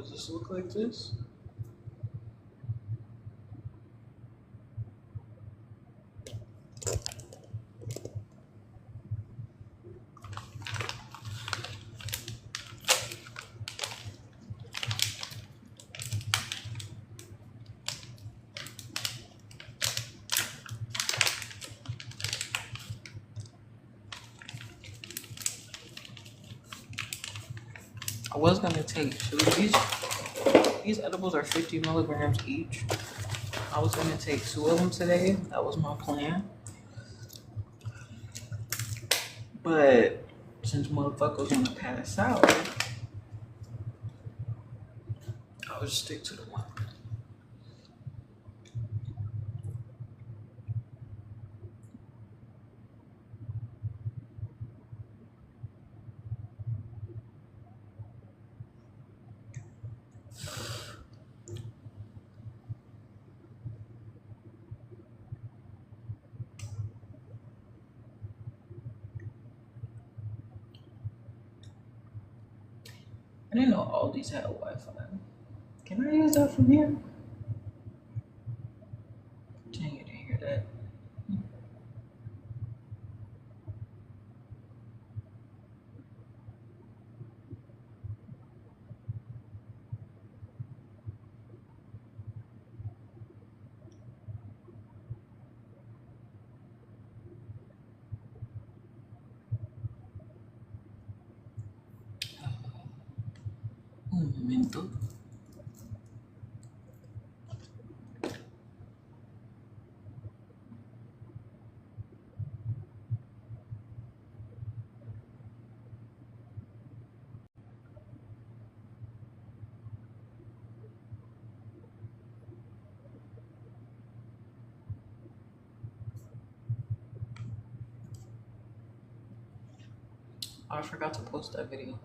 Does this look like this? I was gonna take two. These edibles are 50 milligrams each. I was gonna take two of them today. That was my plan. But since motherfuckers gonna pass out, I'll just stick to the one. I didn't know all these had Wi-Fi. Can I use that from here? Dang, you didn't hear that. Un momento. Oh, I forgot to post that video.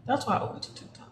That's why I went to TikTok.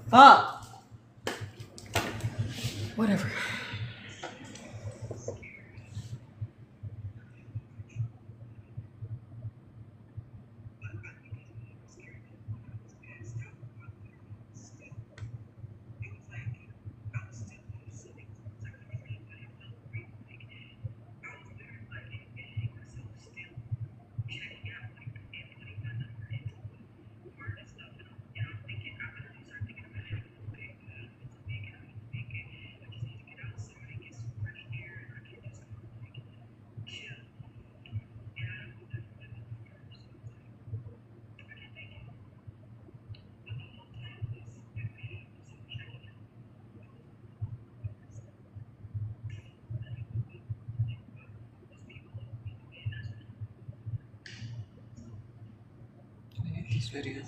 Fuck. Whatever. This video.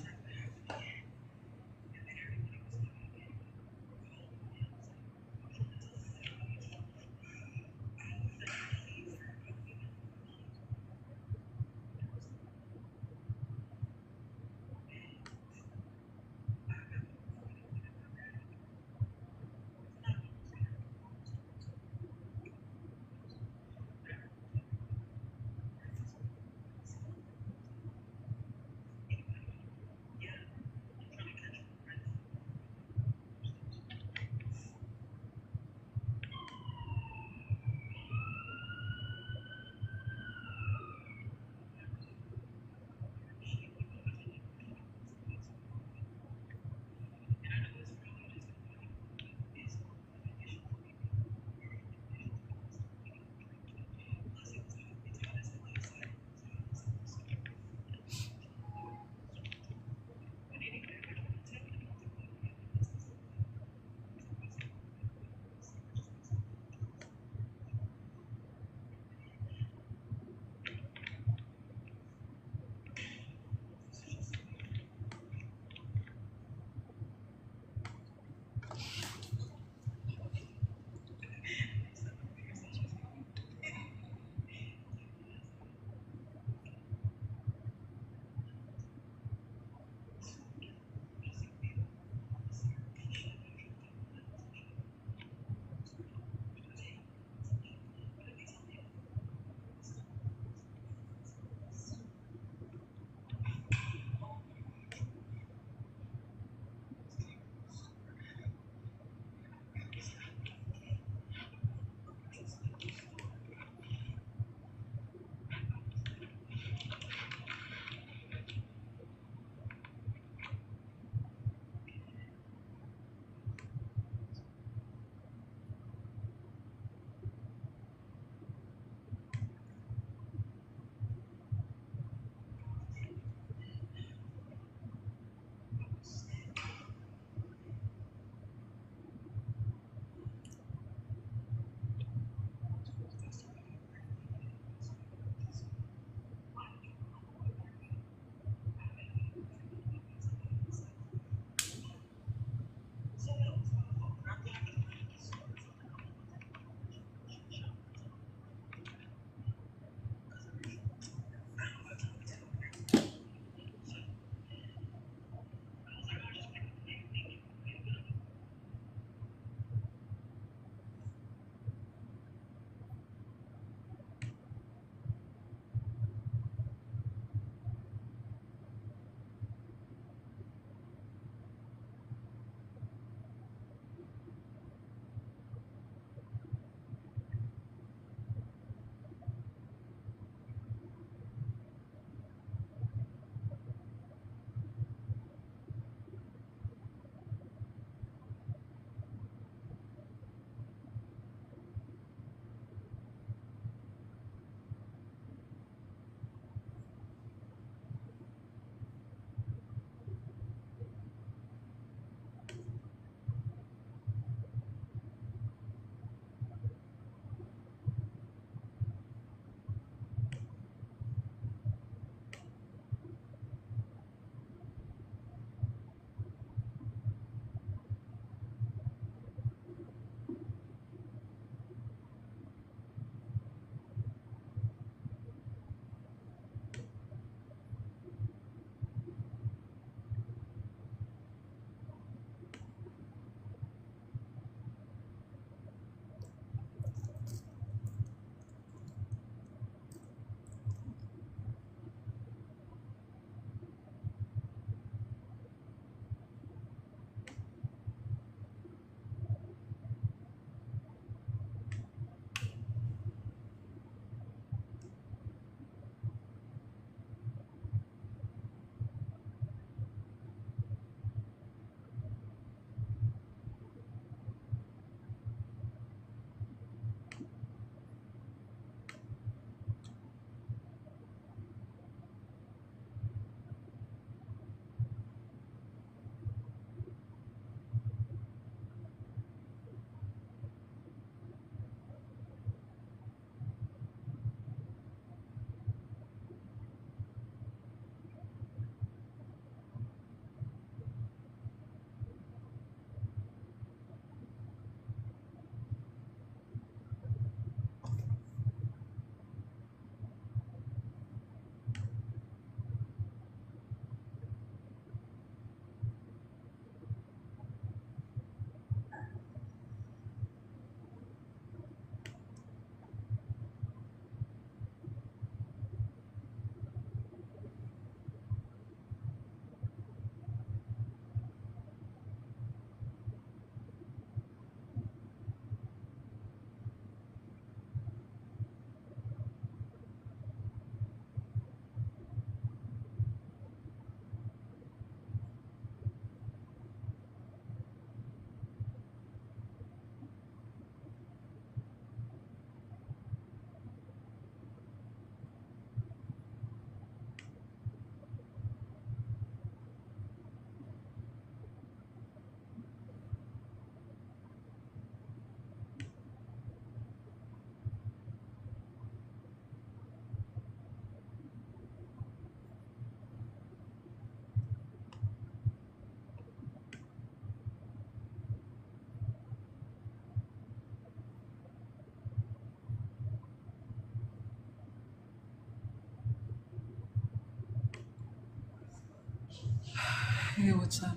Hey, what's up?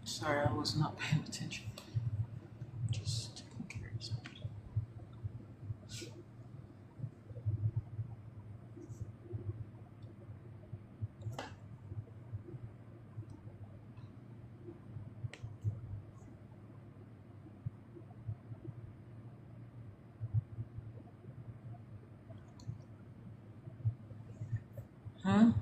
Sorry, I was not paying attention. Just taking care of something. Huh?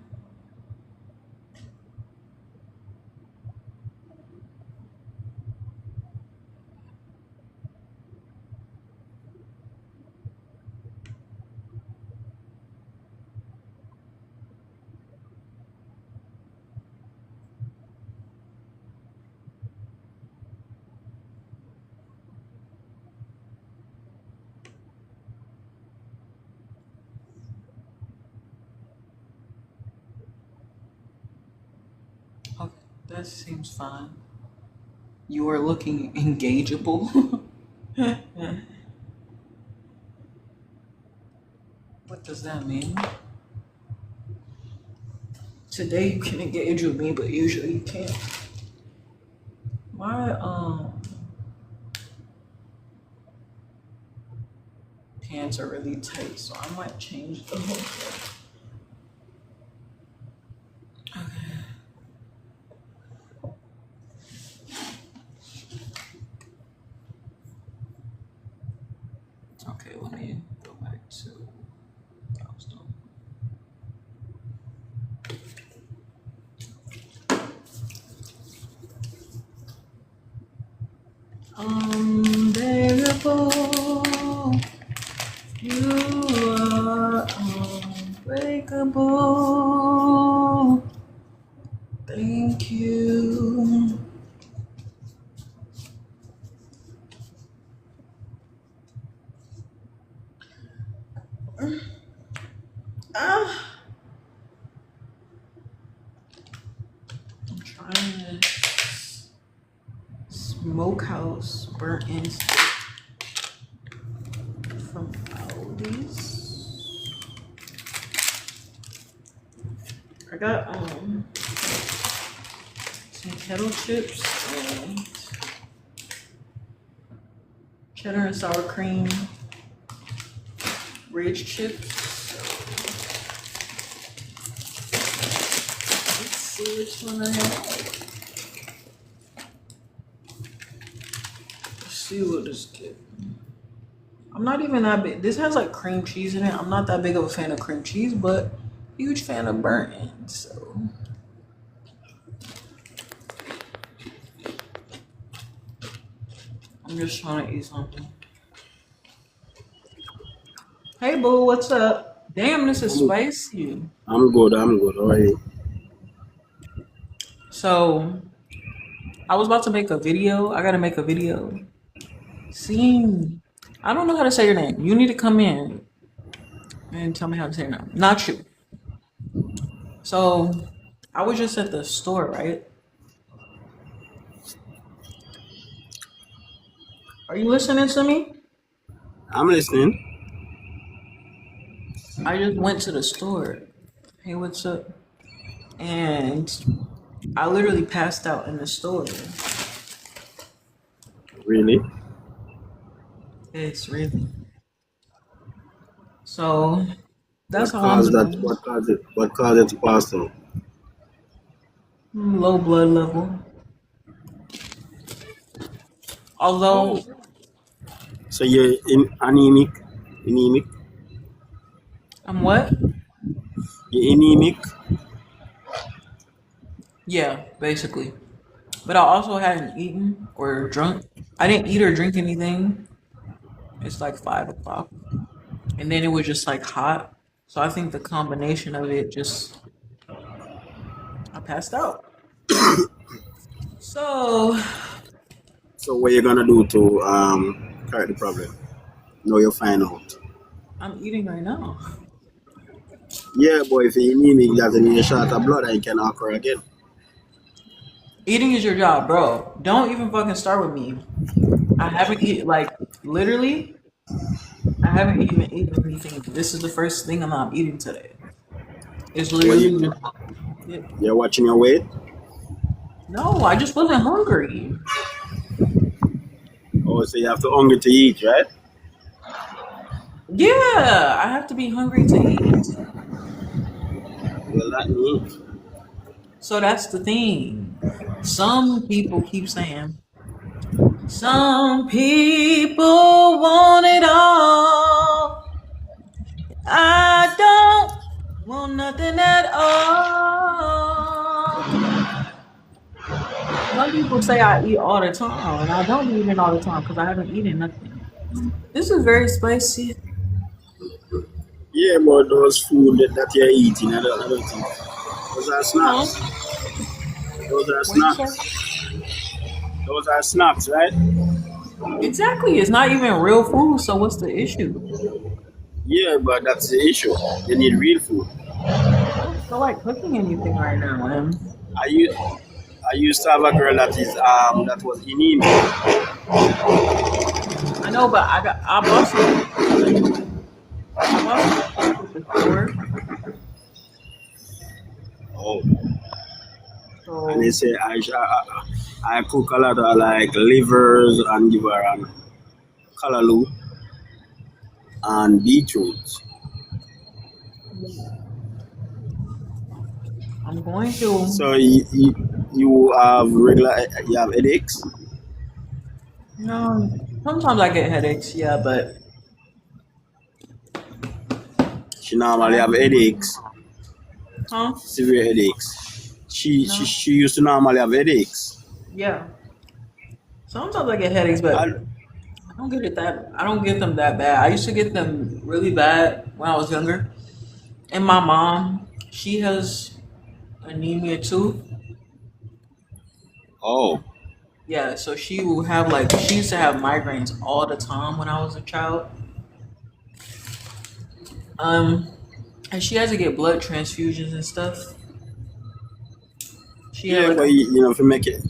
Okay, that seems fine. You are looking engageable. What does that mean? Today you can engage with me, but usually you can't. My pants are really tight, so I might change the whole thing. Okay, let me go back to what I was doing. Unbearable, you are unbreakable. Thank you. Ah, I'm trying this smokehouse burnt in steak from Aldi's. I got some kettle chips and cheddar and sour cream ridge chips. Let's see which one I have. Let's see what this get. I'm not even that big. This has like cream cheese in it. I'm not that big of a fan of cream cheese, but huge fan of burnt ends. So I'm just trying to eat something. Hey boo, what's up? Damn, this is spicy. I'm good. I'm good. How are you? So I was about to make a video. I gotta make a video. See, I don't know how to say your name. You need to come in and tell me how to say your name. Not you. So I was just at the store, right? Are you listening to me? I'm listening. I just went to the store. Hey, what's up? And I literally passed out in the store. Really? It's really. So that's What how I'm caused that? doing. What caused it? What caused it to pass out? Low blood level. Oh, Although so you're anemic? Anemic? I'm what? You're anemic? Yeah, basically. But I also hadn't eaten or drunk. I didn't eat or drink anything. It's like 5 o'clock. And then it was just like hot. So I think the combination of it just, I passed out. So So what you gonna do to correct the problem? No, you'll find out. I'm eating right now. Yeah, boy. If you're anemic, you have to need a shot of blood and you can occur again. Eating is your job, bro. Don't even fucking start with me. I haven't eaten, like, literally, I haven't even eaten anything. This is the first thing I'm eating today. It's What literally you? just, yeah. You're watching your weight. No, I just wasn't hungry. Oh, so you have to hungry to eat, right? Yeah, I have to be hungry to eat. Well, not me. So that's the thing. Some people keep saying, some people want it all. I don't want nothing at all. Some people say I eat all the time, and I don't be eating all the time because I haven't eaten nothing. This is very spicy. Yeah, but those food that you're eating, I don't think. Those are Huh? snacks. Those are What you say? snacks. Those are snacks, right? Exactly. It's not even real food, so what's the issue? Yeah, but that's the issue. You need real food. I don't feel like cooking anything right now, man. I used, I used to have a girl that was anemic. I know, but I bought some food at the store. Oh, and they So say I cook a lot of like livers and give her callaloo and beetroot. I'm going to. So you have you have headaches. No, sometimes I get headaches. Yeah, but She I normally have haven't. headaches, Huh? severe headaches. No. She used to normally have headaches. Yeah. Sometimes I get headaches, but I, I don't get it that. I don't get them that bad. I used to get them really bad when I was younger. And my mom, she has anemia too. oh, Yeah, so she will have like she used to have migraines all the time when I was a child. Um, and she has to get blood transfusions and stuff. She had yeah, like but a you know, if you make it,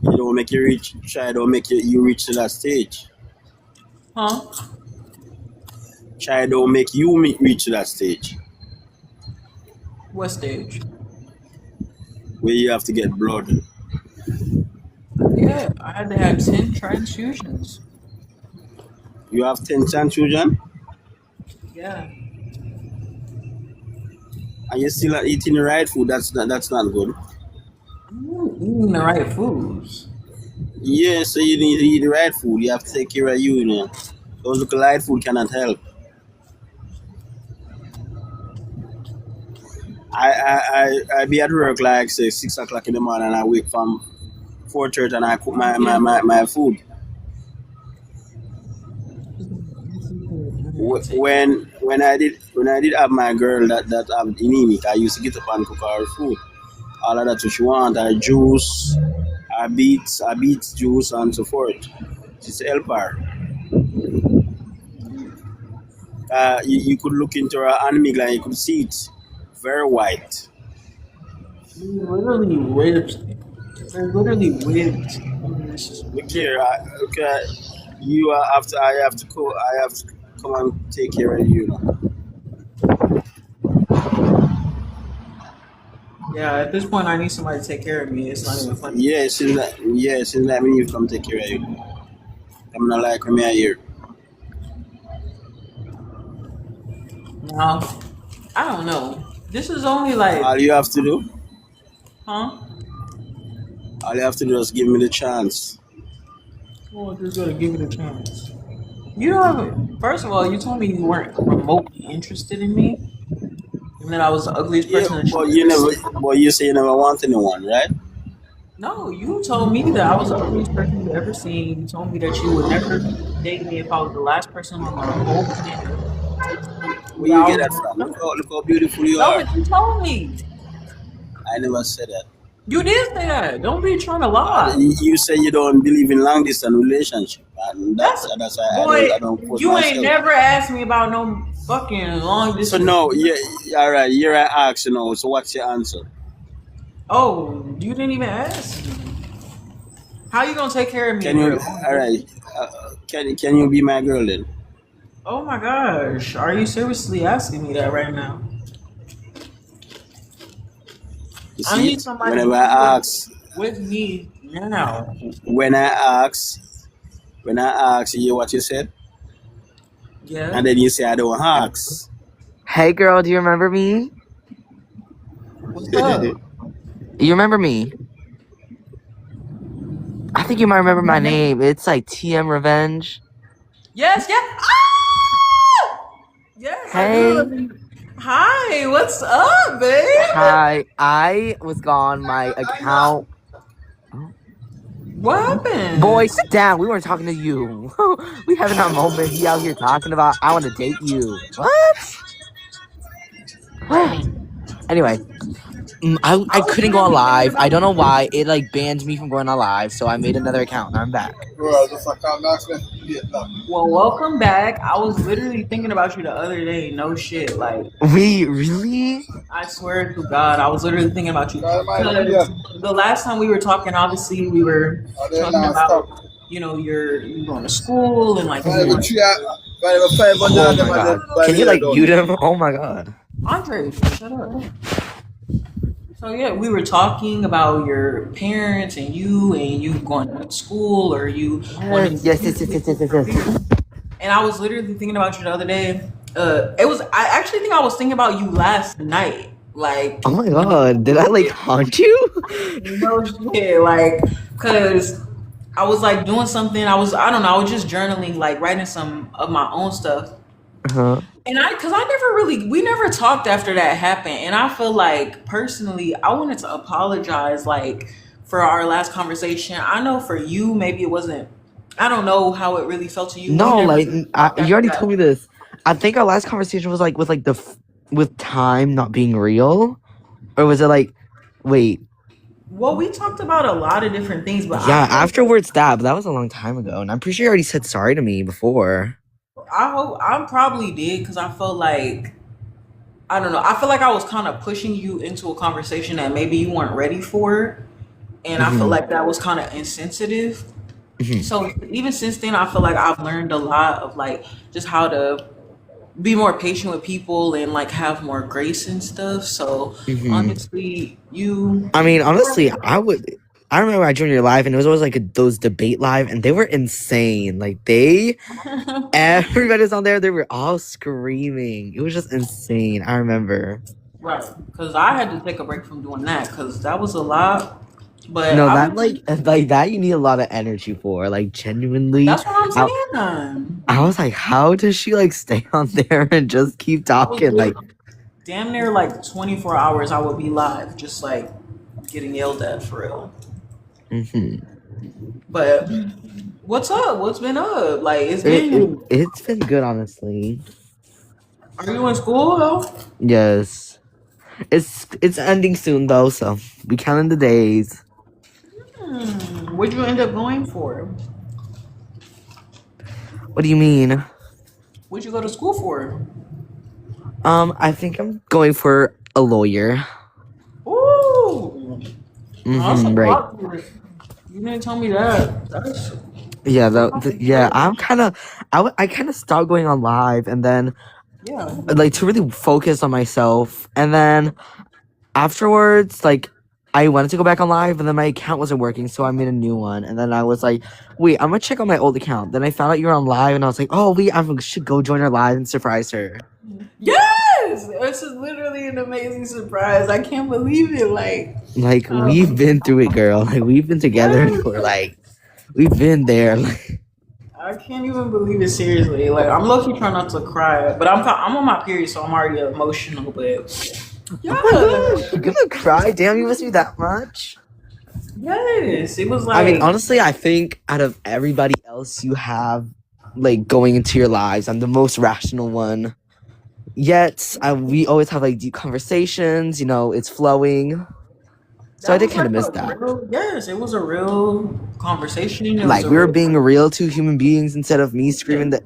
you don't make you reach, try don't make you reach to that stage. huh? Try don't make you reach to that stage What stage? where you have to get blood. Yeah, I had to have 10 transfusions. You have 10 children, Yeah, and you're still not eating the right food. That's not good. I'm not eating the right foods. Yeah, so you need to eat the right food. You have to take care of you, you know. Those look light food cannot help. I be at work like say 6 o'clock in the morning and I wake from 4:30 and I cook Yeah. my food. When I did have my girl that have anemic, I used to get up and cook her food. All of that what she want, her juice, her beets juice and so forth. Just help her. You could look into her anemic and you could see it very white. Literally ripped. They're literally ripped. Look here, okay, you are after I have to go. I have to come and take care of you. Know. Yeah, at this point, I need somebody to take care of me. It's not even funny. Since that means you come take care of you. I'm not like me here. No, I don't know. This is only like, All you have to do, huh? all you have to do is give me the chance. Well, just gotta give it a chance. You don't. First of all, you told me you weren't remotely interested in me, and that I was the ugliest Yeah, person that but you you ever never, seen. but you say you never want anyone, right? No, you told me that I was the ugliest person you ever seen. You told me that you would never date me if I was the last person on the whole planet. Where That you I get was that gonna from? know. Look how beautiful you No, are. but you told me. I never said that. You did say that. Don't be trying to lie. You say you don't believe in long distance relationship, and That's that's why boy. I don't post You ain't myself. never asked me about no fucking long So distance. no, yeah, all right. Here I ask you know. So what's your answer? Oh, you didn't even ask me. How you gonna take care of me Can if you? we're long All distance? right. Can you be my girl then? Oh my gosh, are you seriously asking me that right now? You I see need it? somebody Whenever who would. I ask, with me now. When I ask you what you said, Yeah. and then you say I don't ask. Hey girl, do you remember me? What's up? You remember me? I think you might remember my name. It's like TM Revenge. Yes, yes. Ah! Yes, I do Hey. remember. Hi, what's up, babe? Hi. I was gone. My account. What happened? Boy, sit down. We weren't talking to you. We having our moment. He out here talking about I want to date you. What? Anyway, I I was couldn't go on literally thinking live. I about don't know you. why. It like banned me from going on live, so I made another account and I'm back. Well, welcome back. I was literally thinking about you the other day. No shit. Like, We really? I swear to God, I was literally thinking about you. Because the last time we were talking, obviously, we were talking about, you going to school and like you want Oh my god. Can you like mute him? Oh my god. Andre, shut up. So yeah, we were talking about your parents and you going to school or you wanting Yes, yes, yes, yes, yes, yes, yes. and I was literally thinking about you the other day. I actually think I was thinking about you last night. Like, Oh my god, did I like haunt you? no shit, like, cause I was like doing something. I don't know. I was just journaling, like writing some of my own stuff. Uh-huh. And cause we never talked after that happened. And I feel like personally, I wanted to apologize, like, for our last conversation. I know for you, maybe it wasn't, I don't know how it really felt to you. We No, never like talked you after already that. told me this. I think our last conversation was like with like with time not being real, or was it like, wait, Well, we talked about a lot of different things, but yeah, afterwards but that was a long time ago, and I'm pretty sure you already said sorry to me before. I hope I probably did because I felt like I don't know. I feel like I was kind of pushing you into a conversation that maybe you weren't ready for, and I feel Mhm. like that was kind of insensitive. Mhm. So even since then, I feel like I've learned a lot of like just how to be more patient with people and like have more grace and stuff. So Mhm. honestly, you I mean, honestly, I remember I joined your live, and it was always like those debate live, and they were insane. Like everybody was on there. They were all screaming. It was just insane. I remember. right? Because I had to take a break from doing that because that was a lot. But No, I've that been like that you need a lot of energy for. Like genuinely, That's what I'm I, saying. I was like, how does she like stay on there and just keep I was talking? Like, damn near like 24 hours I would be live, just like getting yelled at for real. mhm. But what's up? What's been up? Like It's been good, honestly. are you in school though? Yes, it's ending soon though, so we counting the days. What'd you end up going for? What do you mean? What'd you go to school for? I think I'm going for a lawyer. Ooh, that's a Right. lot. You didn't tell me that. That's Yeah, yeah. I kind of stopped going on live, and then yeah. like to really focus on myself, and then afterwards, like I wanted to go back on live, and then my account wasn't working, so I made a new one. And then I was like, wait, I'm gonna check on my old account. Then I found out you were on live, and I was like, oh wait, I should go join her live and surprise her. Yes, this is literally an amazing surprise. I can't believe it. Like we've Um, been through it, girl. Like we've been together for like we've been there. Like, I can't even believe it. Seriously, like I'm low key trying not to cry, but I'm on my period, so I'm already emotional. But oh my yeah, gosh, you're gonna cry? Damn, you miss me that much? yes, it was I mean, like honestly, I think out of everybody else you have like going into your lives, I'm the most rational one. Yet we always have like deep conversations. You know, it's flowing. So I that did was kind like of miss a that. real yes, it was a real conversation. It was Like a we were real being real two human beings instead of me screaming the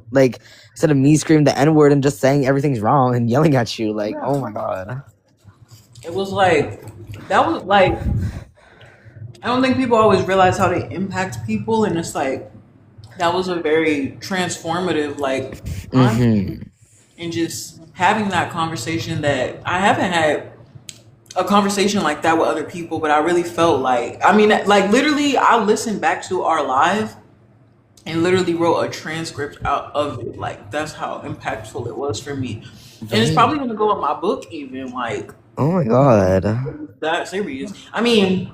N word and just saying everything's wrong and yelling at you. Like, yeah. oh my god. It was like that was like I don't think people always realize how they impact people, and it's like that was a very transformative like time Mm-hmm. and just having that conversation that I haven't had a conversation like that with other people, but I really felt like, I mean, like literally, I listened back to our live and literally wrote a transcript out of it. Like that's how impactful it was for me, and it's Right. probably gonna go in my book even like Oh my god. that serious. I mean,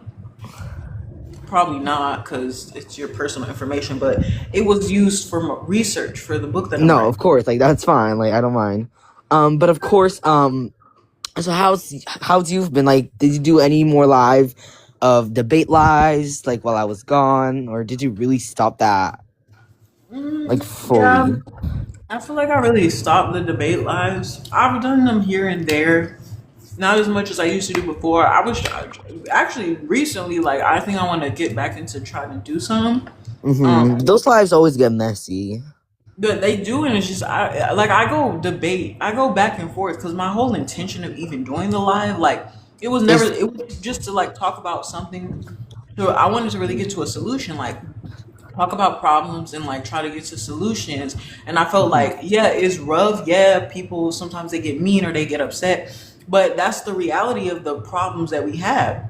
probably not because it's your personal information, but it was used for research for the book that I'm No, writing. of course, like that's fine. Like I don't mind. But of course, so how's you've been? Like, did you do any more live of debate lives like while I was gone, or did you really stop that like Yeah, fully? I feel like I really stopped the debate lives. I've done them here and there, not as much as I used to do before. I was actually recently, like, I think I want to get back into trying to do some. Those lives always get messy. But they do, and it's just I go debate, I go back and forth because my whole intention of even doing the live, like, it was never, Is it was just to like talk about something. So I wanted to really get to a solution, like talk about problems and like try to get to solutions. And I felt like, yeah, it's rough. Yeah, people sometimes they get mean or they get upset, but that's the reality of the problems that we have.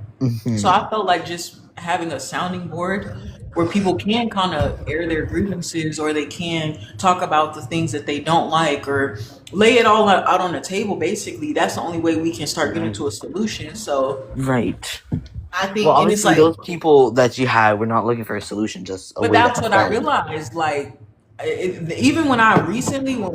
So I felt like just having a sounding board where people can kind of air their grievances or they can talk about the things that they don't like or lay it all out on the table. Basically, that's the only way we can start getting to a solution. So right. I Well, think, and it's obviously, like, those people that you had were not looking for a solution, just a but way to that's have what I fun. realized. Like, even when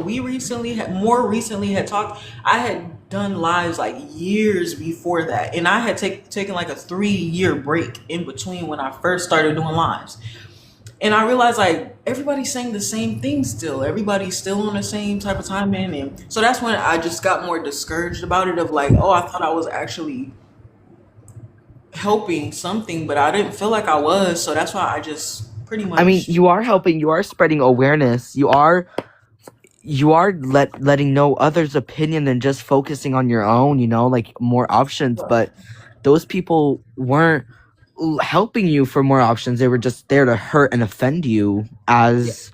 we recently had more recently had talked, I had done lives like years before that, and I had taken like a 3 year break in between when I first started doing lives. And I realized like everybody's saying the same thing still. Everybody's still on the same type of timing, and so that's when I just got more discouraged about it. Of like, oh, I thought I was actually helping something, but I didn't feel like I was. So that's why I just pretty I mean, much you are helping. You are spreading awareness. You are letting know others' opinion than just focusing on your own. You know, like more options. But those people weren't helping you for more options. They were just there to hurt and offend you as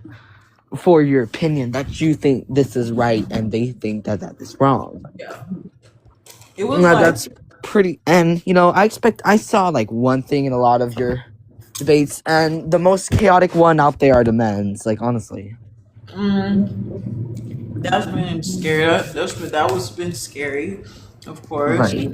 for your opinion that you think this is right and they think that that is wrong. yeah. It was Now like, that's pretty. And I saw like one thing in a lot of your debates, and the most chaotic one out there are the men's. Like honestly, that's been scary. That was been scary, of course, right.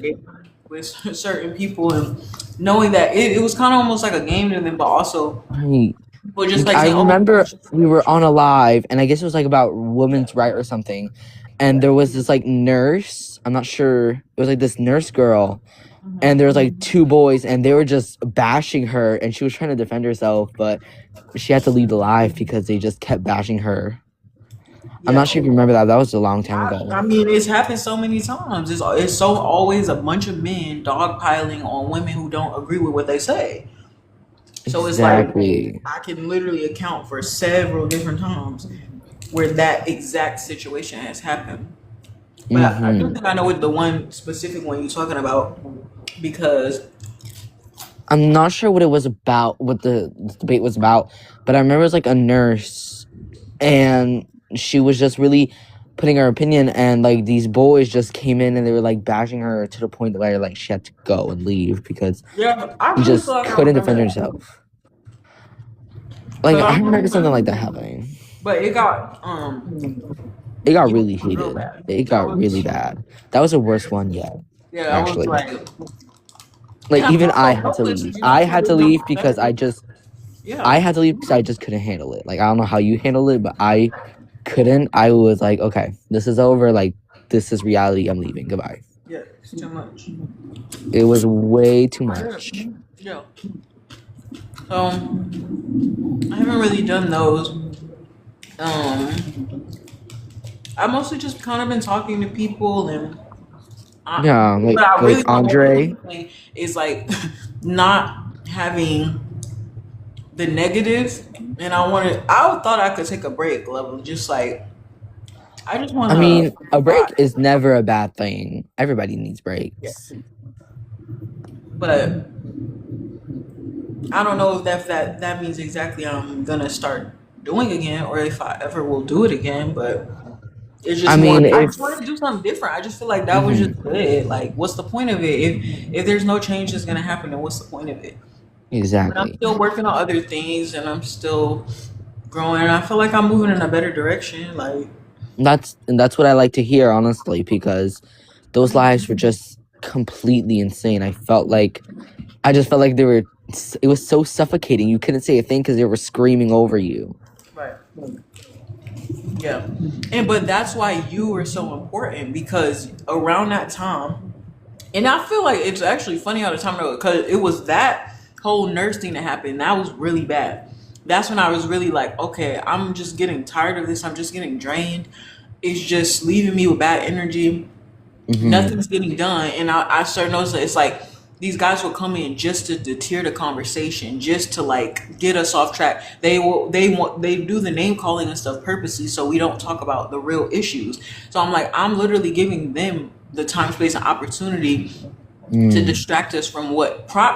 with certain people and knowing that it was kind of almost like a game to them, but also Right. people just like I saying, "Oh, remember we were on a live, and I guess it was like about women's right or something. And there was this like nurse. I'm not sure. It was like this nurse girl, and there was like two boys, and they were just bashing her, and she was trying to defend herself, but she had to leave the live because they just kept bashing her. I'm yeah." not sure if you remember that. That was a long time ago. I mean, it's happened so many times. It's so always a bunch of men dogpiling on women who don't agree with what they say. So it's like Exactly. I can literally account for several different times where that exact situation has happened. But I do think I know what the one specific one you're talking about because I'm not sure what it was about, what the debate was about, but I remember it was like a nurse, and she was just really putting her opinion, and like these boys just came in and they were like bashing her to the point where like she had to go and leave because yeah, I she really just feel like I couldn't remember defend that. herself. Like But I I remember something like remember, that happening. but It got it really got real heated. bad. It That got really was bad. That was the worst one yet, yeah, that was actually. like, Like and I even felt I so had to helpless leave. because I I had could to literally leave because say, I yeah, had to leave because I just couldn't handle it. Like I don't know how you handle it, but I couldn't. I was like, okay, this is over. Like this is reality. I'm leaving. Goodbye. yeah, it's too much. It was way too much. Yeah. So I haven't really done those. Um, I mostly just kind of been talking to people, and Yeah, what I like really want to Andre. really doing is like not having the negative, and I wanted. I thought I could take a break, level, just like I just want I mean, a break to. is never a bad thing. Everybody needs Yeah, breaks. but I don't know if that means exactly I'm gonna start doing again, or if I ever will do it again. But It's I just more. mean, I if just wanted to do something different. I just feel like that was hmm just good. Like, what's the point of it if there's no change that's gonna happen? Then what's the point of it? But I'm exactly. still working on other things, and I'm still growing. And I feel like I'm moving in a better direction. Like, That's what I like to hear, honestly, because those lives were just completely insane. I just felt like they were. It was so suffocating. You couldn't say a thing because they were screaming over you. right. Yeah. And but that's why you were so important because around that time, and I feel like it's actually funny how the time because it was that whole nurse thing that happened. That was really bad. That's when I was really like, okay, I'm just getting tired of this. I'm just getting drained. It's just leaving me with bad energy. Hmm. Nothing's getting done. And I started noticing it's like these guys will come in just to deter the conversation, just to like get us off track. They do the name calling and stuff purposely so we don't talk about the real issues. So I'm like, I'm literally giving them the time, space, and opportunity to Mm. distract us from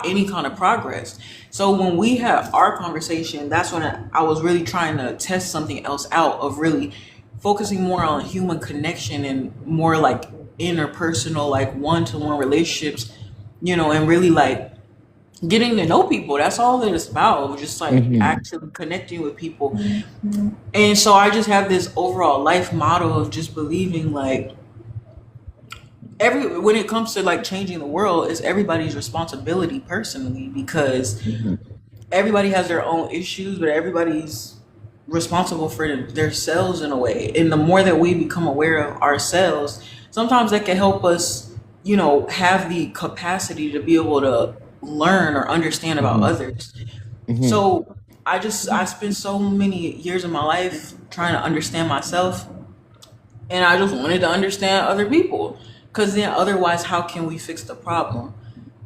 any kind of progress. So when we had our conversation, that's when I was really trying to test something else out of really focusing more on human connection and more like interpersonal, like one-to-one relationships, and really like getting to know people. That's all that it's about, just like Hmm. actually connecting with people. And so I just have this overall life motto of just believing like when it comes to like changing the world, it's everybody's responsibility personally because Hmm. everybody has their own issues, but everybody's responsible for themselves in a way. And the more that we become aware of ourselves, sometimes that can help us, have the capacity to be able to learn or understand about Hmm. others. Hmm. So I spent so many years of my life trying to understand myself, and I just wanted to understand other people. Because then, otherwise, how can we fix the problem?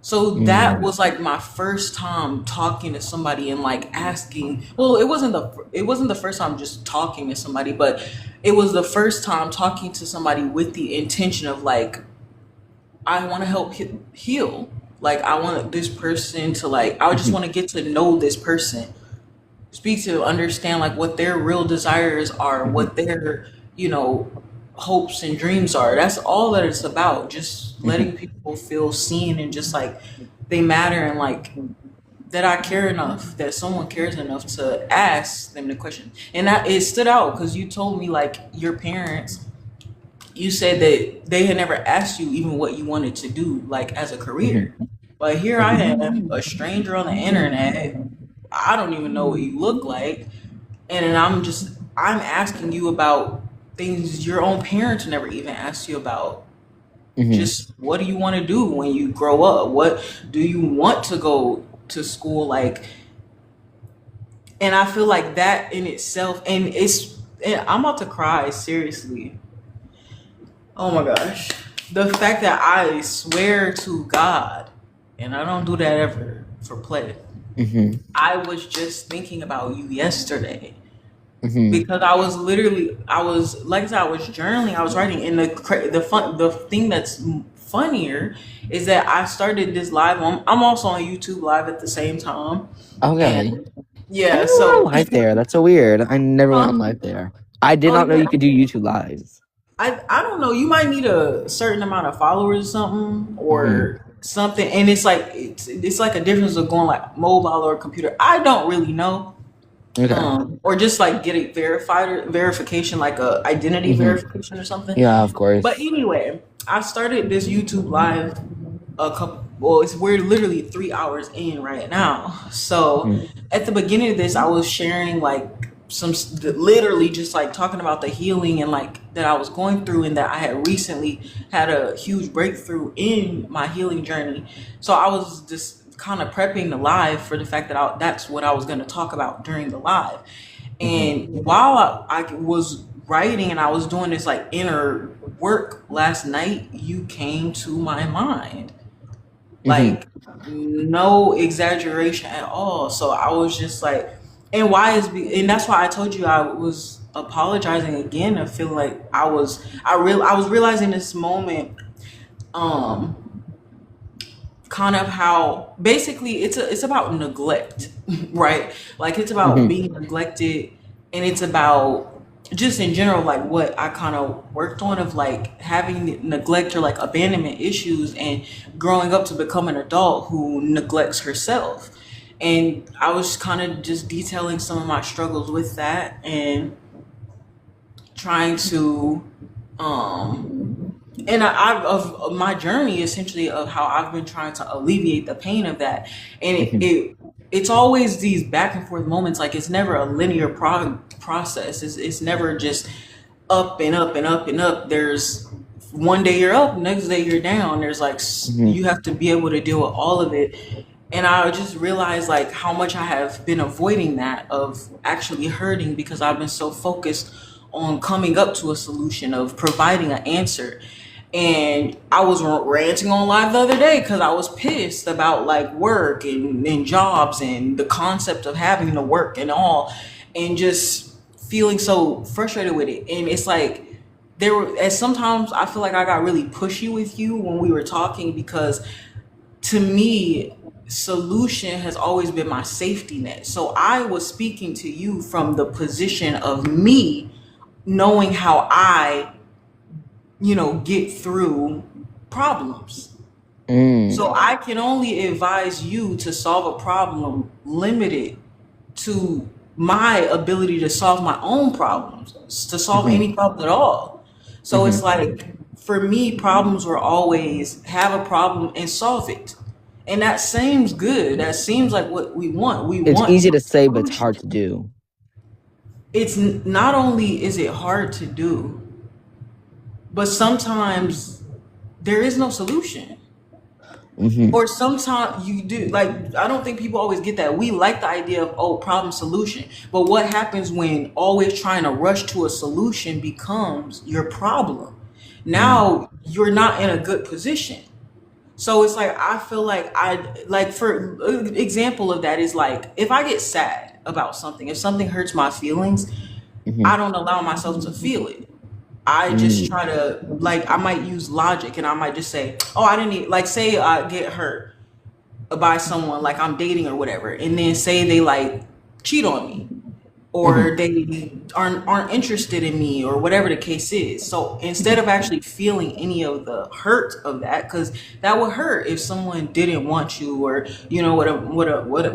So that Mm. was like my first time talking to somebody and like asking. Well, it wasn't the first time just talking to somebody, but it was the first time talking to somebody with the intention of like I want to help heal. Like I want this person to like I just Mhm. want to get to know this person, speak to understand like what their real desires are, Mhm. what their you know hopes and dreams are. That's all that it's about, just Mhm. letting people feel seen and just like they matter, and like that I care enough, that someone cares enough to ask them the question. And that it stood out because you told me like your parents, you said that they had never asked you even what you wanted to do like as a career, Mhm. but here I Mhm. am, a stranger on the internet. I don't even know what you look like, and then I'm asking you about things your own parents never even asked you about. Mhm. Just what do you want to do when you grow up? What do you want to go to school like? And I feel like that in itself, and I'm about to cry seriously. Oh my gosh. The fact that I swear to God, and I don't do that ever for play. Mhm. I was just thinking about you yesterday Mhm. because I was like I said, I was journaling, I was writing, and the thing that's funnier is that I started this live. I'm also on YouTube live at the same time, Okay. and I yeah, never went on so live there. That's so weird. I never went huh? on live there. I did Oh not know yeah, you could do YouTube lives. I don't know. You might need a certain amount of followers or something Mhm. or something, and it's like a difference of going like mobile or computer. I don't really know. Okay. Or just like get it verified or verification, like a identity Mhm. verification or something. Yeah, of But course. anyway, I started this YouTube live a couple. Well, we're literally 3 hours in right now. So Mhm. at the beginning of this, I was sharing like literally just like talking about the healing and like that I was going through, and that I had recently had a huge breakthrough in my healing journey. So I was just kind of prepping the live for the fact that that's what I was going to talk about during the live. Mhm. And while I was writing and I was doing this like inner work last night, you came to my mind. Mhm. Like no exaggeration at all. So I was just like, and that's why I told you I was apologizing again and feeling like I was realizing this moment, um kind of how basically it's about neglect, right? Like it's about Mhm. being neglected, and it's about just in general, like what I kind of worked on of like having neglect or like abandonment issues and growing up to become an adult who neglects herself. And I was kind of just detailing some of my struggles with that and trying to, and of my journey essentially of how I've been trying to alleviate the pain of that. And Mhm. it's always these back and forth moments. Like it's never a linear process. It's never just up and up and up and up. There's one day you're up, next day you're down. There's like Mhm. you have to be able to deal with all of it. And I just realized like how much I have been avoiding that of actually hurting because I've been so focused on coming up to a solution of providing an answer. And I was ranting on live the other day because I was pissed about like work and jobs and the concept of having to work and all, and just feeling so frustrated with it. And it's like there were, as sometimes I feel like I got really pushy with you when we were talking because to me, solution has always been my safety net. So I was speaking to you from the position of me knowing how I, get through problems. Mm. So I can only advise you to solve a problem limited to my ability to solve my own problems, to solve Mhm. any problem at all. So it's Mhm. like for me, problems were always have a problem and solve it. And that seems good. That seems like what we want. We It's want easy to say, but it's hard solution. to do. Not only is it hard to do, but sometimes there is no solution. Mhm. Or sometimes you do. Like I don't think people always get that. We like the idea of problem solution, but what happens when always trying to rush to a solution becomes your problem? Mm. Now you're not in a good position. So it's like I feel like I like for example of that is like if I get sad about something, if something hurts my feelings, I Mhm. don't allow myself to feel it. I just Mm. try to like I might use logic and I might just say, "Oh, I didn't need, like say I get hurt by someone like I'm dating or whatever, and then say they like cheat on me Mhm. or they aren't interested in me or whatever the case is. So instead Mhm. of actually feeling any of the hurt of that, because that would hurt if someone didn't want you or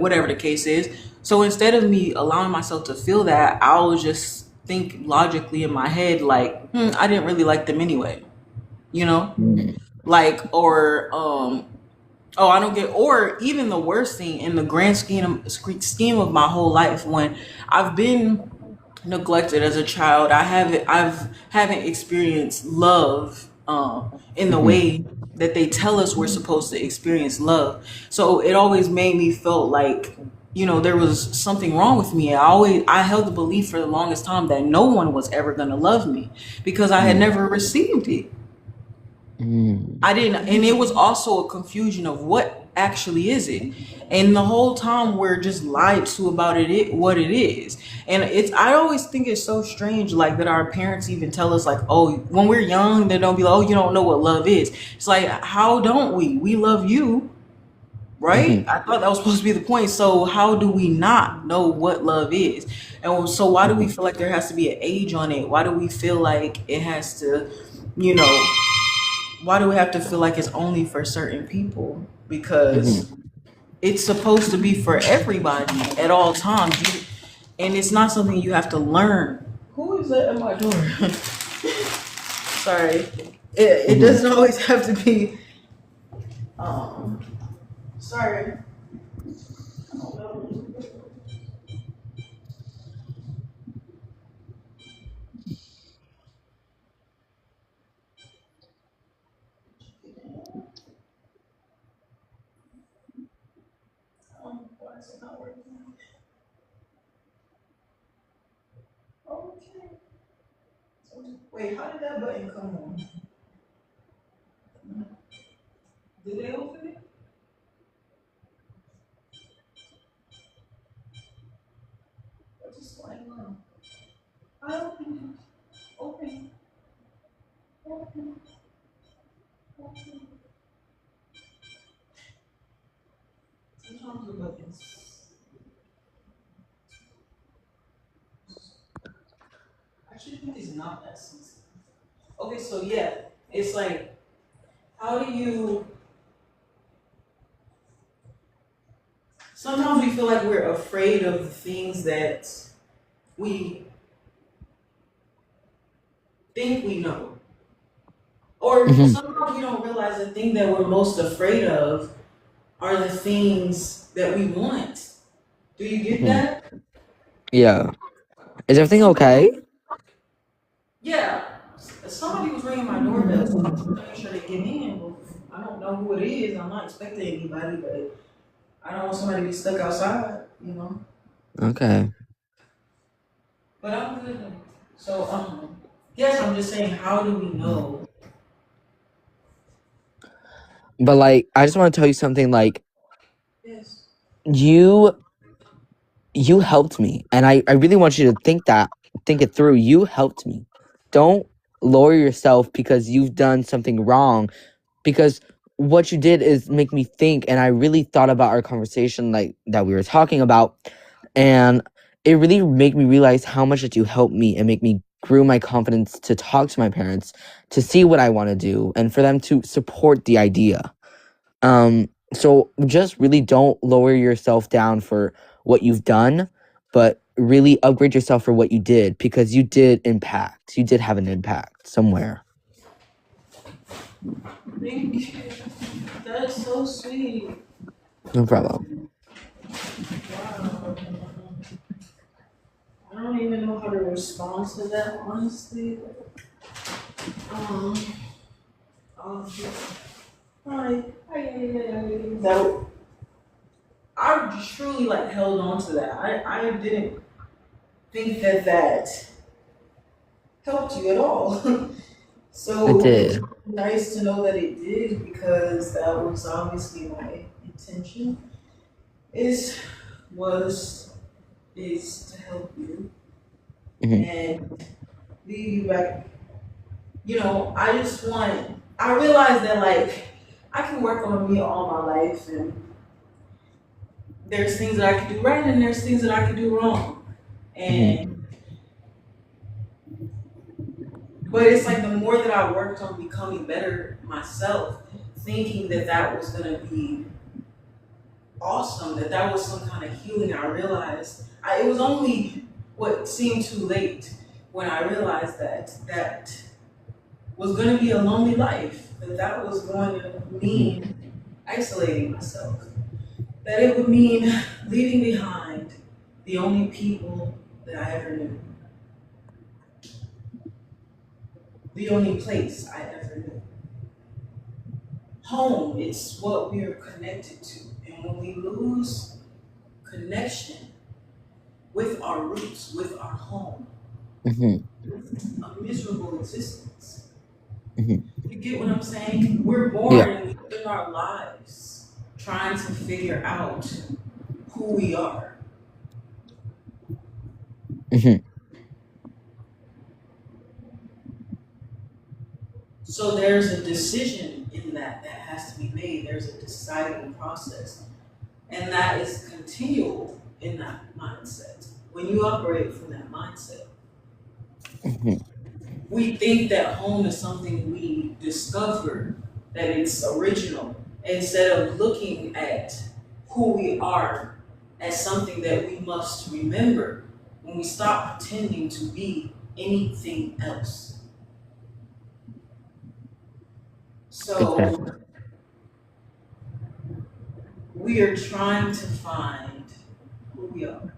whatever the case is. So instead of me allowing myself to feel that, I'll just think logically in my head like, I didn't really like them anyway, you know, Mm. like or. Oh, I don't get, or even the worst thing in the grand scheme of my whole life, when I've been neglected as a child, haven't experienced love in the Mhm. way that they tell us we're supposed to experience love. So it always made me feel like there was something wrong with me. I held the belief for the longest time that no one was ever going to love me because I had Mm. never received it. Mm. I didn't, and it was also a confusion of what actually is it. And the whole time we're just lied to about what it is. And I always think it's so strange, like that our parents even tell us, like, oh, when we're young, they don't be like, oh, you don't know what love is. It's like, how don't we? We love you, right? Mhm. I thought that was supposed to be the point. So how do we not know what love is? And so why do we Mhm. feel like there has to be an age on it? Why do we feel like it has to, you know? Why do we have to feel like it's only for certain people? Because Mhm. it's supposed to be for everybody at all times. And it's not something you have to learn. Who is that at my door? Sorry. It Mhm. doesn't always have to be. Um, sorry. Why is it not working? Okay. Wait, how did that button come on? Did they open it? Or just lying on? I opened it. Open. Open. Open. Sometimes the buttons. actually think it's not that sensitive. Okay, so yeah, it's like, how do you? Sometimes we feel like we're afraid of the things that we think we know, or Hmm. sometimes we don't realize the thing that we're most afraid of are the things that we want. Do you get Hmm. that? Yeah. Is everything Sometimes, okay? yeah. Somebody was ringing my doorbell, so I was making sure they get in. But I don't know who it is. I'm not expecting anybody, but I don't want somebody to be stuck outside, you know. Okay. But I'm good. So yes, I'm just saying, how do we know? But like, I just want to tell you something. Like, Yes. you you helped me, and I really want you to think it through. You helped me. Don't lower yourself because you've done something wrong, because what you did is make me think, and I really thought about our conversation like that we were talking about, and it really made me realize how much that you helped me and make me grew my confidence to talk to my parents, to see what I want to do, and for them to support the idea. So just really don't lower yourself down for what you've done, but really upgrade yourself for what you did, because you did impact. You did have an impact somewhere. Thank you. That's so sweet. No problem. Wow. I don't even know how to respond to that, honestly. Um, um, hi. That I truly like held on to that. I didn't think that that helped you at all. It So it's did. nice to know that it did because that was obviously my intention. Is was is to help you Hmm. and lead you back. You know, I realized that like I can work on me all my life and there's things that I can do right and there's things that I can do wrong. Hmm. And but it's like the more that I worked on becoming better myself, thinking that that was gonna be awesome, that that was some kind of healing, I realized it was only what seemed too late when I realized that that was going to be a lonely life, that that was going to Hmm. mean isolating myself, that it would mean leaving behind the only people that I ever knew, the only place I ever knew. Home, it's what we are connected to. And when we lose connection with our roots, with our home, Hmm. a miserable existence. Hmm. You get what I'm saying? We're Yeah. born and we live our lives trying to figure out who we are. Hmm. So there's a decision in that that has to be made. There's a deciding process. And that is continual in that mindset. When you operate from that mindset, Hmm. we think that home is something we discover, that it's original, instead of looking at who we are as something that we must remember when we stop pretending to be anything else. Exactly. So we are trying to find who we are,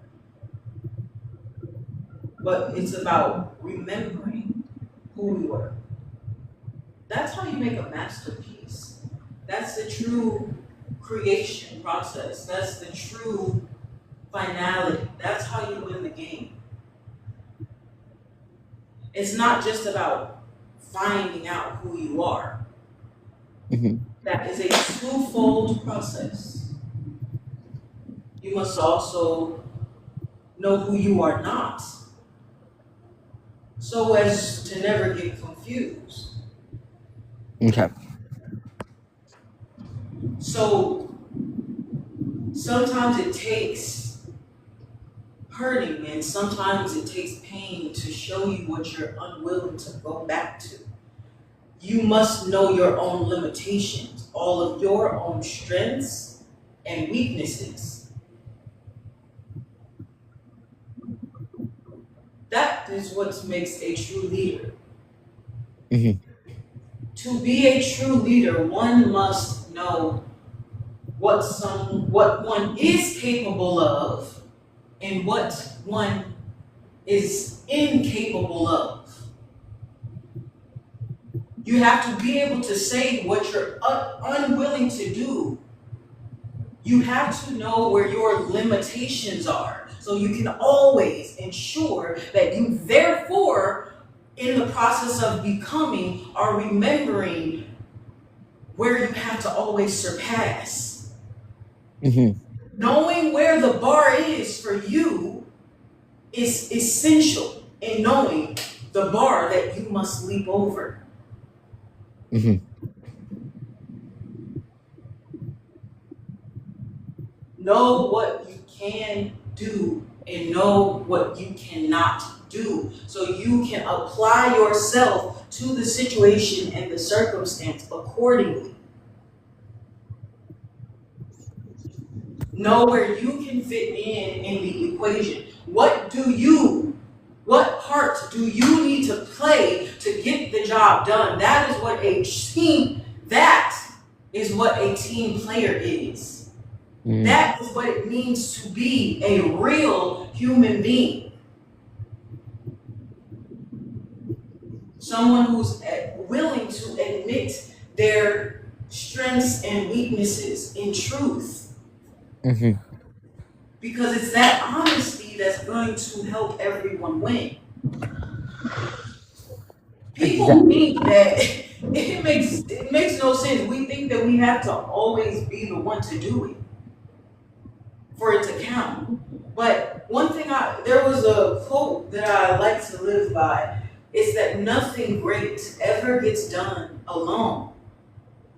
but it's about remembering who we were. That's how you make a masterpiece. That's the true creation process. That's the true finality. That's how you win the game. It's not just about finding out who you are. Hmm. That is a twofold process. You must also know who you are not, so as to never get confused. Okay. So sometimes it takes hurting, and sometimes it takes pain to show you what you're unwilling to go back to. You must know your own limitations, all of your own strengths and weaknesses. That is what makes a true leader. Hmm. To be a true leader, one must know what one is capable of and what one is incapable of. You have to be able to say what you're unwilling to do. You have to know where your limitations are so you can always ensure that you, therefore, in the process of becoming, are remembering where you have to always surpass. Hmm. Knowing where the bar is for you is essential in knowing the bar that you must leap over. Hmm. Know what you can do and know what you cannot do so you can apply yourself to the situation and the circumstance accordingly. Know where you can fit in the equation. What part do you need to play to get the job done? That is what a team player is. Mm. That is what it means to be a real human being. Someone who's willing to admit their strengths and weaknesses in truth. Hmm. Because it's that honesty that's going to help everyone win. People think that it makes no sense. We think that we have to always be the one to do it for it to count. But there was a quote that I like to live by. It's that nothing great ever gets done alone.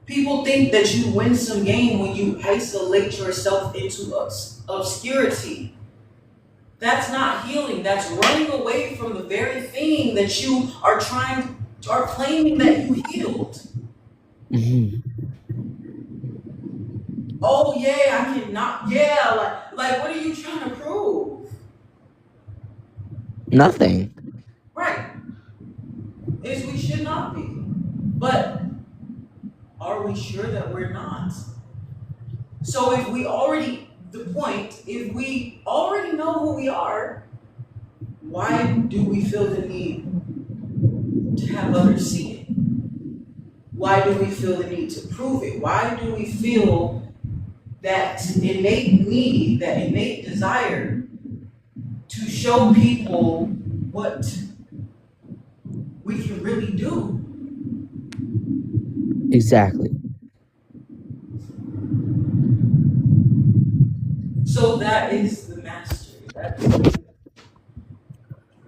People think that you win some game when you isolate yourself into obscurity. That's not healing. That's running away from the very thing that you are claiming that you healed. Hmm. Oh yeah, I cannot. Yeah, like what are you trying to prove? Nothing. Right. Is we should not be. But are we sure that we're not? So if we already know who we are, why do we feel the need to have others see it? Why do we feel the need to prove it? Why do we feel that innate need, that innate desire to show people what we can really do? Exactly. So that is the mastery.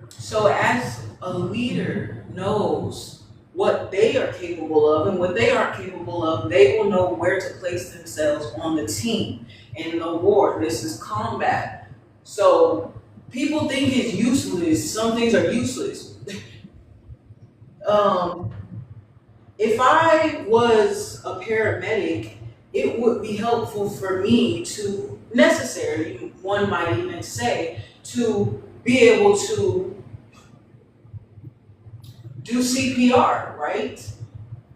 So as a leader knows what they are capable of and what they aren't capable of, they will know where to place themselves on the team and in the war. This is combat. So people think it's useless. Some things are useless. If I was a paramedic, it would be helpful for me to, necessary, one might even say, to be able to do CPR, right?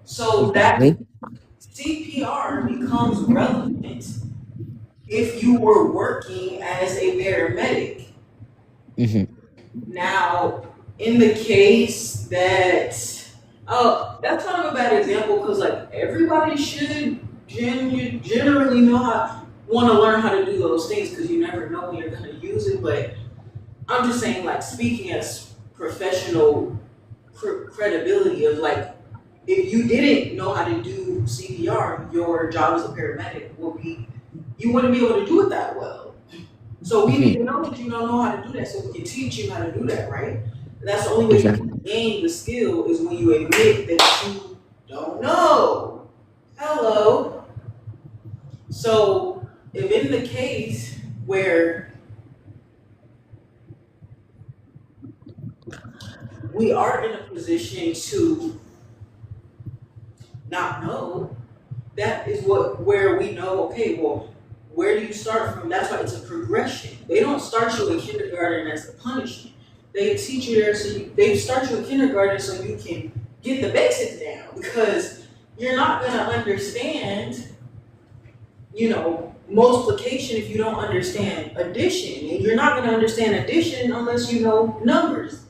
So that Exactly. CPR becomes relevant if you were working as a paramedic. Hmm. Now, in the case that, oh, that's kind of a bad example because like everybody should generally want to learn how to do those things because you never know when you're going to use it. But I'm just saying, like speaking as professional credibility of like, if you didn't know how to do CPR, your job as a paramedic you wouldn't be able to do it that well. So we need to know that you don't know how to do that so we can teach you how to do that, right? That's the only way you Exactly. can gain the skill is when you admit that you don't know. Hello. So if in the case where we are in a position to not know, that is where we know, okay, well, where do you start from? That's why it's a progression. They don't start you in kindergarten as a punishment. They teach you there they start you in kindergarten so you can get the basics down, because you're not gonna understand, multiplication if you don't understand addition. And you're not gonna understand addition unless you know numbers.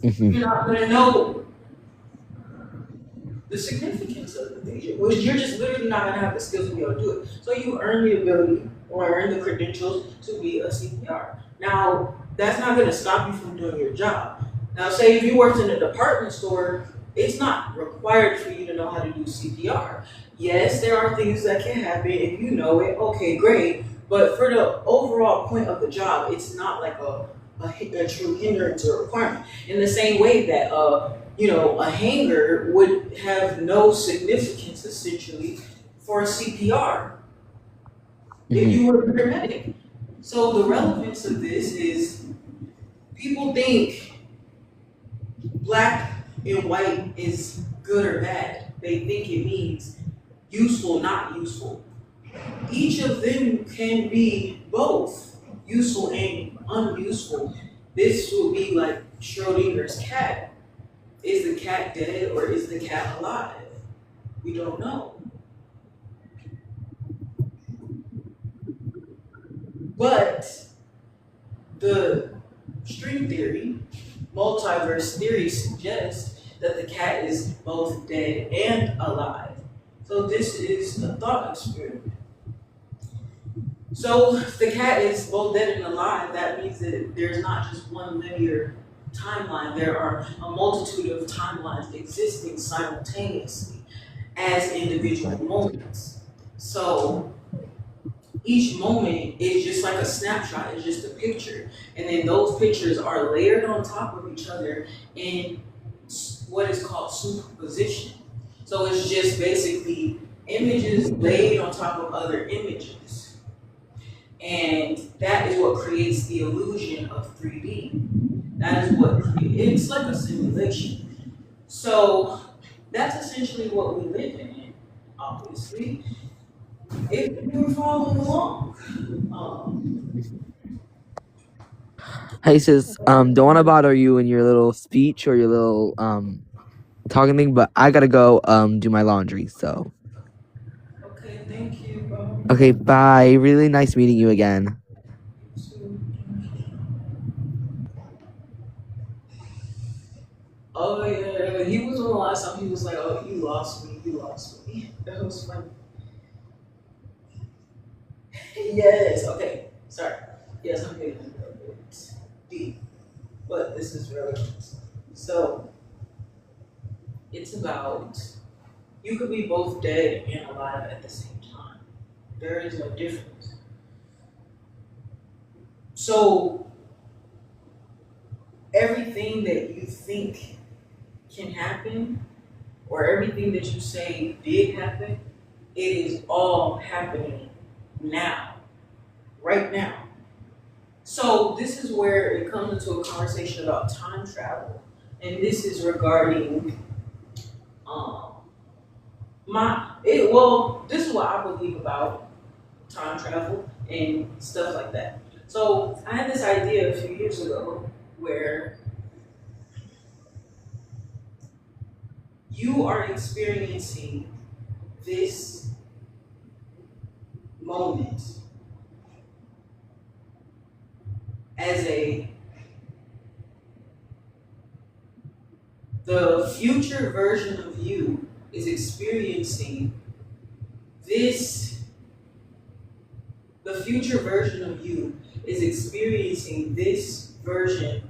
Hmm. You're not gonna know the significance of the thing. You're just literally not gonna have the skills to be able to do it. So you earn the ability or earn the credentials to be a CPR. Now, that's not gonna stop you from doing your job. Now, say if you worked in a department store, it's not required for you to know how to do CPR. Yes, there are things that can happen. If you know it, okay, great. But for the overall point of the job, it's not like a true hindrance or requirement. In the same way that a hanger would have no significance essentially for CPR if Hmm. you were a paramedic. So the relevance of this is, people think black and white is good or bad. They think it means useful, not useful. Each of them can be both useful and unuseful. This would be like Schrodinger's cat. Is the cat dead or is the cat alive? We don't know. But the string theory, multiverse theory, suggests that the cat is both dead and alive. So this is a thought experiment. So if the cat is both dead and alive, that means that there's not just one linear timeline. There are a multitude of timelines existing simultaneously as individual moments. So each moment is just like a snapshot, it's just a picture. And then those pictures are layered on top of each other in what is called superposition. So it's just basically images laid on top of other images. And that is what creates the illusion of 3D. That is what it's like a simulation. So that's essentially what we live in, obviously. If you were following along. Hey sis, don't want to bother you in your little speech or your little talking thing, but I gotta go do my laundry. So Okay, thank you, bro. okay, bye. Really nice meeting you again. Oh yeah, he was on the last time. He was like, "Oh, you lost me. You lost me." That was funny. Yes. Okay. Sorry. Yes, I'm getting a little bit deep, but this is relevant. So it's about, you could be both dead and alive at the same time. There is no difference. So everything that you think can happen, or everything that you say did happen, it is all happening now, right now. So this is where it comes into a conversation about time travel, and this is regarding um this is what I believe about time travel and stuff like that. So I had this idea a few years ago where you are experiencing this moment as the future version of you is experiencing this, the future version of you is experiencing this version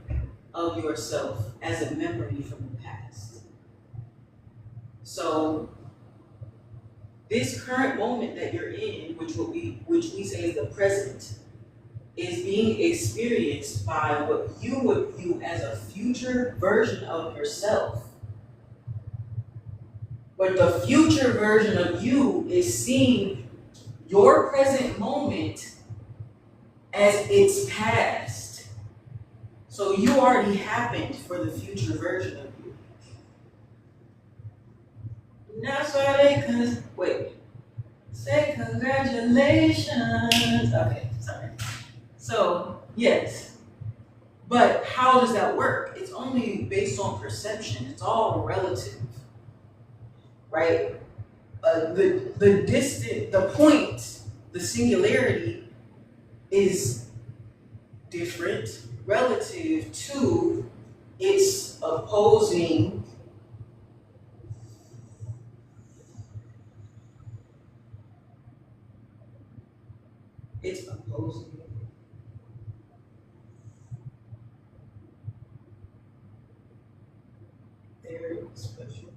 of yourself as a memory from the past. So this current moment that you're in, which we say is the present, is being experienced by what you would view as a future version of yourself. But the future version of you is seeing your present moment as its past. So you already happened for the future version of you. And that's why they wait. Say congratulations. Okay, sorry. So yes, but how does that work? It's only based on perception. It's all relative, right? The distant, the point, the singularity is different relative to its opposing. It's opposing. Very special.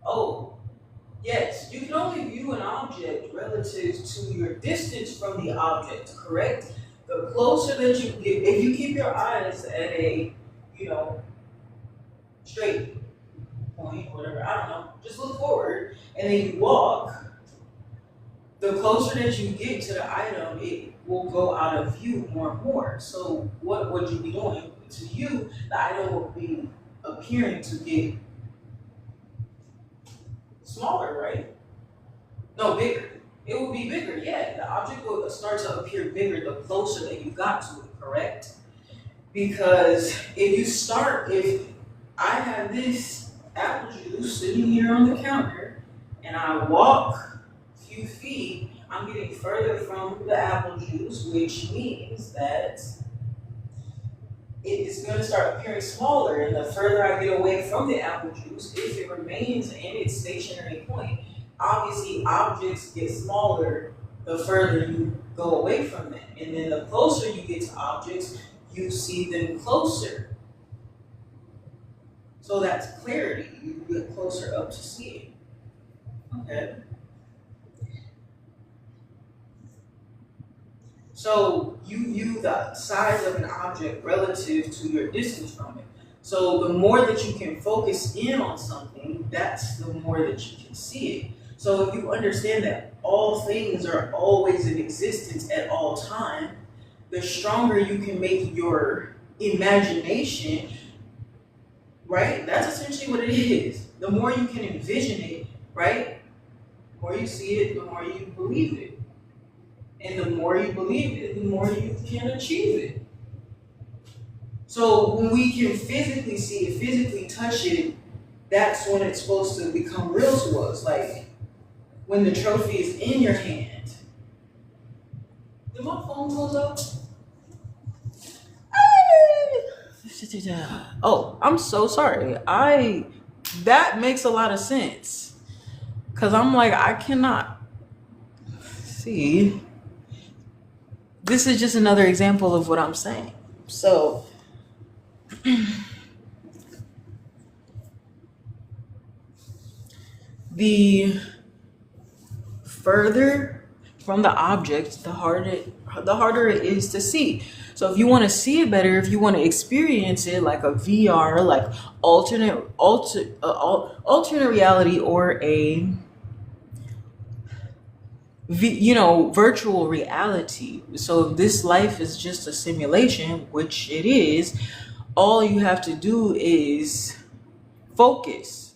Oh, yes, you can only view an object relative to your distance from the object, correct? The closer that you get, if you keep your eyes at a, you know, straight point, or whatever, I don't know, just look forward, and then you walk, the closer that you get to the item, it will go out of view more and more. So what would you be doing? To you, the item will be appearing to get smaller, right? No, bigger. It will be bigger, yeah. The object will start to appear bigger the closer that you got to it, correct? Because if I have this apple juice sitting here on the counter and I walk a few feet, I'm getting further from the apple juice, which means that it is going to start appearing smaller. And the further I get away from the apple juice, if it remains in its stationary point, obviously objects get smaller the further you go away from them. And then the closer you get to objects, you see them closer. So that's clarity. You get closer up to see it. Okay. So you view the size of an object relative to your distance from it. So the more that you can focus in on something, that's the more that you can see it. So if you understand that all things are always in existence at all time, the stronger you can make your imagination, right? That's essentially what it is. The more you can envision it, right? The more you see it, the more you believe it. And the more you believe it, the more you can achieve it. So when we can physically see it, physically touch it, that's when it's supposed to become real to us. Like when the trophy is in your hand. Did my phone close up? Oh, I'm so sorry. That makes a lot of sense. Cause I'm like, I cannot see. This is just another example of what I'm saying. So the further from the object, the harder it is to see. So if you want to see it better, if you want to experience it like a VR, like alternate reality, or a virtual reality. So if this life is just a simulation, which it is, all you have to do is focus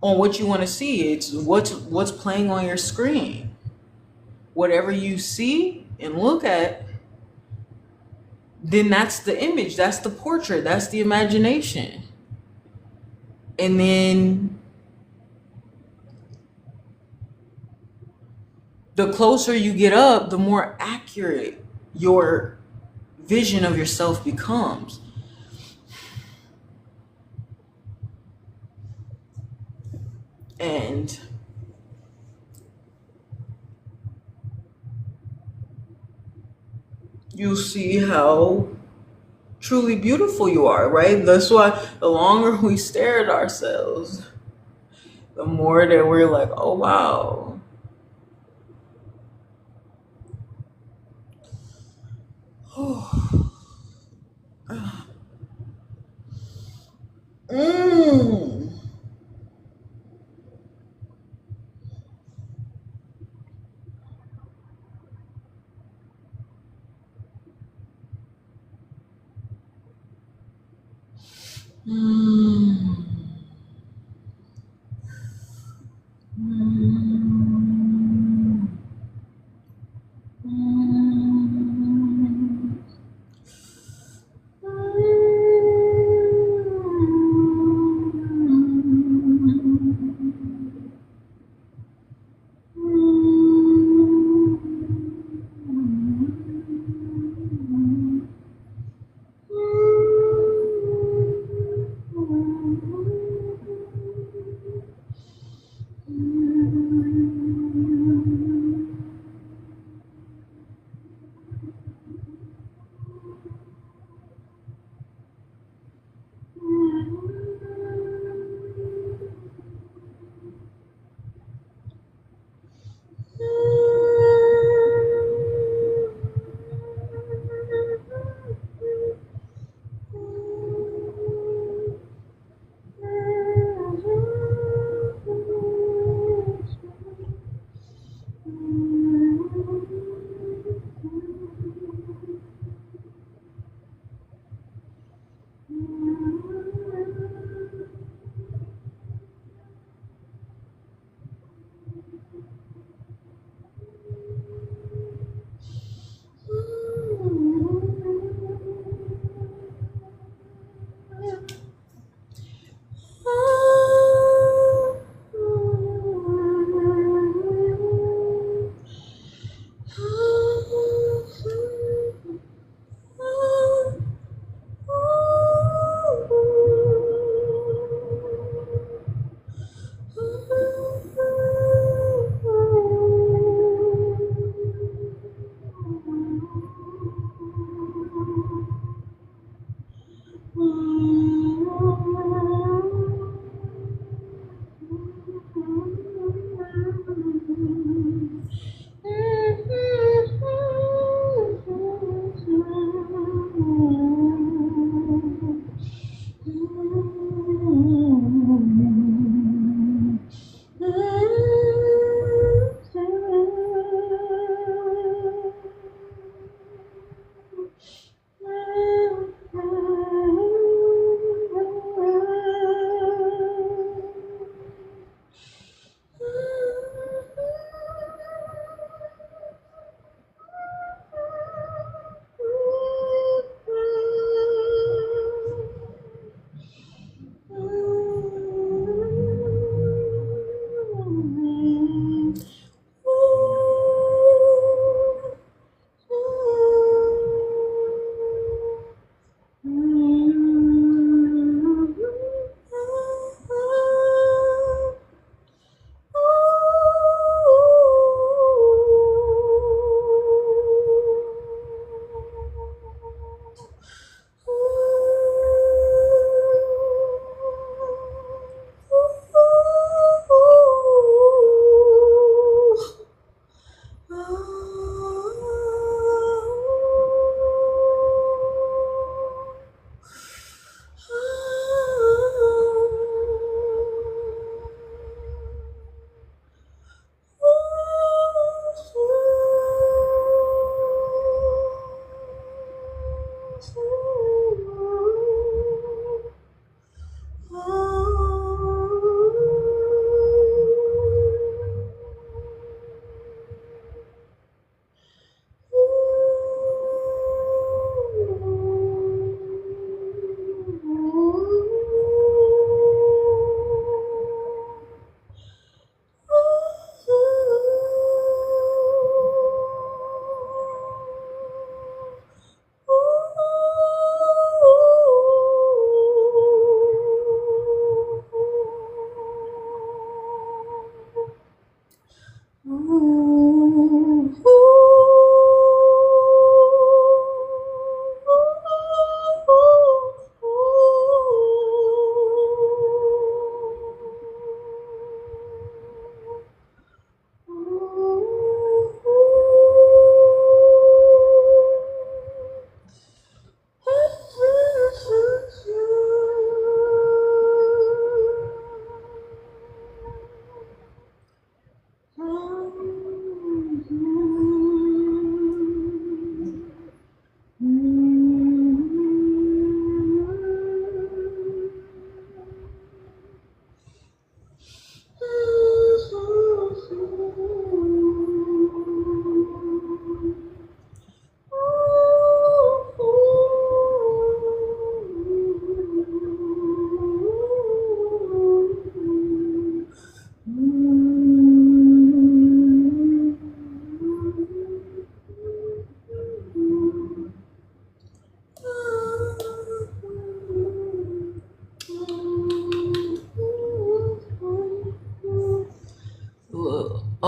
on what you want to see. It's what's playing on your screen. Whatever you see and look at, then that's the image, that's the portrait, that's the imagination. And then the closer you get up, the more accurate your vision of yourself becomes. And you see how truly beautiful you are, right? That's why the longer we stare at ourselves, the more that we're like, oh wow. Mm. Mm. Mm. Mm.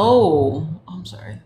Oh, I'm sorry.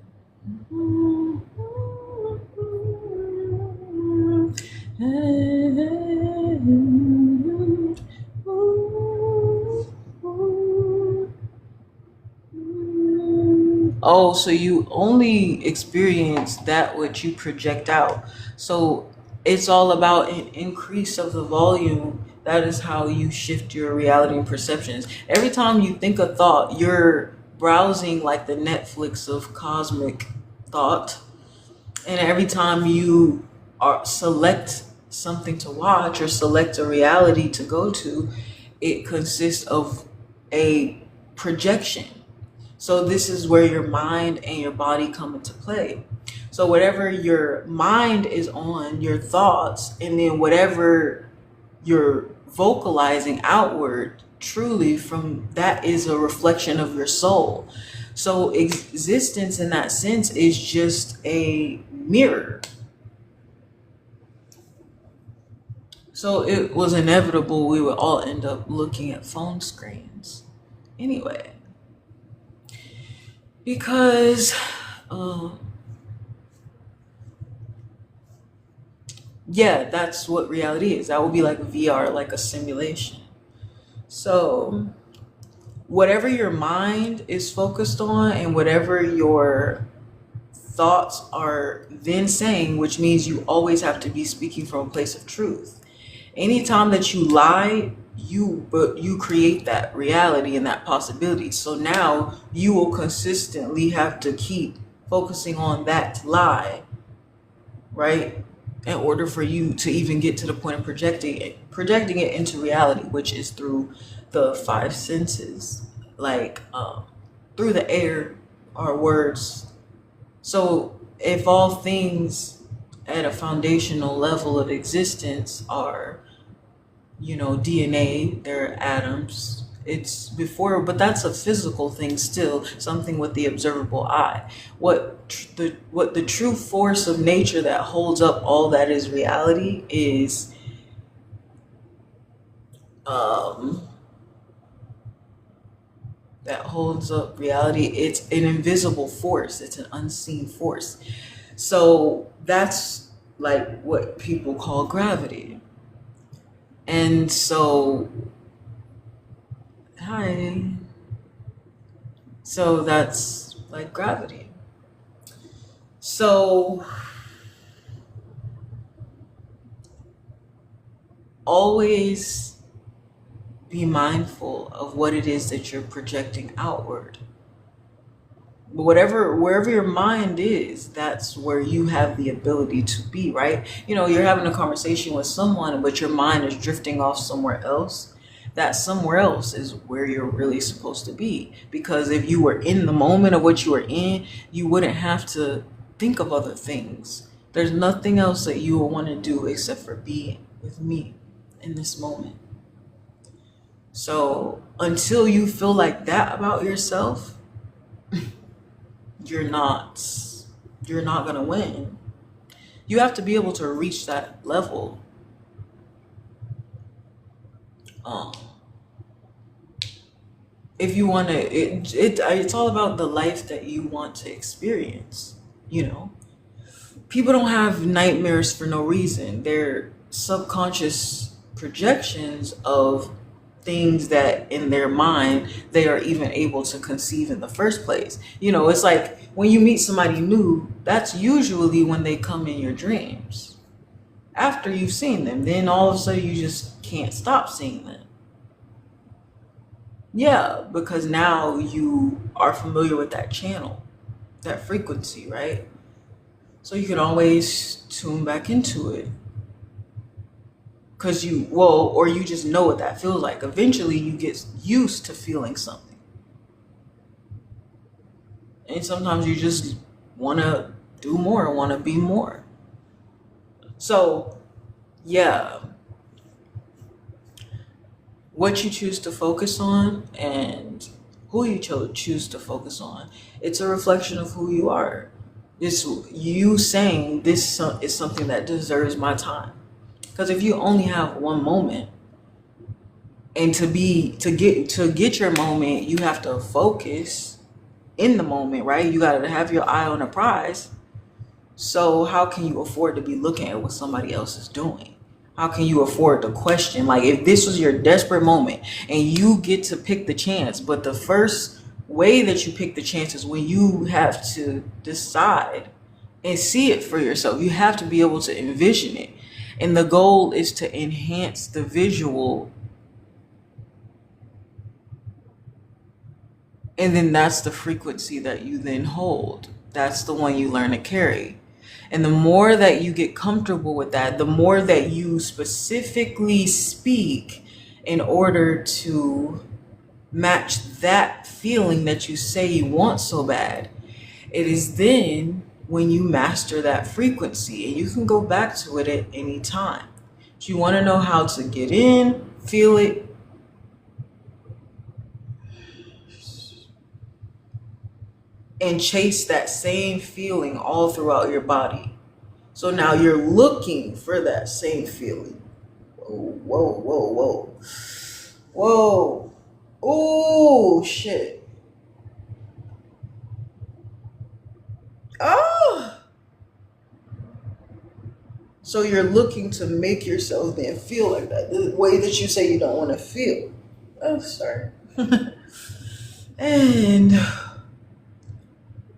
Oh, so you only experience that which you project out. So it's all about an increase of the volume. That is how you shift your reality and perceptions. Every time you think a thought, you're browsing like the Netflix of cosmic thought. And every time you select something to watch or select a reality to go to, it consists of a projection. So this is where your mind and your body come into play. So whatever your mind is on, your thoughts, and then whatever you're vocalizing outward, truly from that is a reflection of your soul. So existence in that sense is just a mirror. So it was inevitable we would all end up looking at phone screens anyway. Because, um, yeah, that's what reality is. That would be like VR, like a simulation. So, whatever your mind is focused on and whatever your thoughts are then saying, which means you always have to be speaking from a place of truth. Anytime that you lie, you create that reality and that possibility. So now you will consistently have to keep focusing on that lie, right? In order for you to even get to the point of projecting it into reality, which is through the five senses, like through the air, our words. So if all things at a foundational level of existence are, DNA, they're atoms. It's before, but that's a physical thing still, something with the observable eye. What the true force of nature that holds up all that is reality is um that holds up reality. It's an invisible force. It's an unseen force. So that's like what people call gravity. And so, hi. So that's like gravity. So always be mindful of what it is that you're projecting outward. Wherever your mind is, that's where you have the ability to be, right? You're having a conversation with someone, but your mind is drifting off somewhere else. That somewhere else is where you're really supposed to be. Because if you were in the moment of what you were in, you wouldn't have to think of other things. There's nothing else that you will want to do except for be with me in this moment. So until you feel like that about yourself, you're not you're not gonna win. You have to be able to reach that level. Um, if you want to, it's all about the life that you want to experience. You know, people don't have nightmares for no reason. They're subconscious projections of things that in their mind they are even able to conceive in the first place. It's like when you meet somebody new, that's usually when they come in your dreams. After you've seen them, then all of a sudden you just can't stop seeing them. Yeah, because now you are familiar with that channel, that frequency, right? So you can always tune back into it. Because or you just know what that feels like. Eventually you get used to feeling something. And sometimes you just want to do more, want to be more. So, yeah, what you choose to focus on and who you choose to focus on, it's a reflection of who you are. It's you saying this is something that deserves my time. Because if you only have one moment, and to get your moment, you have to focus. in the moment, right? You got to have your eye on the prize. So how can you afford to be looking at what somebody else is doing? How can you afford to question? Like, if this was your desperate moment and you get to pick the chance, but the first way that you pick the chance is when you have to decide and see it for yourself. You have to be able to envision it. And the goal is to enhance the visual. And then that's the frequency that you then hold. That's the one you learn to carry. And the more that you get comfortable with that, the more that you specifically speak in order to match that feeling that you say you want so bad. It is then when you master that frequency, and you can go back to it at any time. So you want to know how to get in, feel it, and chase that same feeling all throughout your body. So now you're looking for that same feeling. Whoa, whoa, whoa, whoa. Whoa. Oh, shit. Oh. So you're looking to make yourself then feel like that, the way that you say you don't want to feel. Oh, sorry. And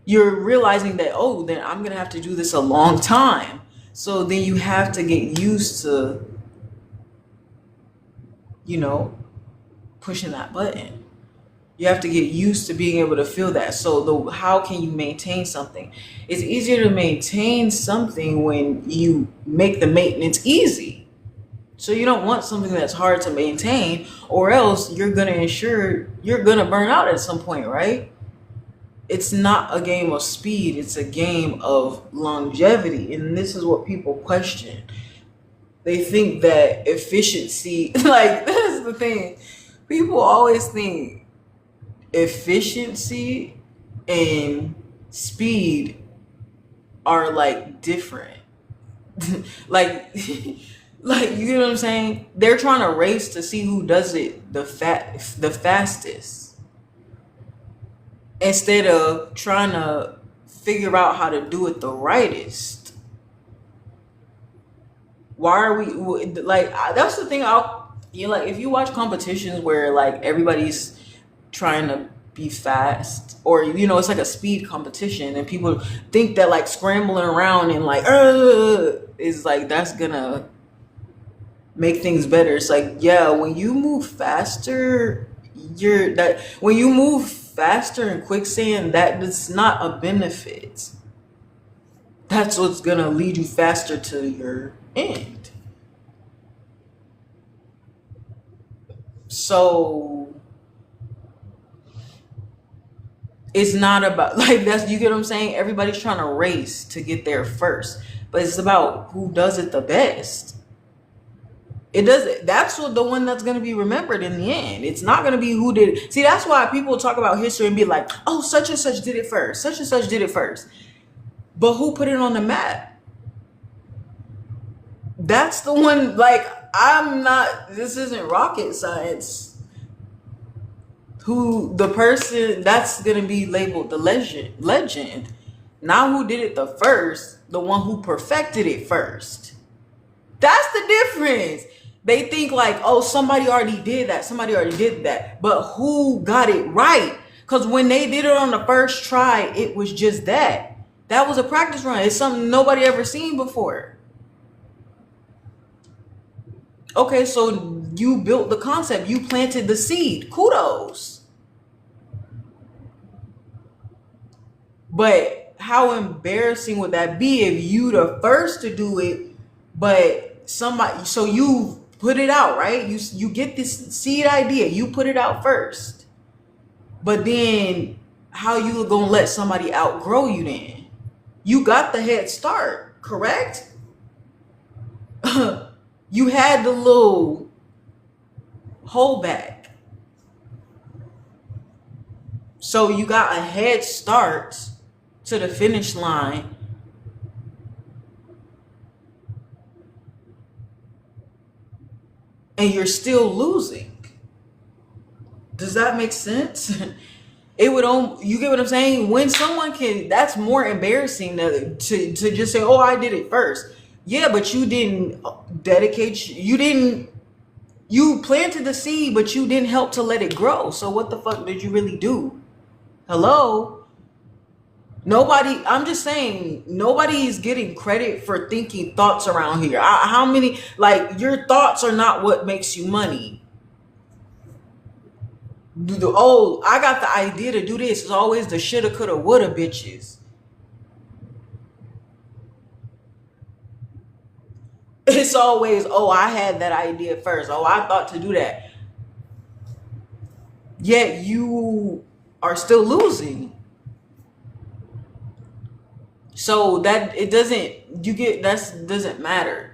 you're realizing that, oh, then I'm going to have to do this a long time. So then you have to get used to, pushing that button. You have to get used to being able to feel that. So how can you maintain something? It's easier to maintain something when you make the maintenance easy. So you don't want something that's hard to maintain, or else you're going to burn out at some point, right? It's not a game of speed. It's a game of longevity. And this is what people question. They think that efficiency, like, that's the thing. People always think efficiency and speed are like different. like you know what I'm saying? They're trying to race to see who does it the fastest, instead of trying to figure out how to do it the rightest. Why are we like, that's the thing. Like, if you watch competitions where like everybody's trying to be fast, or it's like a speed competition, and people think that like scrambling around and like is like that's gonna make things better. It's like, yeah, when you move faster, when you move faster in quicksand, that is not a benefit. That's what's gonna lead you faster to your end. So it's not about like, that's, you get what I'm saying? Everybody's trying to race to get there first, but it's about who does it the best. That's what the one that's going to be remembered in the end. It's not going to be who did it. See, that's why people talk about history and be like, oh, such and such did it first. Such and such did it first. But who put it on the map? That's the one, like, this isn't rocket science. Who the person that's going to be labeled the legend. Now who did it the first, the one who perfected it first. That's the difference. They think like, oh, somebody already did that. But who got it right? Because when they did it on the first try, it was just that. That was a practice run. It's something nobody ever seen before. Okay, so you built the concept. You planted the seed. Kudos. But how embarrassing would that be if you the first to do it, but somebody, so you put it out, right? You get this seed idea, you put it out first. But then how you gonna let somebody outgrow you then? You got the head start, correct? You had the little holdback. So you got a head start to the finish line. And you're still losing. Does that make sense? It would you get what I'm saying? When someone can, that's more embarrassing to just say, "Oh, I did it first." Yeah, but you didn't dedicate. You didn't. You planted the seed, but you didn't help to let it grow. So what the fuck did you really do? Hello? Nobody. I'm just saying. Nobody is getting credit for thinking thoughts around here. How many? Like your thoughts are not what makes you money. Oh, I got the idea to do this. It's always the shoulda, coulda, woulda bitches. It's always, oh, I had that idea first. Oh, I thought to do that. Yet you are still losing. So that it doesn't, you get, that doesn't matter.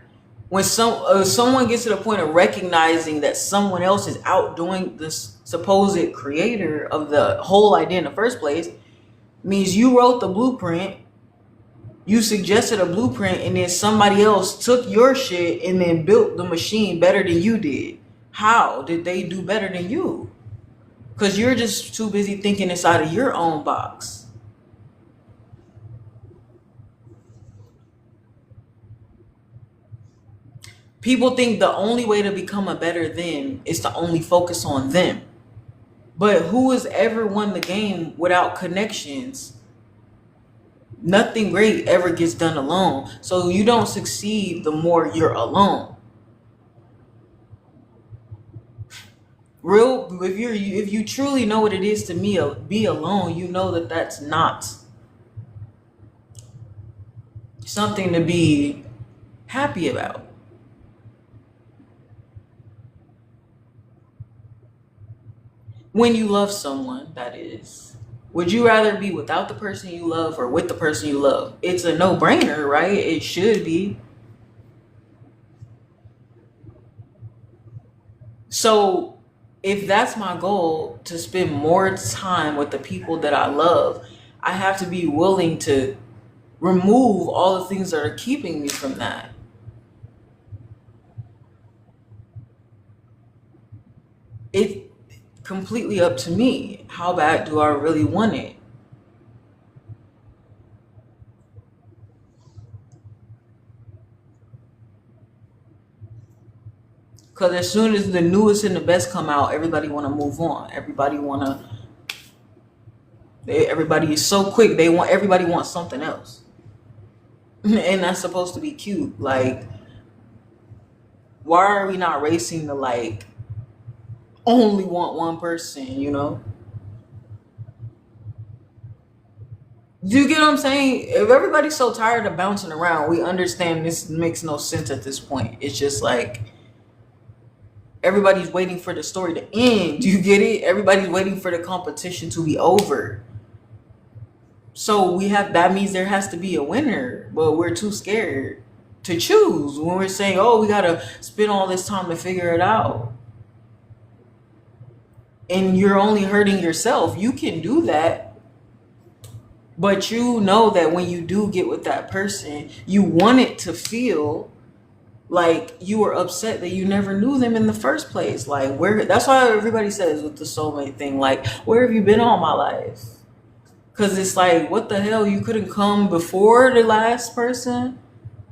When someone gets to the point of recognizing that someone else is outdoing this supposed creator of the whole idea in the first place, means you wrote the blueprint, you suggested a blueprint, and then somebody else took your shit and then built the machine better than you did. How did they do better than you? Because you're just too busy thinking inside of your own box. People think the only way to become a better them is to only focus on them. But who has ever won the game without connections? Nothing great ever gets done alone. So you don't succeed the more you're alone. If you truly know what it is to be alone, you know that that's not something to be happy about. When you love someone, that is. Would you rather be without the person you love or with the person you love? It's a no-brainer, right? It should be. So if that's my goal, to spend more time with the people that I love, I have to be willing to remove all the things that are keeping me from that. It's completely up to me. How bad do I really want it? Because as soon as the newest and the best come out, everybody want to move on. Everybody is so quick. Everybody wants something else. And that's supposed to be cute. Like, why are we not racing to like only want one person, you know? Do you get what I'm saying? If everybody's so tired of bouncing around, we understand this makes no sense at this point. It's just like everybody's waiting for the story to end. Do you get it? Everybody's waiting for the competition to be over. So that means there has to be a winner, but we're too scared to choose when we're saying, oh, we gotta spend all this time to figure it out. And you're only hurting yourself. You can do that, but you know that when you do get with that person, you want it to feel like you were upset that you never knew them in the first place. Like, that's why everybody says with the soulmate thing, like, where have you been all my life? Because it's like, what the hell? You couldn't come before the last person?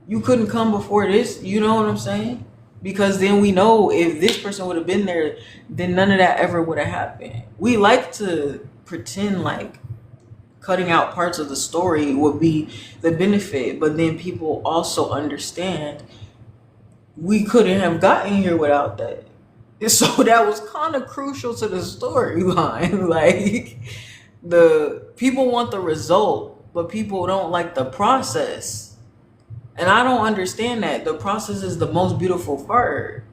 You couldn't come before this? You know what I'm saying? Because then we know if this person would have been there, then none of that ever would have happened. We like to pretend like cutting out parts of the story would be the benefit, but then people also understand we couldn't have gotten here without that. And so that was kind of crucial to the storyline. Like, the people want the result, but people don't like the process. And I don't understand that. The process is the most beautiful part.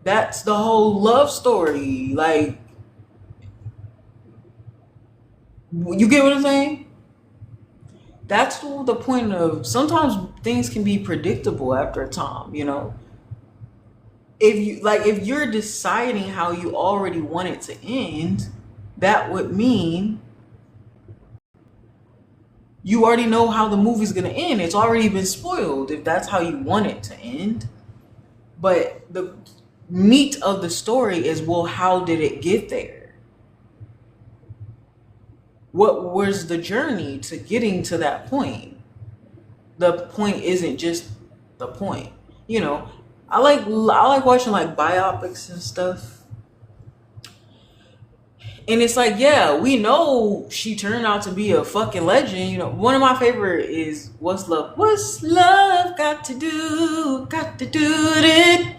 That's the whole love story. Like, you get what I'm saying? That's the point of, sometimes things can be predictable after a time, you know? If you're deciding how you already want it to end, that would mean you already know how the movie's gonna end. It's already been spoiled if that's how you want it to end. But the meat of the story is, well, how did it get there? what was the journey to getting to that point? The point isn't just the point. You know, I like watching like biopics and stuff. And it's like, yeah, we know she turned out to be a fucking legend. You know, one of my favorite is What's Love? What's love got to do? Got to do it.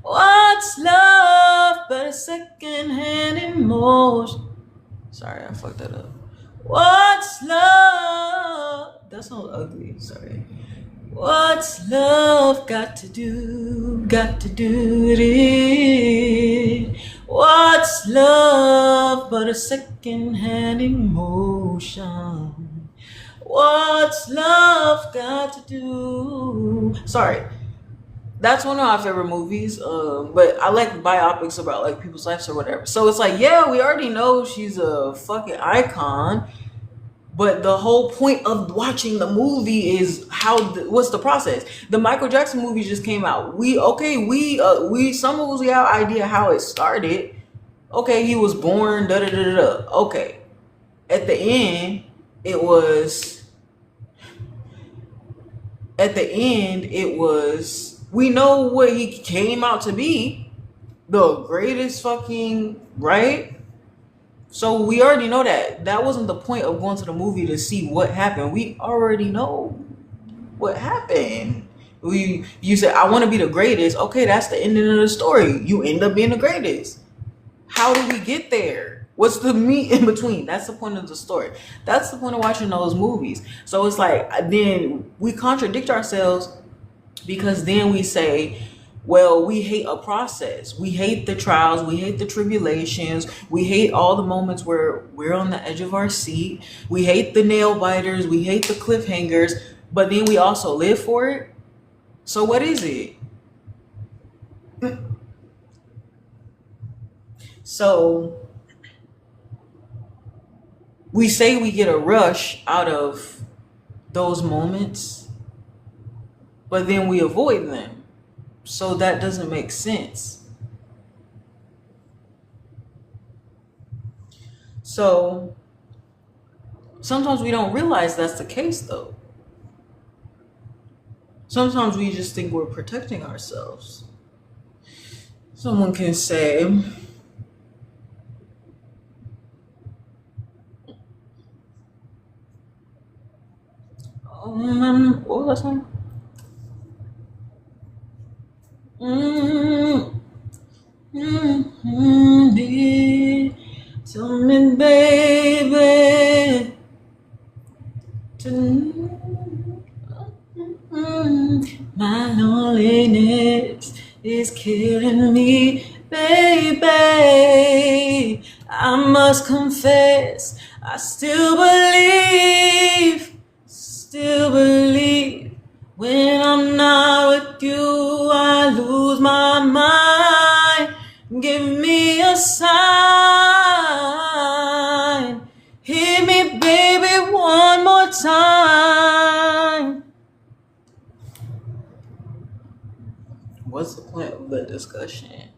What's love but a second-hand emotion? Sorry, I fucked that up. What's love? That sounds ugly. Sorry. What's love got to do? Got to do it. What's love but a second-hand emotion? What's love got to do? Sorry, that's one of my favorite movies. But I like biopics about like people's lives or whatever. So it's like, yeah, we already know she's a fucking icon. But the whole point of watching the movie is what's the process? The Michael Jackson movie just came out. We some of us we have idea how it started. Okay, he was born. Da da da da. Da. Okay, at the end, it was. At the end, it was. We know what he came out to be, the greatest fucking right. So we already know that. That wasn't the point of going to the movie to see what happened. We already know what happened. You said I want to be the greatest. Okay, that's the ending of the story. You end up being the greatest. How do we get there? What's the meat in between? That's the point of the story. That's the point of watching those movies. So it's like then we contradict ourselves because then we say, well, we hate a process. We hate the trials. We hate the tribulations. We hate all the moments where we're on the edge of our seat. We hate the nail biters. We hate the cliffhangers. But then we also live for it. So what is it? So we say we get a rush out of those moments, but then we avoid them. So that doesn't make sense. So sometimes we don't realize that's the case though. Sometimes we just think we're protecting ourselves. Someone can say, what was that song? Tell me, baby, my loneliness is killing me, baby. I must confess, I still believe. When I'm not with you, I lose my mind. Give me a sign. Hit me, baby, one more time. What's the point of the discussion?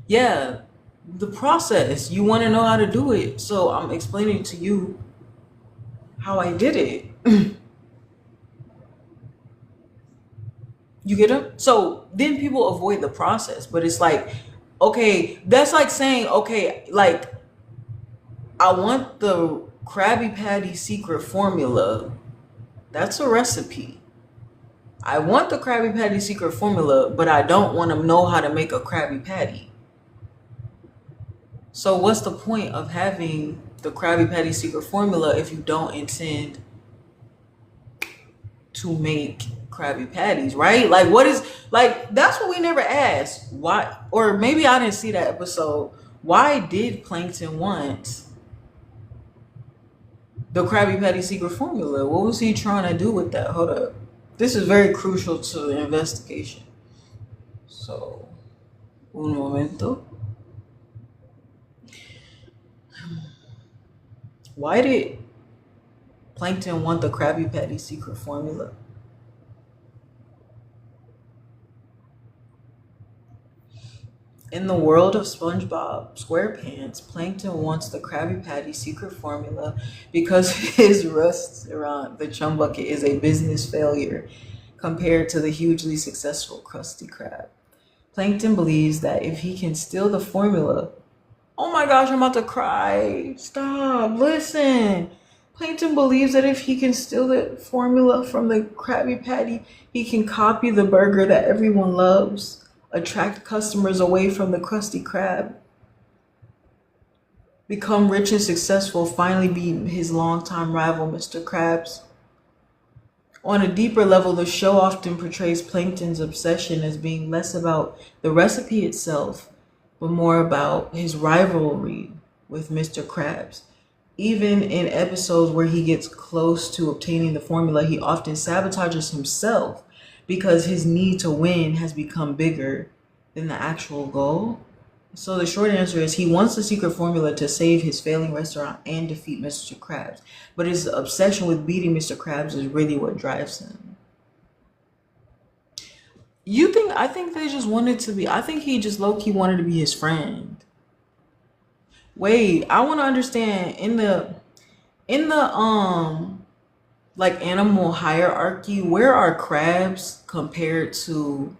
Yeah, the process. You want to know how to do it. So I'm explaining to you how I did it. You get them? So then people avoid the process, but it's like, okay, that's like saying, okay, like I want the Krabby Patty secret formula. That's a recipe. I want the Krabby Patty secret formula, but I don't want to know how to make a Krabby Patty. So what's the point of having the Krabby Patty secret formula if you don't intend to make Krabby Patties, right? Like what is, like that's what we never asked. Why, or maybe I didn't see that episode. Why did Plankton want the Krabby Patty secret formula? What was he trying to do with that? Hold up. This is very crucial to the investigation. So, un momento. Why did Plankton want the Krabby Patty secret formula? In the world of SpongeBob SquarePants, Plankton wants the Krabby Patty secret formula because his restaurant, the Chum Bucket, is a business failure compared to the hugely successful Krusty Krab. Plankton believes that if he can steal the formula, oh my gosh, I'm about to cry. Stop, listen. Plankton believes that if he can steal the formula from the Krabby Patty, he can copy the burger that everyone loves, attract customers away from the Krusty Krab, become rich and successful, finally beat his longtime rival, Mr. Krabs. On a deeper level, the show often portrays Plankton's obsession as being less about the recipe itself, but more about his rivalry with Mr. Krabs. Even in episodes where he gets close to obtaining the formula, he often sabotages himself because his need to win has become bigger than the actual goal. So the short answer is he wants the secret formula to save his failing restaurant and defeat Mr. Krabs. But his obsession with beating Mr. Krabs is really what drives him. I think they just wanted to be, I think he just low-key wanted to be his friend. Wait, I want to understand in the like animal hierarchy, where are crabs compared to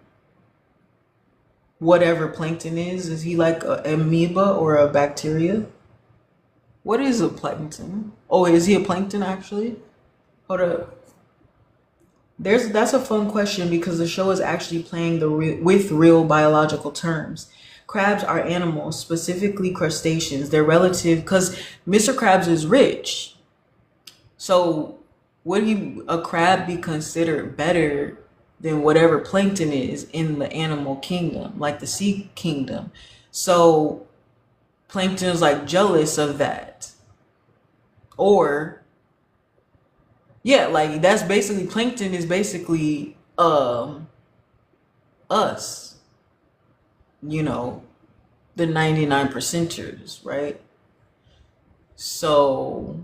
whatever Plankton is? Is he like a amoeba or a bacteria? What is a plankton? Oh, is he a plankton actually? Hold up. That's a fun question because the show is actually playing with real biological terms. Crabs are animals, specifically crustaceans. They're relative because Mr. Krabs is rich. So would a crab be considered better than whatever plankton is in the animal kingdom, like the sea kingdom? So plankton is like jealous of that. Or yeah, like that's basically plankton is basically us, you know, the 99 percenters, right? So,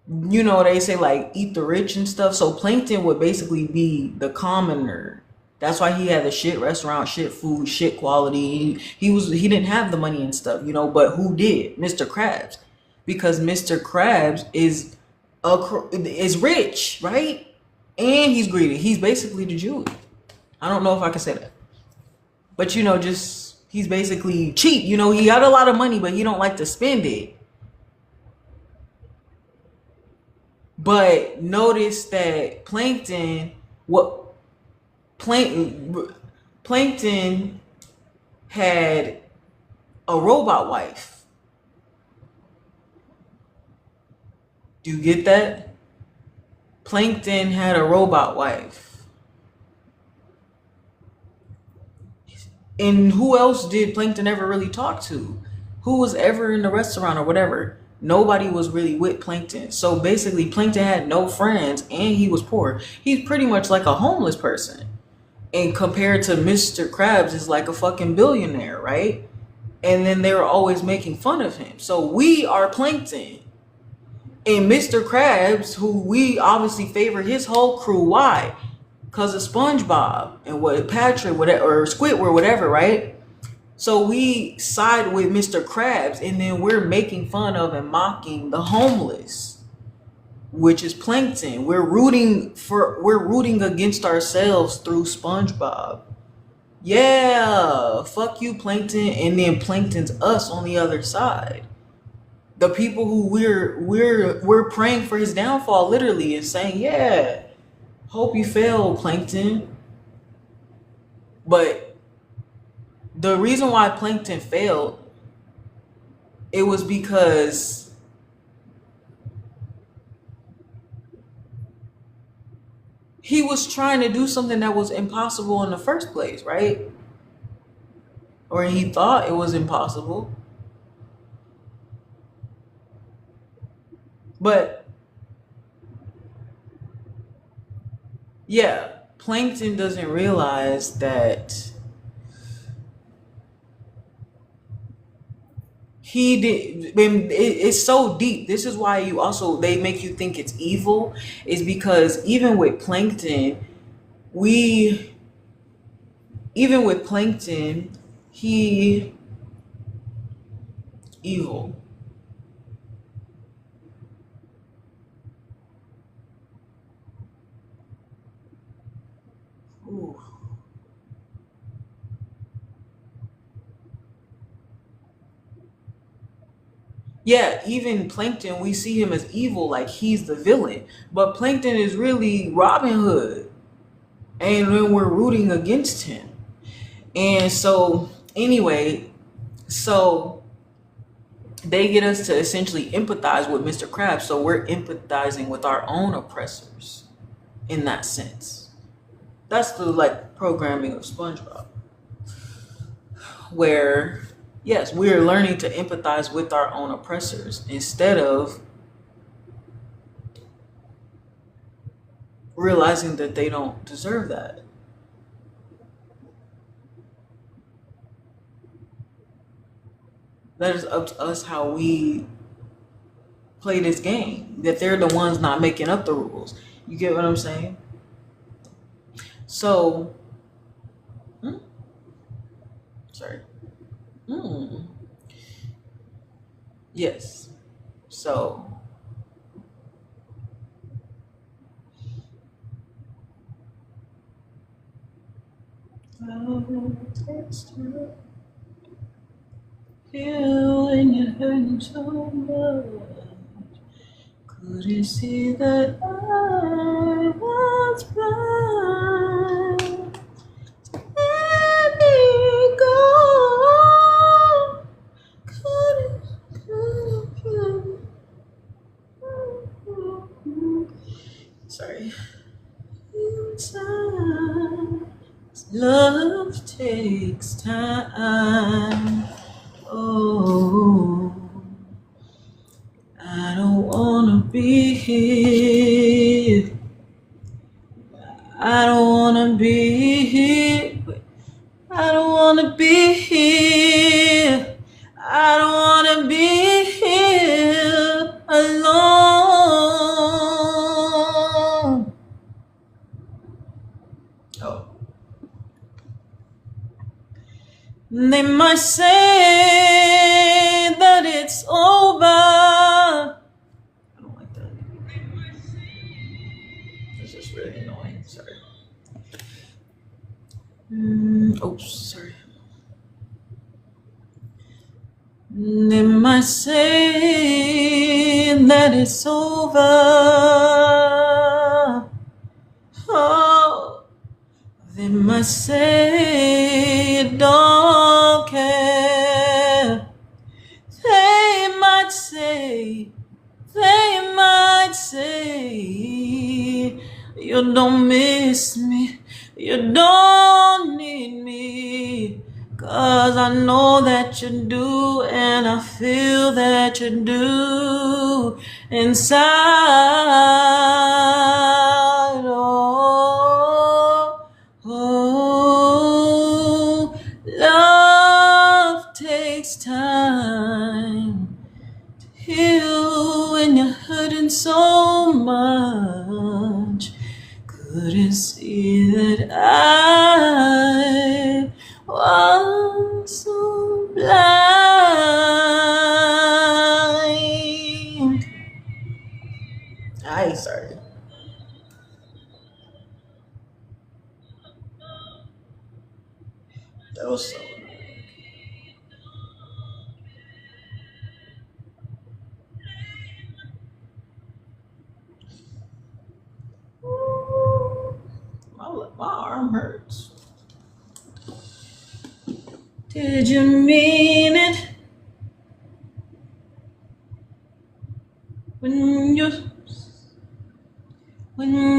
you know, they say like eat the rich and stuff. So plankton would basically be the commoner. That's why he had the shit restaurant, shit food, shit quality. He didn't have the money and stuff, you know, but who did? Mr. Krabs. Because Mr. Krabs is rich, right? And he's greedy. He's basically the Jew. I don't know if I can say that. But you know, just he's basically cheap. You know, he got a lot of money, but he don't like to spend it. But notice that Plankton had a robot wife. Do you get that? Plankton had a robot wife. And who else did Plankton ever really talk to? Who was ever in the restaurant or whatever? Nobody was really with Plankton. So basically, Plankton had no friends and he was poor. He's pretty much like a homeless person. And compared to Mr. Krabs, is like a fucking billionaire, right? And then they were always making fun of him. So we are Plankton. And Mr. Krabs, who we obviously favor his whole crew. Why? Because of SpongeBob and what Patrick, whatever, or Squidward, whatever, right? So we side with Mr. Krabs, and then we're making fun of and mocking the homeless, which is Plankton. We're rooting against ourselves through SpongeBob. Yeah, fuck you, Plankton, and then Plankton's us on the other side. The people who we're praying for his downfall, literally, and saying, yeah, hope you fail, Plankton. But the reason why Plankton failed, it was because he was trying to do something that was impossible in the first place, right? Or he thought it was impossible. But yeah, Plankton doesn't realize that he did. It's so deep. This is why they make you think it's evil, is because even with Plankton, we even with Plankton, he evil. Ooh. Yeah, even Plankton, we see him as evil, like he's the villain. But Plankton is really Robin Hood, and then we're rooting against him. And so, anyway, so they get us to essentially empathize with Mr. Krabs. So we're empathizing with our own oppressors in that sense. That's the like programming of SpongeBob, where yes, we are learning to empathize with our own oppressors instead of realizing that they don't deserve that. That is up to us how we play this game. That they're the ones not making up the rules. You get what I'm saying? So, hmm, sorry. Hmm. Yes. So, you and you're hurting so much. Couldn't see that I was blind. Let me go. Couldn't, sorry. Time. Love takes time. Oh, I don't wanna be here. I don't wanna be here. I don't wanna be here. I don't wanna be here alone. Oh. They might say that it's over. I don't like that. This is really annoying. Sorry. Oh, sorry. They might say that it's over. Oh, they might say you don't care. They might say you don't miss me, you don't need me. 'Cause I know that you do, and I feel that you do inside. Oh, love takes time to heal when you're hurting so much. Couldn't see that I was so blind. I started. That was so annoying. My arm hurts. Did you mean it when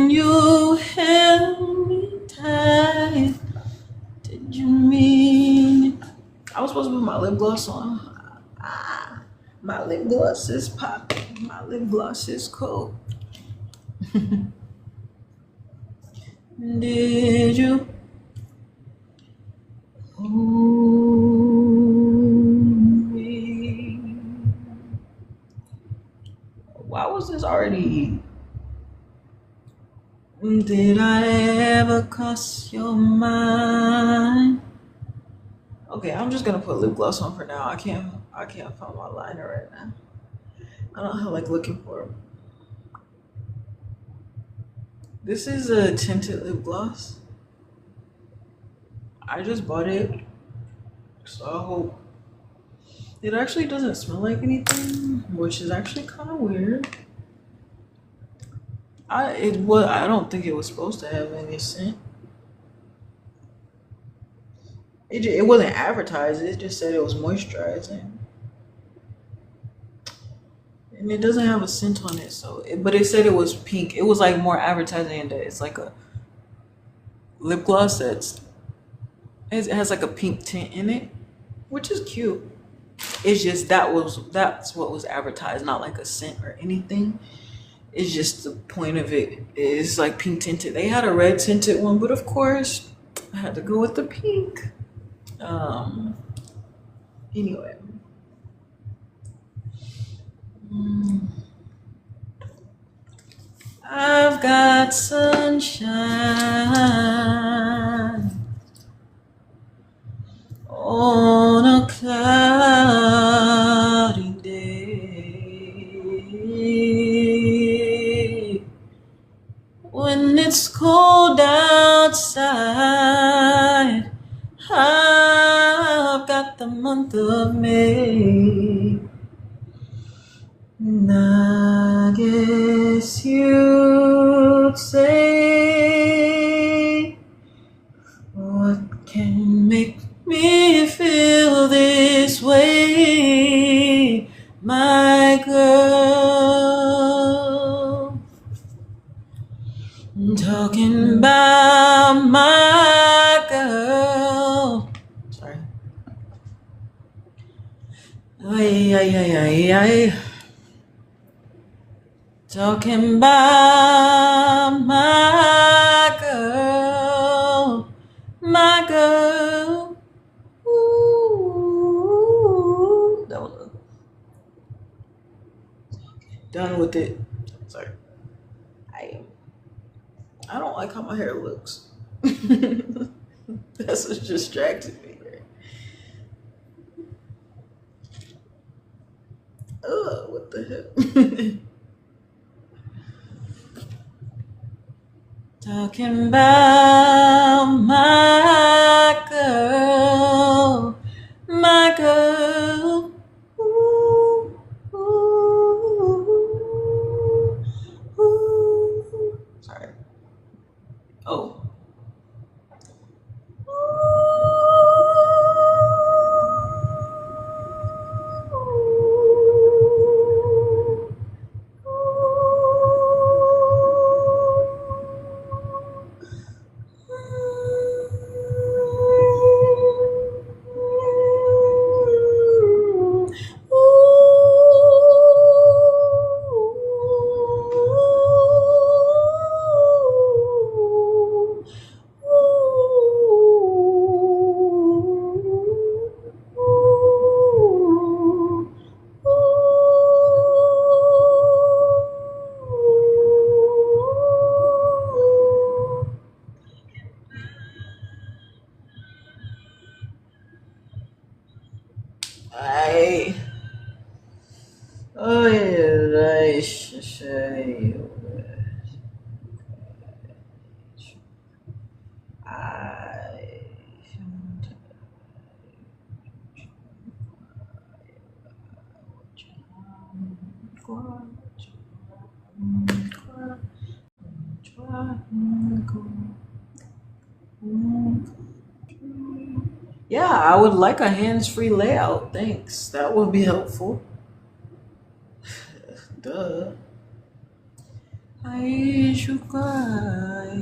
you held me tight? Did you mean it? I was supposed to put my lip gloss on. My lip gloss is popping. My lip gloss is cold. Did you hold me? Why was this already Did I ever cross your mind? Okay, I'm just gonna put lip gloss on for now. I can't find my liner right now. I don't have like looking for it. This is a tinted lip gloss. I just bought it, so I hope it actually doesn't smell like anything, which is actually kind of weird. I don't think it was supposed to have any scent. It wasn't advertised. It just said it was moisturizing, and it doesn't have a scent on it. But it said it was pink. It was like more advertising that it's like a lip gloss it has like a pink tint in it, which is cute. It's just that's what was advertised, not like a scent or anything. It's just the point of it is like pink tinted. They had a red tinted one, but of course I had to go with the pink. Anyway. I've got sunshine on a cloudy day. When it's cold outside, I've got the month of May. And I guess you'd say, what can make me feel this way, my girl? I'm talking about my girl. Sorry. Ay, ay, ay, ay, ay. Talking about my girl, my girl. Ooh, that was done with it. Sorry. I don't like how my hair looks. That's what distracted me. Right? Oh, what the hell? Talking about my girl, my girl. Ooh, ooh, ooh. Sorry. Oh. I oh yeah, I say I yeah, I would like a hands-free layout. Thanks. That would be helpful. Duh. I should cry.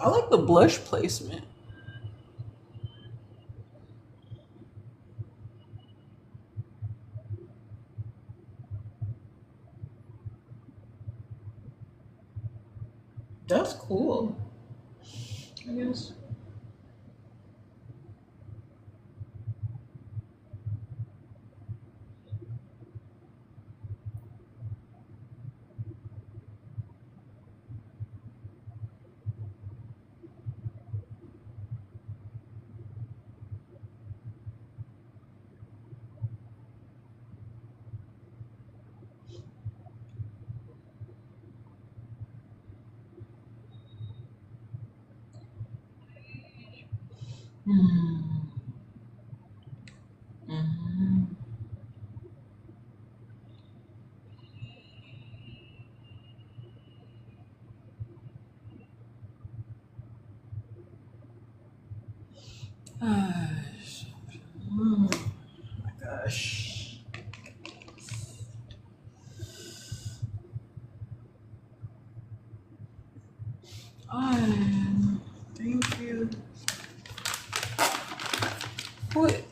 I like the blush placement. That's cool. I guess. Hmm. Mhm. Gosh. Oh my gosh. Thank you. What?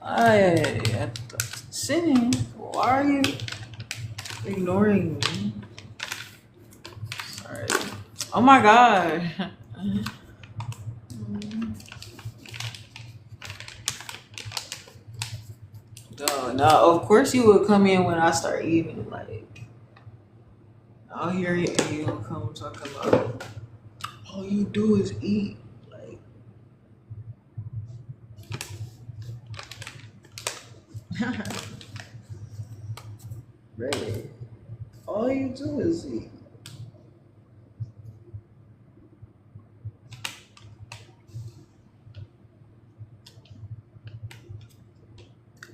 I sitting. Why are you ignoring me? Sorry. Oh my god. No, no. Of course you would come in when I start eating. Like I'll hear you and you'll come talk about all you do is eat. Like really, all you do is eat.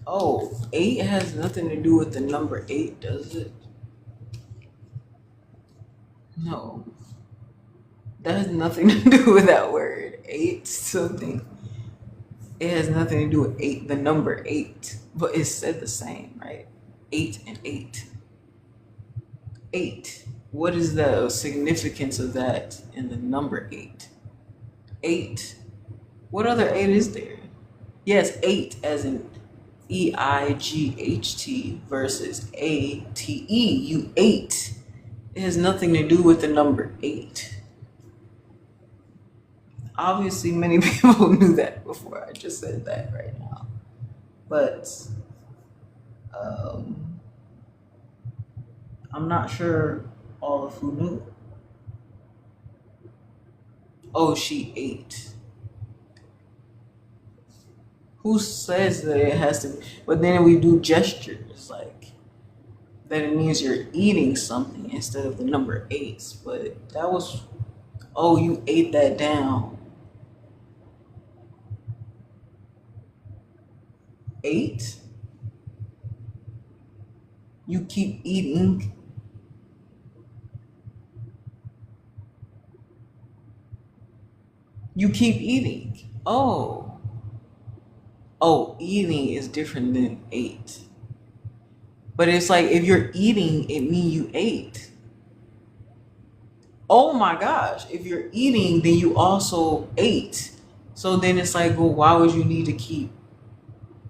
Oh, eight has nothing to do with the number eight, does it? No, that has nothing to do with that word. Eight something. It has nothing to do with eight, the number eight, but it's said the same, right? Eight and eight. Eight. What is the significance of that in the number eight? Eight. What other eight is there? Yes, eight as in EIGHT versus ATE. You ate. It has nothing to do with the number eight. Obviously, many people knew that before I just said that right now. But um, I'm not sure all of who knew. Oh, she ate. Who says that it has to be? But then we do gestures like that it means you're eating something instead of the number eight. But that was, oh, you ate that down. Eight? You keep eating. You keep eating. Oh. Oh, eating is different than ate. But it's like if you're eating, it means you ate. Oh my gosh. If you're eating, then you also ate. So then it's like, well, why would you need to keep,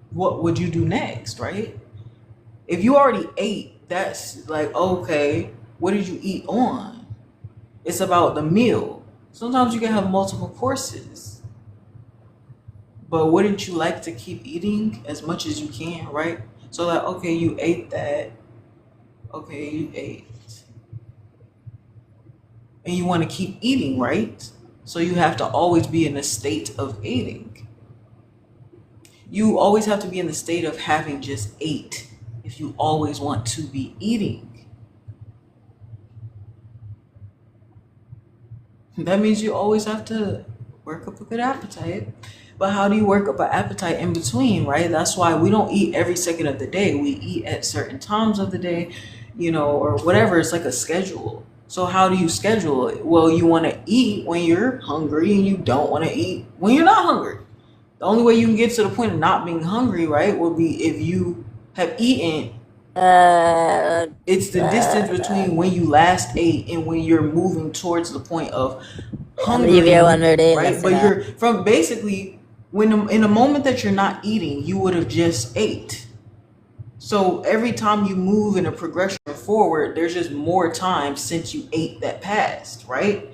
what would you do next, right? If you already ate, that's like, okay, what did you eat on? It's about the meal. Sometimes you can have multiple courses, but wouldn't you like to keep eating as much as you can, right? So like, okay, you ate that. Okay, you ate. And you want to keep eating, right? So you have to always be in a state of eating. You always have to be in the state of having just ate if you always want to be eating. That means you always have to work up a good appetite. But how do you work up an appetite in between, right? That's why we don't eat every second of the day. We eat at certain times of the day, or whatever. It's like a schedule. So how do you schedule it? Well, you want to eat when you're hungry and you don't want to eat when you're not hungry. The only way you can get to the point of not being hungry, right, would be if you have eaten. It's the distance between when you last ate and when you're moving towards the point of Leave you hungry, under there, right? listen But up. you're from basically when in the moment that you're not eating, you would have just ate. So every time you move in a progression forward, there's just more time since you ate that passed, right?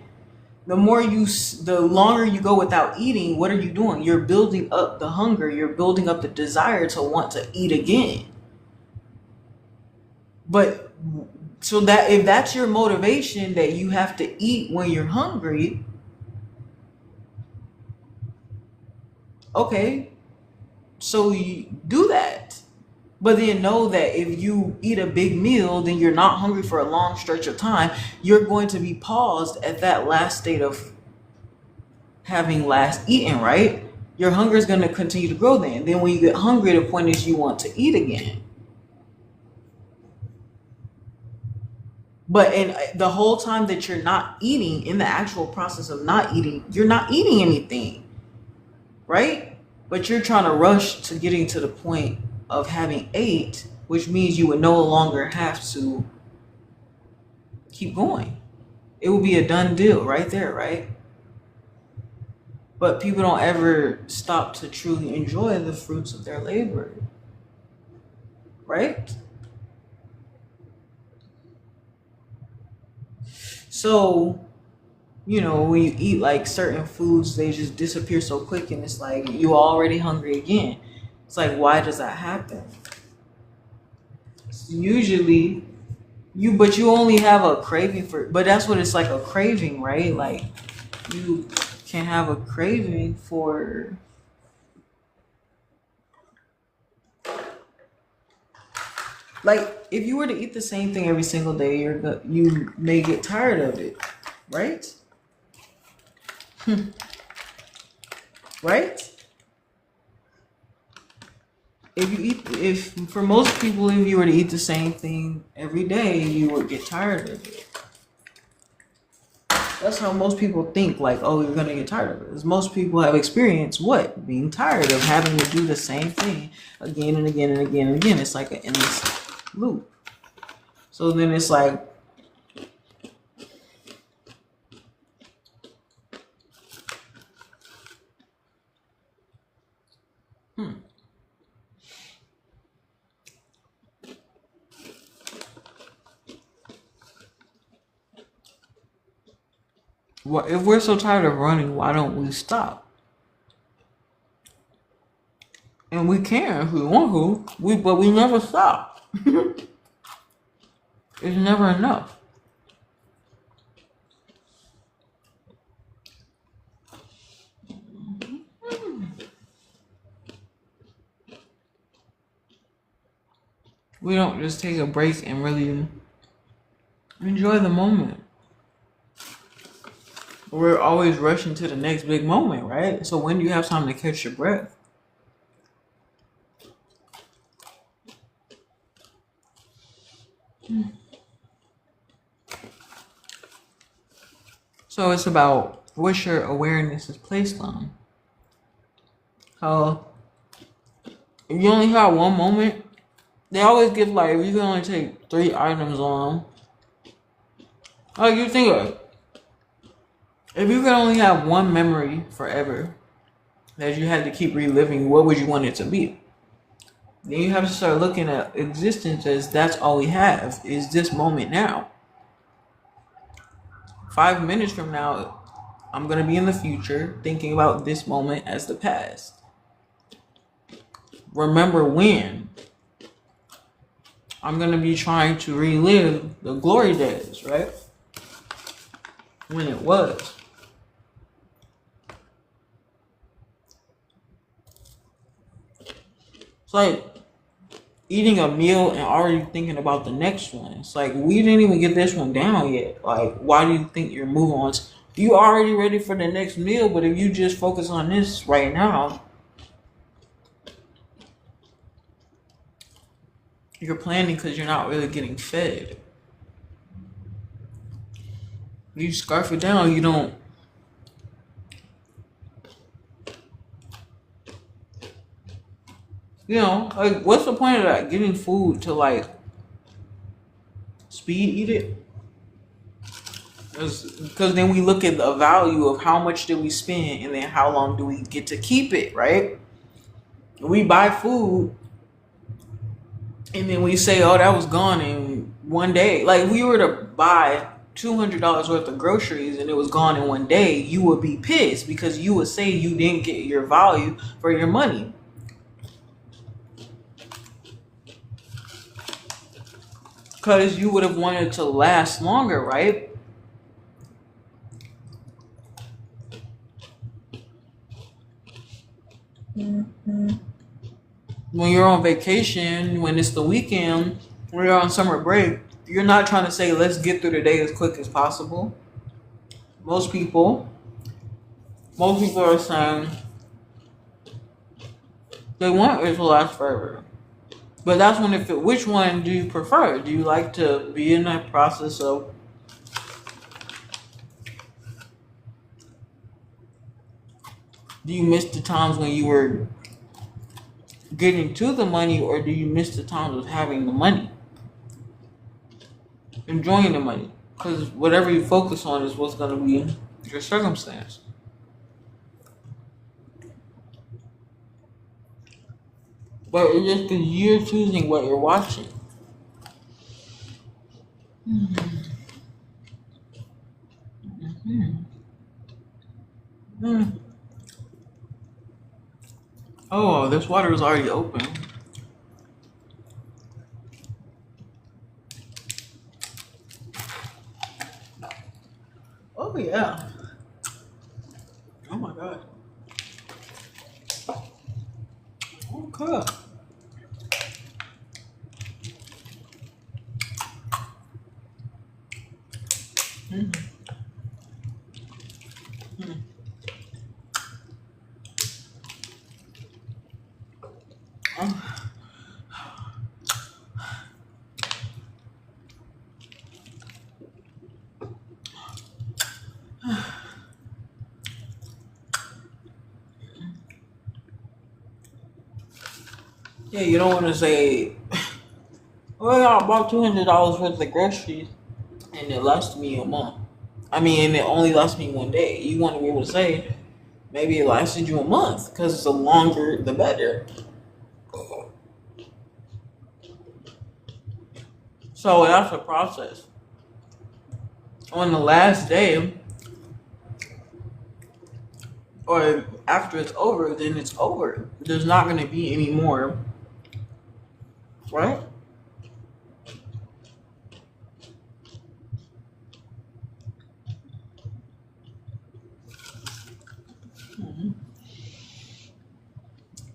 The longer you go without eating, what are you doing? You're building up the hunger, you're building up the desire to want to eat again. But so that if that's your motivation that you have to eat when you're hungry, okay, so you do that. But then know that if you eat a big meal, then you're not hungry for a long stretch of time. You're going to be paused at that last state of having last eaten, right? Your hunger is going to continue to grow then. Then when you get hungry, the point is you want to eat again. But in the whole time that you're not eating, in the actual process of not eating, you're not eating anything, right? But you're trying to rush to getting to the point of having ate, which means you would no longer have to keep going. It will be a done deal right there, right? But people don't ever stop to truly enjoy the fruits of their labor, right? So, when you eat like certain foods, they just disappear so quick, and it's like you're already hungry again. It's like, why does that happen? Usually, but you only have a craving but that's what it's like, a craving, right? Like, you can have a craving for, like, if you were to eat the same thing every single day, you may get tired of it, right? Right? If for most people, if you were to eat the same thing every day, you would get tired of it. That's how most people think, like, oh, you're gonna get tired of it. Because most people have experienced what? Being tired of having to do the same thing again and again and again and again. It's like an endless loop. So then it's like, well, if we're so tired of running, why don't we stop? And we can if we want to, but we never stop. It's never enough. We don't just take a break and really enjoy the moment. We're always rushing to the next big moment, right? So when do you have time to catch your breath? So it's about what your awareness is placed on. How if you only have one moment, they always give, like, if you can only take 3 items on. Like, you think of it. If you could only have one memory forever that you had to keep reliving, what would you want it to be? Then you have to start looking at existence as that's all we have is this moment now. 5 minutes from now, I'm going to be in the future thinking about this moment as the past. Remember when I'm going to be trying to relive the glory days, right? When it was. It's like eating a meal and already thinking about the next one. It's like, we didn't even get this one down yet. Like, why do you think you're moving on? You already ready for the next meal, but if you just focus on this right now, you're planning because you're not really getting fed. You scarf it down, you don't. Like, what's the point of that? Getting food to, like, speed eat it? Because then we look at the value of how much did we spend and then how long do we get to keep it, right? We buy food and then we say, oh, that was gone in one day. Like, we were to buy $200 worth of groceries and it was gone in one day, you would be pissed because you would say you didn't get your value for your money. Because you would have wanted it to last longer, right? When you're on vacation, when it's the weekend, when you're on summer break, you're not trying to say, let's get through the day as quick as possible. Most people are saying they want it to last forever. But that's when which one do you prefer? Do you like to be in that process of do you miss the times when you were getting to the money, or do you miss the times of having the money? Enjoying the money. Because whatever you focus on is what's going to be your circumstance. But it's just because you're choosing what you're watching. Oh, this water is already open. Oh, yeah. Oh, my God. Okay. Yeah, you don't want to say, well, I bought $200 worth of groceries and it lasted me a month. I mean, it only lasted me one day. You want to be able to say, maybe it lasted you a month because the longer, the better. So that's the process. On the last day, or after it's over, then it's over. There's not going to be any more, right?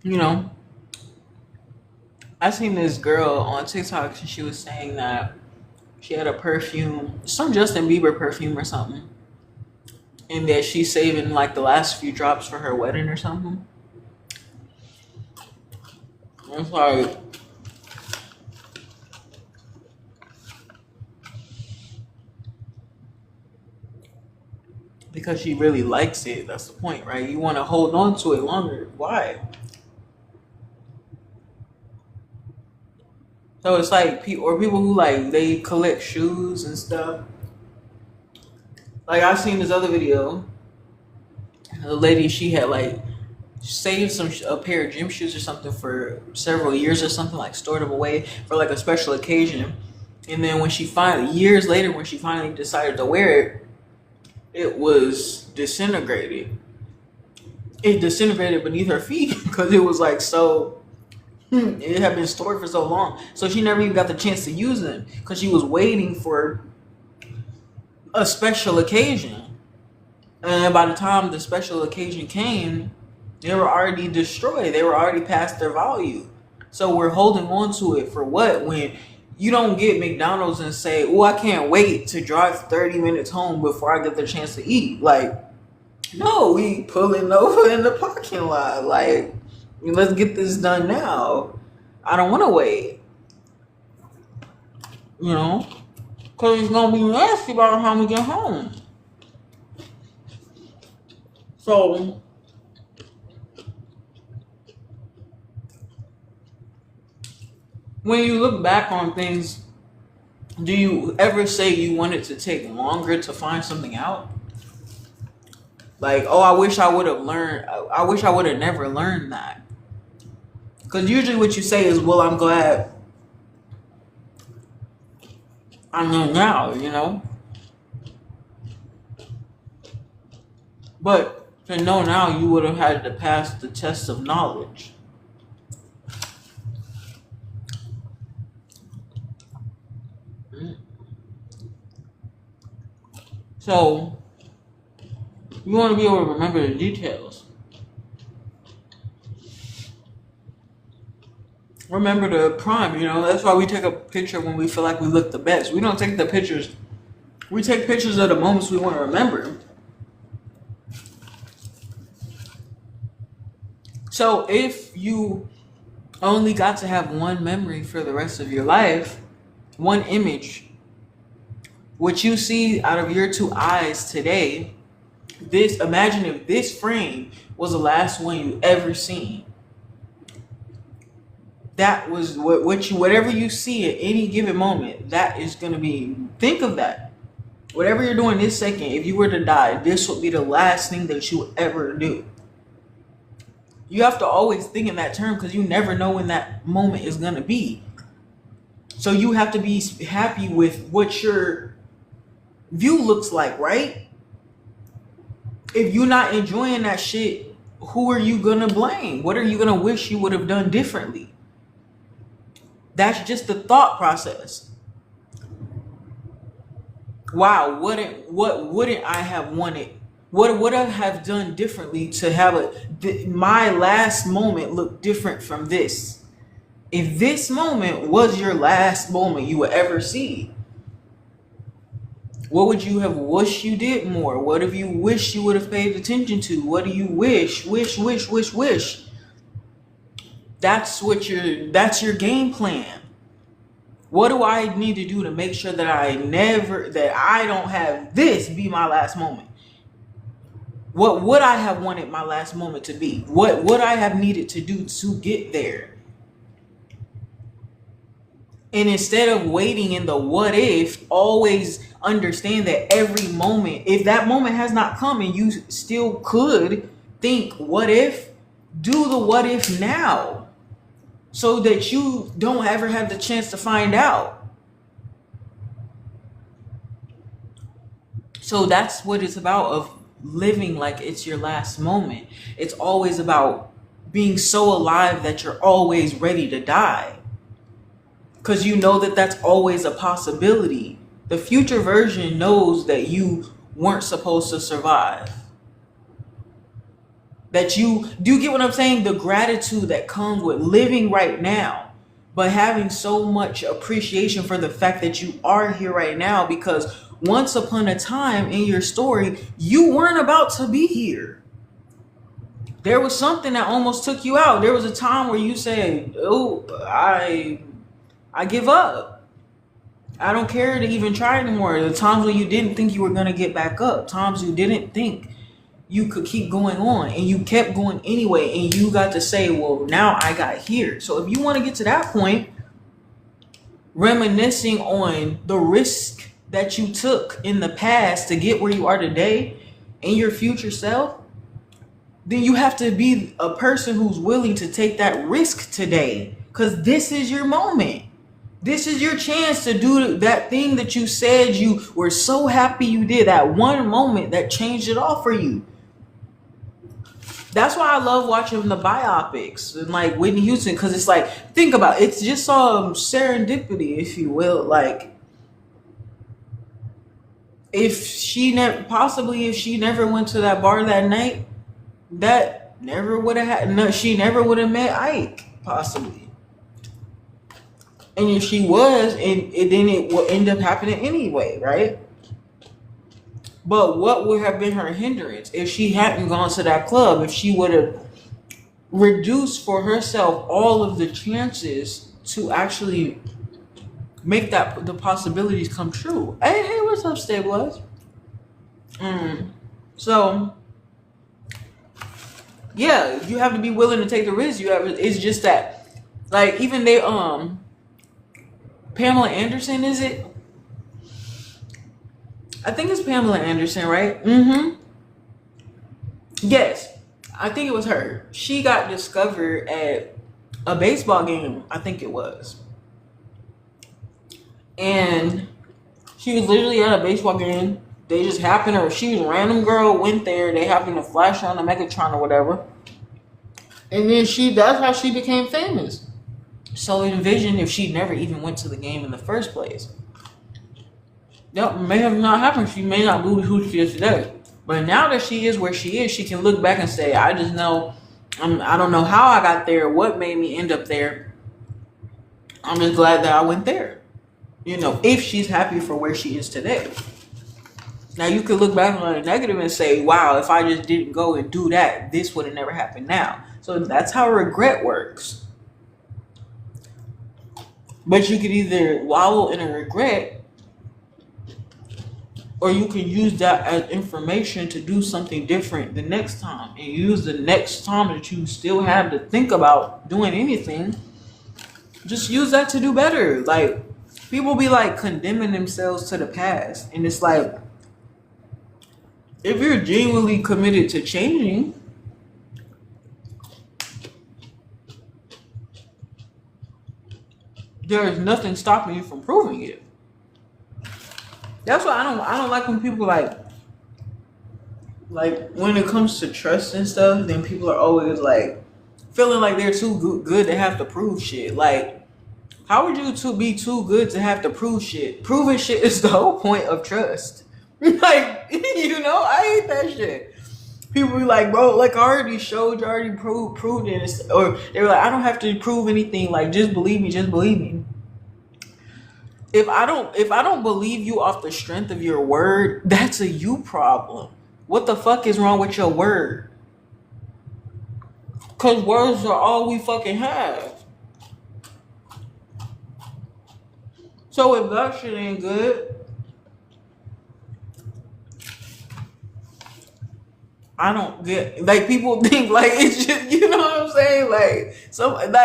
You know, I seen this girl on TikTok and she was saying that she had a perfume, some Justin Bieber perfume or something, and that she's saving like the last few drops for her wedding or something. It's like, because she really likes it. That's the point, right? You want to hold on to it longer. Why? So it's like people who like they collect shoes and stuff. Like I seen this other video, the lady she had like saved a pair of gym shoes or something for several years or something, like stored them away for like a special occasion. And then when she finally, years later, when she finally decided to wear it, it was disintegrated. It disintegrated beneath her feet because it was like so. It had been stored for so long, so she never even got the chance to use them because she was waiting for a special occasion. And by the time the special occasion came, they were already destroyed. They were already past their value. So we're holding on to it for what? When you don't get McDonald's and say, "Oh, I can't wait to drive 30 minutes home before I get the chance to eat." Like, no, we pulling over in the parking lot. Like, let's get this done now. I don't want to wait. You know? Because it's going to be nasty by the time we get home. So, when you look back on things Do you ever say you want it to take longer to find something out? Like, oh, I wish I would have learned. I wish I would have never learned that. Because usually what you say is, well, I'm glad I know now, you know? But to know now, you would have had to pass the test of knowledge. So, you want to be able to remember the details. Remember the prime, you know? That's why we take a picture when we feel like we look the best. We don't take the pictures. We take pictures of the moments we want to remember. So if you only got to have one memory for the rest of your life, one image, what you see out of your two eyes today, imagine if this frame was the last one you ever seen. That was whatever you see at any given moment, that is going to be, think of that. Whatever you're doing this second, if you were to die, this would be the last thing that you ever do. You have to always think in that term because you never know when that moment is going to be. So you have to be happy with what your view looks like, right? If you're not enjoying that shit, who are you going to blame? What are you going to wish you would have done differently? That's just the thought process. Wow, what wouldn't I have wanted? What would I have done differently to have my last moment look different from this? If this moment was your last moment you would ever see, what would you have wished you did more? What have you wished you would have paid attention to? What do you wish? That's your game plan. What do I need to do to make sure that I don't have this be my last moment? What would I have wanted my last moment to be? What would I have needed to do to get there? And instead of waiting in the what if, always understand that every moment, if that moment has not come and you still could think what if, do the what if now so that you don't ever have the chance to find out. So that's what it's about, of living like it's your last moment. It's always about being so alive that you're always ready to die. Because you know that that's always a possibility. The future version knows that you weren't supposed to survive. That you do get what I'm saying? The gratitude that comes with living right now, but having so much appreciation for the fact that you are here right now, because once upon a time in your story, you weren't about to be here. There was something that almost took you out. There was a time where you said, oh, I give up. I don't care to even try anymore. The times when you didn't think you were going to get back up. Times you didn't think you could keep going on. And you kept going anyway. And you got to say, well, now I got here. So if you want to get to that point, reminiscing on the risk that you took in the past to get where you are today and your future self, then you have to be a person who's willing to take that risk today. Because this is your moment. This is your chance to do that thing that you said you were so happy you did. That one moment that changed it all for you. That's why I love watching the biopics and like Whitney Houston. Because it's like, think about it. It's just serendipity, if you will. Like, if she never went to that bar that night, that never would have happened. No, she never would have met Ike, possibly. And if she was, then it would end up happening anyway, right? But what would have been her hindrance if she hadn't gone to that club? If she would have reduced for herself all of the chances to actually make the possibilities come true. Hey, what's up, Stabilize? So, yeah, you have to be willing to take the risk. It's just that, like, even Pamela Anderson, is it? I think it's Pamela Anderson, right? Mm-hmm. Yes, I think it was her. She got discovered at a baseball game, I think it was. And she was literally at a baseball game. They just happened, or she was a random girl, went there. They happened to flash on the Megatron or whatever. And then that's how she became famous. So envision if she never even went to the game in the first place. That may have not happened. She may not be who she is today. But now that she is where she is, she can look back and say, I just know, I don't know how I got there, what made me end up there. I'm just glad that I went there. You know, if she's happy for where she is today. Now you could look back on the negative and say, wow, if I just didn't go and do that, this would have never happened now. So that's how regret works. But you could either wallow in a regret, or you can use that as information to do something different the next time. And use the next time that you still have to think about doing anything. Just use that to do better. Like, people be like condemning themselves to the past. And it's like, if you're genuinely committed to changing, there is nothing stopping you from proving it. That's why I don't like when people like when it comes to trust and stuff, then people are always like feeling like they're too good to have to prove shit. Like, how would you be too good to have to prove shit? Proving shit is the whole point of trust. Like, you know, I hate that shit. People be like, bro, like I already showed you, already proved it. Or they were like, I don't have to prove anything. Like, just believe me, just believe me. If I don't believe you off the strength of your word, that's a you problem. What the fuck is wrong with your word? Cause words are all we fucking have. So if that shit ain't good, I don't get, like, people think like it's just, you know what I'm saying? Like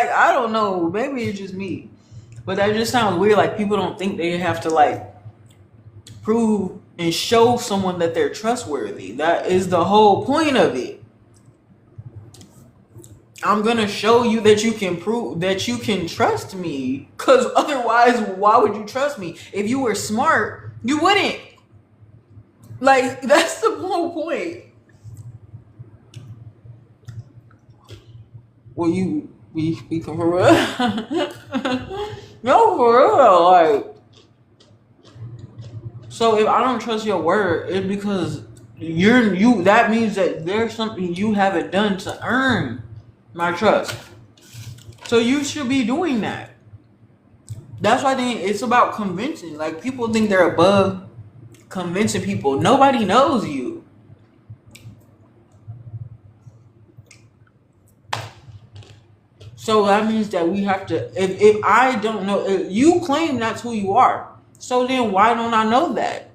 I don't know, maybe it's just me. But that just sounds weird. Like, people don't think they have to like prove and show someone that they're trustworthy. That is the whole point of it. I'm gonna show you that you can prove that you can trust me. Cause otherwise, why would you trust me? If you were smart, you wouldn't. Like, that's the whole point. Well, you be speaking for real. No, for real. Like, so if I don't trust your word, it's because you. That means that there's something you haven't done to earn my trust. So you should be doing that. That's why it's about convincing. Like, people think they're above convincing people. Nobody knows you. So that means that we have to, if I don't know, if you claim that's who you are. So then why don't I know that?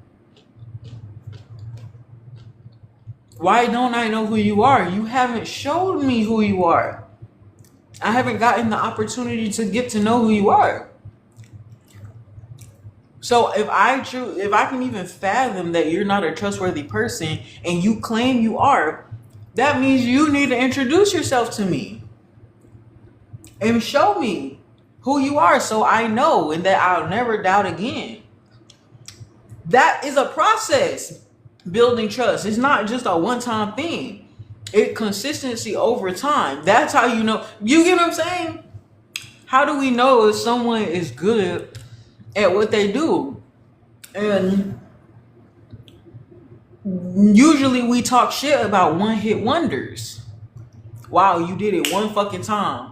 Why don't I know who you are? You haven't showed me who you are. I haven't gotten the opportunity to get to know who you are. So if I can even fathom that you're not a trustworthy person and you claim you are, that means you need to introduce yourself to me. And show me who you are so I know and that I'll never doubt again. That is a process, building trust. It's not just a one-time thing. It's consistency over time. That's how you know. You get what I'm saying? How do we know if someone is good at what they do? And usually we talk shit about one-hit wonders. Wow, you did it one fucking time.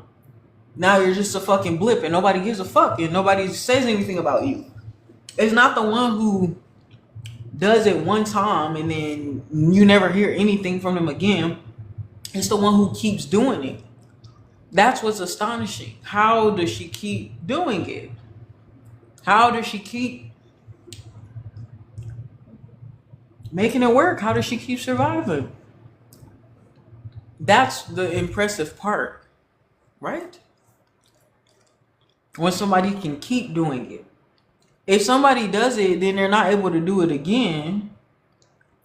Now you're just a fucking blip and nobody gives a fuck and nobody says anything about you. It's not the one who does it one time and then you never hear anything from them again. It's the one who keeps doing it. That's what's astonishing. How does she keep doing it? How does she keep making it work? How does she keep surviving? That's the impressive part, right? When somebody can keep doing it. If somebody does it, then they're not able to do it again,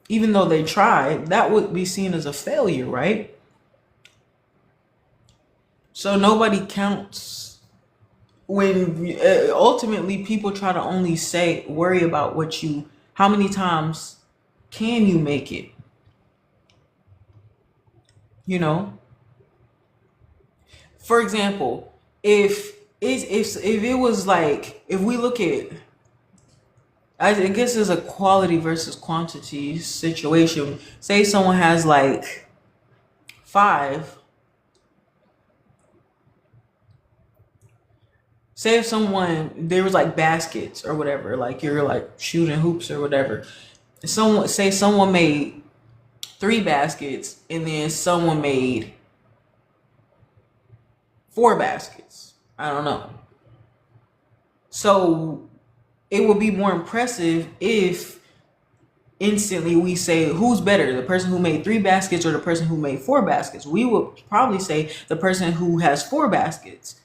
even though they tried. That would be seen as a failure, right? So nobody counts when ultimately people try to only worry about how many times can you make it, you know? For example, if it was like, if we look at, I guess it's a quality versus quantity situation. Say someone has like five. Say if there was like baskets or whatever, like you're like shooting hoops or whatever. Someone made three baskets and then someone made four baskets. I don't know. So it would be more impressive if instantly we say who's better, the person who made three baskets or the person who made four baskets. We would probably say the person who has four baskets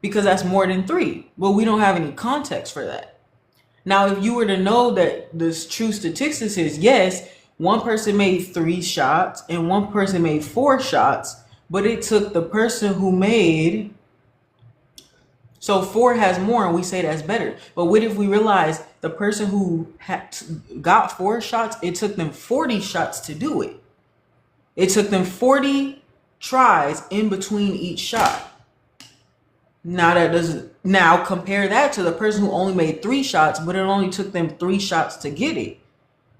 because that's more than three, but we don't have any context for that. Now, if you were to know that the true statistics is yes, one person made three shots and one person made four shots, but it took the person who made, so four has more and we say that's better. But what if we realize the person who got four shots, it took them 40 shots to do it. It took them 40 tries in between each shot. Now compare that to the person who only made three shots, but it only took them 3 shots to get it.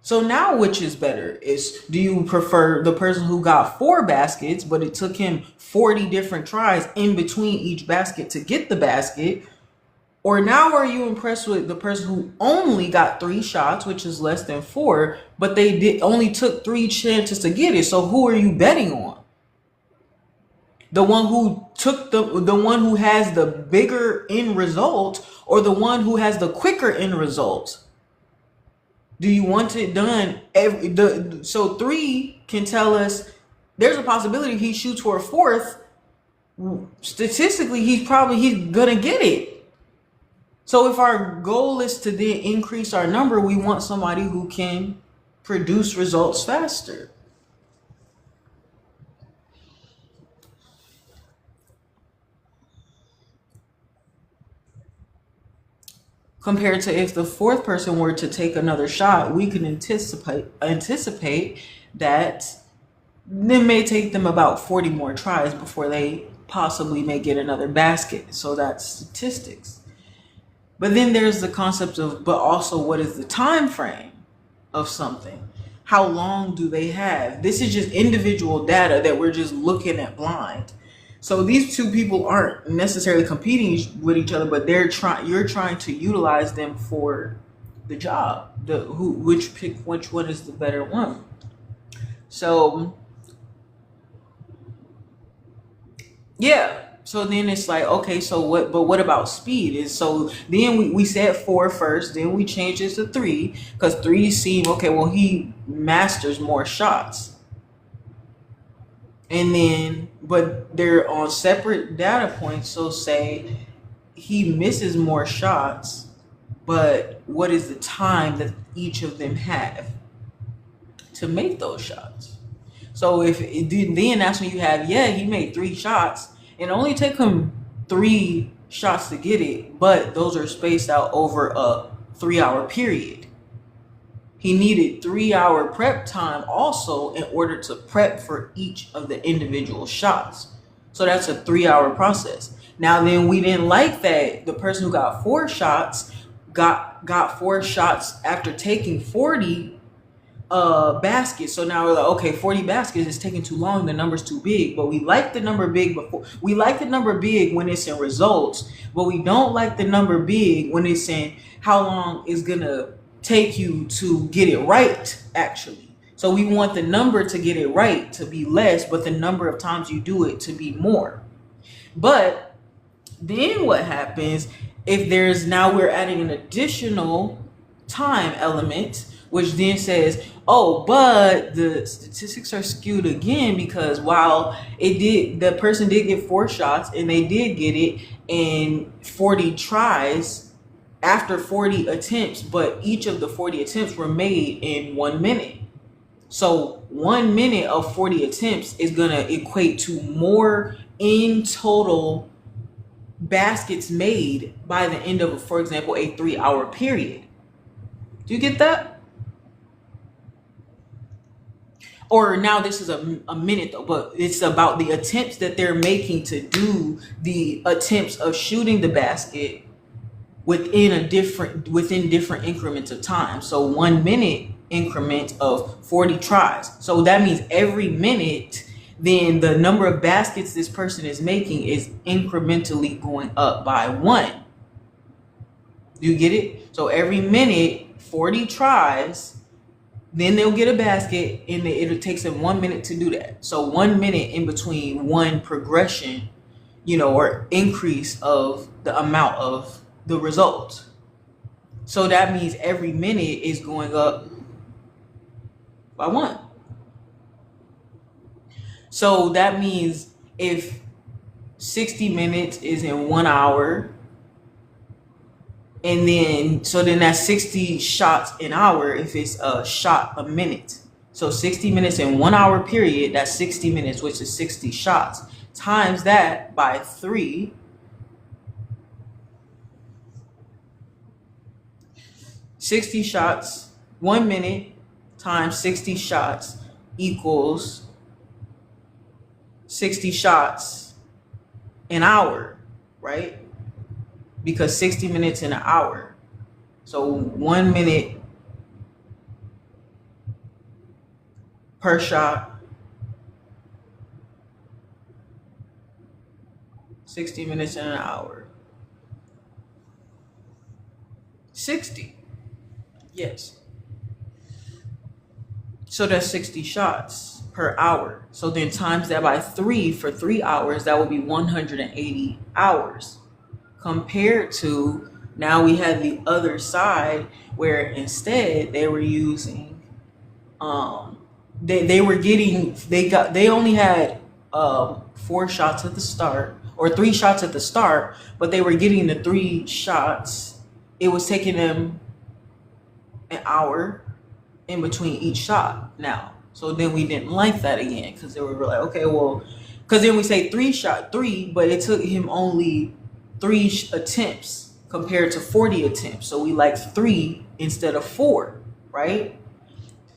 So now which is better? Do you prefer the person who got 4 baskets, but it took him 40 different tries in between each basket to get the basket? Or now are you impressed with the person who only got 3 shots, which is less than 4, but they only took 3 chances to get it? So who are you betting on? The one who took the one who has the bigger end result, or the one who has the quicker end result? Do you want it done so 3 can tell us there's a possibility he shoots for a 4th. Statistically, he's gonna get it. So if our goal is to then increase our number, we want somebody who can produce results faster. Compared to if the 4th person were to take another shot, we can anticipate that it may take them about 40 more tries before they possibly may get another basket. So that's statistics. But then there's the concept of, but also what is the time frame of something? How long do they have? This is just individual data that we're just looking at blind. So these two people aren't necessarily competing with each other, but you're trying to utilize them for the job. Which one is the better one? So yeah. So then it's like, okay, so what about speed? So then we said 4 first, then we changed it to 3 because 3 seemed okay. Well, he masters more shots. And then, but they're on separate data points. So say he misses more shots, but what is the time that each of them have to make those shots? So then that's when you have, he made 3 shots and only take him 3 shots to get it, but those are spaced out over a 3-hour period. He needed 3-hour prep time also in order to prep for each of the individual shots. So that's a 3-hour process. Now then we didn't like that the person who got 4 shots got 4 shots after taking 40 baskets. So now we're like, okay, 40 baskets is taking too long, the number's too big. But we like the number big when it's in results, but we don't like the number big when it's in how long it's gonna take you to get it right, actually. So we want the number to get it right to be less, but the number of times you do it to be more. But then what happens if we're adding an additional time element, which then says, oh, but the statistics are skewed again because while the person did get 4 shots and they did get it in 40 tries, after 40 attempts, but each of the 40 attempts were made in 1 minute. So 1 minute of 40 attempts is going to equate to more in total baskets made by the end of, for example, a 3-hour period. Do you get that? Or now this is a minute though, but it's about the attempts that they're making to do the attempts of shooting the basket within different increments of time. So 1 minute increment of 40 tries. So that means every minute, then the number of baskets this person is making is incrementally going up by 1. You get it? So every minute, 40 tries, then they'll get a basket, and it takes them 1 minute to do that. So 1 minute in between one progression, or increase of the amount of the result. So that means every minute is going up by 1. So that means if 60 minutes is in 1 hour, and then that's 60 shots an hour if it's a shot a minute. So 60 minutes in 1 hour period, that's 60 minutes, which is 60 shots. Times that by 3. 60 shots, 1 minute times 60 shots equals 60 shots an hour, right? Because 60 minutes in an hour. So 1 minute per shot, 60 minutes in an hour. 60. Yes. So that's 60 shots per hour. So then times that by 3 for 3 hours, that would be 180 hours. Compared to now we have the other side where instead they were using they only had 4 shots at the start, or 3 shots at the start, but they were getting the 3 shots. It was taking them an hour in between each shot now. So then we didn't like that again, because they were like, okay, well, because then we say 3, but it took him only 3 attempts compared to 40 attempts. So we like 3 instead of 4, right?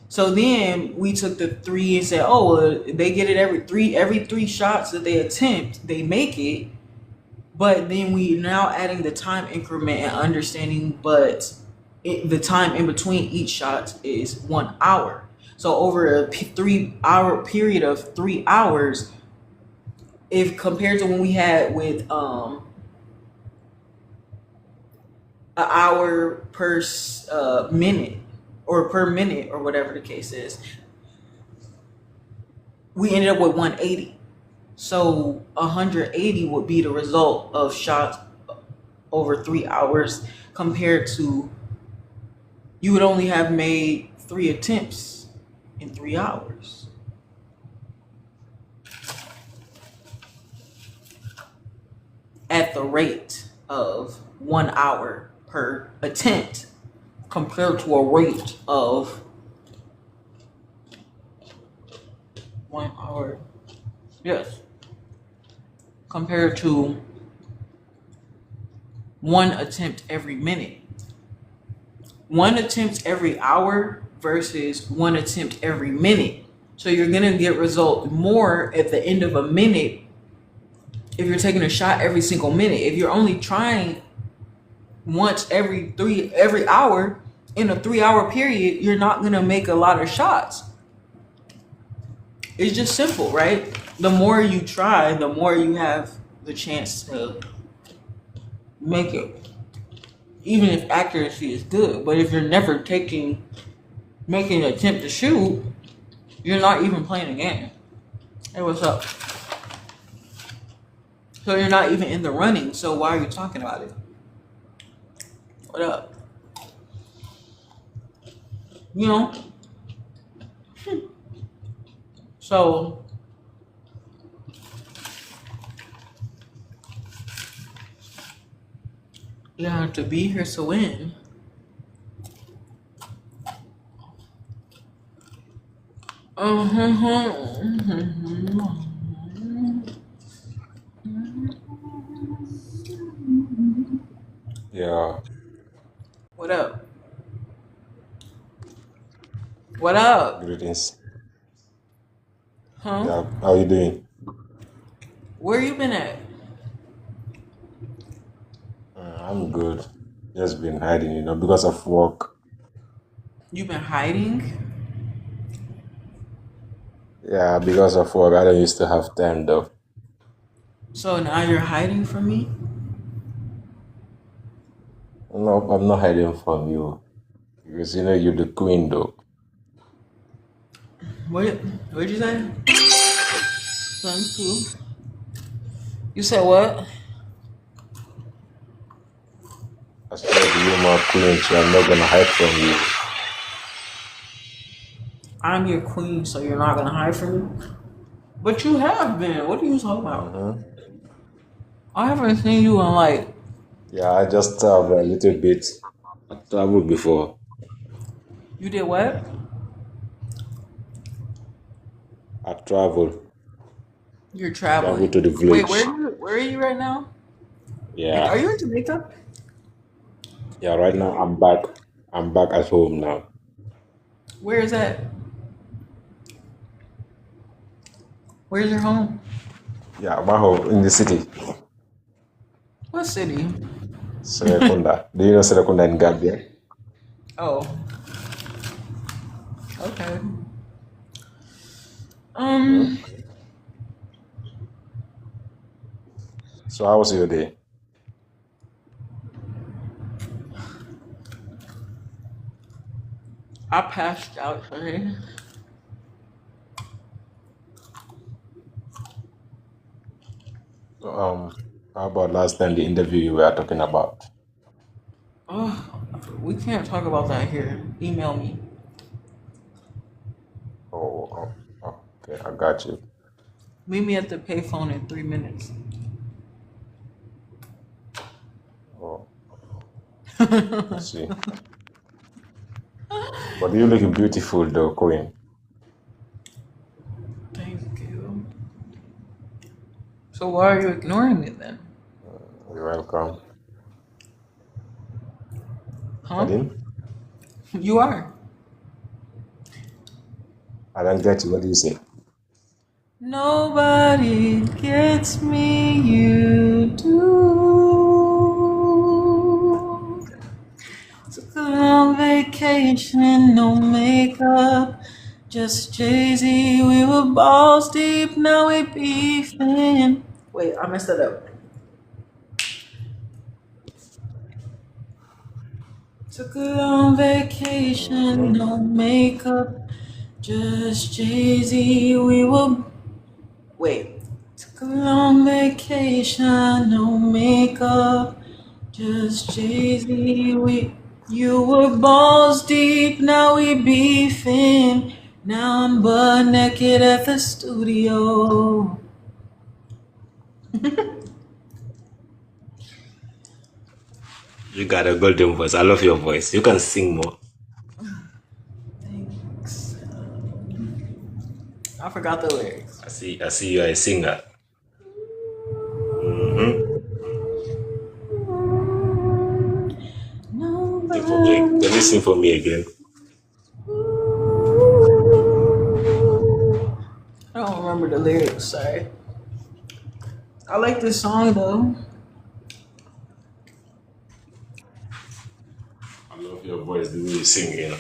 So then we took the 3 and said, oh, well, they get it every 3 shots that they attempt, they make it. But then we now adding the time increment and understanding, but the time in between each shot is 1 hour. So over a 3-hour period of 3 hours, if compared to when we had with an hour per minute, or per minute, or whatever the case is, we ended up with 180. So 180 would be the result of shots over 3 hours, compared to you would only have made 3 attempts in 3 hours. At the rate of 1 hour per attempt, compared to a rate of 1 hour, yes, compared to 1 attempt every minute. 1 attempt every hour versus 1 attempt every minute. So you're gonna get result more at the end of a minute if you're taking a shot every single minute. If you're only trying once every hour in a 3-hour period, you're not gonna make a lot of shots. It's just simple, right? The more you try, the more you have the chance to make it, even if accuracy is good. But if you're never making an attempt to shoot, you're not even playing a game. Hey, what's up? So you're not even in the running, so why are you talking about it? What up? So Yeah, to be here to win. Yeah, What up? What up? greetings. Huh? Yeah, how you doing? Where you been at? I'm good. Just been hiding, because of work. You been hiding? Yeah, because of work. I don't used to have time though. So now you're hiding from me? No, I'm not hiding from you because you're the queen though. What? What'd you say? Thank you. You said what? I said you're my queen, so I'm not gonna hide from you. I'm your queen, so you're not gonna hide from me. But you have been. What are you talking about? I haven't seen you in like. Yeah, I just have a little bit. I traveled before. You did what? I traveled. You're Traveled to traveling. the Wait, village. where are you right now? Are Yeah, you in Jamaica? yeah. Right now I'm back. I'm back at home now. Where is that? Where's your home? Yeah, my home in the city, What city? Serekunda. Do you know Serekunda in Gambia? Oh, okay. Um, So how was your day? I passed out today. How about last time the interview you were talking about? Oh, we can't talk about that here. Email me. Okay, I got you. Meet me at the payphone in 3 minutes. Oh, I see. But you're looking beautiful though, Queen. Thank you. So why are you ignoring me then? You're welcome. Huh? Pardon? You are. I don't get you. What do you say? Nobody gets me, you do. Took a long vacation, no makeup, just Jay-Z. We were balls deep, now we beefing. Wait, I messed that up. Took a long vacation, no makeup, just Jay-Z. We were. Wait. Took a long vacation, no makeup, just Jay-Z. You were balls deep, now we beefing. Now I'm butt naked at the studio. You got a golden voice. I love your voice. You can sing more. Thanks. I forgot the lyrics. I see you're a singer. Sing for me. Can you sing for me again? I don't remember the lyrics, sorry. I like this song though. I love your voice, the way you sing.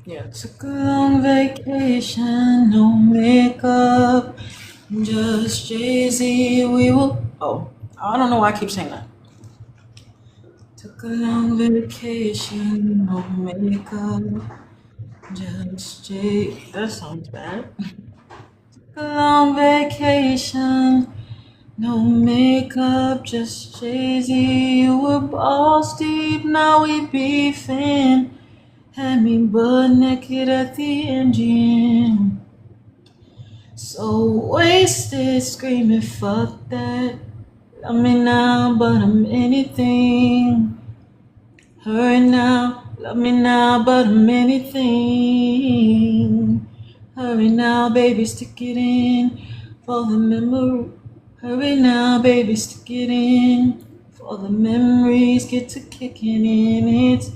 Yeah, took a long vacation, no makeup, just Jay-Z. We will. Oh, I don't know why I keep saying that. Took a long vacation, no makeup, just Jay. That sounds bad. Took a long vacation, no makeup, just Jay-Z. You were balls deep, now we beefing. Had me butt naked at the engine. So wasted, screaming, fuck that. Love me now, but I'm anything. Hurry now, love me now, but I'm anything. Hurry now, baby, stick it in for the memory. Hurry now, baby, stick it in for the memories get to kicking in. It's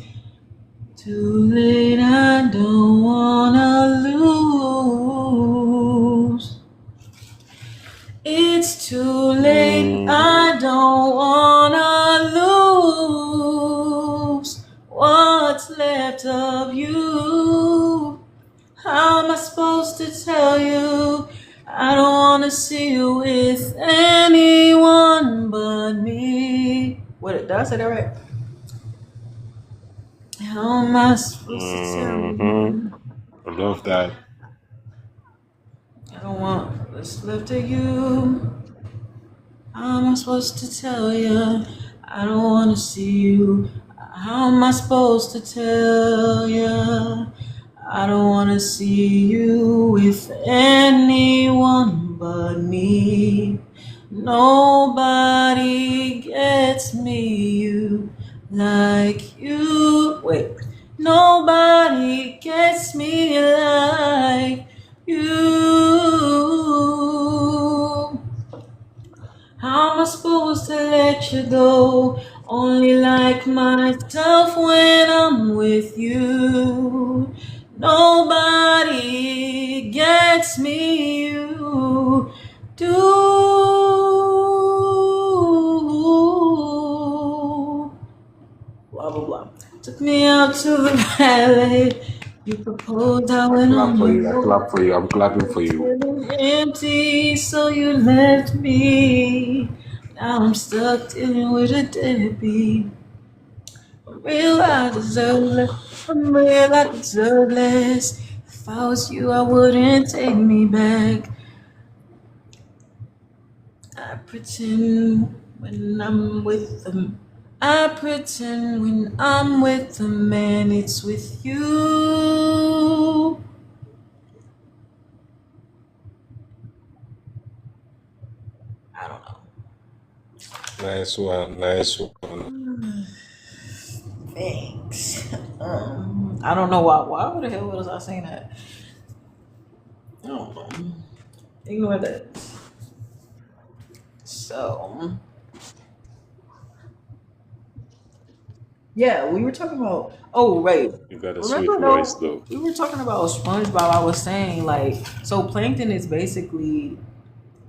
too late, I don't wanna lose. It's too late, I don't wanna lose what's left of you. How am I supposed to tell you? I don't wanna see you with anyone but me. What did I say that right? How am I supposed to tell you? I love that. I don't want what's left of you. How am I supposed to tell you? I don't want to see you. How am I supposed to tell you? I don't want to see you with anyone but me. Nobody gets me you like you. Wait. Nobody gets me like you. How am I supposed to let you go? Only like myself when I'm with you. Nobody gets me, you do. Blah, blah, blah. Took me out to the valley. You proposed, I went Clap on for the you. I road. clap for you. I'm clapping for you. Feeling empty, so you left me. Now I'm stuck dealing with a deadbeat. I'm real, I deserve less. I'm real, I deserve less. If I was you, I wouldn't take me back. I pretend when I'm with them. I pretend when I'm with a man, it's with you. I don't know. Nice one. Nice one. Thanks. I don't know why. Why the hell was I saying that? I don't know. Ignore that. So, yeah, we were talking about. Oh, right. You got a sweet Remember voice, though, though. we were talking about SpongeBob. I was saying like, so Plankton is basically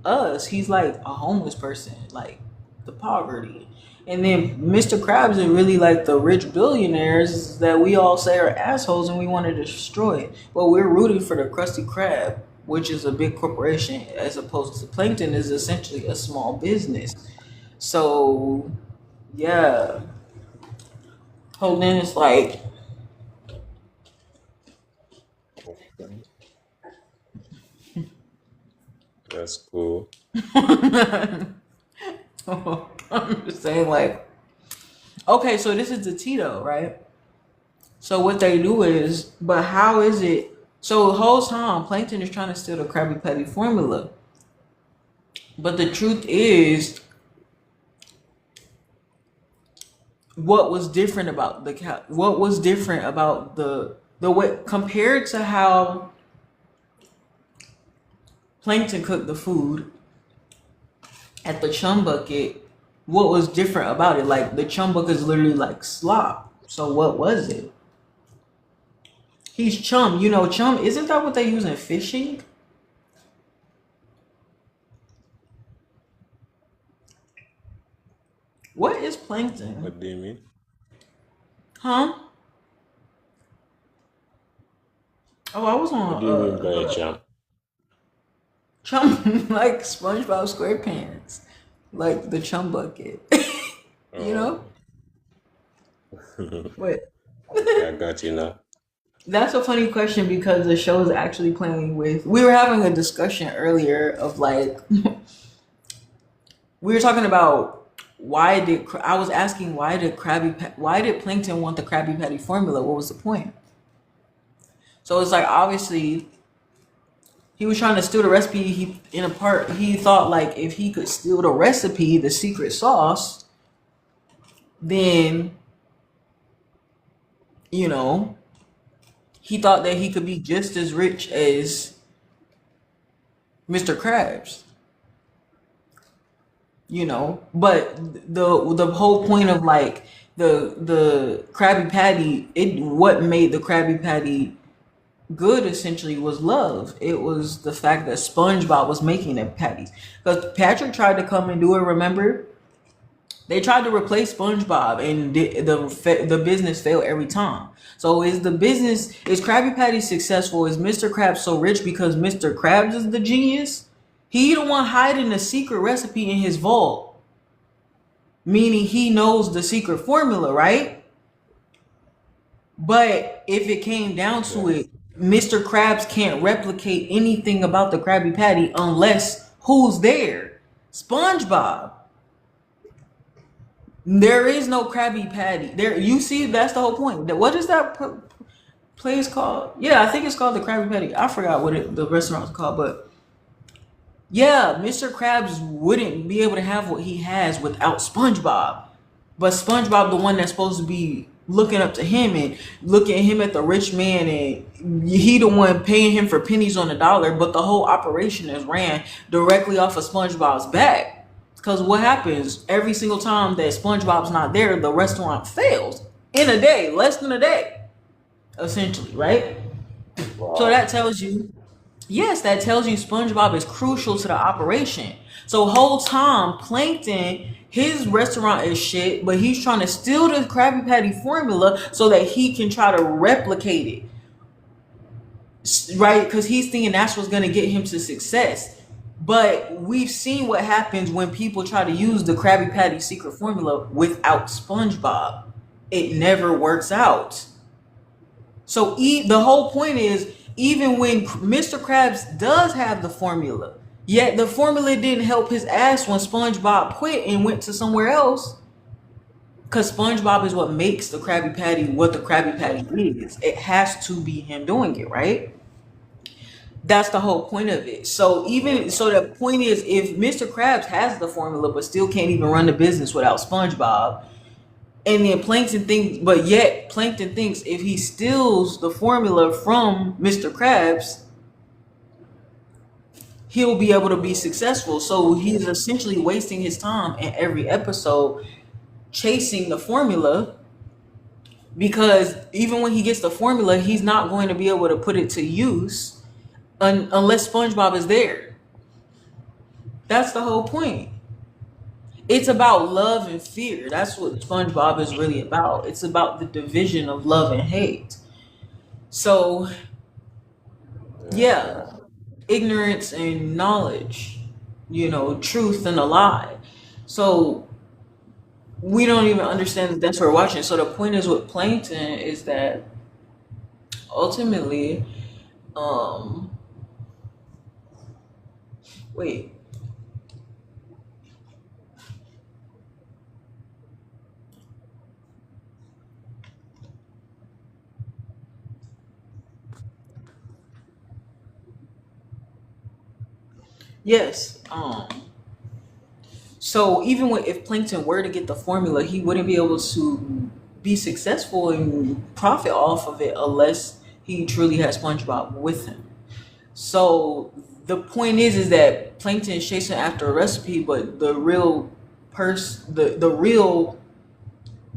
us. He's like a homeless person, like the poverty. And then Mr. Krabs is really like the rich billionaires that we all say are assholes and we want to destroy. But we're rooting for the Krusty Krab, which is a big corporation, as opposed to Plankton is essentially a small business. So yeah. So then it's like That's cool. I'm just saying like, okay, so this is the Tito, right? So what they do is, but how is it? So the whole time, Plankton is trying to steal the Krabby Patty formula. But the truth is, what was different about the what was different about the way compared to how Plankton cooked the food at the Chum Bucket? What was different about it? Like the Chum Bucket is literally like slop. So what was it? He's chum. You know, chum, isn't that what they use in fishing? What is plankton? What do you mean? Huh? Oh, I was What on do you mean by a champ? chum like SpongeBob SquarePants. Like the chum bucket. You know? Oh, Wait. okay, I got you now. That's a funny question because the show is actually playing with. We were having a discussion earlier of like, we were talking about why did I was asking why did Plankton want the Krabby Patty formula? What was the point? So it's like obviously he was trying to steal the recipe. He thought like if he could steal the recipe, the secret sauce, then you know he thought that he could be just as rich as Mr. Krabs. But the whole point of like the Krabby Patty, it what made the Krabby Patty good essentially was love. It was the fact that SpongeBob was making the patties. Because Patrick tried to come and do it, remember? They tried to replace SpongeBob and the business failed every time. So is Krabby Patty successful? Is Mr. Krabs so rich because Mr. Krabs is the genius? He the one hiding the secret recipe in his vault. Meaning he knows the secret formula, right? But if it came down to Yeah. it, Mr. Krabs can't replicate anything about the Krabby Patty unless who's there? SpongeBob. There is no Krabby Patty. There, you see, that's the whole point. What is that place called? Yeah, I think it's called the Krabby Patty. I forgot the restaurant's called, but yeah, Mr. Krabs wouldn't be able to have what he has without SpongeBob. But SpongeBob, the one that's supposed to be looking up to him and looking at him at the rich man, and he the one paying him for pennies on the dollar. But the whole operation is ran directly off of SpongeBob's back. Because what happens every single time that SpongeBob's not there, the restaurant fails in a day, less than a day, essentially, right? So Wow. that tells you, yes, that tells you SpongeBob is crucial to the operation. So whole time, Plankton, his restaurant is shit, but he's trying to steal the Krabby Patty formula so that he can try to replicate it, right? Because he's thinking that's what's going to get him to success. But we've seen what happens when people try to use the Krabby Patty secret formula without SpongeBob. It never works out. So the whole point is, even when Mr. Krabs does have the formula, yet the formula didn't help his ass when SpongeBob quit and went to somewhere else. Because SpongeBob is what makes the Krabby Patty what the Krabby Patty is. It has to be him doing it, right? That's the whole point of it. So the point is, if Mr. Krabs has the formula but still can't even run the business without SpongeBob, and then Plankton thinks if he steals the formula from Mr. Krabs, he'll be able to be successful. So he's essentially wasting his time in every episode chasing the formula, because even when he gets the formula, he's not going to be able to put it to use unless SpongeBob is there. That's the whole point. It's about love and fear. That's what SpongeBob is really about. It's about the division of love and hate. So, Yeah. yeah, ignorance and knowledge, truth and a lie. So, we don't even understand that that's what we're watching. So, the point is with Plankton is that ultimately, um, wait, yes, so even if Plankton were to get the formula, he wouldn't be able to be successful and profit off of it unless he truly has SpongeBob with him. So the point is that Plankton is chasing after a recipe, but the real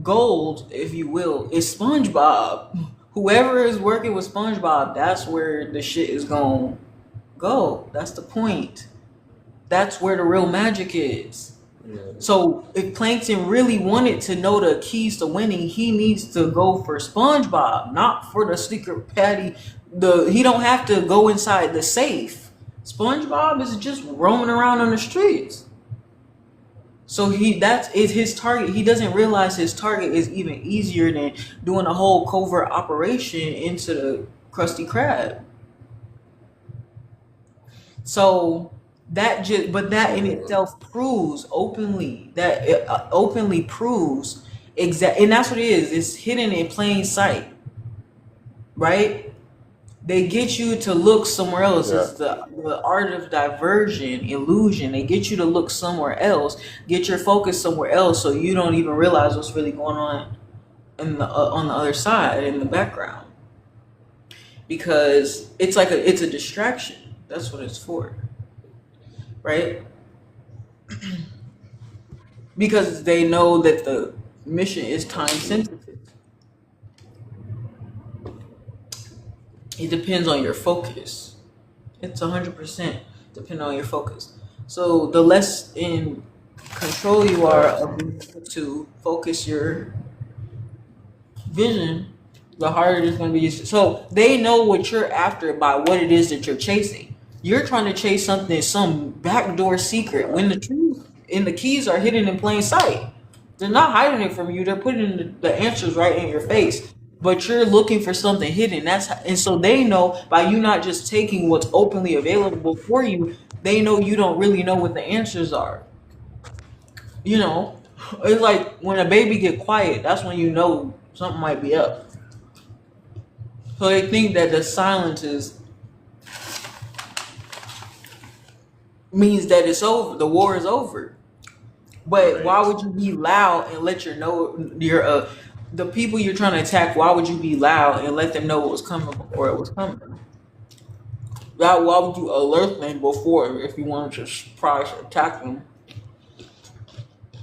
gold, if you will, is SpongeBob. Whoever is working with SpongeBob, that's where the shit is going to go. That's the point. That's where the real magic is. So if Plankton really wanted to know the keys to winning, he needs to go for SpongeBob, not for the secret patty. He don't have to go inside the safe. SpongeBob is just roaming around on the streets. So that is his target. He doesn't realize his target is even easier than doing a whole covert operation into the Krusty Krab. So that in itself proves openly that it openly proves and that's what it is. It's hidden in plain sight, right? they get you to look somewhere else. Yeah. It's the art of diversion, illusion. They get you to look somewhere else, get your focus somewhere else, so you don't even realize what's really going on the other side in the background. Because it's a distraction. That's what it's for, right? Because they know that the mission is time sensitive. It depends on your focus. It's 100% depending on your focus. So the less in control you are of being able to focus your vision, the harder it's going to be. So they know what you're after by what it is that you're chasing. You're trying to chase something, some backdoor secret, when the truth and the keys are hidden in plain sight. They're not hiding it from you. They're putting the answers right in your face. But you're looking for something hidden. And so they know by you not just taking what's openly available for you, they know you don't really know what the answers are. You know, it's like when a baby get quiet, that's when you know something might be up. So they think that the silence means that it's over. The war is over. But why would you be loud and let your the people you're trying to attack? Why would you be loud and let them know what was coming before it was coming? Why would you alert them before if you wanted to surprise attack them?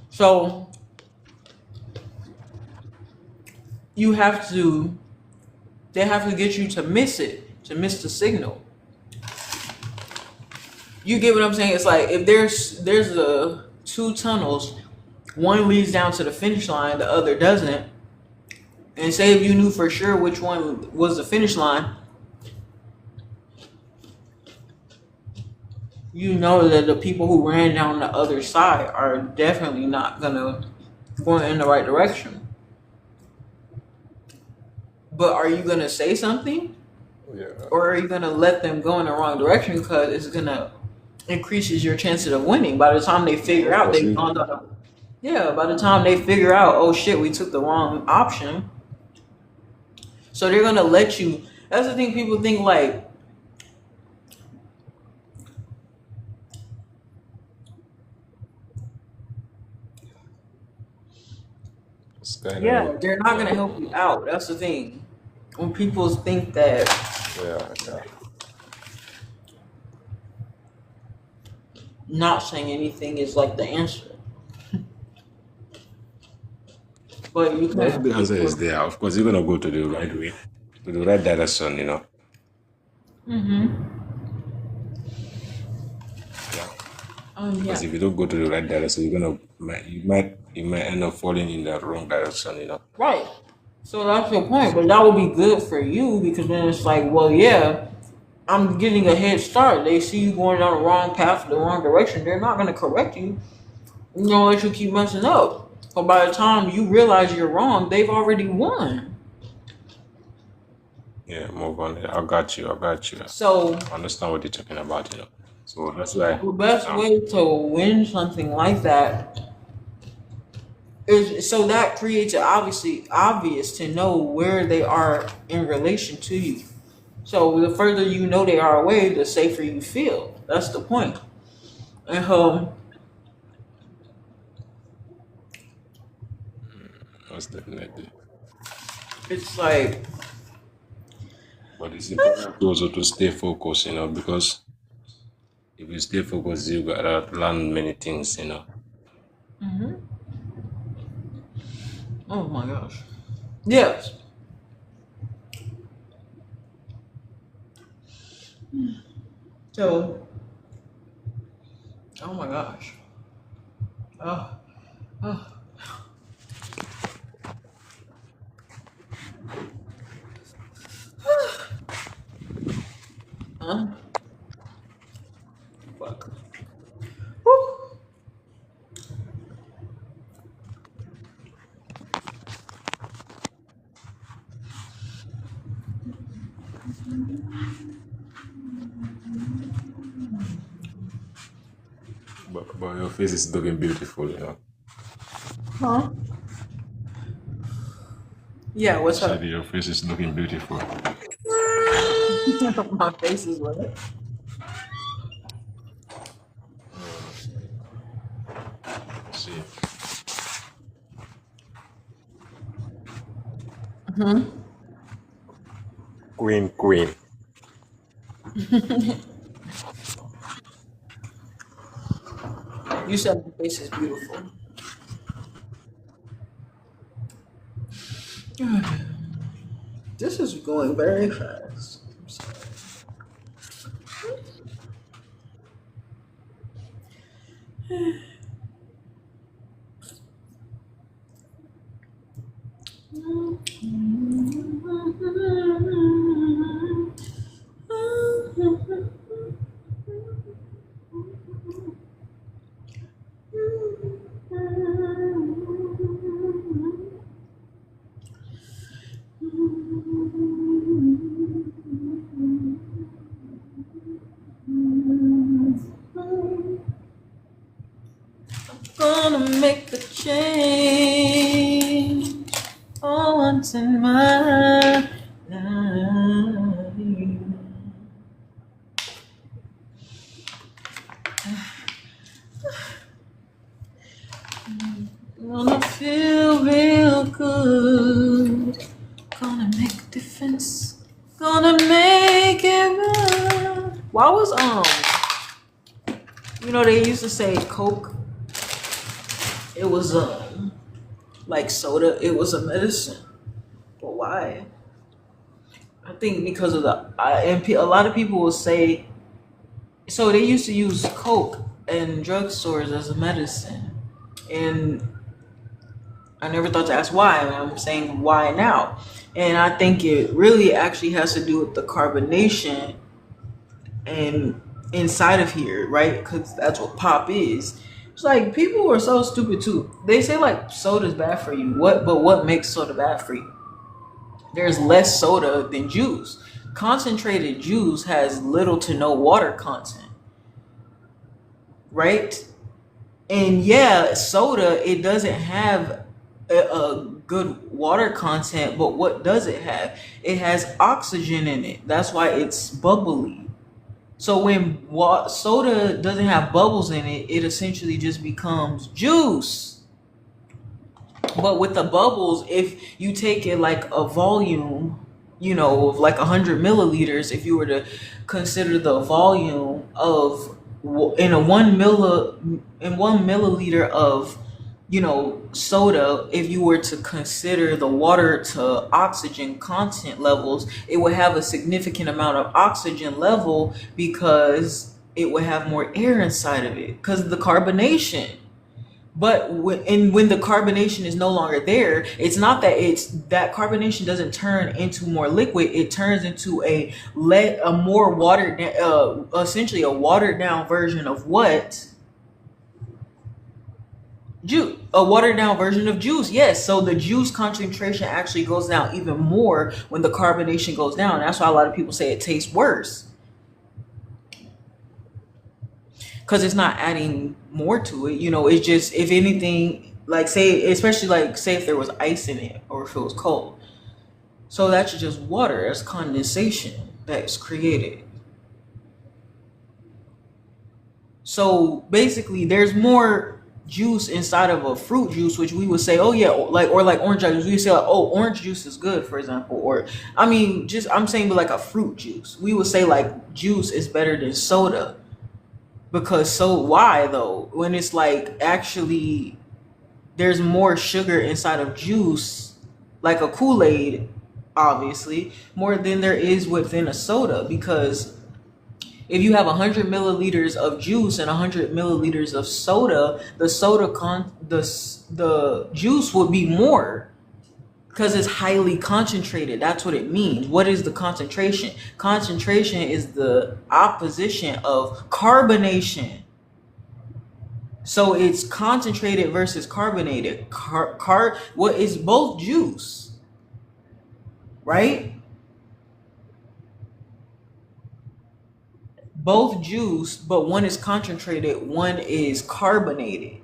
So you have to. They have to get you to miss it, to miss the signal. You get what I'm saying? It's like if there's two tunnels, one leads down to the finish line, the other doesn't. And say if you knew for sure which one was the finish line, you know that the people who ran down the other side are definitely not gonna go in the right direction. But are you gonna say something, Yeah. or are you gonna let them go in the wrong direction because it's gonna increases your chances of winning? By the time they figure out they've gone down, yeah. By the time they figure out, oh shit, we took the wrong option. So they're gonna let you. That's the thing. People think like, It's kind yeah, of they're not gonna help you out. That's the thing. When people think that yeah. not saying anything is like the answer, but you If the answer is can. there, of course, you're gonna go to the right way, to the right direction. Yeah. Yeah. Because if you don't go to the right direction, you might end up falling in the wrong direction. Right. So that's your point. But that would be good for you because then it's like, well, yeah, I'm getting a head start. They see you going down the wrong path, the wrong direction. They're not going to correct you. You know, let you keep messing up. But by the time you realize you're wrong, they've already won. Yeah, move on. I got you. So I understand what you're talking about. So that's why. the best way to win something like that is so that creates it obvious to know where they are in relation to you. So the further you know they are away, the safer you feel. That's the point. And Most definitely. it's like, But it's important also to stay focused, because if you stay focused, you gotta learn many things. oh my gosh, yes. So, oh my gosh. Oh, oh. Huh? Fuck. Woo. But your face is looking beautiful. Huh? Yeah, what's up? Said your face is looking beautiful. My face is wet. Let's see. Queen. You said my face is beautiful. This is going very fast. I'm sorry. Gonna make a change for once in my life. Gonna feel real good. Gonna make a difference. Gonna make it right. Why was they used to say Coke, it was like soda, it was a medicine. But why? I think because of a lot of people will say, so they used to use Coke in drugstores as a medicine. And I never thought to ask why, and I'm saying why now. And I think it really actually has to do with the carbonation and inside of here, right? Because that's what pop is. It's like people are so stupid too. They say like soda's bad for you. But what makes soda bad for you? There's less soda than juice. Concentrated juice has little to no water content, right? And yeah, soda, it doesn't have a good water content, but what does it have? It has oxygen in it. That's why it's bubbly. So when soda doesn't have bubbles in it, it essentially just becomes juice. But with the bubbles, if you take it like a volume, of like 100 milliliters, if you were to consider the volume of in 1 milliliter of soda, if you were to consider the water to oxygen content levels, it would have a significant amount of oxygen level because it would have more air inside of it because of the carbonation. But when the carbonation is no longer there, it's not that carbonation doesn't turn into more liquid. It turns into a more watered, essentially a watered down version of what? Juice. A watered down version of juice. Yes. So the juice concentration actually goes down even more when the carbonation goes down. That's why a lot of people say it tastes worse. Because it's not adding more to it. It's just, if anything, like say if there was ice in it or if it was cold. So that's just water. That's condensation that's created. So basically there's more juice inside of a fruit juice, which we would say, oh yeah, like orange juice. We would say like, oh, orange juice is good, for example. Or I'm saying, but like a fruit juice. We would say like juice is better than soda. Because why though? When it's like actually there's more sugar inside of juice, like a Kool-Aid, obviously, more than there is within a soda. Because if you have 100 milliliters of juice and 100 milliliters of soda, the juice would be more. Because it's highly concentrated. That's what it means. What is the concentration? Concentration is the opposition of carbonation. So it's concentrated versus carbonated. What is both juice, right? Both juice, but one is concentrated, one is carbonated.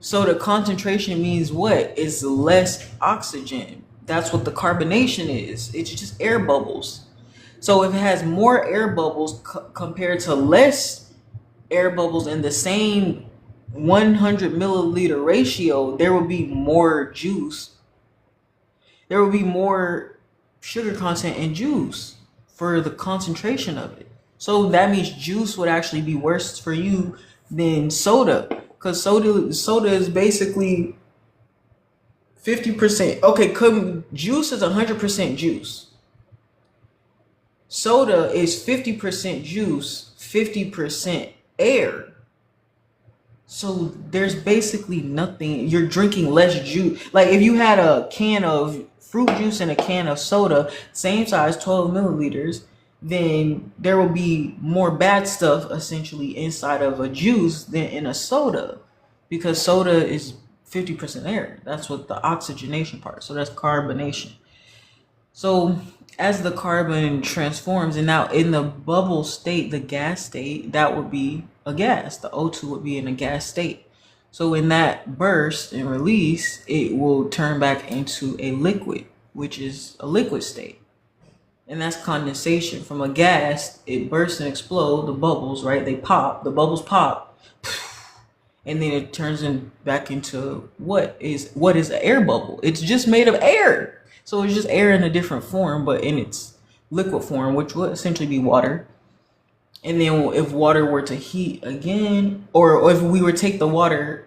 So the concentration means what? It's less oxygen. That's what the carbonation is. It's just air bubbles. So if it has more air bubbles compared to less air bubbles in the same 100 milliliter ratio, there will be more juice. There will be more sugar content in juice for the concentration of it. So that means juice would actually be worse for you than soda, because soda is basically 50%. Okay, juice is 100% juice. Soda is 50% juice, 50% air. So there's basically nothing. You're drinking less juice. Like if you had a can of fruit juice and a can of soda, same size, 12 milliliters, then there will be more bad stuff essentially inside of a juice than in a soda, because soda is 50% air. That's what the oxygenation part. So that's carbonation. So as the carbon transforms, and now in the bubble state, the gas state, that would be a gas. The O2 would be in a gas state. So in that burst and release, it will turn back into a liquid, which is a liquid state. And that's condensation. From a gas, it bursts and explodes, the bubbles, right? They pop, the bubbles pop, and then it turns back into what is an air bubble. It's just made of air. So it's just air in a different form, but in its liquid form, which would essentially be water. And then if water were to heat again, or if we were to take the water,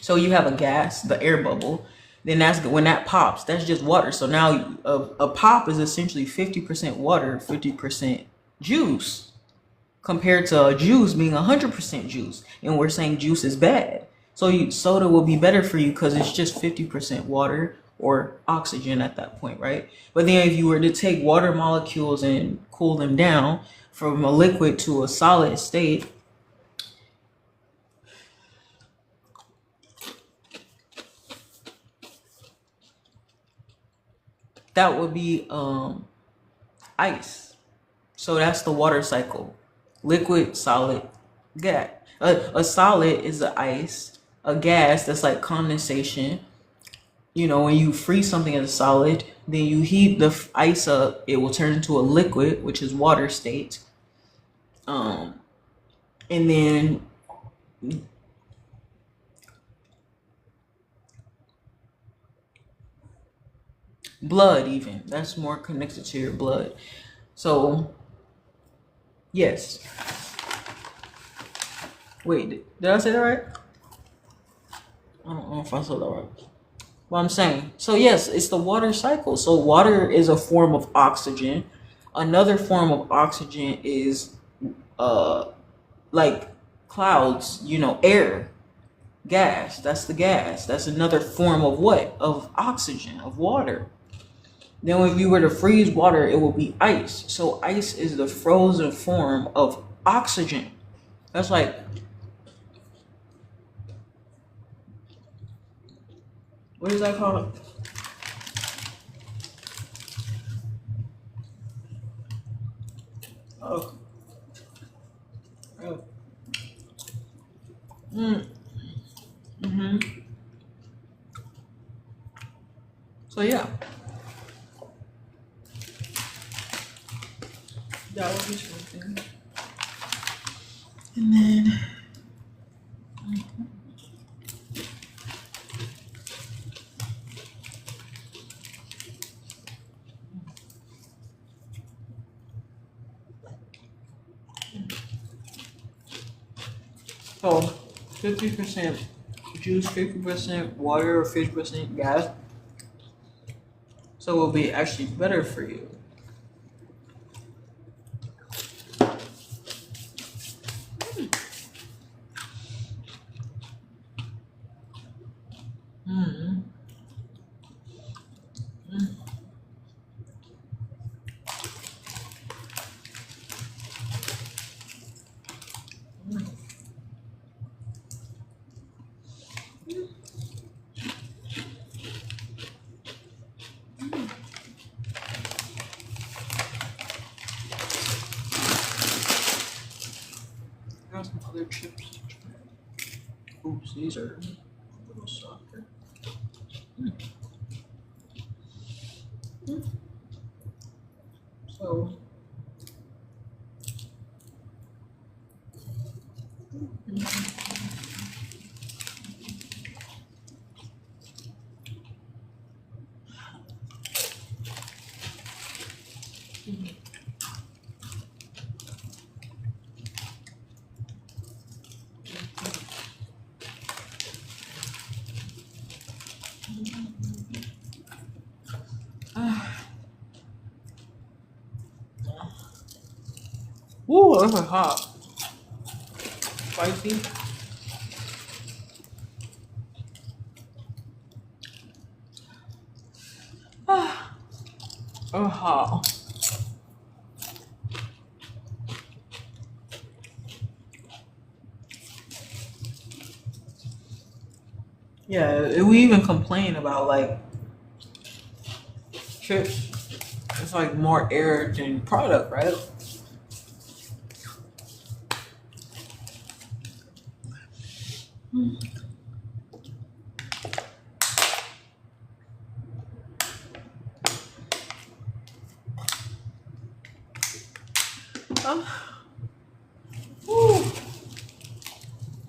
so you have a gas, the air bubble, then that's when that pops, that's just water. So now a pop is essentially 50% water, 50% juice, compared to a juice being 100% juice. And we're saying juice is bad. So soda will be better for you because it's just 50% water or oxygen at that point, right? But then if you were to take water molecules and cool them down from a liquid to a solid state, that would be ice. So that's the water cycle: liquid, solid, gas. A solid is the ice. A gas, that's like condensation. You know, when you freeze something as a solid, then you heat the ice up, it will turn into a liquid, which is water state. And then blood, even, that's more connected to your blood. So yes. Wait, did I say that right? I don't know if I said that right. What I'm saying. So yes, it's the water cycle. So water is a form of oxygen. Another form of oxygen is like clouds, you know, air, gas. That's the gas. That's another form of what? Of oxygen, of water. Then if you were to freeze water, it will be ice. So ice is the frozen form of oxygen. That's like, what is that called? Oh. Oh. So yeah. That would be something. And then so 50% juice, 50% water, or 50% gas. So it will be actually better for you. Got some other chips. Oops, these are a little softer. So, woo, this is hot. Spicy. Oh, hot. Yeah, we even complain about like chips. It's like more air than product, right? Oh, woo,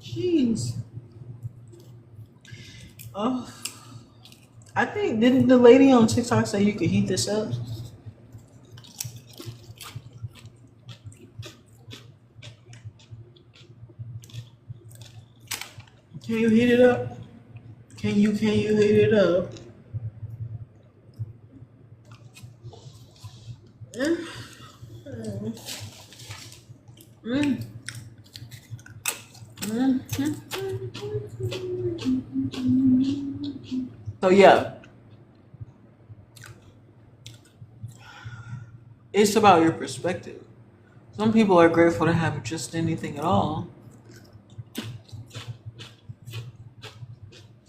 jeez. Oh, I think didn't the lady on TikTok say you could heat this up? Can you heat it up? Can you heat it up? Mm, mm, So yeah, it's about your perspective. Some people are grateful to have just anything at all.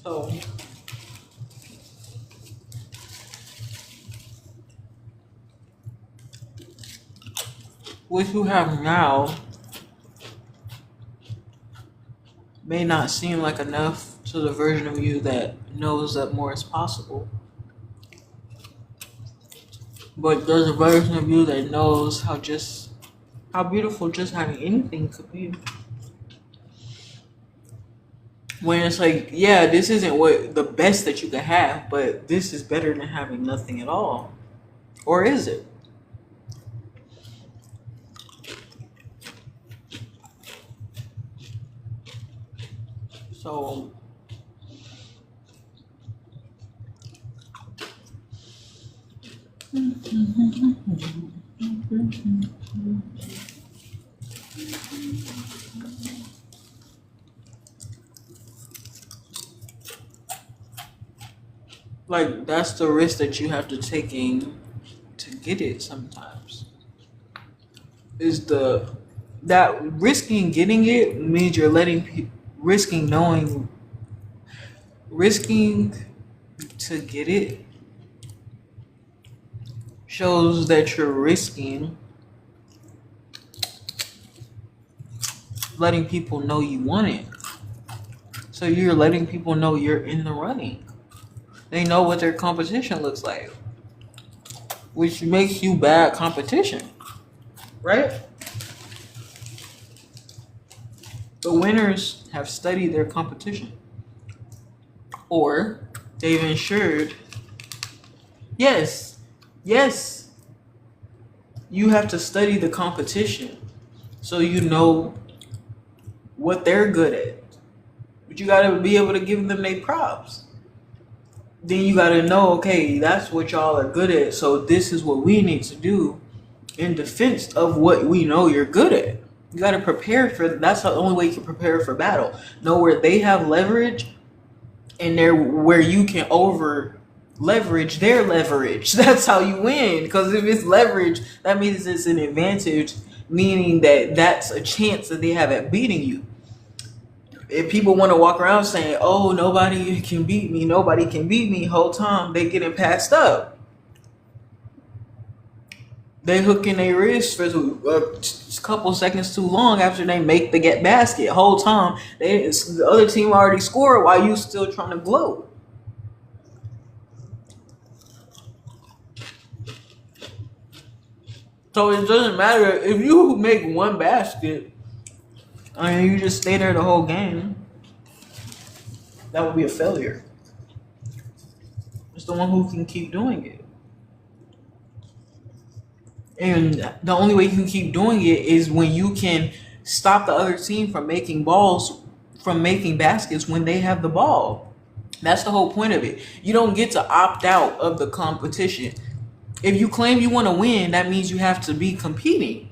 So what you have now may not seem like enough to the version of you that knows that more is possible. But there's a version of you that knows how beautiful just having anything could be. When it's like, yeah, this isn't what the best that you could have, but this is better than having nothing at all. Or is it? So like that's the risk that you have to take in to get it sometimes. Is the that risking getting it means you're letting risking knowing risking to get it shows that you're risking letting people know you want it. So you're letting people know you're in the running. They know what their competition looks like, which makes you bad competition, right? The winners have studied their competition, or they've ensured, yes, you have to study the competition so you know what they're good at. But you gotta be able to give them their props. Then you gotta know, okay, that's what y'all are good at, so this is what we need to do in defense of what we know you're good at. You gotta prepare for that's the only way you can prepare for battle. Know where they have leverage and where you can over leverage their leverage. That's how you win. Because if it's leverage, that means it's an advantage, meaning that that's a chance that they have at beating you. If people want to walk around saying, "Oh, nobody can beat me," whole time they getting passed up. They hooking their wrist for a couple seconds too long after they make the get basket. Whole time the other team already scored while you still trying to gloat. So it doesn't matter if you make one basket and you just stay there the whole game. That would be a failure. It's the one who can keep doing it. And the only way you can keep doing it is when you can stop the other team from making baskets when they have the ball. That's the whole point of it. You don't get to opt out of the competition. If you claim you want to win, that means you have to be competing.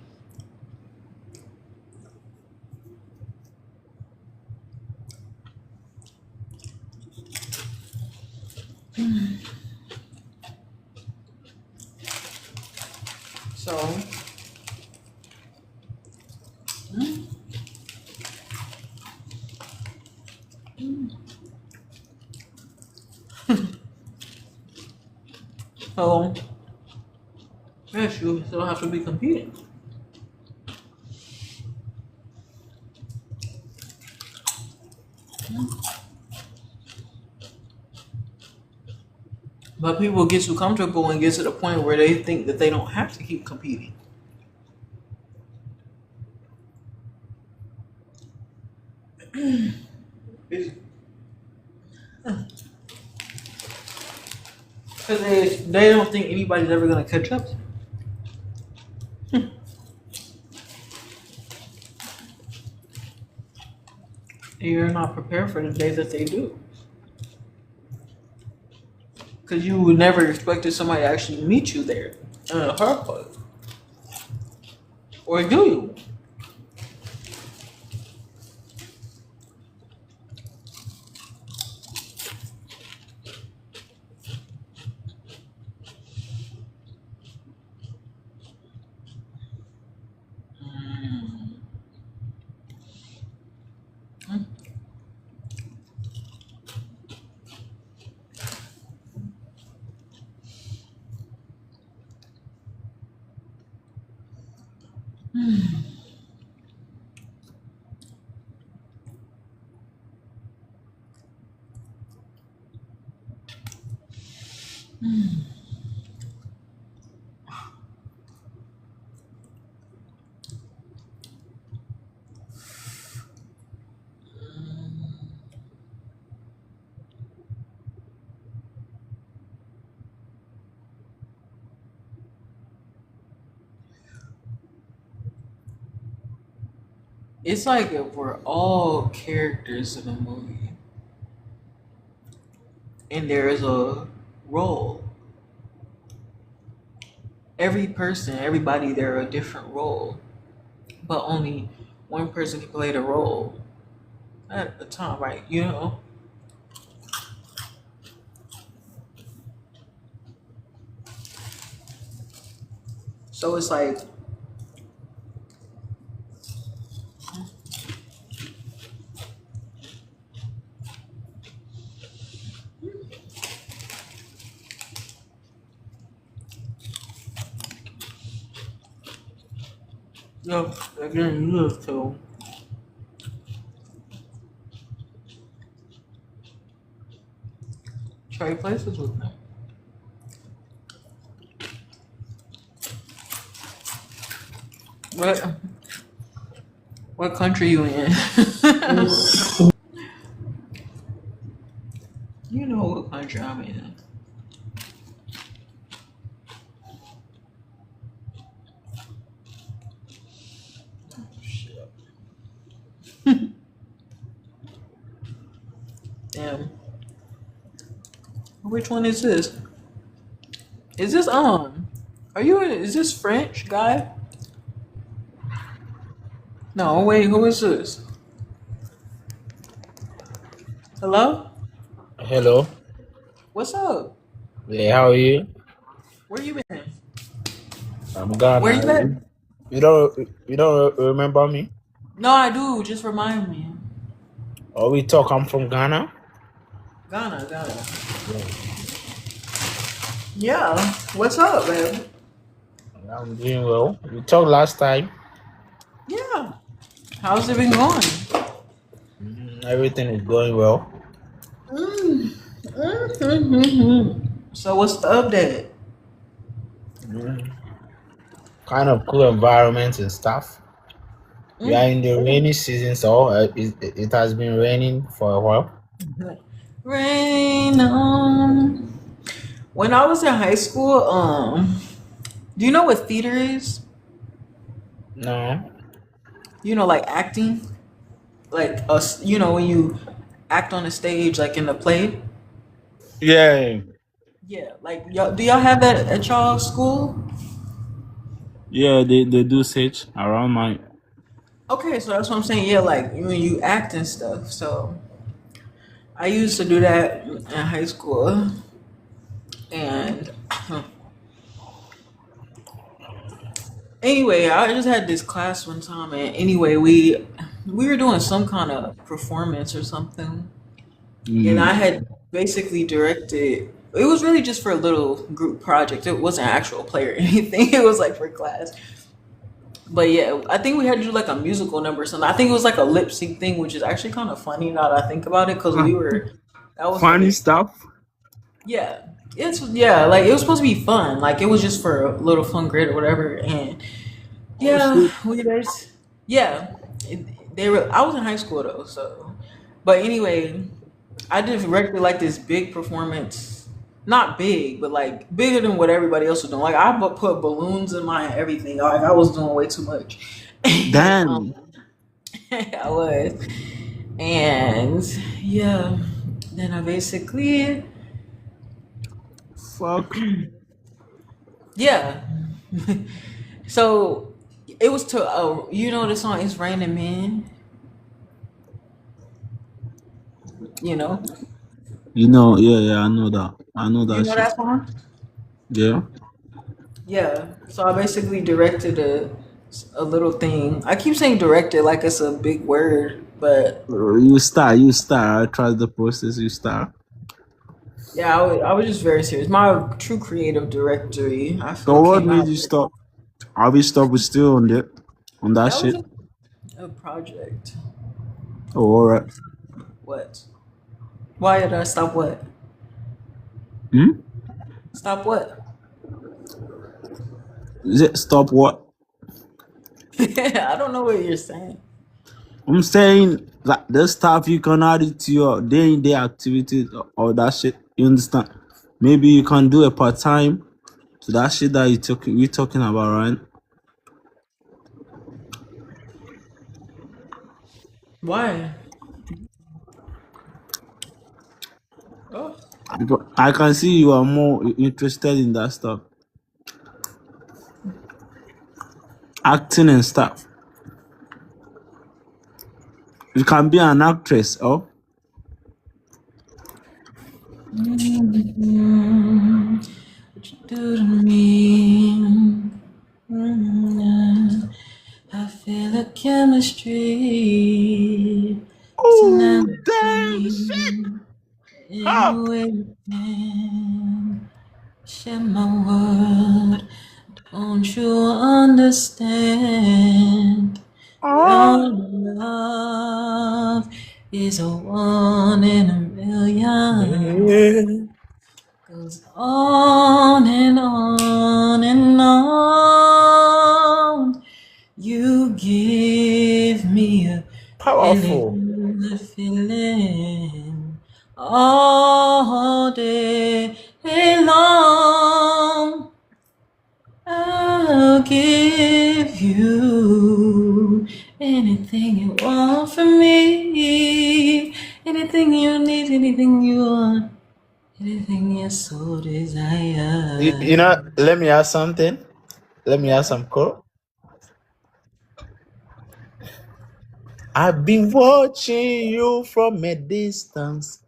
So, so yes, you still have to be competing. But people get too comfortable and get to the point where they think that they don't have to keep competing. Because they don't think anybody's ever going to catch up. You're not prepared for the day that they do. Because you never expected somebody to actually meet you there in a hard club. Or do you? It's like if we're all characters in a movie. And there is a role. Every person, everybody, they're a different role. But only one person can play the role at a time, right? You know? So it's like, no, again, you have to. Trade places with me. What country you in? You know what country I'm in. Shit. Damn. Which one is this? Is this is this French guy? No, wait, who is this? Hello? Hello. What's up? Yeah, how are you? Where you been? I'm Where you Ghana. at? You don't remember me? No, I do. Just remind me. Or we talk. I'm from Ghana. Ghana. Yeah. Yeah. What's up, babe? I'm doing well. We talked last time. Yeah. How's it been going? Everything is going well. So what's the update? Mm. kind of cool environment and stuff. We are in the rainy season, so it has been raining for a while. Rain on. When I was in high school, do you know what theater is? No. You know, like acting, like us. You know, when you act on a stage, like in a play. Yeah. Yeah, like y'all. Do y'all have that at y'all school? Yeah, they do such around my. Okay, so that's what I'm saying. Yeah, like when you act and stuff. So I used to do that in high school, and anyway, I just had this class one time, and anyway, we were doing some kind of performance or something, and I had basically directed. It was really just for a little group project. It wasn't an actual play or anything. It was like for class. But yeah, I think we had to do like a musical number or something. I think it was like a lip sync thing, which is actually kind of funny now that I think about it, because we were. That was Funny like, stuff. yeah, like it was supposed to be fun. Like it was just for a little fun grid or whatever, and Oh yeah, shit. we there's yeah, they were. I was in high school though, so. But anyway, I directed like this big performance, not big, but like bigger than what everybody else was doing. Like I put balloons in my everything. Like I was doing way too much. And, Damn. I was, and yeah, then I basically Fuck. yeah. So it was to you know the song "It's Raining Men." You know, Yeah, I know that. I know you that know shit. that song. Yeah. Yeah. So I basically directed a little thing. I keep saying directed like it's a big word, but You start. I trust the process, you start. yeah, I was just very serious. My true creative directory, I So feel, what came made out. you stop? Are we stop with still on that That was shit? just a project. Oh, alright. What? Why did I stop? What? Hmm? Stop what? Is it stop what? I don't know what you're saying. I'm saying like the stuff you can add it to your day in day activities or that shit. You understand? Maybe you can do a part time to that shit that we talking about, right? Why? Oh, Because I can see you are more interested in that stuff, acting and stuff. You can be an actress, oh. what you do to me? Mm, I feel a chemistry. Oh damn Personality shit! in the Huh? way you can share my world. Don't you understand? Your Oh. love is a one in a million. Yeah. Goes on and on and on. You give me a really Powerful. good feeling all day long. I'll give you anything you want from me, anything you need, anything you want, anything your soul desires. Let me ask something. Let me ask Yeah. some call. I've been watching you from a distance.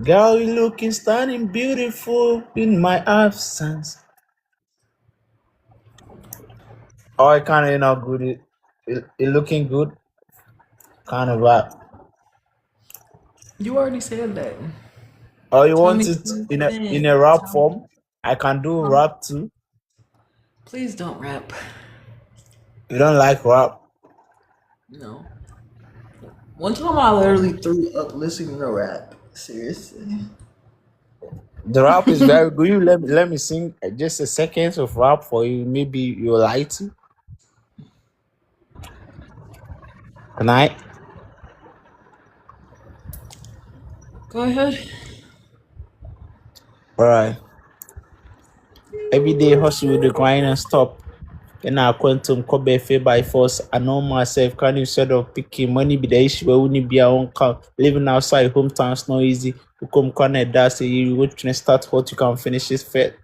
Girl, you looking stunning, beautiful in my absence. Oh, I kind of, good. It looking good, kind of rap. You already said that. Oh, you Tell want me it two in a things. rap form? I can do rap too. Please don't rap. You don't like rap? No. One time I literally threw up listening to rap. Seriously. The rap is very good. You let me sing just a second of rap for you. Maybe you'll like to. Can I? Go ahead. Alright. Every day hustle with the grind and stop. Then I quantum cobe fee by force. I know myself can instead of picking money be the issue where wouldn't be our own count. Living outside hometown's no easy. You come connect that say you would start what you can finish it fair.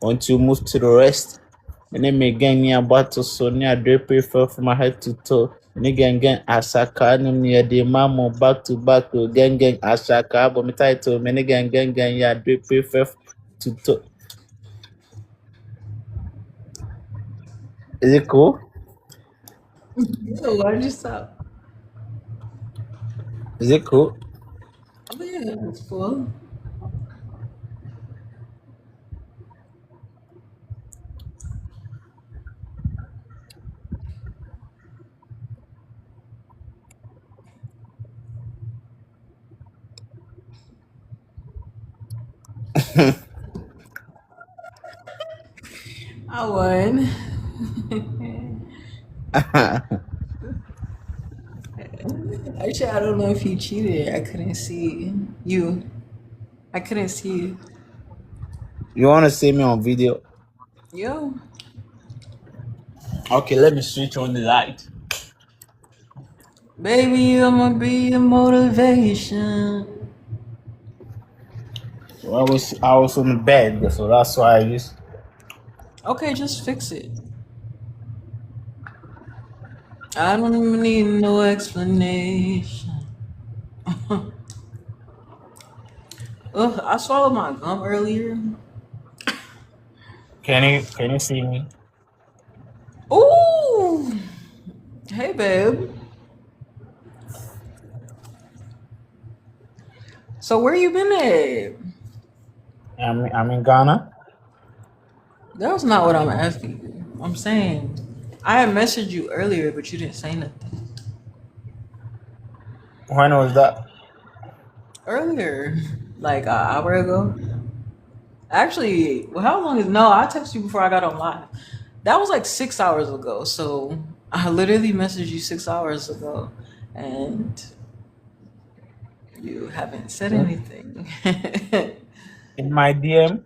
Until you move to the rest. And then me gang near battle so near drapery fell from my head to toe. And again asaka and near the mammo back to back to gang asaka but me title many gang ya drapery fell to toe. Is it cool? Yo, why'd you stop? Is it cool? Oh yeah, that's cool. I won. Actually, I don't know if you cheated. I couldn't see you. I couldn't see you. You want to see me on video? Yo. Okay, let me switch on the light. Baby, I'ma be your motivation. So I was on the bed, so that's why I just. Okay, just fix it. I don't even need no explanation. Ugh, I swallowed my gum earlier. Can you see me? Ooh. Hey, babe. So where you been at? I'm in Ghana. That was not what I'm asking you. I'm saying I had messaged you earlier, but you didn't say nothing. When was that? Earlier, like an hour ago. Actually, well, how long is no? I texted you before I got on live. That was like 6 hours ago. So I literally messaged you 6 hours ago, and you haven't said anything. In my DM.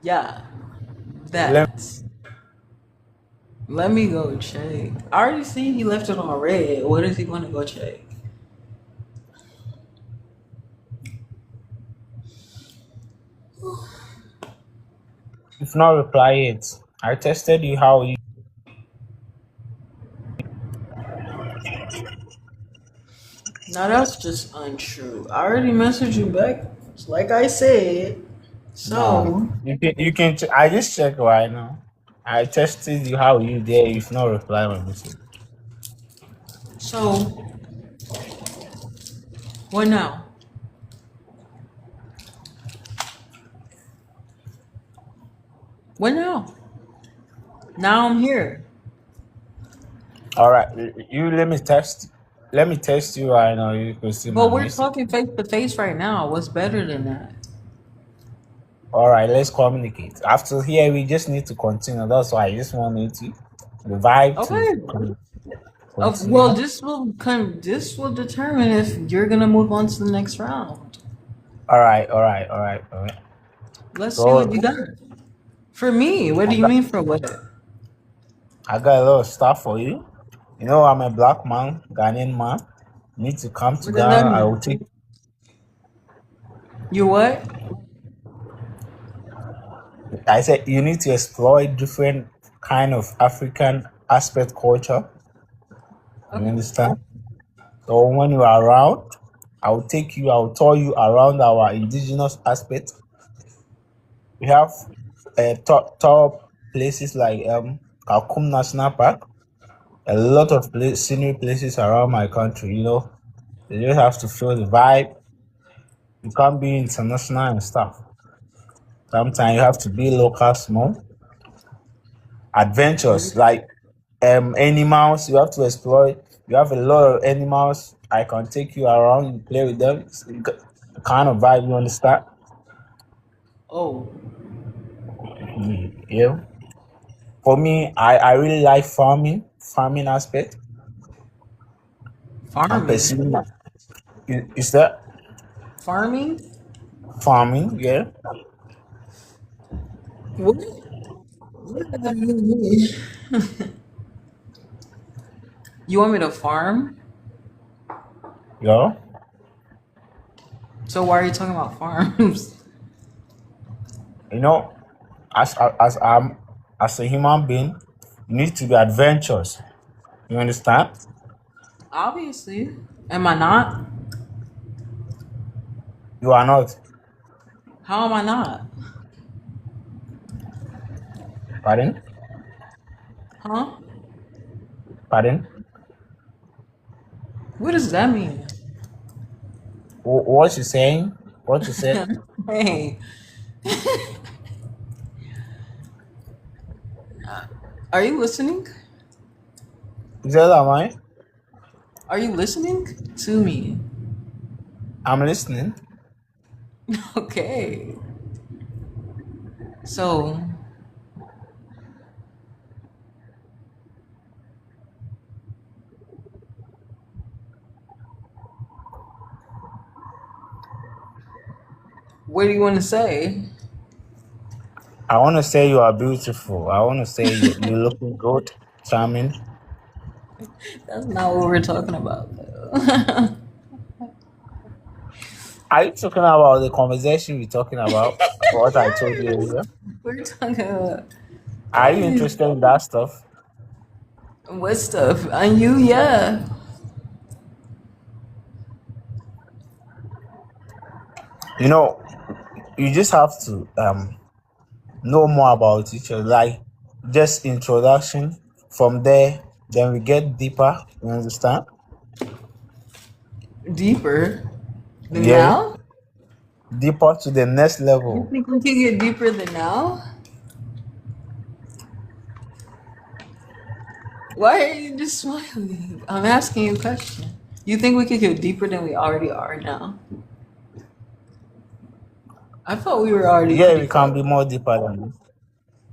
Yeah, Let that. Let me go check. I already seen he left it on red. What is he going to go check? If not reply it. I tested you how you. Now that's just untrue. I already messaged you back, like I said. No, So, I just check right now. I tested you how you there. If not reply my message. so what now? What now? Now I'm here. All right, you let me test. Let me test you right now. You can see my But we're message. talking face to face right now. What's better than that? All right, let's communicate. After here, we just need to continue. That's why I just wanted to the vibe to Okay. Well, continue. this will determine if you're gonna move on to the next round. All right, all right, all right, all right. Let's see what you So got. For me, what I do you got, mean for what? I got a lot of stuff for you. You know, I'm a black man, Ghanaian man. You need to come to What does that Ghana. I will mean? take. You what? I said you need to explore different kind of African aspect culture. You Okay. understand? So when you are around, I will take you. I will tour you around our indigenous aspect. We have top places like Kakum National Park. A lot of scenery places around my country. You know, you just have to feel the vibe. You can't be international and stuff. Sometimes you have to be local, small What do adventures you- like animals. You have to explore. You have a lot of animals. I can take you around. You play with them. It's the kind of vibe you understand. Oh, Yeah. For me, I really like farming aspect. I'm farming. pursuing that. Is that Farming? farming? Yeah. What? What does that mean? You want me to farm? Yeah. So why are you talking about farms? You know, as a human being, you need to be adventurous. You understand? Obviously. Am I not? You are not. How am I not? Pardon? Huh? Pardon? What does that mean? What you saying? What you said? Hey, are you listening? Is that am I? Are you listening to me? I'm listening. Okay. So, what do you want to say? I want to say you are beautiful. I want to say you're looking good, charming. That's not what we're talking about, though. Are you talking about the conversation we're talking about? What I told you Yes, earlier? we're talking about Are you interested in that stuff? what stuff? And you, yeah. You know, you just have to know more about each other. Like just introduction. From there, then we get deeper. You understand? Deeper than Yeah, now? deeper to the next You level. think we can get deeper than now? Why are you just smiling? I'm asking you a question. You think we could get deeper than we already are now? I thought we were already Yeah, pretty we can be far. more deeper than this.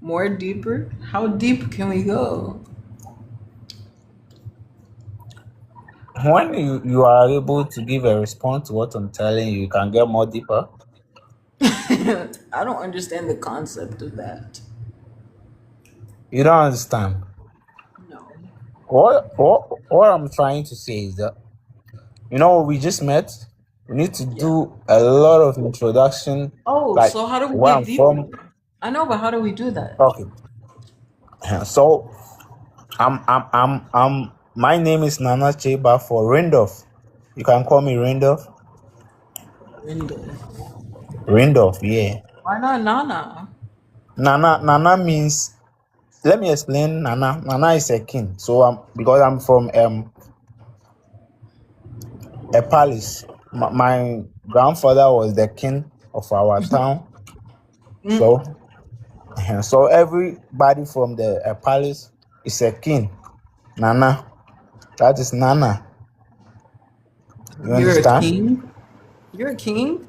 More deeper? How deep can we go? When you are able to give a response to what I'm telling you, you can get more deeper. I don't understand the concept of that. You don't understand. No. What I'm trying to say is that we just met. We need to Yeah. do a lot of introduction, Oh, like so how do we where get I'm deeper? from. I know, but how do we do that? Okay. So I'm my name is Nana Cheba for Rindolph. You can call me Rindolph. Window. Rindolph, yeah. Why not Nana? Nana means, let me explain. Nana is a king. So because I'm from a palace. My grandfather was the king of our town. Mm, So everybody from the palace is a king. Nana. That is Nana. You you're a understand? king? You're a king?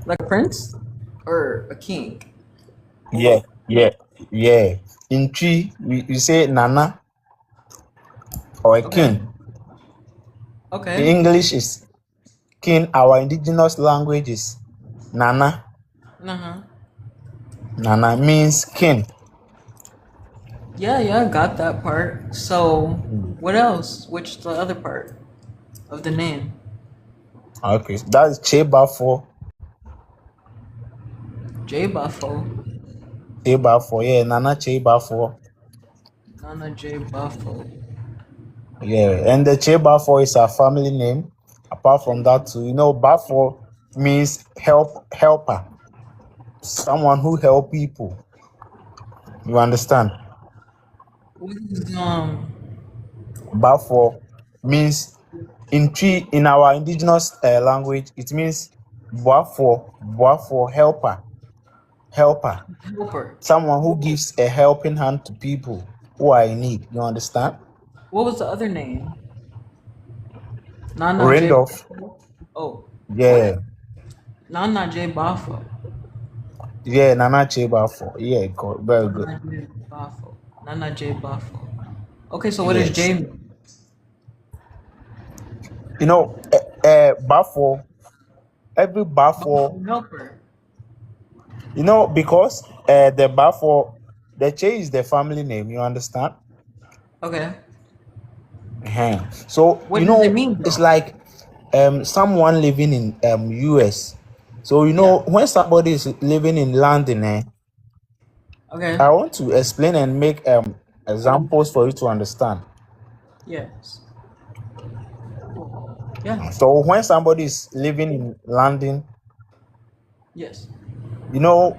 Like a prince? Or a king? Yeah, yeah, yeah. In Tree, we say Nana or a Okay. king. In Okay. English is king. Our indigenous language is Nana. Uh-huh. Nana means king. Yeah, I got that part. So, what else? Which the other part of the name? Okay, that's Cheba for J Buffo. yeah, Nana Cheba for. Nana J Buffo. Yeah, and the Chebafo is a family name. Apart from that, too, Bafo means helper, someone who help people. You understand? What is Bafo means in our indigenous language, it means Bafo helper, helper? someone who gives a helping hand to people who are in need. You understand? What was the other name? Nana J Randolph, Buffo. Oh, yeah, what? Nana J Buffo. Yeah, Nana Chebafo. Yeah, very good. Nana J. Bafo. Nana J. Bafo. Okay, so what does Yes. J mean? Bafo, every Bafo, Bafo helper. because the Bafo, the Che is the family name, you understand? Okay. So, What does it mean it's though? like someone living in US. So, Yeah. when somebody is living in London, Okay. I want to explain and make examples for you to understand. Yes. Yeah. So, when somebody is living in London, Yes. you know,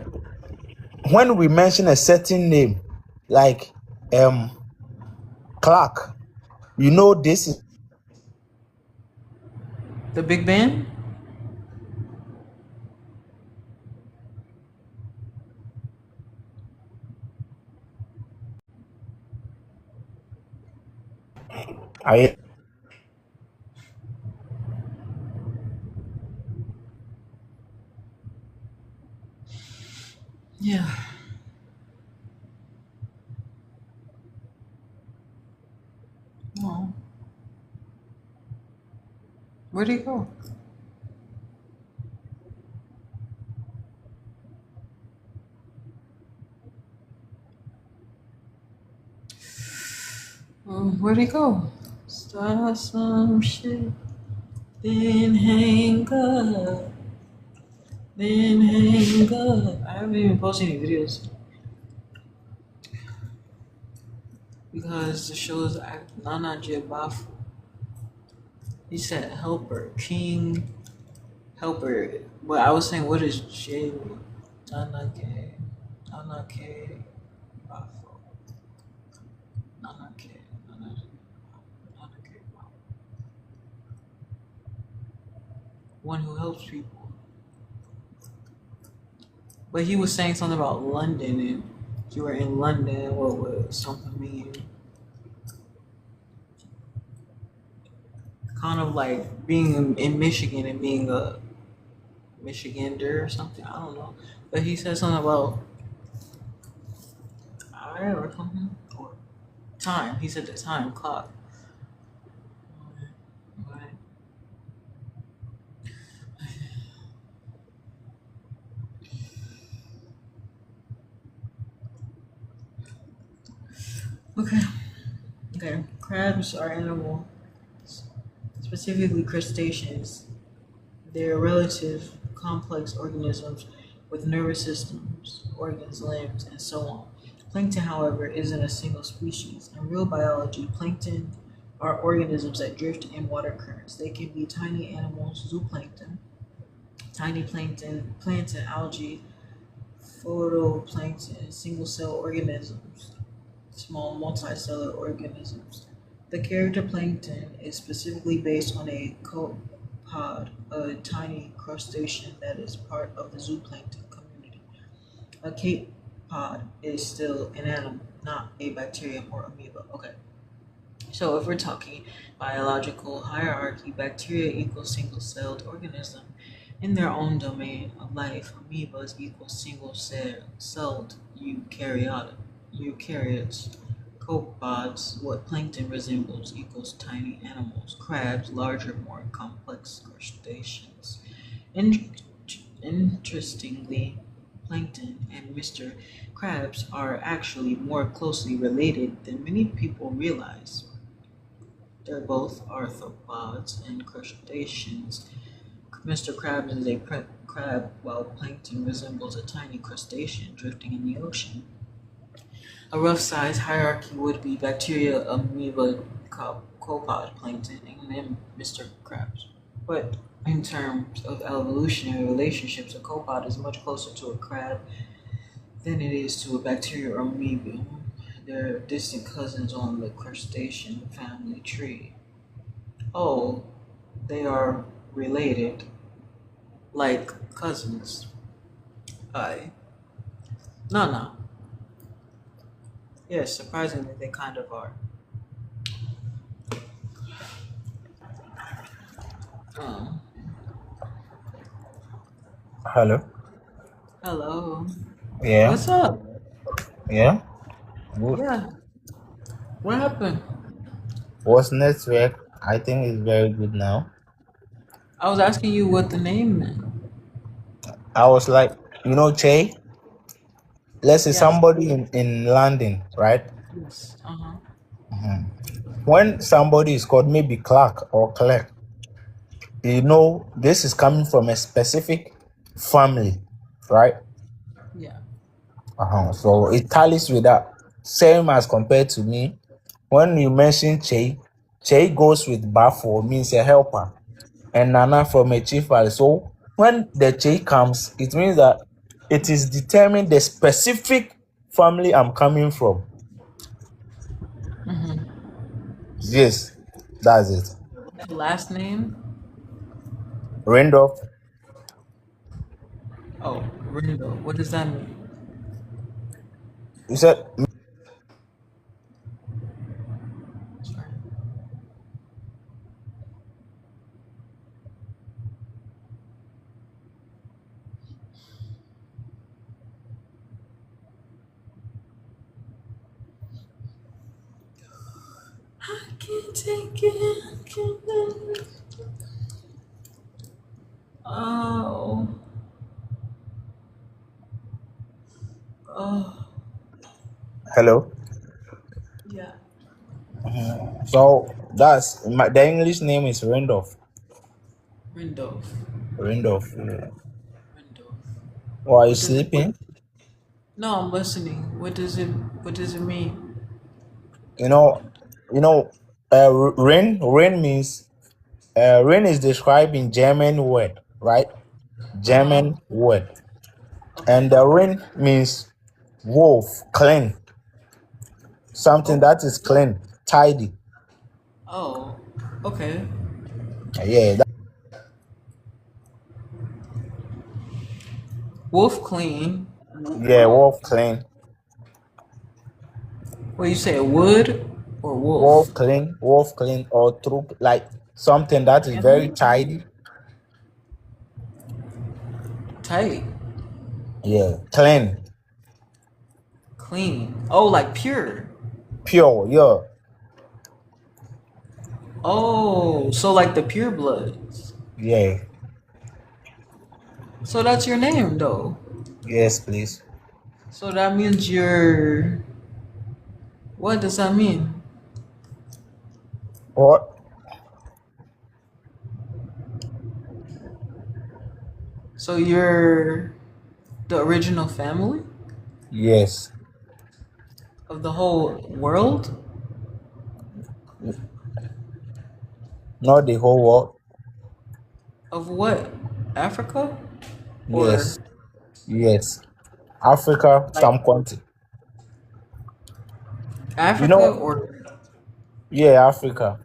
when we mention a certain name, like Clark, this is The Big Ben? I. Yeah. Oh. Where'd he go? Where'd he go? Start some shit, then hang up, then hang up. I haven't even posted any videos because the show's Nana J. Bafo. He said helper, king, helper. But I was saying, what is J mean? Nana K, Nana K, Bafo, Nana K, Nana, Nana K, Bafo. One who helps people. But he was saying something about London, and if you were in London, what would something mean? Kind of like being in Michigan and being a Michigander or something. I don't know. But he said something about I or something or time. He said the time clock. Right. Okay. Okay. Crabs are animals, specifically crustaceans. They're relative complex organisms with nervous systems, organs, limbs, and so on. Plankton, however, isn't a single species. In real biology, plankton are organisms that drift in water currents. They can be tiny animals, zooplankton, tiny plankton, algae, photoplankton, single cell organisms, small multicellular organisms. The character plankton is specifically based on a copepod, a tiny crustacean that is part of the zooplankton community. A copepod is still an animal, not a bacterium or amoeba. Okay. So if we're talking biological hierarchy, bacteria equals single-celled organism in their own domain of life. Amoebas equals single-celled eukaryotes. Copepods, what plankton resembles, equals tiny animals. Crabs, larger, more complex crustaceans. Interestingly, plankton and Mr. Krabs are actually more closely related than many people realize. They're both arthropods and crustaceans. Mr. Krabs is a crab, while plankton resembles a tiny crustacean drifting in the ocean. A rough size hierarchy would be bacteria, amoeba, copod, plankton, and then Mr. Krabs. But in terms of evolutionary relationships, a copod is much closer to a crab than it is to a bacteria or amoeba. They're distant cousins on the crustacean family tree. Oh, they are related, like cousins. I. No, no. Yes, surprisingly, they kind of are. Um, Hello. Hello. Yeah, What's up? yeah. Good. Yeah. What happened? What's network? I think it's very good now. I was asking you what the name meant. I was like, Che, let's say Yes. somebody in London, right? Yes. Uh-huh. When somebody is called maybe Clark or Claire, this is coming from a specific family, right? Yeah. So it tallies with that. Same as compared to me. When you mention Che goes with Bafo, means a helper. And Nana from a chief valley. So when the Che comes, it means that it is determined the specific family I'm coming from. Yes, that's it. And last name? Randolph. Oh, Rindo. What does that mean? You said Sorry. I can't take it. I can't take it. Oh. Oh. hello. Yeah. So the English name is Randolph. Rindolph. Randolph. Rindolph. Or are you What does it? sleeping? No, I'm listening. What does it? What does it mean? You know, rain means rain is described in German word, right? Uh huh. German word. And Okay. the rain means wolf, clean, something Oh. that is clean, tidy. Oh. Okay. Yeah, Wolf clean. yeah, wolf, clean, What you say? Wood or wolf? wolf, clean, or troop, like something that is very Animal? tidy. Tight. Yeah, clean, Clean. Oh, like pure. pure. Yeah, Oh, so like the pure bloods. yeah, So that's your name though. yes, please. So that means you're. What does that mean? What? So you're the original family Yes, of the whole world? not the whole world. Of what? Africa? Yes, Or yes. Africa, like some country. You Africa know, or yeah, Africa.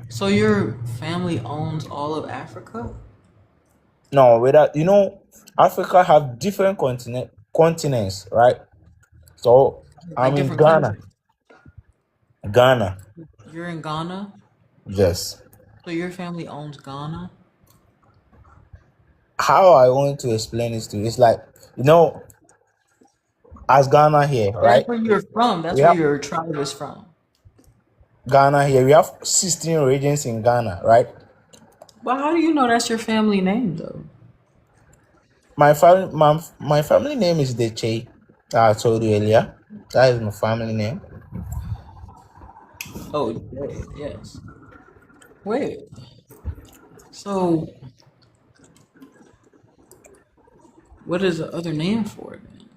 so your family owns all of Africa? No, without Africa have different continents, right? So Like I'm in different Ghana. countries. Ghana. You're in Ghana? Yes. So your family owns Ghana? How I want to explain this to you, it's like, you know, as Ghana here, That's right? where you're from. We That's where have your tribe is from. Ghana here. We have 16 regions in Ghana, right? But how do you know that's your family name though? My family name is Deche. I told you earlier. That is my family name. Oh, yeah, yes. Wait. So what is the other name for it then?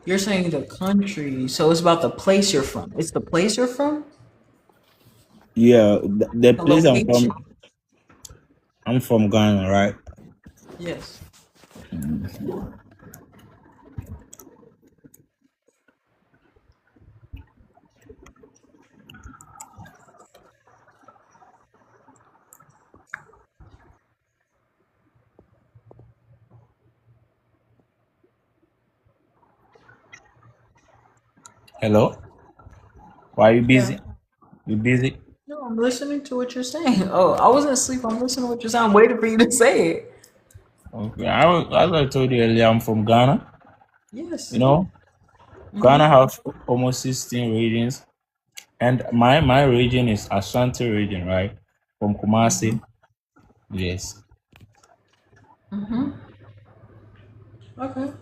You're saying the country, so it's about the place you're from. It's the place you're from? Yeah, the The place location. I'm from Ghana, right? Yes. Hello? Why are you Yeah. busy? You busy? No, I'm listening to what you're saying. Oh, I wasn't asleep. I'm listening to what you're saying. I'm waiting for you to say it. Okay. As I told you earlier, I'm from Ghana. Yes. You know, Ghana have almost 16 regions, and my region is Ashanti region, right? From Kumasi. Yes. Okay.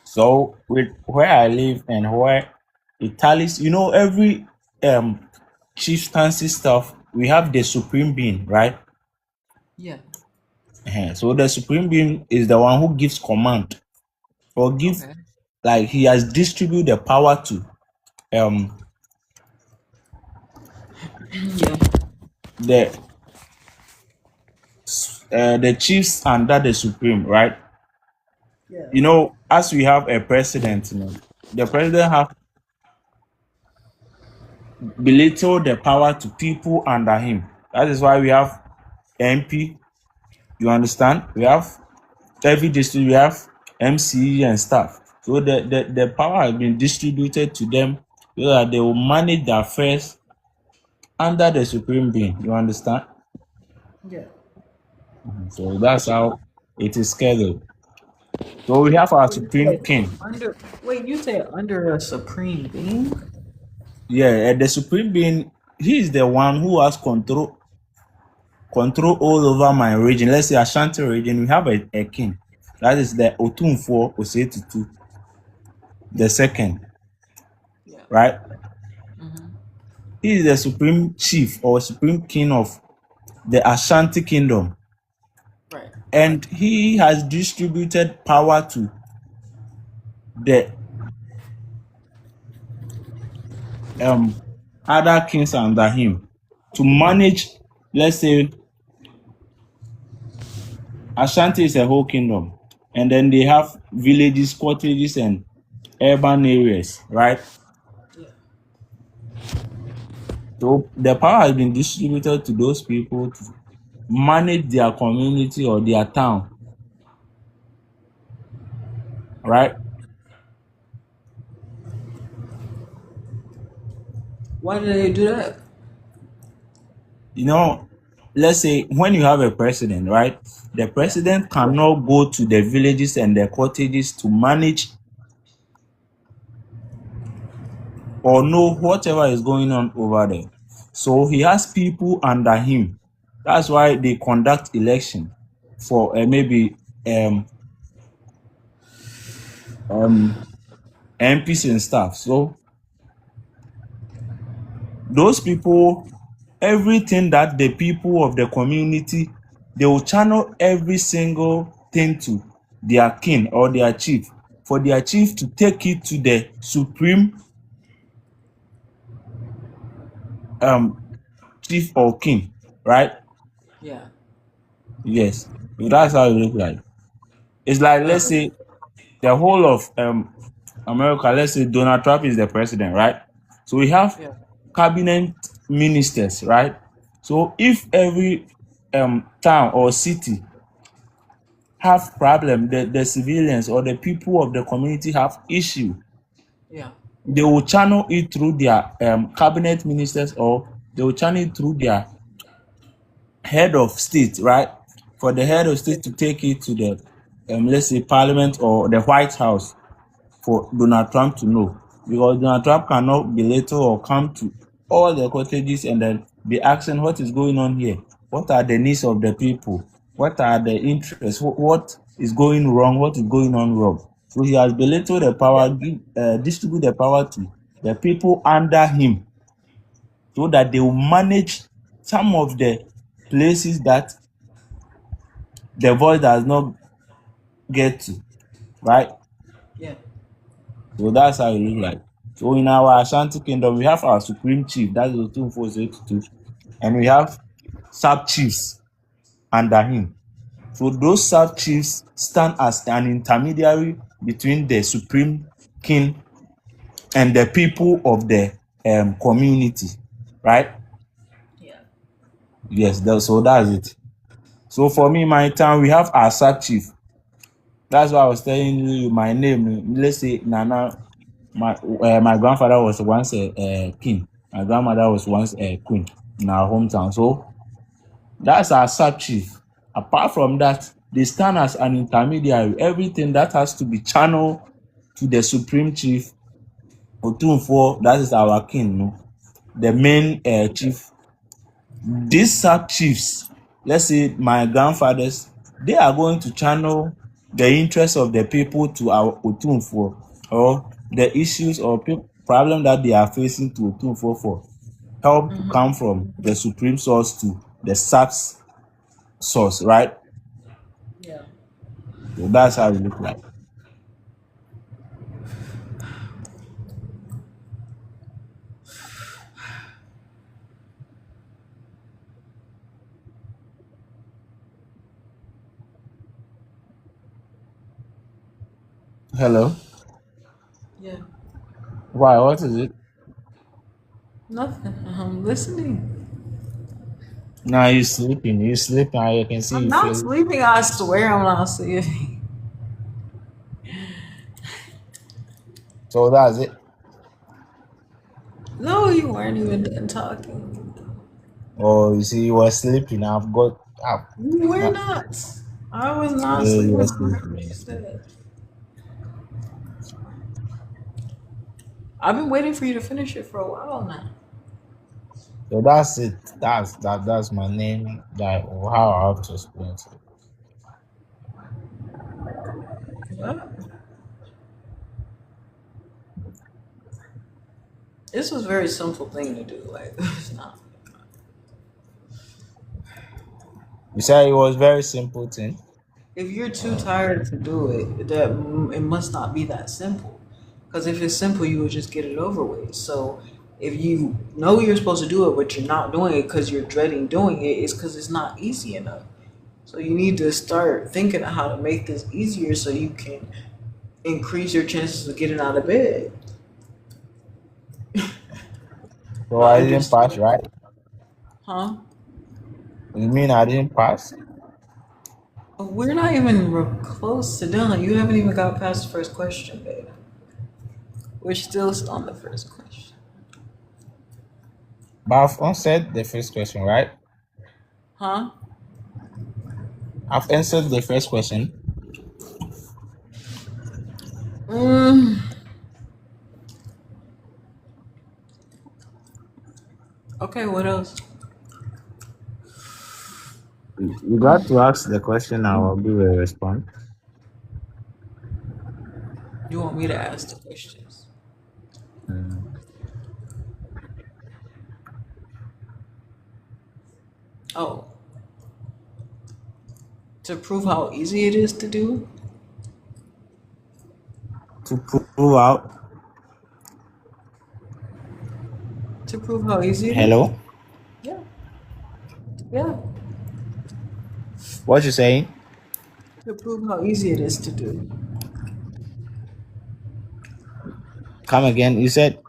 So with where I live and where Italy's, every chieftaincy stuff, we have the supreme being, right? Yeah. So the supreme being is the one who gives command or give, Okay. like, he has distributed the power to um Yeah. the the chiefs under the supreme, right? Yeah. As we have a president, the president have belittled the power to people under him. That is why we have MP. You understand? We have every district, we have MCE and stuff. So the power has been distributed to them so that they will manage the affairs under the supreme being. You understand? Yeah. So that's how it is scheduled. So we have our So you supreme said king. under. Wait, you said under a supreme being? Yeah, and the supreme being, he is the one who has control all over my region. Let's say Ashanti region, we have a king. That is the Otunfo Osetutu, the second, Yeah. right? He is the supreme chief or supreme king of the Ashanti kingdom. Right. And he has distributed power to the other kings under him to manage. Let's say Ashanti is a whole kingdom, and then they have villages, cottages, and urban areas, right? Yeah. So the power has been distributed to those people to manage their community or their town, right? Why did they do that? Let's say when you have a president, right? The president cannot go to the villages and the cottages to manage or know whatever is going on over there. So he has people under him. That's why they conduct election for maybe MPs and stuff. So those people, everything that the people of the community, they will channel every single thing to their king or their chief, for their chief to take it to the supreme chief or king, right? Yeah. Yes. So that's how it looks like. It's like, let's say the whole of America, let's say Donald Trump is the president, right? So we have Yeah. cabinet ministers, right? So if every town or city have problem, the civilians or the people of the community have issue, Yeah. they will channel it through their cabinet ministers, or they will channel it through their head of state, right? For the head of state to take it to the let's say parliament or the White House for Donald Trump to know, because Donald Trump cannot belittle or come to all the cottages and then be asking what is going on here, what are the needs of the people, what are the interests, what is going wrong, what is going on wrong. So he has belittled the power, distribute the power to the people under him, so that they will manage some of the places that the voice does not get to, right? Yeah. So that's how it looks like. So in our Ashanti kingdom, we have our supreme chief, that is Otunfo Osetutu, and we have sub chiefs under him. So those sub chiefs stand as an intermediary between the supreme king and the people of the community, right? Yeah. Yes, so that's it. So for me, my town, we have our sub chief. That's why I was telling you my name. Let's say Nana. My grandfather was once a king. My grandmother was once a queen in our hometown. So That's our sub chief. Apart from that, they stand as an intermediary. Everything that has to be channeled to the supreme chief, Otunfo, that is our king, no? The main chief. These sub chiefs, let's say my grandfathers, they are going to channel the interests of the people to our Otunfo, or the issues or problem that they are facing to Otunfo for help to come from the supreme source to the subs source, right? Yeah. So that's how it look like. Hello. Yeah. Why? What is it? Nothing. I'm listening. Now you sleeping. You sleeping. I can see I'm you not feel. sleeping. I swear I'm not sleeping. So that's it. No, you weren't even done talking. Oh, you see, you were sleeping. I've got. You were not. I was not Yeah, you sleeping. were I heard sleeping. what you said. I've been waiting for you to finish it for a while now. So that's it. That's my name. That how I have to explain to you. What? This was a very simple thing to do. Like, it's not. You said it was very simple thing. If you're too tired to do it, that it must not be that simple. Because if it's simple, you would just get it over with. So if you know you're supposed to do it, but you're not doing it because you're dreading doing it, it's because it's not easy enough. So you need to start thinking of how to make this easier so you can increase your chances of getting out of bed. So But I didn't pass, understand, right? huh? You mean I didn't pass? We're not even close to done. You haven't even got past the first question, babe. We're still on the first question. But I've answered the first question, right? Huh? I've answered the first question. Mm, okay, what else? You got to ask the question. I will give a response. You want me to ask the questions? Oh, to prove how easy it is to do? To prove out. To prove how easy it is? Hello. Yeah. Yeah. What you saying? To prove how easy it is to do. Come again. You said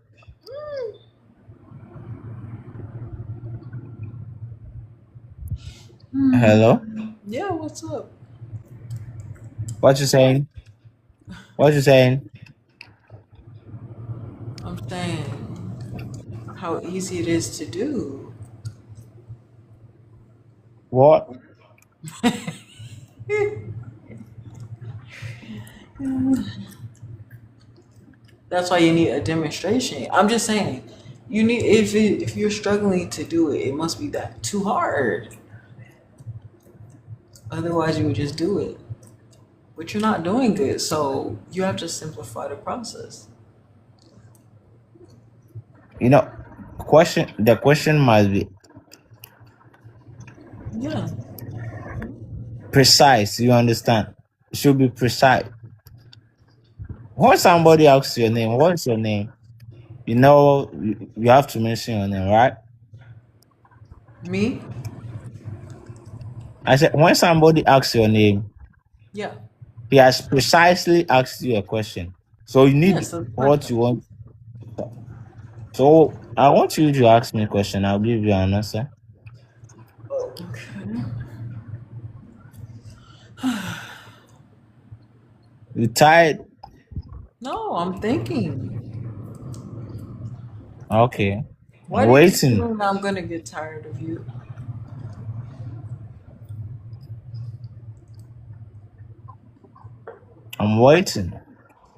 hello. Yeah, what's up? What you saying? What you saying? I'm saying how easy it is to do. What? That's why you need a demonstration. I'm just saying, you need if you're struggling to do it, it must be that too hard. Otherwise, you would just do it. But you're not doing it, so you have to simplify the process. You know, question. The question must be Yeah. precise. You understand? It should be precise. When somebody asks your name, what's your name? You know, you have to mention your name, right? Me? I said, when somebody asks your name, Yeah. he has precisely asked you a question. So you Yeah, need so the what question. you want. So I want you to ask me a question. I'll give you an answer. Okay. You tired? No, I'm thinking. Okay. Why I'm do you waiting. assume I'm gonna get tired of you? I'm waiting.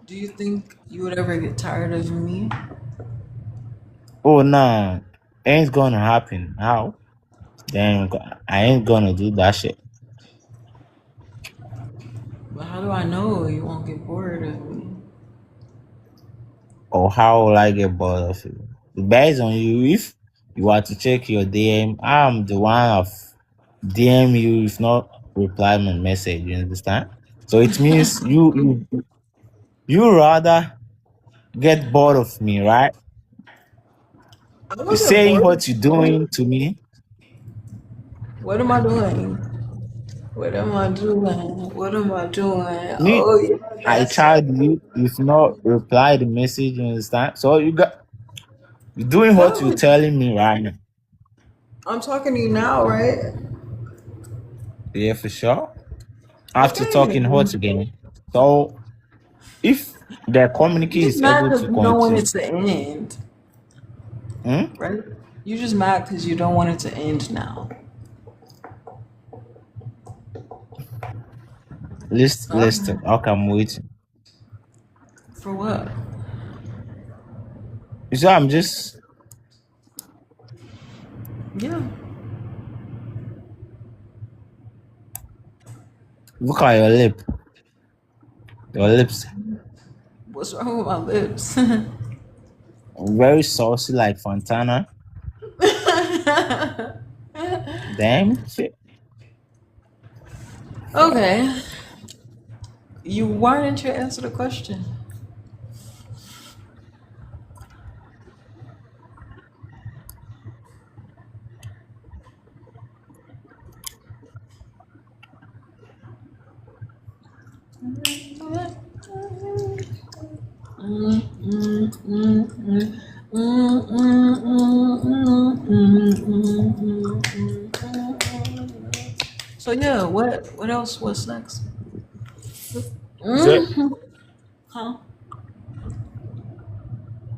Do you think you would ever get tired of me? Oh nah, ain't gonna happen. How? Then I ain't gonna do that shit. But how do I know you won't get bored of me? Or how will I get bored of you? It based on you. If you are to check your DM, I'm the one of DM you if not reply my message. You understand? So it means you rather get bored of me, right? I You wasn't saying bored of what you're doing to me. What am I doing? What am I doing? What am I doing? Me, Oh yeah, I that's tried you. If not reply the message, you understand? So you're doing what you're no. telling me right now. I'm talking to you now, right? Yeah, for sure. After Okay. talking what again? So if the You community just is mad able because to you don't want it continue, to end, hmm? right? You just mad because you don't want it to end now. Listen. Okay, I'm waiting. For what? So I'm just Yeah. look at your lip. Your lips What's wrong with my lips? very saucy like Fontana. Damn shit. Okay. Why didn't you answer the question? So yeah, what else? What's next? You said Huh?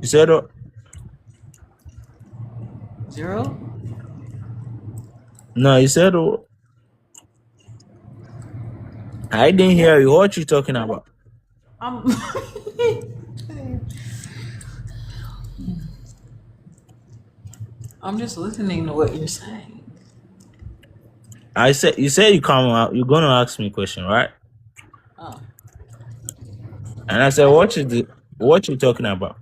you said Zero? no, you said I didn't Yeah. hear you. What you talking about? I'm I'm just listening to what you're saying. I said you said you come out. You're gonna ask me a question, right? Oh, And I said, I did. what you talking about?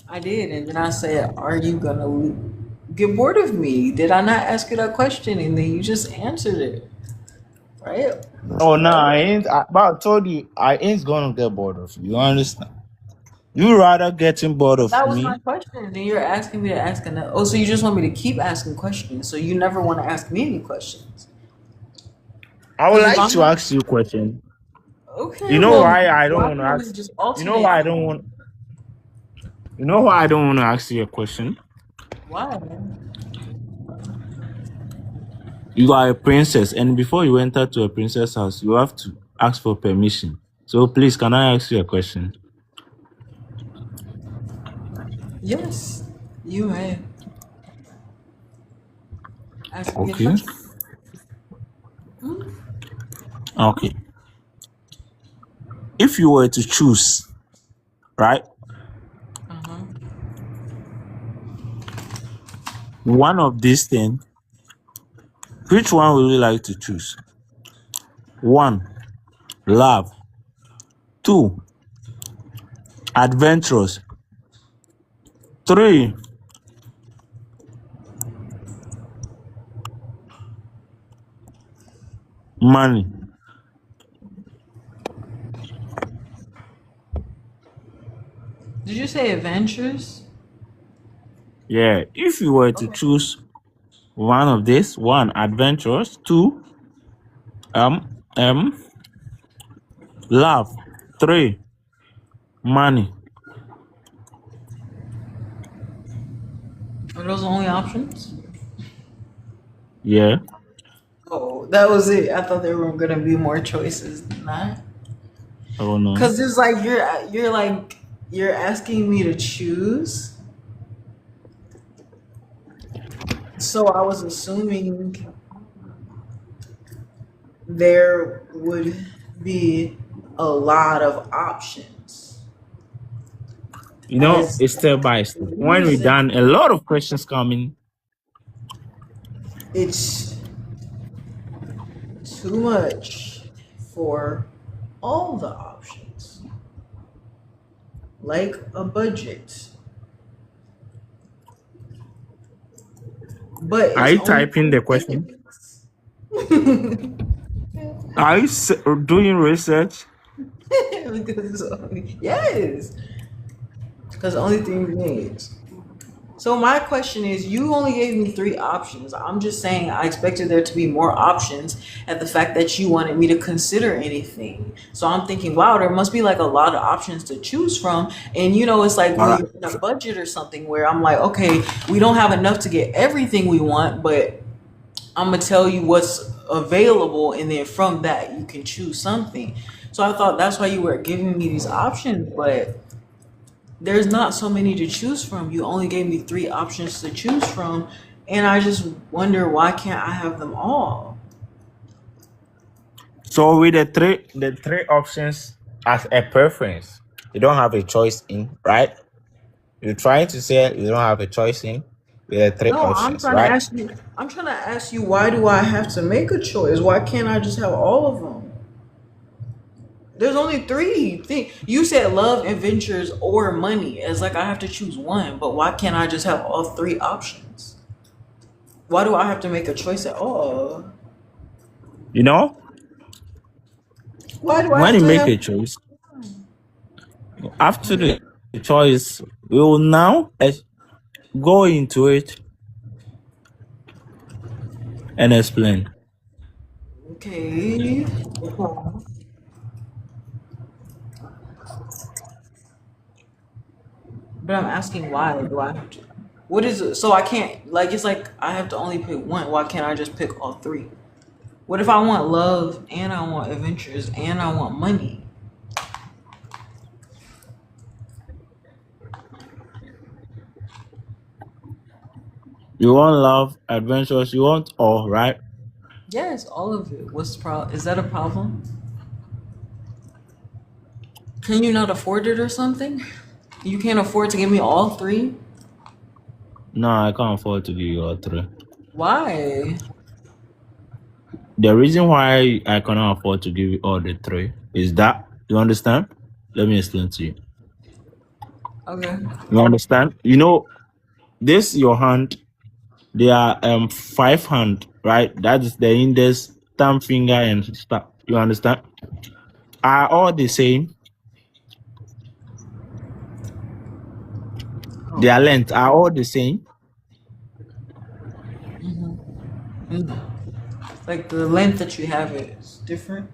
I did, and then I said, "Are you gonna get bored of me?" Did I not ask you that question, and then you just answered it, right? Oh no, I ain't. But I told you, I ain't gonna get bored of you. You understand? You rather getting bored of That was my me. question, and then you're asking me to ask another. Oh, so you just want me to keep asking questions? So you never want to ask me any questions? I would Because if like to I'm ask you a question. okay, You know well, why I don't why want to can't we ask? just You know alternate? why I don't want? You know why I don't want to ask you a question? Why? You are a princess, and before you enter to a princess house, you have to ask for permission. So please, can I ask you a question? Yes, you may ask me a Okay. question. Okay. If you were to choose, right, Uh-huh. one of these things, which one would you like to choose? One, love. Two, adventurous. Three, money. Did you say adventures? Yeah. If you were to Okay. choose one of this, one, adventurous. Two, um, love. Three, money. Are those the only options? Yeah. Oh, that was it. I thought there were gonna be more choices than that. Oh no. Cause it's like you're asking me to choose. So I was assuming there would be a lot of options. You know, As it's step by step. When you we said, done, a lot of questions coming. it's too much for all the options, like a budget. But Are it's you only typing the question? Are you doing research? because it's only, yes, because the only thing is. So my question is, you only gave me 3 options. I'm just saying I expected there to be more options at the fact that you wanted me to consider anything. So I'm thinking, wow, there must be like a lot of options to choose from. And you know, it's like All when right. you're in a budget or something where I'm like, okay, we don't have enough to get everything we want, but I'm gonna tell you what's available, and then from that you can choose something. So I thought that's why you were giving me these options, but there's not so many to choose from. You only gave me 3 options to choose from, and I just wonder why can't I have them all? So with the three options as a preference, you don't have a choice in, right? You're trying to say you don't have a choice in with the 3 No, I'm options, trying to right? ask you. I'm trying to ask you, why do I have to make a choice? Why can't I just have all of them? There's only 3 things. You said love, adventures, or money. It's like I have to choose one, but why can't I just have all 3 options? Why do I have to make a choice at all? You know, Why do I when have you to make have? a choice, after the choice, we will now go into it and explain. Okay. But I'm asking, why do I have to? What is it? So I can't, like, it's like I have to only pick one. Why can't I just pick all 3? What if I want love and I want adventures and I want money? You want love, adventures, you want all, right? Yes, all of it. What's the problem? Is that a problem? Can you not afford it or something? You can't afford to give me all 3? No, I can't afford to give you all 3. Why? The reason why I cannot afford to give you all the 3 is that, you understand? Let me explain to you. Okay. You understand? You know, this your hand, there are 5 hand, right? That is the index, thumb, finger, and stuff. You understand? Are all the same? Their Oh. length are all the same? Like the length that you have is different.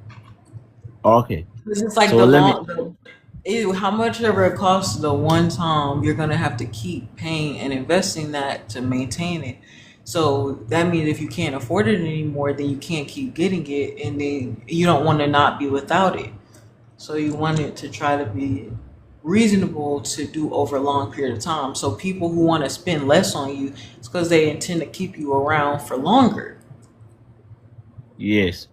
Okay. This is like So the let me. long. How much ever it costs the one time, you're gonna have to keep paying and investing that to maintain it. So that means if you can't afford it anymore, then you can't keep getting it, and then you don't want to not be without it. So you want it to try to be reasonable to do over a long period of time. So people who want to spend less on you, it's because they intend to keep you around for longer. Yes.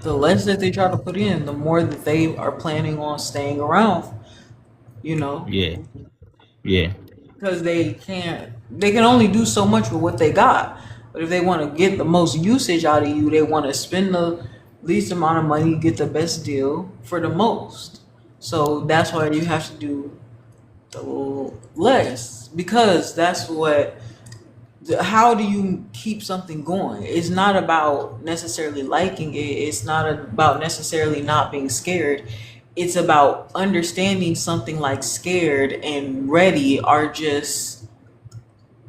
The less that they try to put in, the more that they are planning on staying around, you know, Yeah. Yeah. because they can only do so much with what they got. But if they want to get the most usage out of you, they want to spend the least amount of money, get the best deal for the most. So that's why you have to do a little less, because that's what, how do you keep something going? It's not about necessarily liking it. It's not about necessarily not being scared. It's about understanding something like scared and ready are just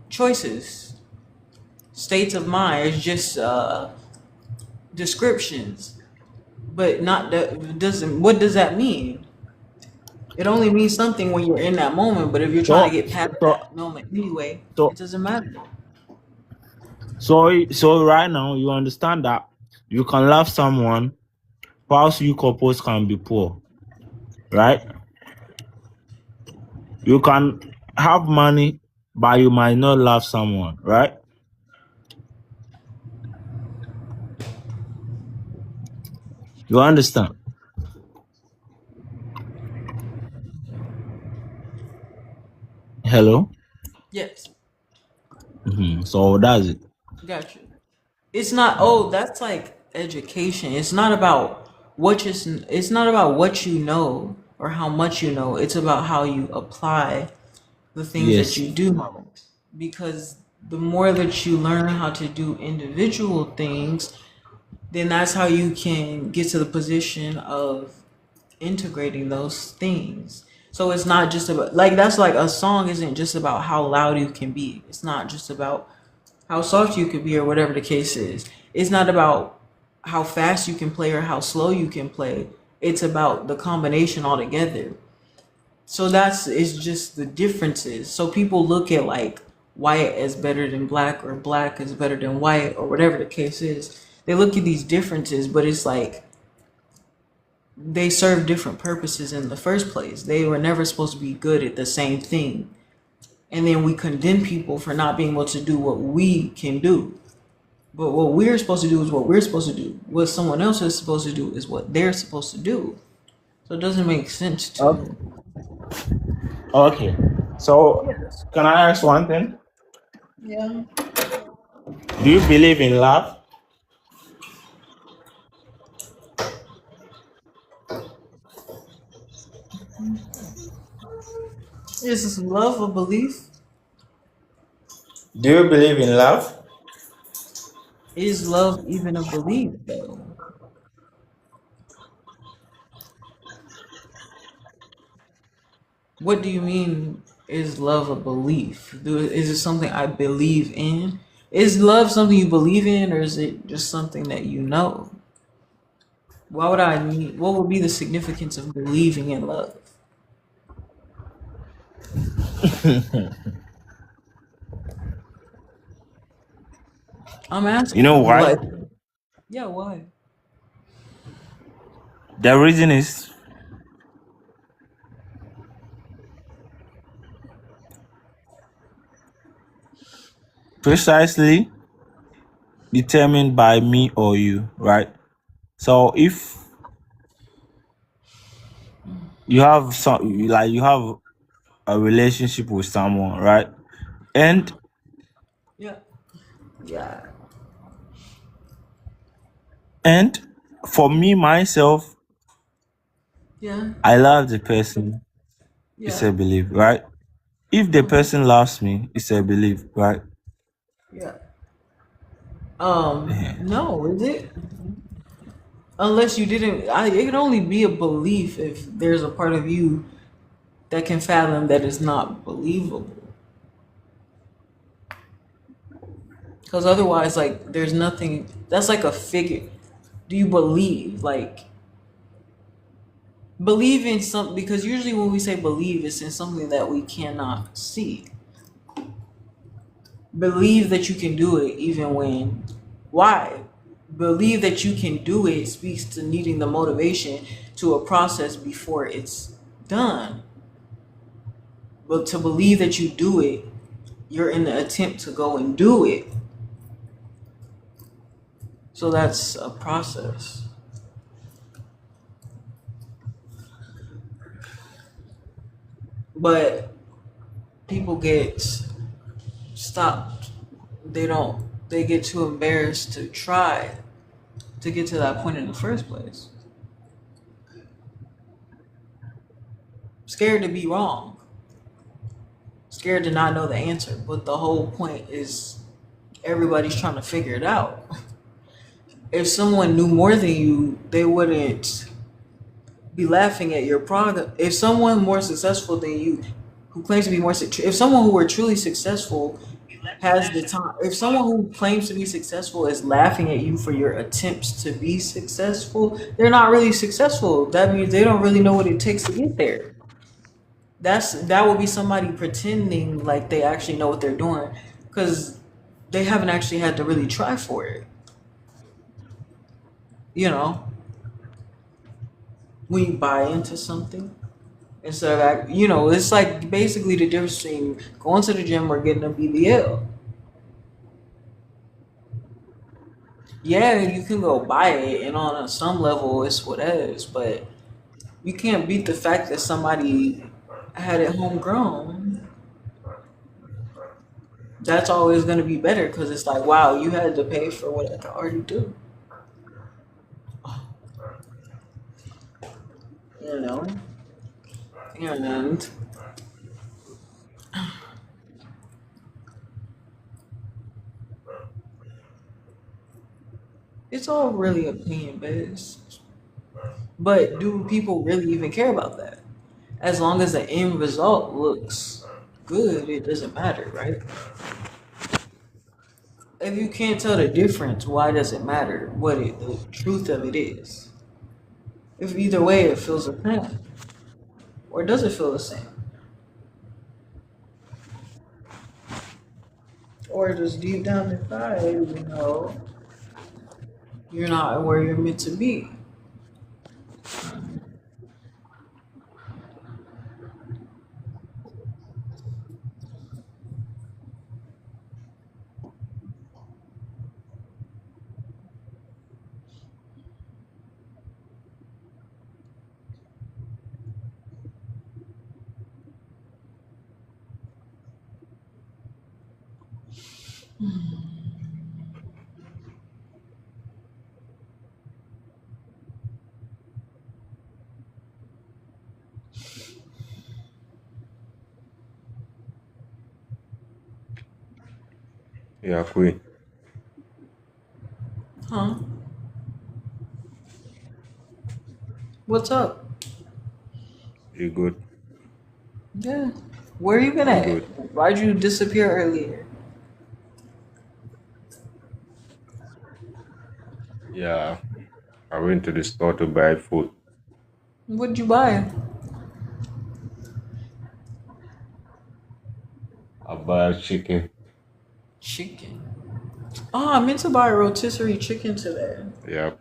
choices, states of mind. It's just descriptions, but not that doesn't. What does that mean? It only means something when you're in that moment. But if you're trying to So get past so that moment anyway, so it doesn't matter. so right now you understand that you can love someone whilst you couples can be poor, right? You can have money, but you might not love someone, right? You understand? Hello. Yes, So that's it. got you. It's not. Oh, that's like education. It's not about what you. It's not about what you know or how much you know. It's about how you apply the things that Yes. you do know. Because the more that you learn how to do individual things, then that's how you can get to the position of integrating those things. So it's not just about like that's like a song isn't just about how loud you can be. It's not just about how soft you could be or whatever the case is. It's not about how fast you can play or how slow you can play. It's about the combination altogether. So that's it's just the differences. So people look at like white as better than black or black is better than white or whatever the case is. They look at these differences, but it's like they serve different purposes in the first place. They were never supposed to be good at the same thing. And then we condemn people for not being able to do what we can do. But what we're supposed to do is what we're supposed to do. What someone else is supposed to do is what they're supposed to do. So it doesn't make sense to Okay. me. Okay. So, can I ask one thing? Yeah. Do you believe in love? Is this love a belief? Do you believe in love? Is love even a belief though? What do you mean is love a belief? Is it something I believe in? Is love something you believe in or is it just something that you know? Why would I need what would be the significance of believing in love? I'm You asking know you why? like yeah, why? The reason is precisely determined by me or you, right? So if you have some, like you have a relationship with someone, right? And Yeah. Yeah. and for me myself, Yeah. I love the person. It's Yeah. a belief, right? If the Uh-huh. person loves me, it's a belief, right? Yeah. Yeah. No, is it? Unless you didn't it can only be a belief if there's a part of you that can fathom that is not believable. Because otherwise, like, there's nothing. That's like a figure. Do you believe? Like, believe in something. Because usually when we say believe, it's in something that we cannot see. Believe that you can do it even when. Why? Believe that you can do it speaks to needing the motivation to a process before it's done. But to believe that you do it, you're in the attempt to go and do it. So that's a process. But people get stopped. They don't, they get too embarrassed to try to get to that point in the first place. Scared to be wrong, scared to not know the answer. But the whole point is everybody's trying to figure it out. If someone knew more than you, they wouldn't be laughing at your product. If someone more successful than you, who claims to be more, if someone who were truly successful has the time, if someone who claims to be successful is laughing at you for your attempts to be successful, they're not really successful. That means they don't really know what it takes to get there. That would be somebody pretending like they actually know what they're doing, because they haven't actually had to really try for it. You know, when you buy into something instead of it's like basically the difference between going to the gym or getting a BBL. Yeah, you can go buy it, and on some level, it's what it is. But you can't beat the fact that somebody had it homegrown. That's always going to be better because it's like, wow, you had to pay for what I could already do. You know, and it's all really opinion based. But do people really even care about that? As long as the end result looks good, it doesn't matter, right? If you can't tell the difference, why does it matter what the truth of it is? If either way it feels the same, or does it feel the same, or just deep down inside, you're not where you're meant to be. Yeah, Queen. Huh? What's up? You good? Yeah. Where you been I'm at? good. Why'd you disappear earlier? Yeah, I went to the store to buy food. What'd you buy? I buy chicken. Chicken. Oh, I meant to buy a rotisserie chicken today. Yeah,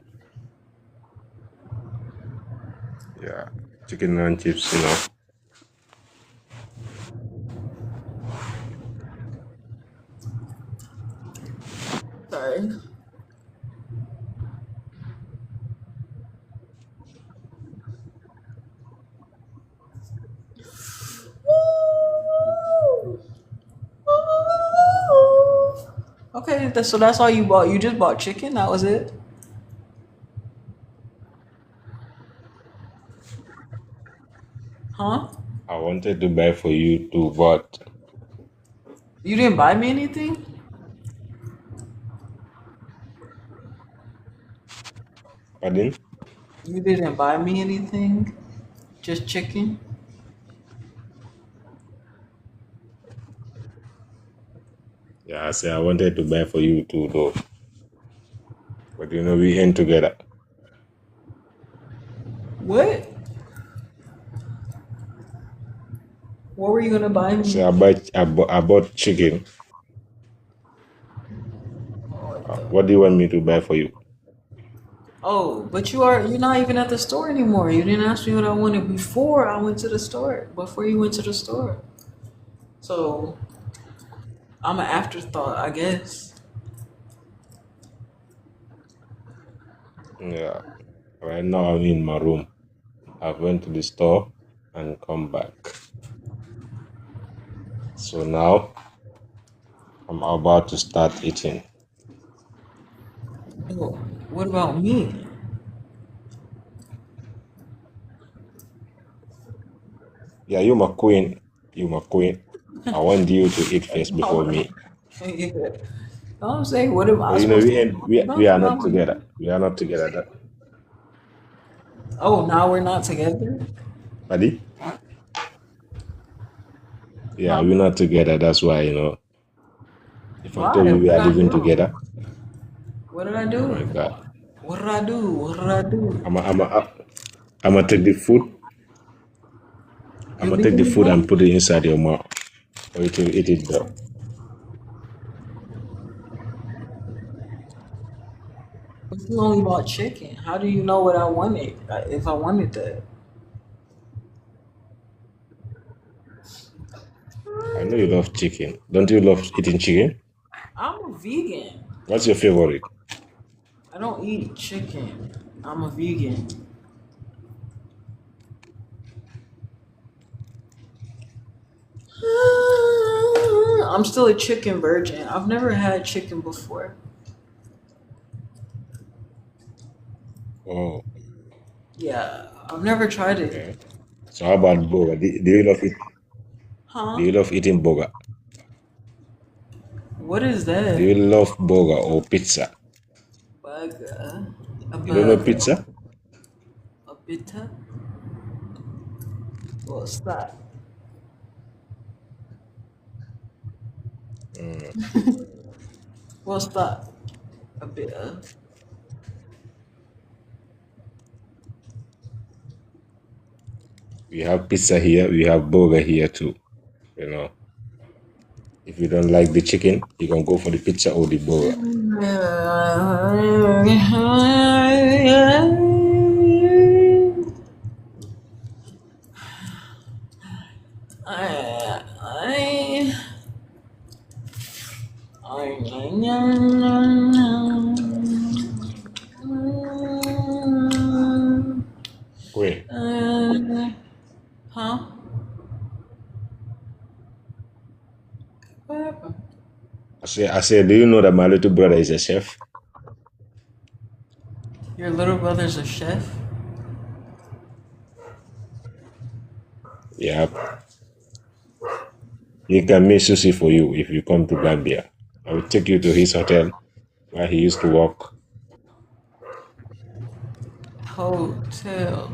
yeah. Chicken and chips, you know. Sorry. Okay, so that's all you bought. You just bought chicken. That was it. Huh? I wanted to buy for you too, but You didn't buy me anything? pardon? You didn't buy me anything? Just chicken? Yeah, I said I wanted to buy for you too, though. But you know, we end together. What? What were you gonna buy me? So I bought chicken. What do you want me to buy for you? Oh, but you're not even at the store anymore. You didn't ask me what I wanted before I went to the store. Before you went to the store. So I'm an afterthought, I guess. Yeah. Right now I'm in my room. I went to the store and come back. So now I'm about to start eating. Oh, what about me? Yeah, you my queen. You my queen. I want you to eat first before me. Yeah. I'm saying, what am I But you know, supposed we to ain't, do? we No, are not no. together. We are not together. That, Oh, now we're not together? buddy? Yeah, Huh? we're not together. That's why, you know, if I told Why? you we What did are I living do? together, What did I oh do? my God. What did I do? What did I do? I'm gonna take the food. I'm You're gonna take the leaving me food and alone? put it inside your mouth. Or you to eat it there. But you only bought chicken. How do you know what I wanted? If I wanted that. I know you love chicken. Don't you love eating chicken? I'm a vegan. What's your favorite? I don't eat chicken. I'm a vegan. I'm still a chicken virgin. I've never had chicken before. Oh, Yeah, I've never tried it. okay. So how about burger? Do Huh? you love eating burger? What is Do that? you love burger or pizza? Burger. A You don't know burger. pizza? A bitter? What's that? What's that? A bitter. We have pizza here. We have burger here too. You know, if you don't like the chicken, you can go for the pizza or the burger. I, Queen, huh? What happened? I say, do you know that my little brother is a chef? Your little brother's a chef? Yeah, he can make sushi for you if you come to Gambia. I will take you to his hotel where he used to work. Hotel.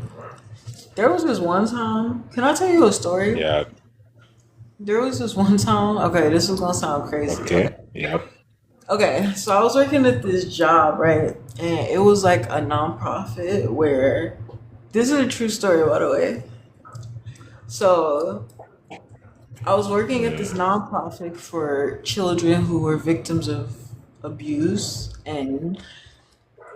There was this one time. Can I tell you a story? Yeah, There was this one time. Okay, this is gonna sound crazy. Okay. okay, yeah. Okay, so I was working at this job, right? And it was like a nonprofit where this is a true story, by the way. So I was working at this nonprofit for children who were victims of abuse, and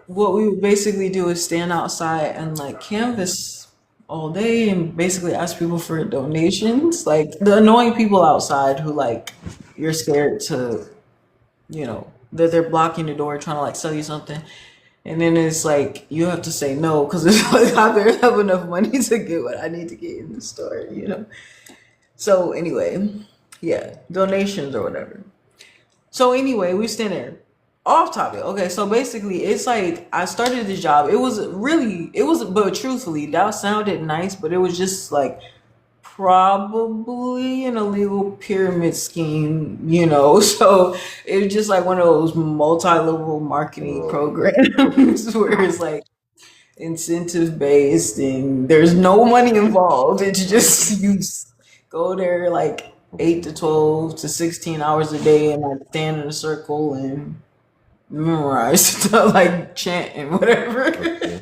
what we would basically do is stand outside and like canvas all day and basically ask people for donations, like the annoying people outside who like you're scared to, that they're blocking the door trying to like sell you something. And then it's like you have to say no because it's like I barely have enough money to get what I need to get in the store. So anyway, yeah, donations or whatever. So anyway, we stand there. Off topic. Okay, so basically, it's like I started this job. But truthfully, that sounded nice, but it was just like probably an illegal pyramid scheme. So it was just like one of those multi-level marketing programs where it's like incentive based and there's no money involved. It's just go there like 8 to 12 to 16 hours a day and like stand in a circle and memorize stuff like chant and whatever. Okay.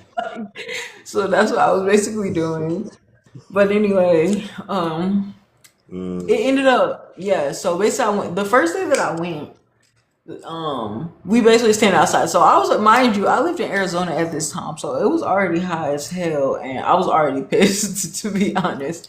So that's what I was basically doing. But anyway, it ended up, yeah. So basically, the first day that I went, we basically stand outside. So I was, mind you, I lived in Arizona at this time, so it was already high as hell, and I was already pissed to be honest.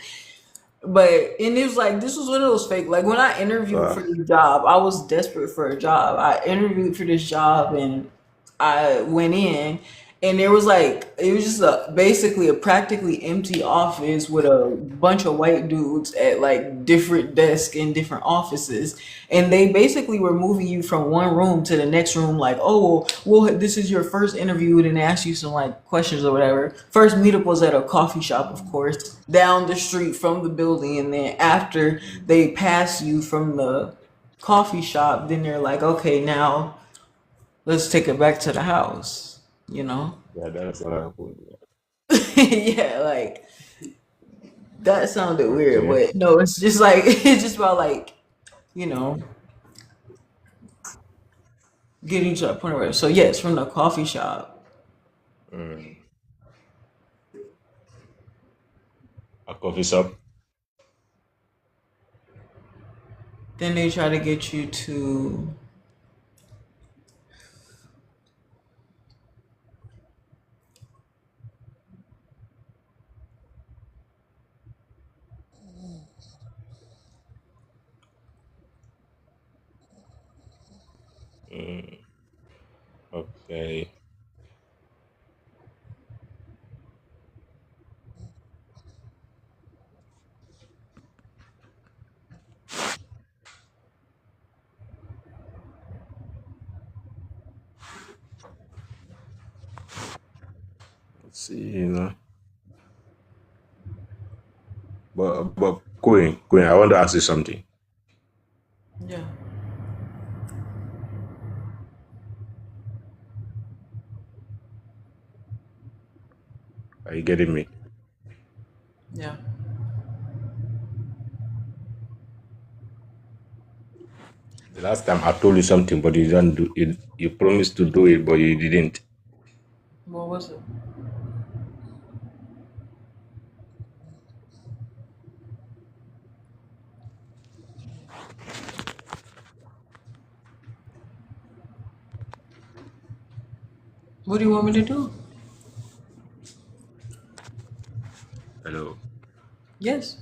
But and it was like this was one of those fake. Like when I interviewed for the job, I was desperate for a job. I interviewed for this job and I went in, and there was like it was just basically a practically empty office with a bunch of white dudes at like different desks in different offices, and they basically were moving you from one room to the next room. Like, oh well, this is your first interview, and they ask you some like questions or whatever. First meetup was at a coffee shop, of course, down the street from the building, and then after they pass you from the coffee shop, then they're like, okay, now let's take it back to the house, you know? Yeah, that's what happened. Yeah, like that sounded weird, Okay. but no, it's just like it's just about like, you know, getting to that point where so yes, from the coffee shop. A coffee shop. Then they try to get you to Okay. See, but Queen, I want to ask you something. Yeah. Are you getting me? Yeah. The last time I told you something, but you didn't do it. You promised to do it, but you didn't. What was it? What do you want me to do? Hello. Yes.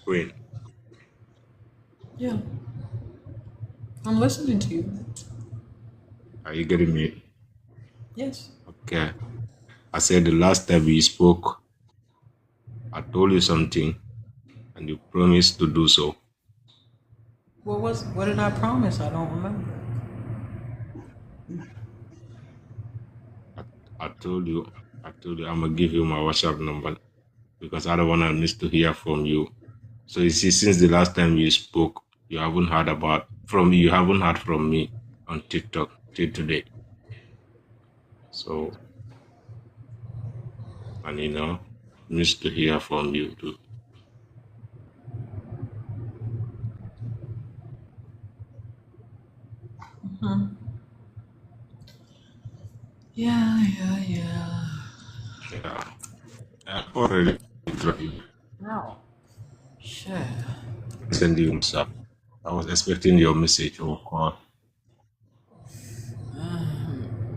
Queen, Yeah. I'm listening to you. are you getting me? Yes. Okay. I said the last time we spoke, I told you something, and you promised to do so. What did I promise? I don't remember. I told you, I'm gonna give you my WhatsApp number because I don't wanna miss to hear from you. So you see, since the last time you spoke, you haven't heard from me on TikTok till today. So, and miss to hear from you too. Yeah. Yeah, I already tried No. Shit. send you WhatsApp. I was expecting your message or call,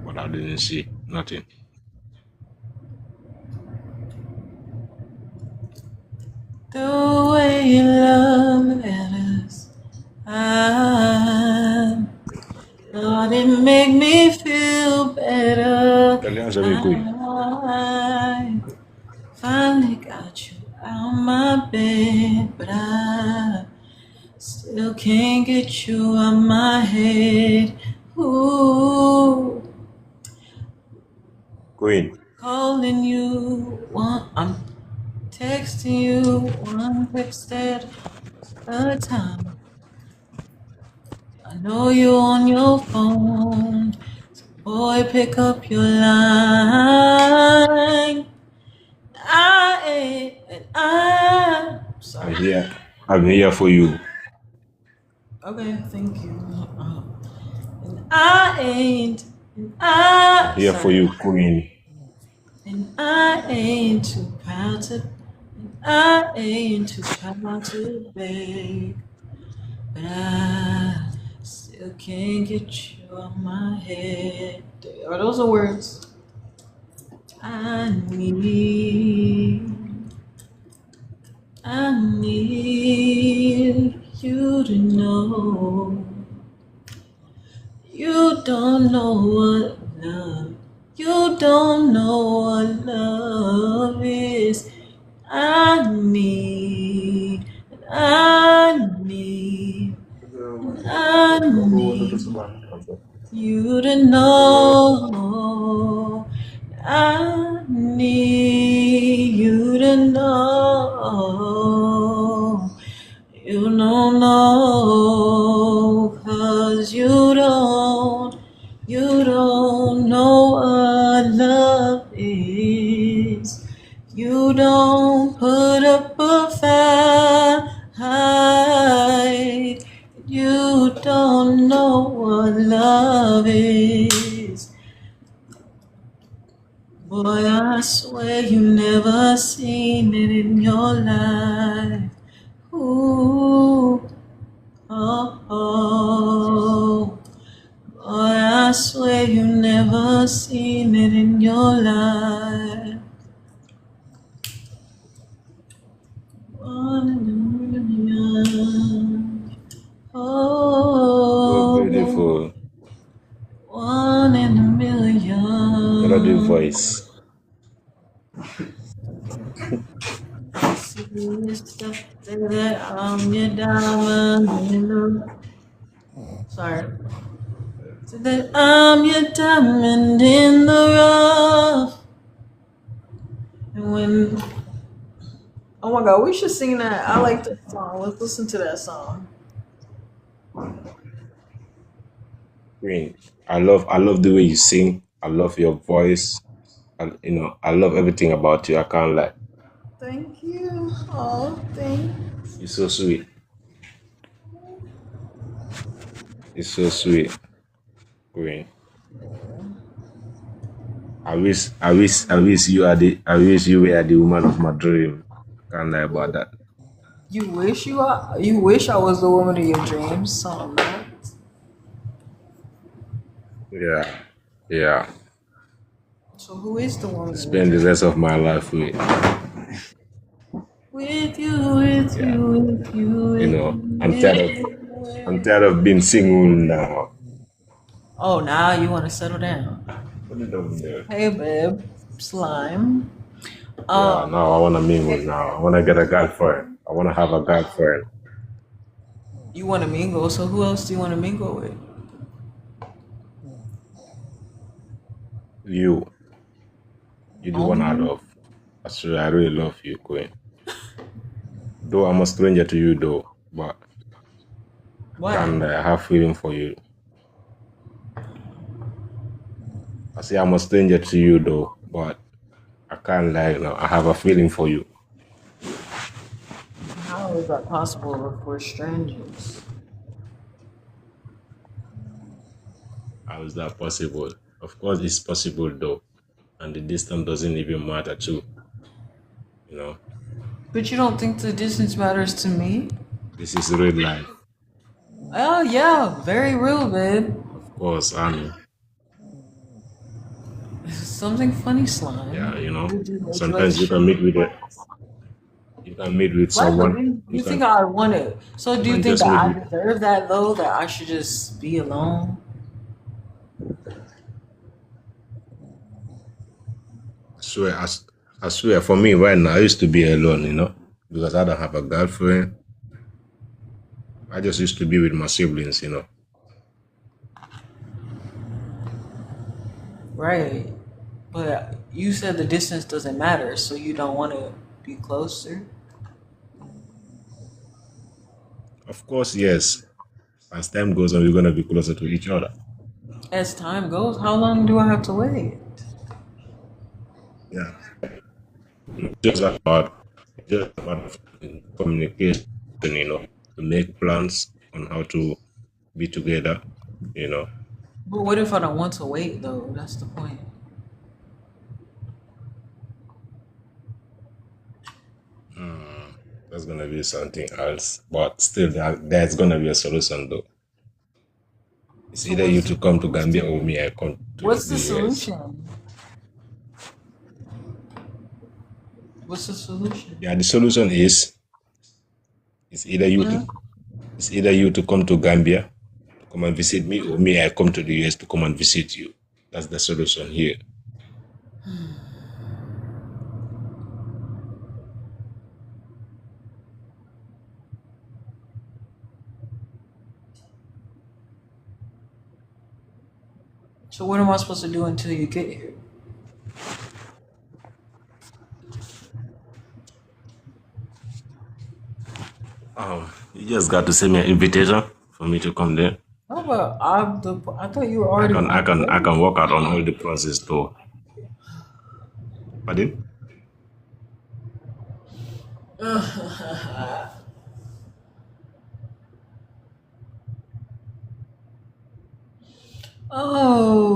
but I didn't see nothing. The way you love letters, I thought it make me feel better. Can you answer me, Queen? I finally got you out my bed, but I still can't get you out my head. Ooh, Queen, calling you, I'm texting you one text at a time. I know you're on your phone, so boy, pick up your line. I'm sorry. I'm here for you. Okay, thank you. And I ain't, and I, I'm here for sorry. you, Queen. And I ain't too proud to, and I ain't too proud to beg, but I still can't get you out my head. Are those the words? I need you to know. You don't know what love. You don't know what love is. I need, I need, I need you to know. I need you to know. You don't know, 'cause you don't know what love is. You don't put up a fight. You don't know what love is. Boy, I swear you never seen it in your life. Ooh, Oh, oh. Boy, I swear you never seen it in your life. One in a million. So Oh, beautiful. one in a Melody million. voice. See this stuff that I'm your diamond in the. Sorry. So that I'm your diamond in the rough. And when. Oh my god, we should sing that. I like that song. Let's listen to that song. Queen. I love the way you sing. I love your voice. And I love everything about you. I can't lie. Thank you. Oh, thanks. You're so sweet. You're so sweet, Queen. I wish you were the woman of my dream. Can't lie about that. You wish you are. You wish I was the woman of your dreams. So I'm not. Yeah. Yeah. So who is the woman of your Spend the dreams? rest of my life with. With you, with Yeah. you, with you, You with know, I'm you. tired of being single now. Oh, now you want to settle down. Put it over there. Hey, babe. Slime. Yeah, now I wanna mingle now. I wanna get a girlfriend. I wanna have a girlfriend. You want to mingle. So who else do you want to mingle with? You're the one I Only? love. I swear I really love you, Queen. Though I'm a stranger to you though, but Why? and I have feeling for you. I say I'm a stranger to you though, but I can't lie now. I have a feeling for you. How is that possible if we're strangers? How is that possible? Of course it's possible though. And the distance doesn't even matter too. You know, But you don't think the distance matters to me? this is real life. Oh, yeah. Very real, babe. Of course, I know. Something funny, Slime. Yeah, Would you sometimes you can meet with it. You can meet with Why would someone. you think I want it? So do you can think just that meet I with. deserve that though? That I should just be alone? I swear, for me right now, I used to be alone, because I don't have a girlfriend. I just used to be with my siblings. Right. But you said the distance doesn't matter, so you don't want to be closer. Of course, yes. As time goes on, we're gonna be closer to each other. As time goes, how long do I have to wait? Yeah. Just about communication, to make plans on how to be together. But what if I don't want to wait though? That's the point. That's gonna be something else. But still, there's gonna be a solution though. It's So either you to come to Gambia or me, I come to what's the the US. solution? What's the solution? Yeah, the solution is it's either you to Huh? it's either you to come to Gambia to come and visit me, or me I come to the US to come and visit you. That's the solution here. So what am I supposed to do until you get here? You just got to send me an invitation for me to come there. No, but I thought you were I already can I on can the I way. can work out on all the process too. Pardon? Oh,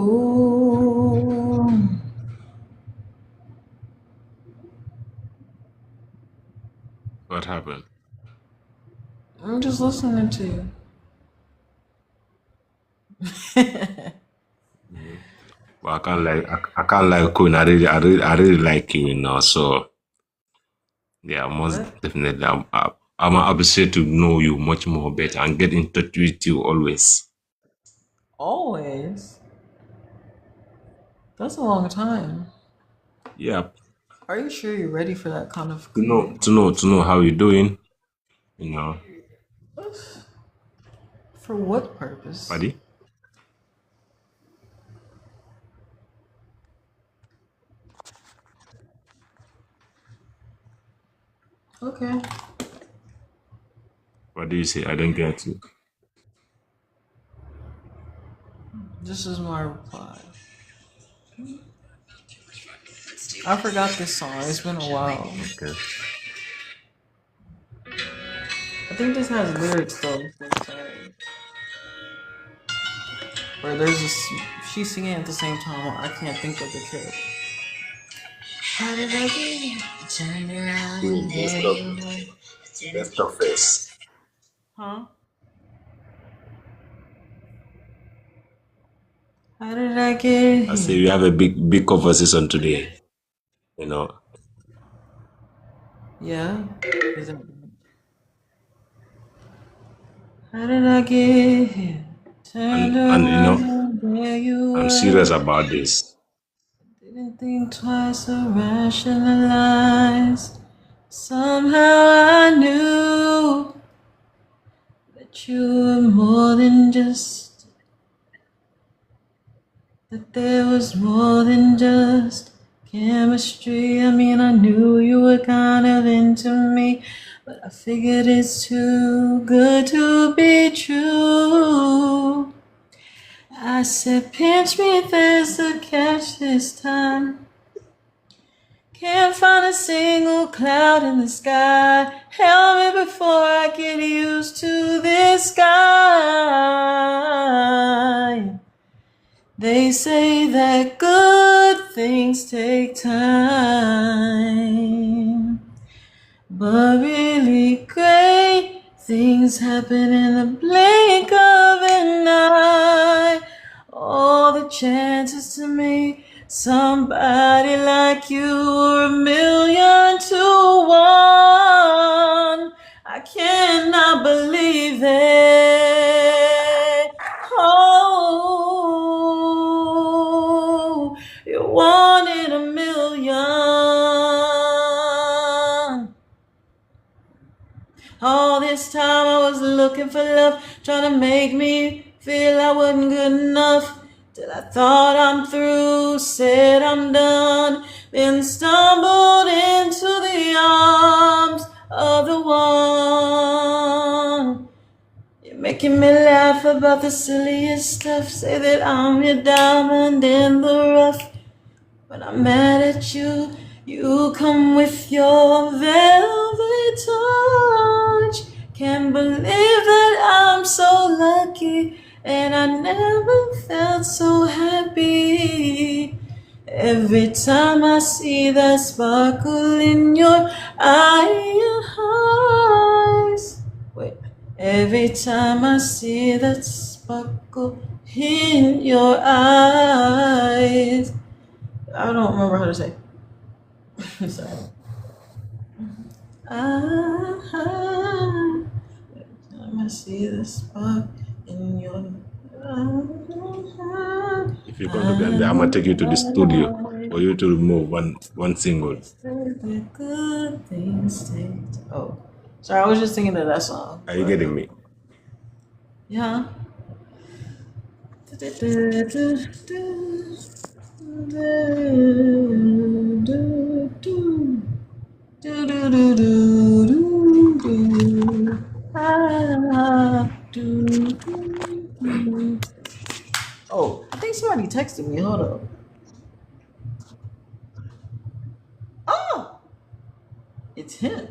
What happened? I'm just listening to you. But I can't like Queen. I really like you, you know. So yeah, most What? definitely. I'm appreciate to know you much more better and get in touch with you always. Always. That's a long time. Yeah, Are you sure you're ready for that kind of to know how you're doing, you know, For what purpose? buddy. Okay. What do you say? I don't get you. This is my reply. I forgot this song. It's been a while. Okay. I think this has lyrics though. Where there's this, she's singing at the same time. I can't think of the track. How did I get turned around? Best of face. Huh? How did I get I say here? we have a big conversation today. You know, Yeah. Is it- How did I get here? Turned and you know, around, there you I'm were. serious about this. Didn't think twice or rationalize. Somehow I knew that you were more than just, that there was more than just chemistry. I mean, I knew you were kind of into me, but I figured it's too good to be true. I said, pinch me, there's a catch this time. Can't find a single cloud in the sky. Help me before I get used to this sky. They say that good things take time, but really great things happen in the blink of an eye. All the chances to meet somebody like you were 1,000,000 to 1. I cannot believe it. Oh, you're 1 in 1,000,000. All this time I was looking for love, trying to make me feel I wasn't good enough. Till I thought I'm through, said I'm done, then stumbled into the arms of the one. You're making me laugh about the silliest stuff. Say that I'm your diamond in the rough. When I'm mad at you, you come with your velvet touch. Can't believe that I'm so lucky, and I never felt so happy. Every time I see that sparkle in your eyes. Wait. Every time I see that sparkle in your eyes. I don't remember how to say. Sorry. Every time I see the spark in your If you're going to be on there, I'm gonna take you to the studio eyes. for you to remove one single. The good things take. Oh, sorry. I was just thinking of that song. Are you getting me? Yeah. Oh, I think somebody texted me. Hold up. Oh, it's him.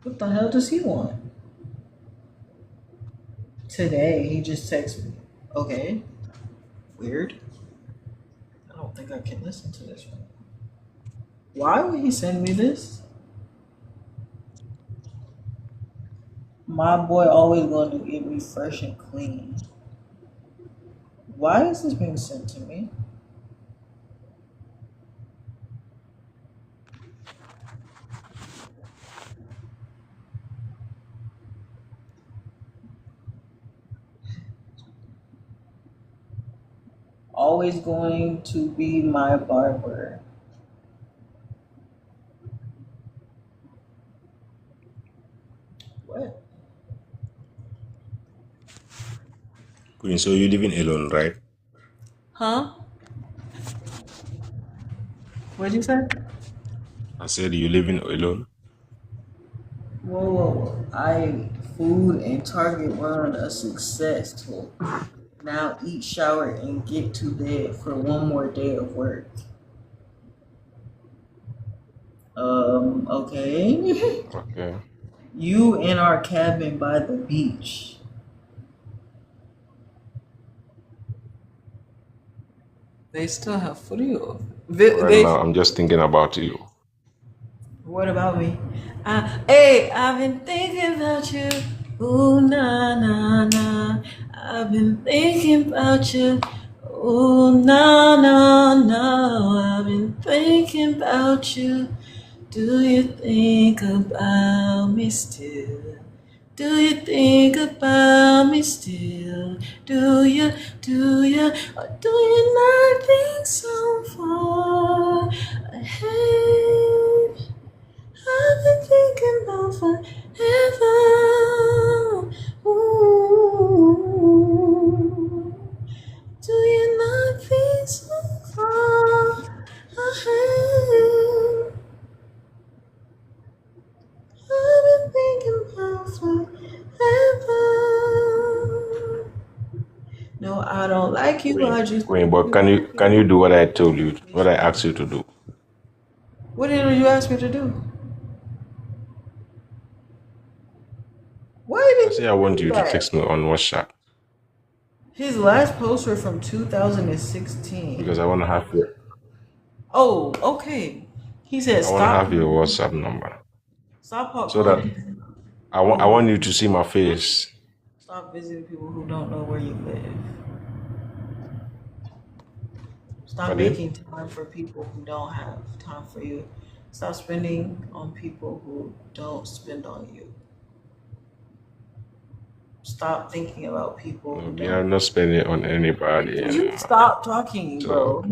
What the hell does he want? Today, he just texted me. Okay, weird. I don't think I can listen to this one. Why would he send me this? My boy always going to get me fresh and clean. Why is this being sent to me? Always going to be my barber. What? Queen, so you living alone, right? Huh? What'd you say? I said you living alone. Whoa. Food and Target run a successful. Now eat, shower, and get to bed for one more day of work. Okay. Okay. You in our cabin by the beach. They still have video. Right now, I'm just thinking about you. What about me? Hey, I've been thinking about you. Ooh, na, na, na. I've been thinking about you. Ooh, na, na, na. I've been thinking about you. Do you think about me still? Do you think about me still? Do you, or do you not think so far ahead? I've been thinking about forever. Ooh. Do you not think so far ahead? I've been thinking about forever. No, I don't like you. I just Queen, but can you do what I told you, what I asked you to do? What did you ask me to do? Why I did say you I want do you to that? text me on WhatsApp His last posts were from 2016. because I want to have your Oh, okay. He said, I want to "Stop, have your WhatsApp number so that calling. I want you to see my face. Stop visiting people who don't know where you live. Stop Pardon? making time for people who don't have time for you. Stop spending on people who don't spend on you. Stop thinking about people who No, we are don't." not spending on anybody You anymore. stop talking, So bro.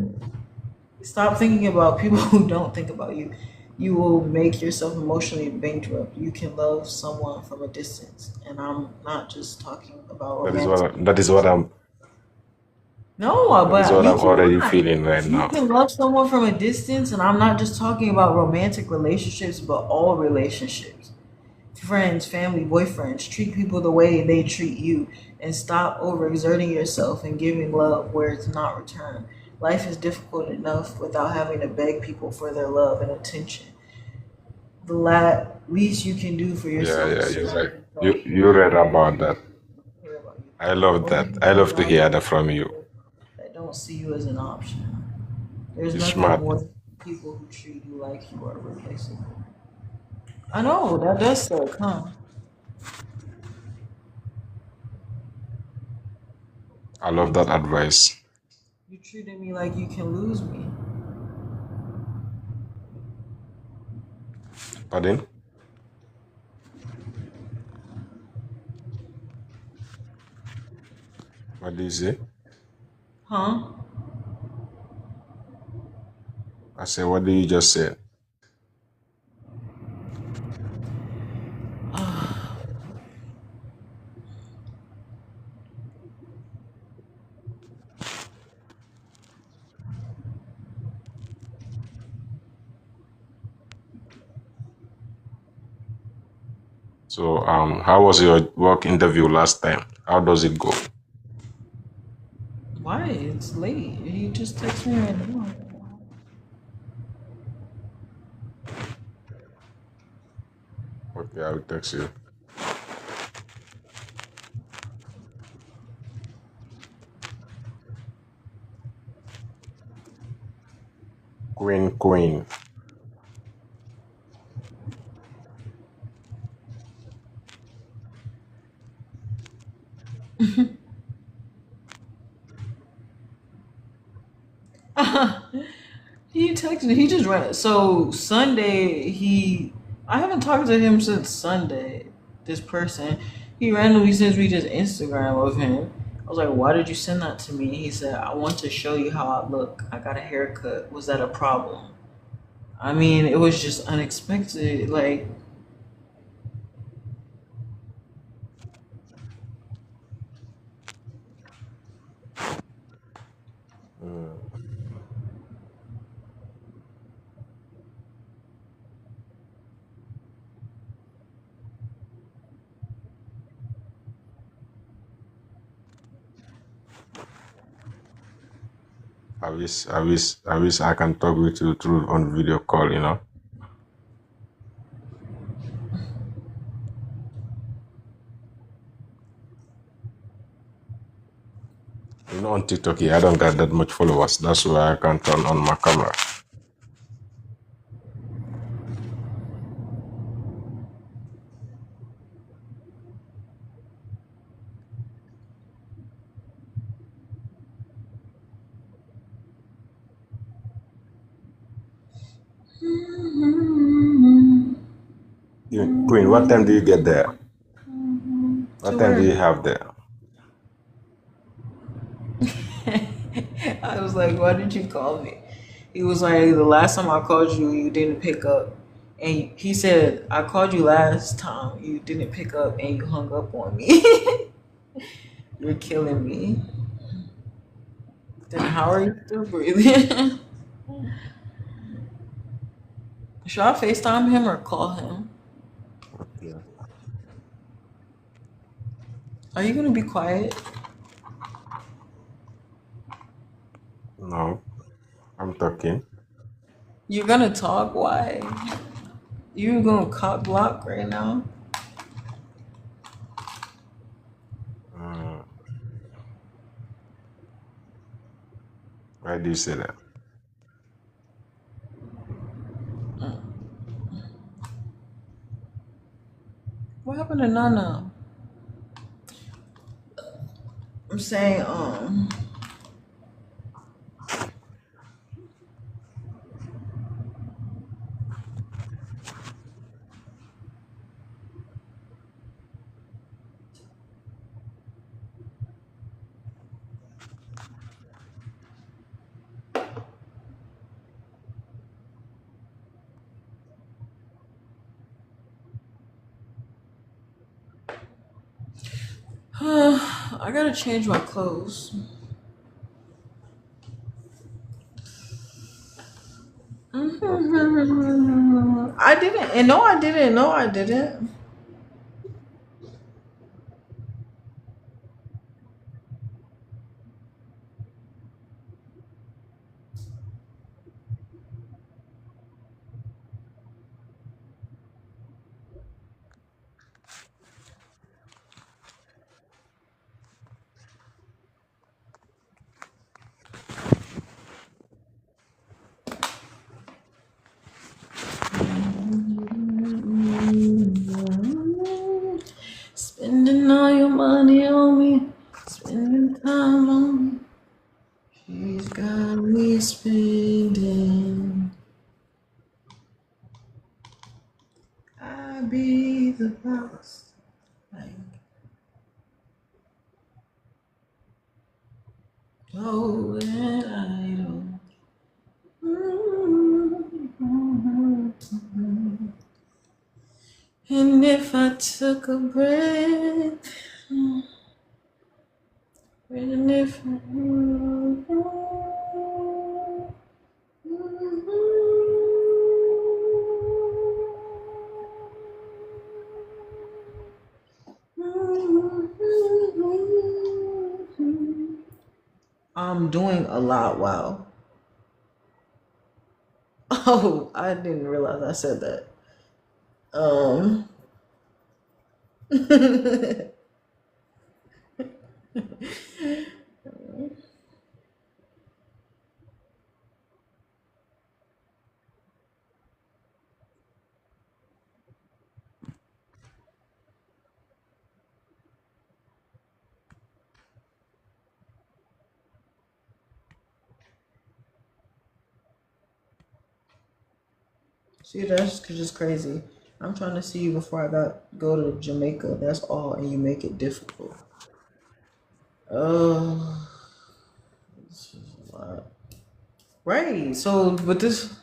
Stop thinking about people who don't think about you. You will make yourself emotionally bankrupt. You can love someone from a distance, and I'm not just talking about romantic. No, that is but what you I'm already cannot. feeling right You now. can love someone from a distance, and I'm not just talking about romantic relationships, but all relationships. Friends, family, boyfriends, treat people the way they treat you, and stop overexerting yourself and giving love where it's not returned. Life is difficult enough without having to beg people for their love and attention. The least you can do for Yeah, yourself yeah, is you're serve right. yourself. You read about that. Care about you. I love Or that. you I move love to around hear with that from you. people that don't see you as an option. There's You're nothing smart. more than people who treat you like you are replaceable. I know that does suck, huh? I love that advice. You treated me like you can lose me. Pardon? What do you say? Huh? I said, what did you just say? So, how was your work interview last time? How does it go? Why? It's late. He just texted me right now. Okay, I'll text you. Queen. He texted. He just ran. So Sunday, I haven't talked to him since Sunday. This person, he randomly sends me this Instagram of him. I was like, "Why did you send that to me?" He said, "I want to show you how I look. I got a haircut. Was that a problem?" I mean, it was just unexpected. Like, I wish I can talk with you through on video call. On TikTok, yeah, I don't got that much followers. That's why I can't turn on my camera. Queen, what time do you get there? What to time do where? you have there? I was like, "Why did you call me?" He was like, "The last time I called you, you didn't pick up." And he said, "I called you last time, you didn't pick up, and you hung up on me." You're killing me. Then how are you still breathing? Should I FaceTime him or call him? Yeah. Are you gonna be quiet? No, I'm talking. You're gonna talk? Why? You gonna cock block right now? Mm, why do you say that? What happened to Nana? I'm saying, I gotta change my clothes. Okay. I didn't, and no, I didn't. No, I didn't. Spending all your money on me, spending time on me. She's got me spending. I be the boss. Like, oh, and idol. And if I took a breath, and if I'm doing a lot. Wow. Oh, I didn't realize I said that. Um, See, that's just crazy. I'm trying to see you before go to Jamaica. That's all, and you make it difficult. Oh, this is a lot. Right. So, but this.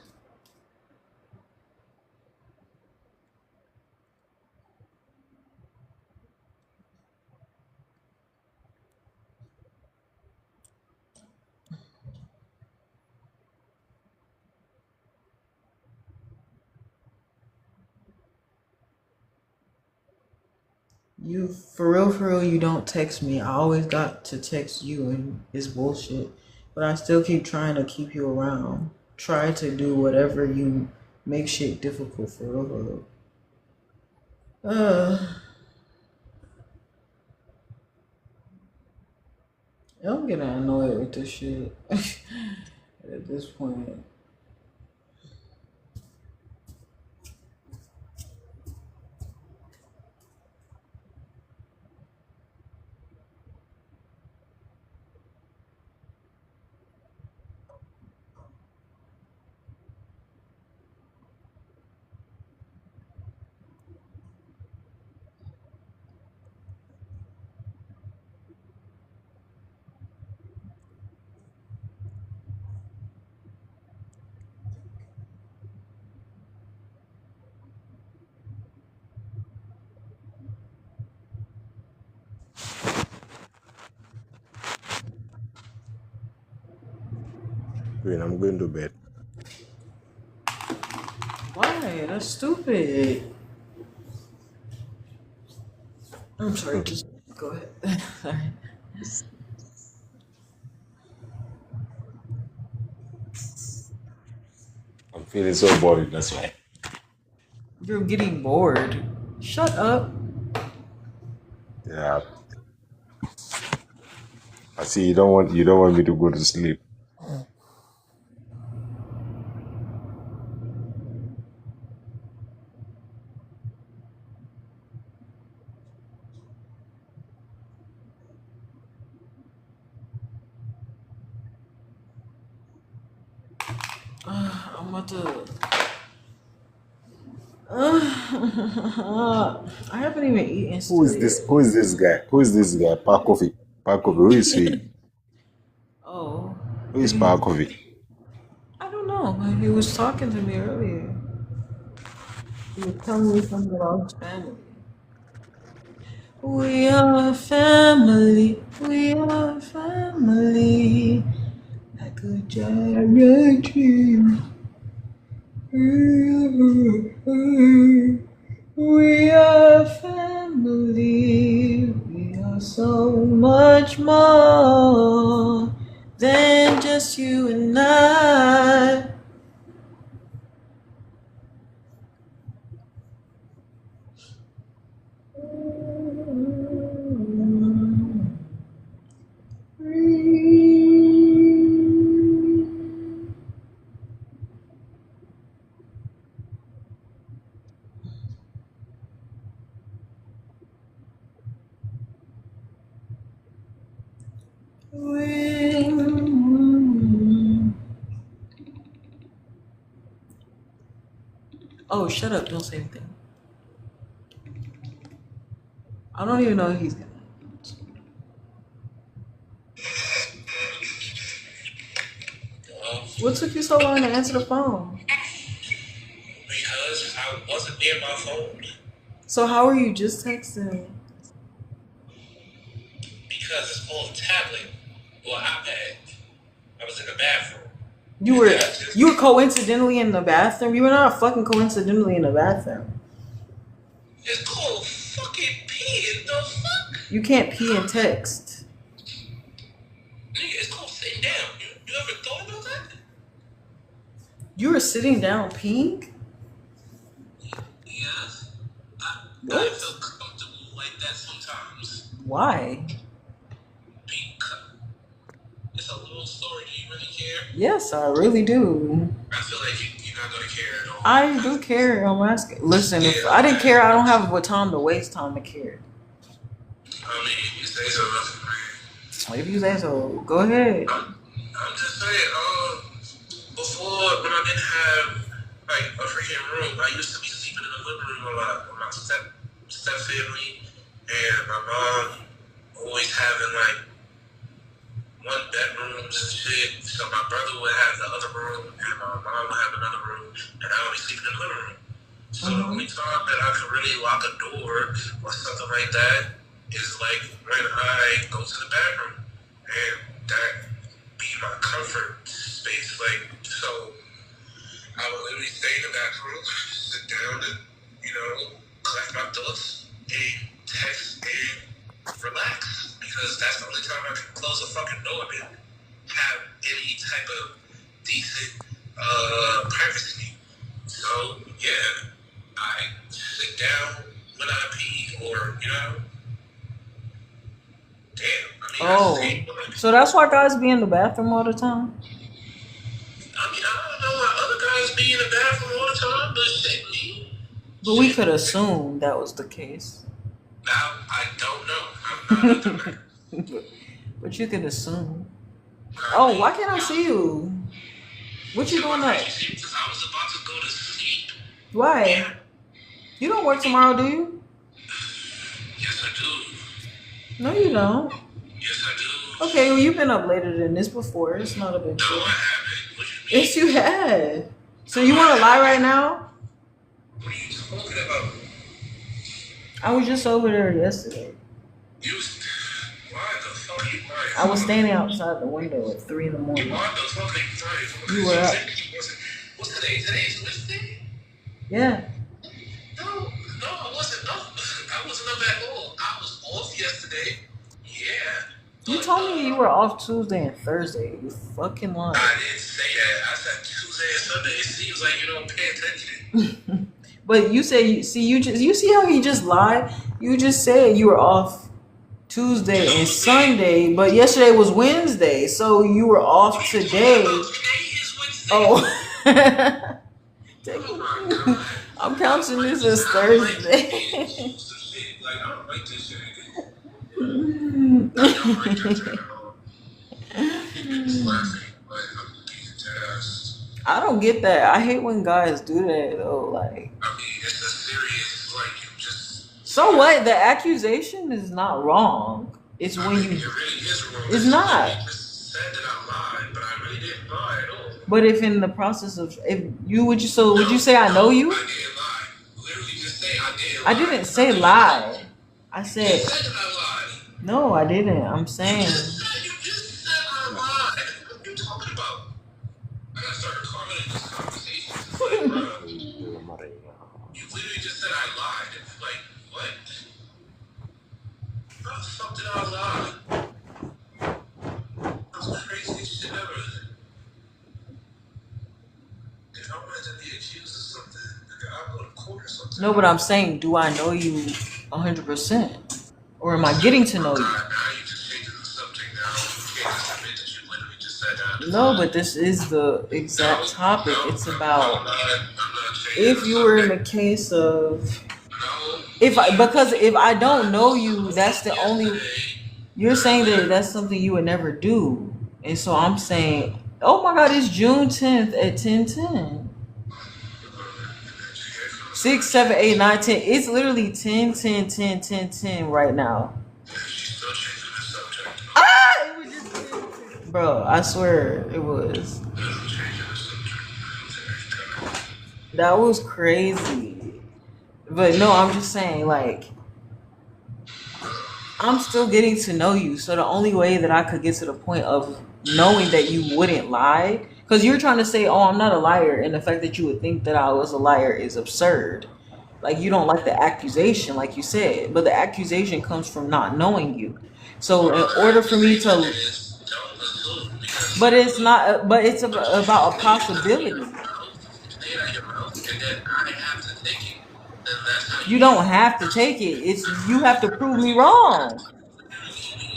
You for real, you don't text me. I always got to text you, and it's bullshit. But I still keep trying to keep you around. Try to do whatever you make shit difficult for real. I'm getting annoyed with this shit at this point. Queen, I'm going to bed. Why? That's stupid. I'm sorry, just go ahead. Sorry. I'm feeling so bored, that's why. You're getting bored. Shut up. Yeah. I see you don't want me to go to sleep. I'm about to. I haven't even eaten Who is still this? yet. Who is this guy? Who is this guy? Parkovi. Parkovi. Who is he? Oh, Who is Parkovi? I don't know. He was talking to me earlier. He was telling me something about his family. We are family. We are family. Like a giant tree. We are family. We are so much more than just you and I. Oh, shut up. Don't say anything. I don't even know if he's gonna. What took you so long to answer the phone? Because I wasn't near my phone. So how are you just texting? Because it's on a tablet or iPad. I was in the bathroom. You were coincidentally in the bathroom? You were not fucking coincidentally in the bathroom. It's called fucking peeing. The fuck? You can't pee and text. Nigga, it's called sitting down. You ever thought about that? You were sitting down peeing? Yes. I What? feel comfortable like that sometimes. Why? Because it's a little story. Do you really care? Yes, I really do. I feel like you're not gonna care at all. I do care. I'm asking. Listen, if I didn't care, I don't have a time to waste time to care. I mean, you say so. If you say so, go ahead. I'm just saying, before when I didn't have like a freaking room. I used to be sleeping in the living room with my step family, and my mom always having like one bedrooms and shit. So my brother would have the other room, and my mom would have another room, and I would be sleeping in the living room. So the only time that I could really lock a door or something like that is like when I go to the bathroom, and that be my comfort space. Like, so I would literally stay in the bathroom, sit down, and collect my thoughts and text and relax, because that's the only time I can close a fucking door and have any type of decent privacy. So yeah, I sit down when I pee, or Oh, so that's why guys be in the bathroom all the time. I don't know why other guys be in the bathroom all the time, but shit, me. But we could assume that was the case. Now, I don't know. I'm not a man. But you could assume. Oh, why can't I see you? What you doing up? Because I was about to go to sleep. Why? You don't work tomorrow, do you? Yes, I do. No, you don't. Yes, I do. Okay, well, you've been up later than this before. It's not a big No, deal. I haven't. What you mean? Yes, you had. So you want to lie right now? What are you talking about? I was just over there yesterday. Why the fuck are you lying? I was standing outside the window at 3 in the morning. Why the fuck are you lying? You were up. What's today? Today's Wednesday? Yeah. No, I wasn't up. I wasn't up at all. I was off yesterday. Yeah. You told me you were off Tuesday and Thursday. You fucking lying. I didn't say that. I said Tuesday and Sunday. It seems like you don't pay attention. But you say you see how he just lied? You just said you were off Tuesday and Sunday, but yesterday was Wednesday, so you were off today. Today is Wednesday. Oh. I'm counting this as Thursday. Like, I don't like this shit. I don't like that shit at all. It's laughing, but I'm being dead ass. I don't get that. I hate when guys do that though. Like, I mean, it's a serious, like, you just. so what? The accusation is not wrong. It's when you. It really is wrong. It's not. You just said that I lied, but I really didn't lie at all. But if in the process of would you say I know you? I didn't lie. Literally just say I didn't lie. I didn't say lie. I You said said that I lied. no. I didn't. I'm saying. You just said I lied. What are you talking about? I gotta start recording this conversation. It's like, bro, you literally just said I lied. It's like, what? How the fuck did I lie? That's the craziest shit ever. If I wanted to be accused of something, I'll go to court or something. No, but I'm saying, do I know you 100%, or am I getting to know you? Now you just changing the subject now. You can't just admit that you literally just said that. No, but this is the exact topic. It's I'm about not changing if the you were in subject. the case of No. because if I don't know you, that's the only. Yesterday, You're saying that that's something you would never do, and so I'm saying, oh my God, it's June 10th at 10:10. 6, 7, 8, 9, 10. It's literally 10, 10, 10, 10, 10 right now. she's still changing the subject. Ah! It was just 10, 10. Bro, I swear it was. Changing the subject. That was crazy. But no, I'm just saying, like, I'm still getting to know you. So the only way that I could get to the point of knowing that you wouldn't lie, because you're trying to say, oh, I'm not a liar, and the fact that you would think that I was a liar is absurd. Like, you don't like the accusation, like you said, but the accusation comes from not knowing you. So in order for me to, Don't assume because but it's not, but it's about a possibility. say that your mouth, and then I have to take it. Then that's how You don't have to take it. It's you have to prove me wrong.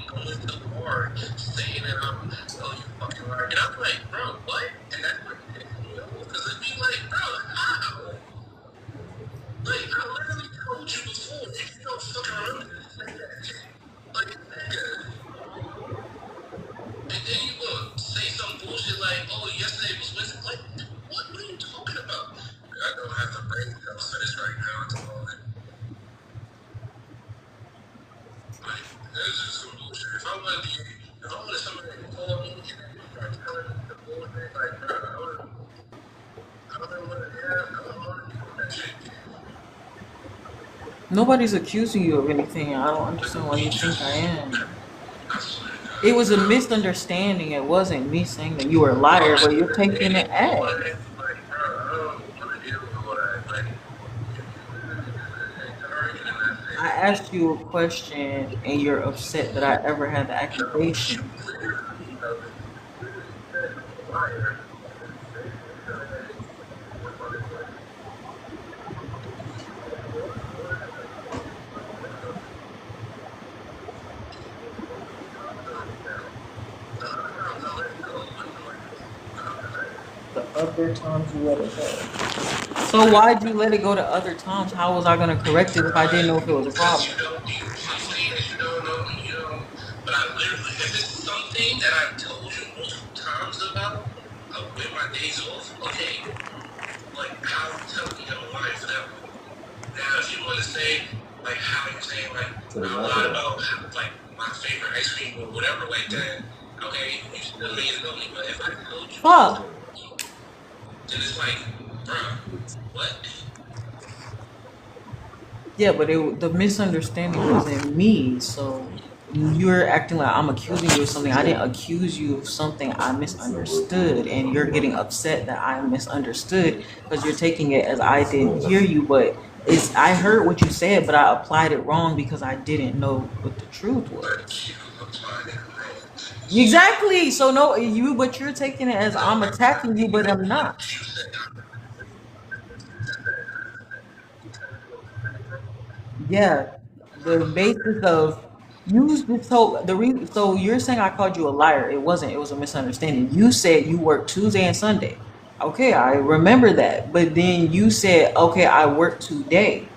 going to war saying that I'm you fucking liar. And I'm like, bro, what? And that's what because it'd be like, bro, how? Like, I literally told you before, if you don't fucking remember to say that shit. Like, nigga. And then you gonna say some bullshit like, oh, yesterday was Wednesday. Like, what are you talking about? Nobody's accusing you of anything. I don't understand why you think I am. I swear to God. It was a misunderstanding. It wasn't me saying that you were a liar, but you're taking it as. Like, bro, I don't want to deal with all that. Like, I asked you a question and you're upset that I ever had the accusation. The other times you let it go. So why'd you let it go to other times? How was I gonna correct it if I didn't know if it was a problem? you don't you say that you don't know me, you know. But I literally, if it's something that I've told you multiple times about, with my days off, okay, like how you tell me you don't lie for that one. Now, if you want to say, like how you're saying, like I lied about like my favorite ice cream or whatever like that, okay, you still need to know me. But if I told you, Fuck. then it's like, bruh, what? Yeah, but the misunderstanding wasn't me. So you're acting like I'm accusing you of something. I didn't accuse you of something I misunderstood, and you're getting upset that I misunderstood because you're taking it as I didn't hear you. But it's I heard what you said, but I applied it wrong because I didn't know what the truth was. Exactly. So no, but you're taking it as I'm attacking you, but I'm not. Yeah, the basis of you so the reason so you're saying I called you a liar. It wasn't. It was a misunderstanding. You said you worked Tuesday and Sunday. Okay, I remember that. But then you said, okay, I worked today.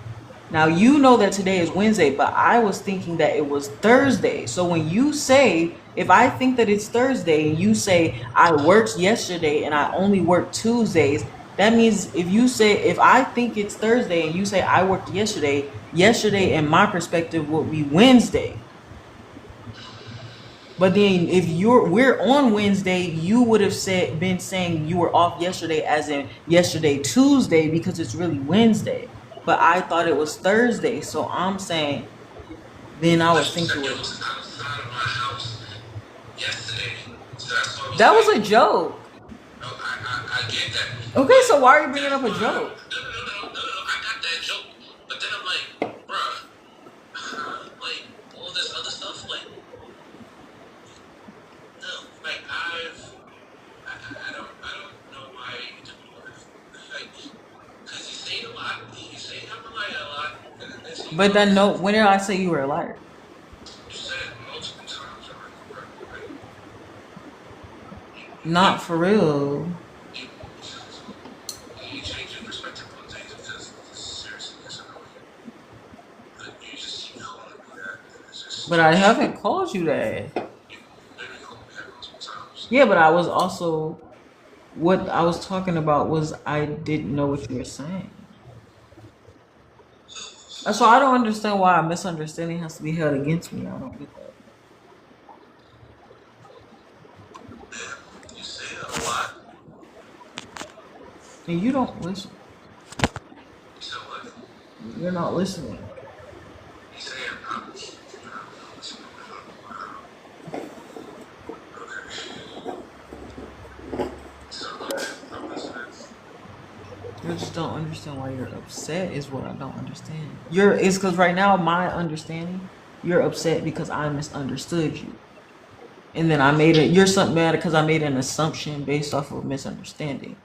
Now you know that today is Wednesday, but I was thinking that it was Thursday. So when you say, if I think that it's Thursday and you say I worked yesterday and I only worked Tuesdays, that means if I think it's Thursday and you say I worked yesterday, yesterday in my perspective would be Wednesday. But then if we're on Wednesday, you would have been saying you were off yesterday as in yesterday Tuesday because it's really Wednesday. But I thought it was Thursday, so I'm saying then I would think it It was. was outside of my house yesterday, so that's why I was That like, was a joke. no, I get that. Okay, so why are you bringing up a joke? No, I got that joke. But then I'm like, bruh, like, all this other stuff, like, no, like, I don't know why you do it. Like, because you say it a lot, you say I'm a liar a lot, and then next thing you But know, then no, when did I say you were a liar? you said it multiple times already, bruh. Like, Not for real. you change your perspective on things because seriously, it's annoying. But you just keep calling me that, and it's just, But I haven't called you that. you literally called me that multiple times. Yeah, but I was also what I was talking about was I didn't know what you were saying. So I don't understand why a misunderstanding has to be held against me. I don't get that. You say it a lot. And you don't listen. You said what? You're not listening. You say I'm listening. Okay. So, I'm listening. You just don't understand why you're upset is what I don't understand. It's because right now my understanding, you're upset because I misunderstood you. And then you're something mad because I made an assumption based off of misunderstanding.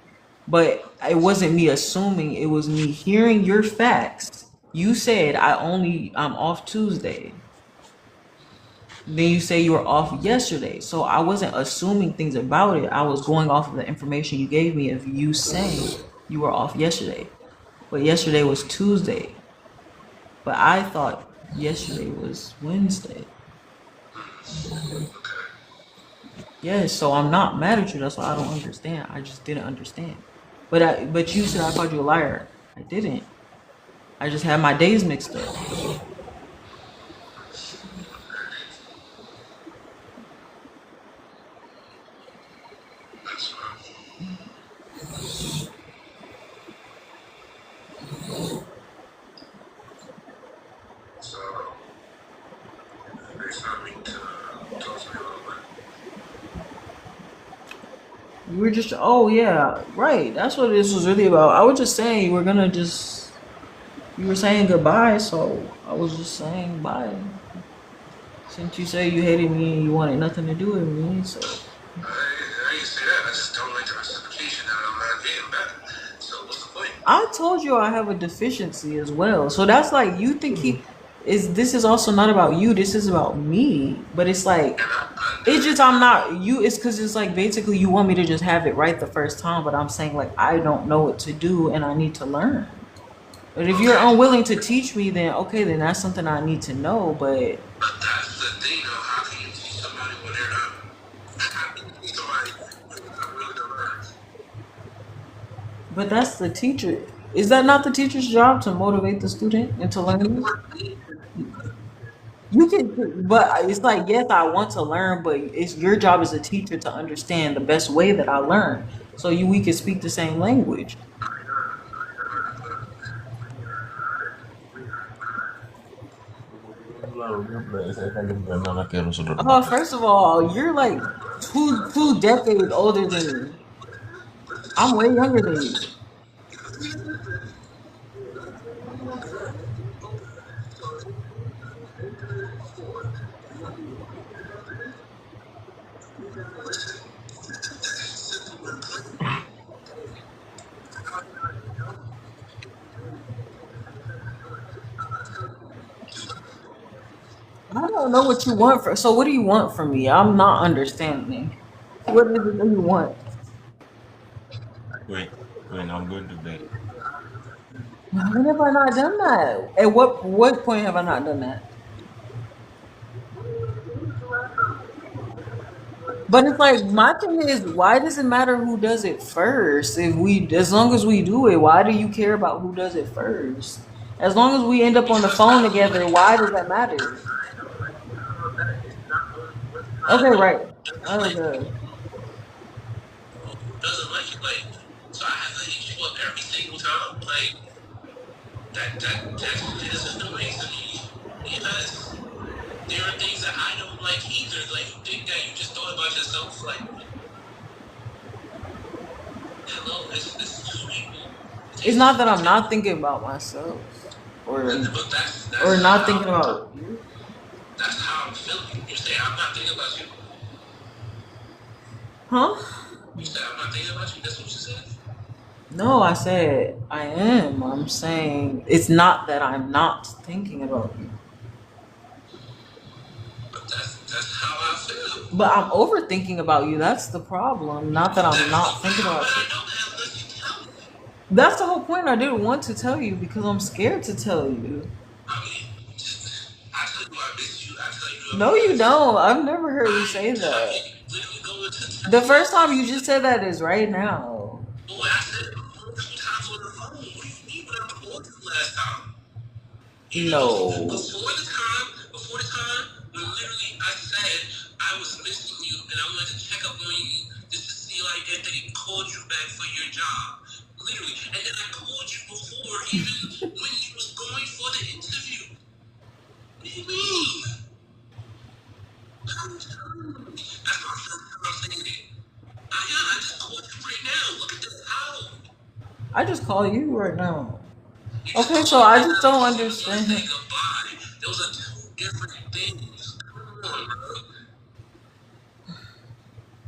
But it wasn't me assuming, it was me hearing your facts. You said I'm off Tuesday. Then you say you were off yesterday. So I wasn't assuming things about it. I was going off of the information you gave me of you saying you were off yesterday. But yesterday was Tuesday. But I thought yesterday was Wednesday. Yes, so I'm not mad at you. That's why I don't understand. I just didn't understand. But you said I called you a liar. I didn't. I just had my days mixed up. That's fine. You were just, oh yeah, right. That's what this was really about. I was just saying you were gonna just, you were saying goodbye, so I was just saying bye. Since you say you hated me and you wanted nothing to do with me, so. I didn't say that. I just don't like the reciprocation that I'm not getting back. So what's the point? I told you I have a deficiency as well. So that's like you think he is this is also not about you, this is about me. But it's like it's just I'm not you it's cause it's like basically you want me to just have it right the first time, but I'm saying like I don't know what to do and I need to learn. But if you're unwilling to teach me, then okay, then that's something I need to know. But But that's the thing, though. How can you teach somebody when they're not? How can you teach somebody when they're not willing to learn? but that's the teacher. Is that not the teacher's job to motivate the student into learning? You can, but it's like, yes, I want to learn, but it's your job as a teacher to understand the best way that I learn. So we can speak the same language. Oh, first of all, you're like two decades older than me. I'm way younger than you. I don't know what you want for. So what do you want from me? I'm not understanding. What is it that you want? Wait, I'm going to bed. When have I not done that? At what point have I not done that? But it's like my thing is, why does it matter who does it first? If we, as long as we do it, why do you care about who does it first? As long as we end up on the phone together, why does that matter? Okay, right. Okay. Doesn't like it, like, so I have to hit you up every single time. Like, that shit is annoying to me. Because there are things that I don't like either. Like, you think that you just thought about yourself? Like, hello, it's two people. It's not that I'm not thinking about myself, or But or that's not how thinking about you. that's how I'm feeling. You say I'm not thinking about you. Huh? You said I'm not thinking about you. That's what you said. No, I said I am. I'm saying it's not that I'm not thinking about you. But that's how I feel. But I'm overthinking about you. That's the problem. Not that I'm not thinking How would about you. I know that unless you tell me? That's the whole point. I didn't want to tell you because I'm scared to tell you. I mean, I tell you I miss you. I tell you No, I you miss you. don't. I've never heard you say I that. mean, literally going to The text first time messages. you just said that is right now. Boy, I said it multiple times on the phone. What do you mean when I called you last time? You know, No. before the time, when literally I said I was missing you and I wanted to check up on you just to see like if they called you back for your job. Literally. And then I called you before even when you was going for the interview. What do you mean? That's my first time saying it. I just called you right now. Look at this. How? I just call you right now. You just Okay, called so me I right just now don't to see me and say understand. goodbye. Those are two different things. Come on, bro.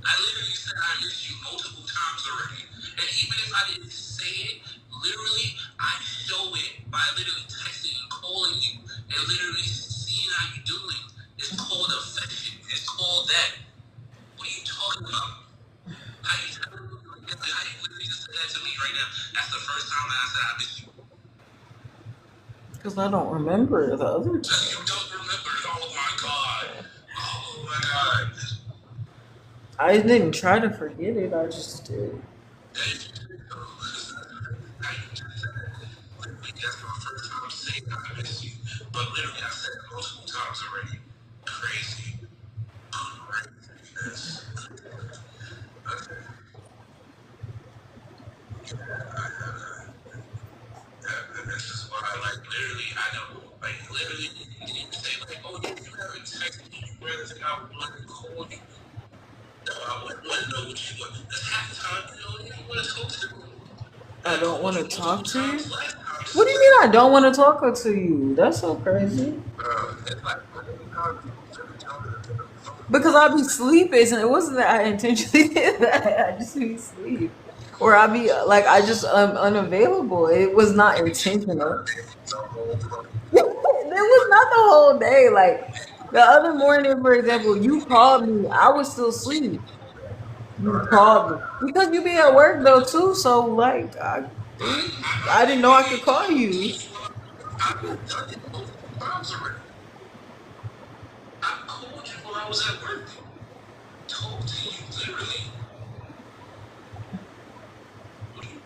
I literally said I miss you multiple times already. And even if I didn't say it, literally, I show it by literally texting and calling you and literally seeing how you doing. It's called affection. It's called that. What are you talking about? How you telling me like that? How you literally just said that to me right now? That's the first time that I said I miss you. Because I don't remember the other You time. don't remember it? Oh my god. Oh my god. I didn't try to forget it, I just did. That's my first time saying I miss you. But literally, I said it multiple times already. Crazy. Craziness. And this is why, like, literally, I don't, like, literally, you say, like, oh, you haven't texted me, you rather think I want to call you. No, I wouldn't want to know what you want. Because half the time, you don't even want to talk to me. I I don't called want you to talk multiple to you. times last time. What do you mean I don't want to talk to you? That's so crazy. It's like, how many times do you really tell me to pick up the phone? Because I be sleeping, and it wasn't that I intentionally did that. I just be sleep, or I be like I just unavailable. It was not intentional. It was not the whole day. Like the other morning, for example, you called me. I was still asleep. You called me because you be at work though too. So like I didn't know I could call you. I've done it multiple times already. I called you while I was at work. Talk to you literally.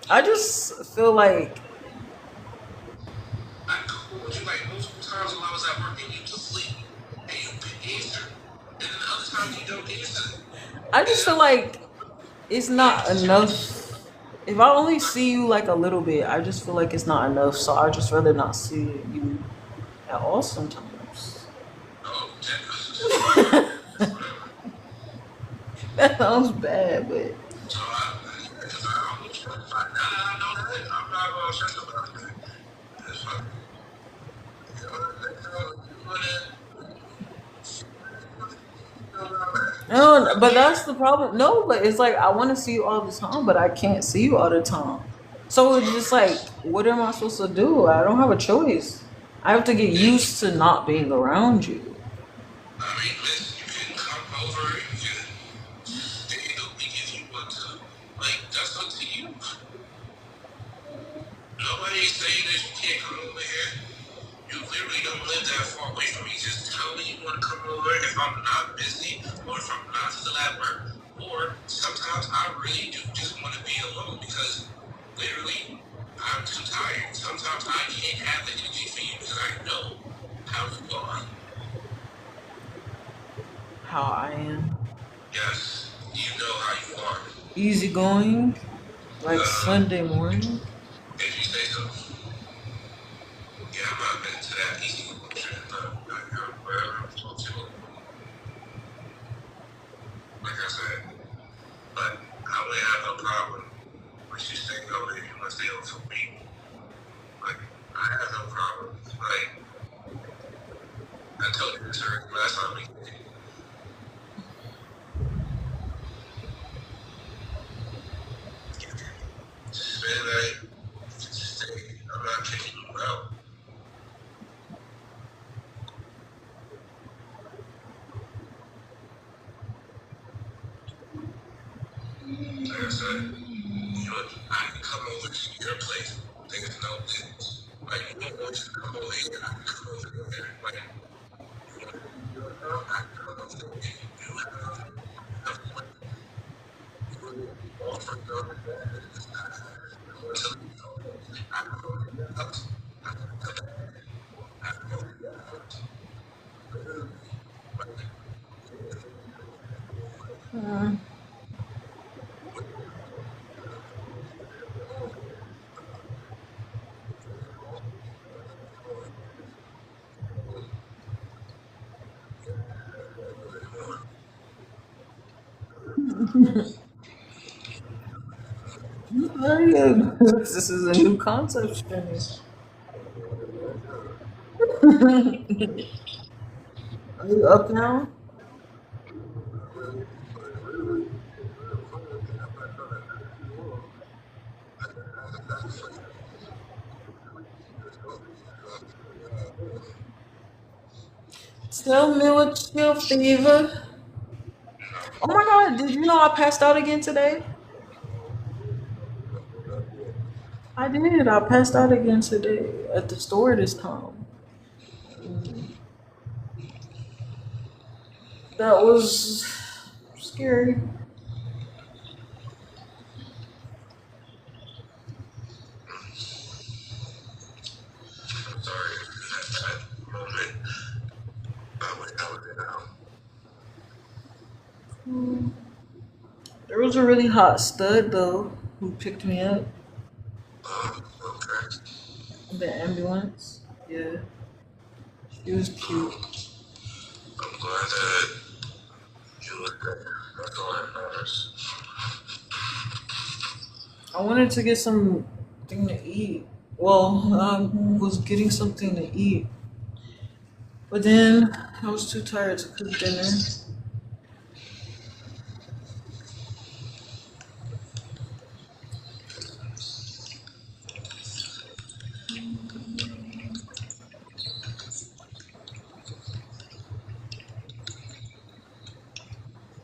I just feel like I called you like multiple times while I was at work and you was asleep. And you answer. And then the other times you don't answer. I just feel like it's not enough. If I only see you like a little bit, I just feel like it's not enough. So I just rather not see you at all sometimes. Oh, yeah. That sounds bad, but So because I don't know now that I know that, I'm not going to stress about that. That's fine. no, but that's the problem. No, but it's like I want to see you all the time, but I can't see you all the time. So it's just like, what am I supposed to do? I don't have a choice. I have to get used to not being around you. I mean, listen, you can come over, you can stay the week if you want to. Like, that's up to you. Nobody's saying that you can't come over here. You literally don't live that far away from me. Just tell me you want to come over if I'm not busy or if I'm not still at work. Or sometimes I really do just want to be alone because literally I'm too tired. Sometimes I can't have the energy for you because I know how you are. How I am. Yes, you know how you are. Easygoing, like Sunday morning. If you say so. Yeah, I'm not into that easy shit. Wherever I'm supposed to. Like I said. But I would have no problem with you staying over if you want to stay over for me. Like, I have no problem. Like, I told you this already last time we did. Spend the night, stay. I'm not kicking you out. Like I said, I can come over to your place. There's no business. Like, you don't want you to come over here, I can come over there. Like, you want to do it now? I can come over there. You have one. You offer no business. Until you go. I can go to your house. I can come back. I can go to your house. Literally. Like, This is a new concept for me. Are you up now? Tell me what's your fever. Oh my god, did you know I passed out again today? I did. I passed out again today at the store this time. That was scary. I'm sorry. At that moment, I went out and out. There was a really hot stud though who picked me up Okay. in the ambulance. Yeah, she was cute. I'm glad that You look good. That's all that matters. I wanted to get something to eat. Well, I was getting something to eat, but then I was too tired to cook dinner.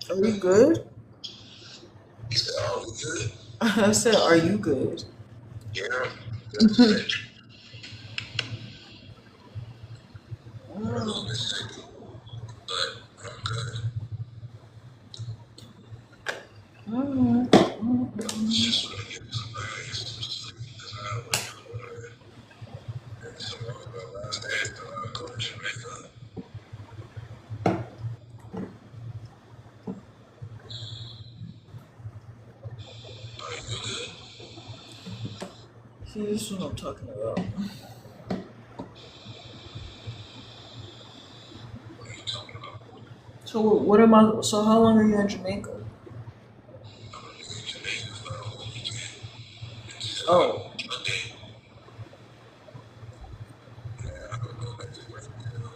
Are you good? You said, oh, we good? I said, are you good? Yeah. That's it. I'm a little bit sick, but I'm good. Just want to get some sleep because I wake up early. And tomorrow's my last day, so I'll go to Jamaica. Are you good? See, this is what I'm talking about. What are you talking about? So what am I? So how long are you in Jamaica? I'm gonna be in Jamaica for the whole weekend until Oh, Monday. Yeah, I'm gonna go back to work until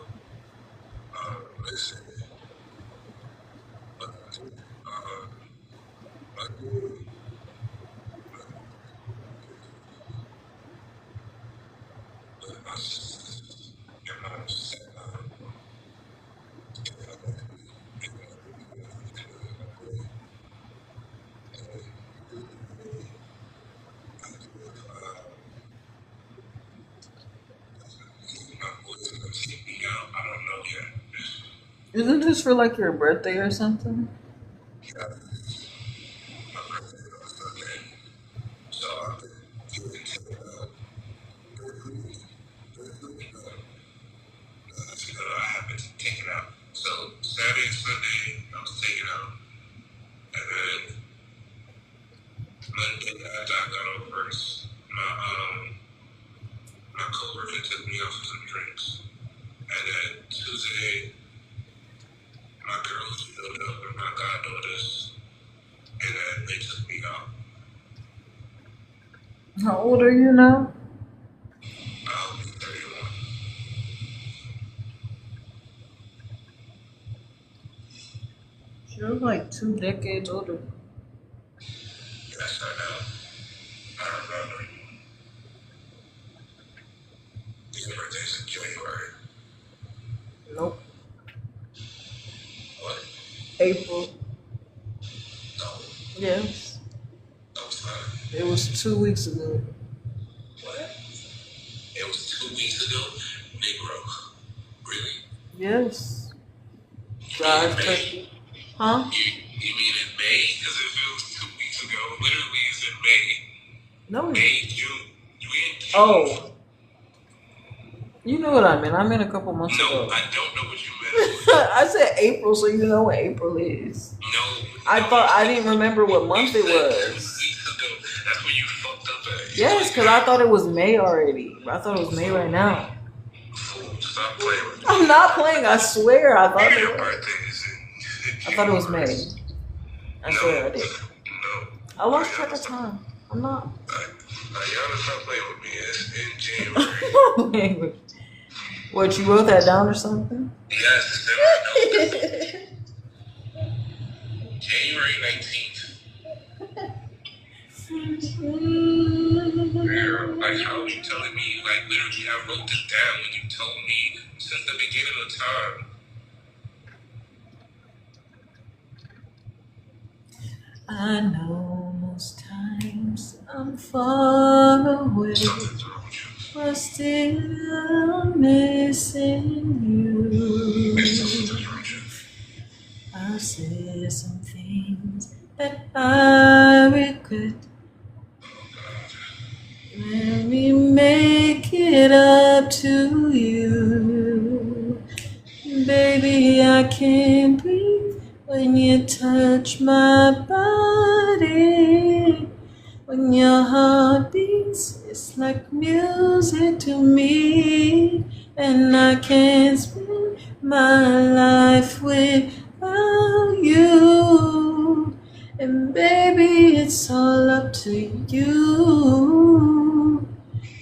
listen. Monday. My sister, your mom said, my boys are gonna take me out. I don't know yet. isn't this for like your birthday or something? Yeah, my birthday is on Sunday, so I've been getting taken out. I have been taken out. So Saturday and Sunday, I was taken out, and then Monday after I got off first, my coworker took me out for some drinks, and then Tuesday, my girls showed up and my goddaughters, and then they took me out. How old are you now? I'll be 31. You're like 2 decades older. Yes, I know. I remember. Your birthday's in January. Nope. What? April. No, Yes. no, it's not. It was 2 weeks ago. What? It was 2 weeks ago? Negro. Really? Yes. You mean in Drive May? turkey. Huh? You mean in May? Because if it was 2 weeks ago, literally it's in May. No. May, June. We in June. Oh, you know what I meant. I meant a couple months No, ago. I don't know what you meant. I said April, so you know what April is. No. I no, thought you I said- didn't remember what you month it said 2 was. weeks ago. That's when you fucked up at. Yes, because I thought it was May already. I thought it was May right now. Fool, stop playing with me. I'm not playing. I swear. I thought Your it was. birthday is in I thought it was May. I swear I did. No. I lost track of time. I'm not. Ayana, stop playing with me. It's in January. What, you wrote that down or something? Yes, it's in my notes. January 19th. Girl, like, how are you telling me? Like, literally, I wrote this down when you told me since the beginning of time. I know most times I'm far away, Something's wrong with you. but still I'm missing you. Something's wrong with you. I've said some things that I regret. Let me make it up to you. Baby, I can't breathe when you touch my body. When your heart beats, it's like music to me. And I can't spend my life without you. And baby, it's all up to you.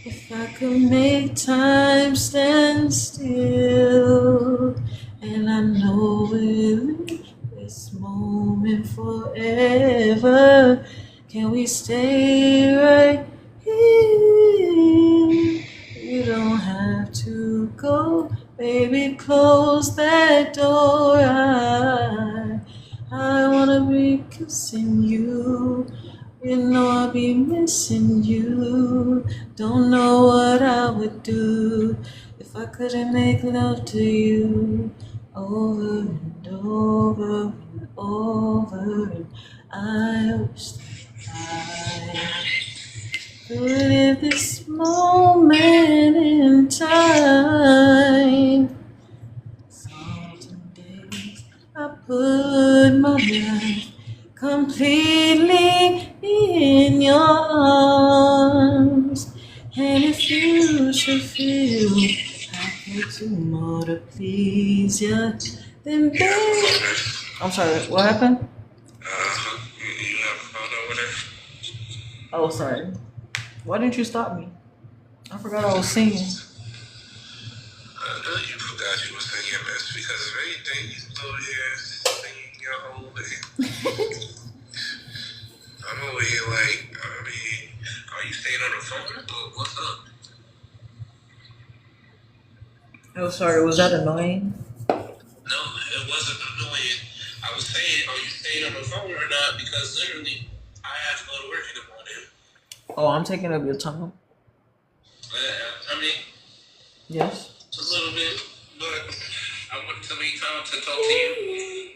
If I could make time stand still, and I know we'll live this moment forever. Can we stay right here? You don't have to go, baby. Close that door. I wanna be kissing you. You know I'll be missing you. Don't know what I would do if I couldn't make love to you over and over and over. And I wish that I could live this moment in time. Some days I put my life completely in your arms. And if you should feel I could do more to please you, then baby. I'm sorry, what happened? You have a phone over there? Oh, sorry. Why didn't you stop me? I forgot I was singing. I know you forgot you were singing this because of anything you over here singing your whole way. I'm over here like, I mean, are you staying on the phone or what's up? Oh, sorry, was that annoying? No, it wasn't annoying. I was saying, are you staying on the phone or not? Because literally, I have to go to work in the morning. Oh, I'm taking up your time. I mean, Yes. a little bit, but I want to make time to talk to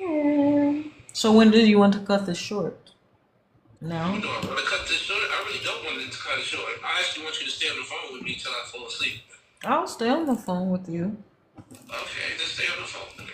you. So when do you want to cut this short? Now? You know, I want to cut this short. I really don't want it to cut it short. I actually want you to stay on the phone with me till I fall asleep. I'll stay on the phone with you. Okay, then stay on the phone with me.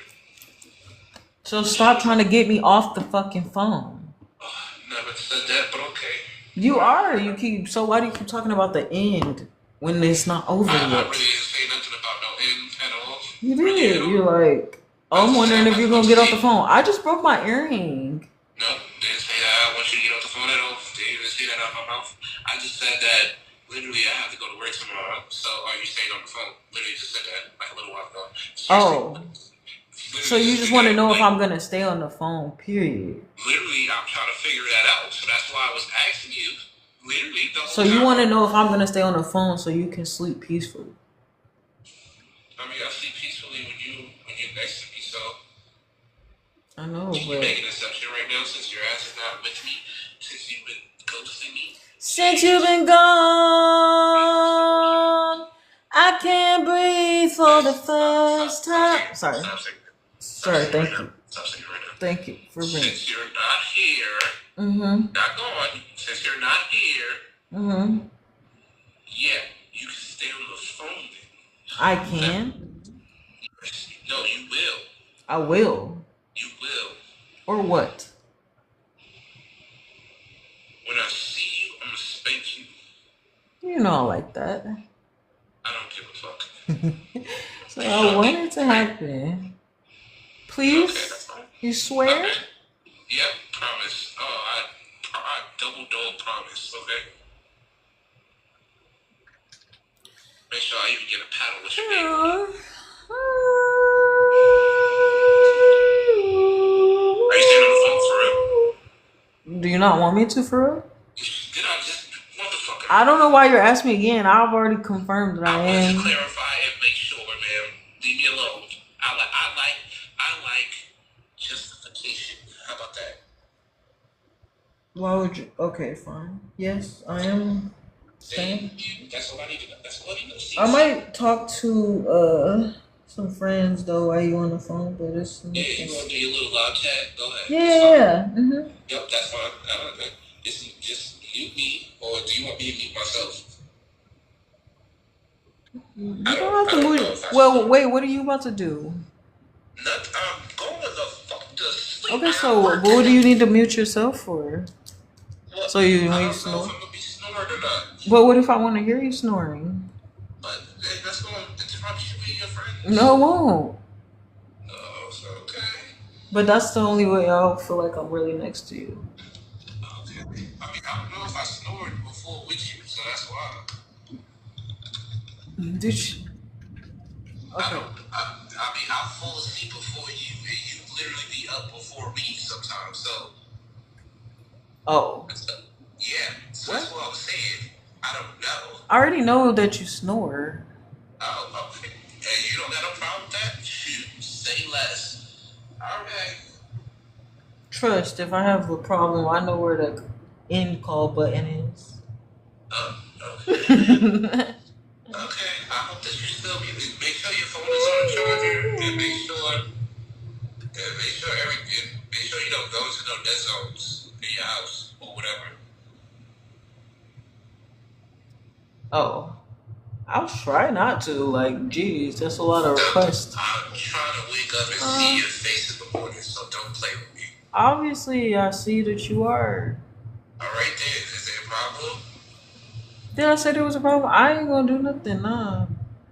So stop trying to get me off the fucking phone. Oh, never said that, but okay. You are. So why do you keep talking about the end when it's not over I really yet? didn't say nothing about no end at all. You Really did. at all. You're like, oh, I'm wondering if you're gonna get off the phone. I just broke my earring. No, didn't say that. I want you to get off the phone at all. Didn't even say that out of my mouth. I just said that literally I have to go to work tomorrow. So are you staying on the phone? Literally just said that like a little while ago. Oh. So you just want to know if I'm gonna stay on the phone, period. Literally, I'm trying to figure that out. So that's why I was asking you. Literally, the whole So you time. want to know if I'm gonna stay on the phone so you can sleep peacefully. I mean, I sleep peacefully when you're next to me. So I know, you can but make an exception right now since your ass is not with me. Since you've been ghosting me. since you've been gone, I can't breathe for the first time. Sorry. Stop singing. Sorry, thank you. Stop singing right now. Thank you for bringing. Since you're not here, Mm-hmm. not gone. Since you're not here, Mm-hmm. yeah, you can stay on the phone. Then. I can. No, you will. I will. You will. Or what? When I see you, I'm gonna spank you. You know I like that. I don't give a fuck. So I want it to happen. Okay, Please? that's fine. You swear? Okay. Yep, promise. Oh, I double dog promise. Okay. Make sure I even get a paddle with your name on it. Are you staying on the phone for real? Do you not want me to, for real? Did I just, motherfucker? I don't know why you're asking me again. I've already confirmed that I I want to am. clarify and make sure, man. Leave me alone. I like justification. How about that? Why would you? Okay, fine. Yes, I am staying. That's all I need to know. That's all I need to see. I might talk to some friends though while you on the phone, but it's Yeah, you want to do your little live chat? Go ahead. yeah. Mm-hmm. Yep, that's fine. It's just mute me, or do you want me to mute myself? You I don't have don't to know move. if I Well, should. wait. What are you about to do? I'm going the fuck to sleep. Okay, I so got work what do to you need to mute yourself for? Well, So you I when you don't know snore? if I'm gonna be snoring or not. But what if I want to hear you snoring? But that's going to interrupt you and your friends. No, it won't. Oh, so okay. But that's the only way I'll feel like I'm really next to you. I mean, I don't know if I snored before with you, so that's why. Did you? I Okay. don't. I mean, I fall asleep before you, and you literally be up before me sometimes. So, Oh. yeah. So that's what I was saying. I don't know. I already know that you snore. Oh, okay. And you don't got no problem with that? Shoot, say less. All right. Trust, if I have a problem, I know where the end call button is. Okay. Okay. I hope that you still make sure your phone is on the charger, and make sure you don't go to no dead zones in your house or whatever. Oh. I'll try not to. Like, geez, that's a lot of requests. I'm trying to wake up and see your face in the morning, so don't play with me. Obviously, I see that you are. All right, then. Is there a problem? Did I say there was a problem? I ain't gonna do nothing, nah.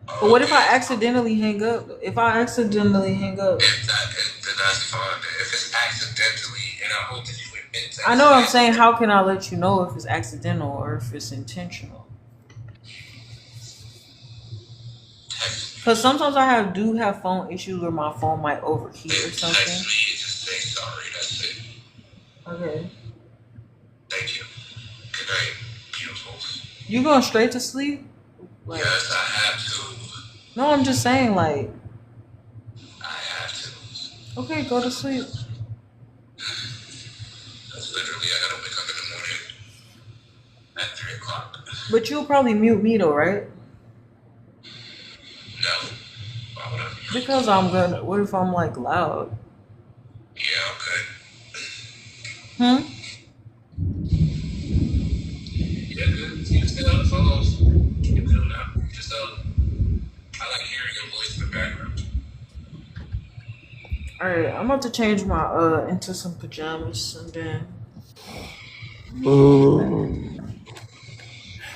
But what if I accidentally hang up? If I accidentally hang up? If that, then that's fine. If it's accidentally, and I hope that you admit that. I know what I'm saying. How can I let you know if it's accidental or if it's intentional? Because sometimes I do have phone issues where my phone might overheat or Text something. me and just say sorry. That's it. Okay. Thank you. Good night, beautiful. You going straight to sleep? Like, Yes, I have to. no, I'm just saying, like, I have to. okay, go to sleep. That's literally, I gotta wake up in the morning at 3 o'clock. But you'll probably mute me though, right? No. Why would I? Because I'm gonna. What if I'm like loud? Yeah, okay. Hmm. Yeah, good. You can stay on the photos. You can do now. Just, I like hearing your voice in the background. All right, I'm about to change my into some pajamas and then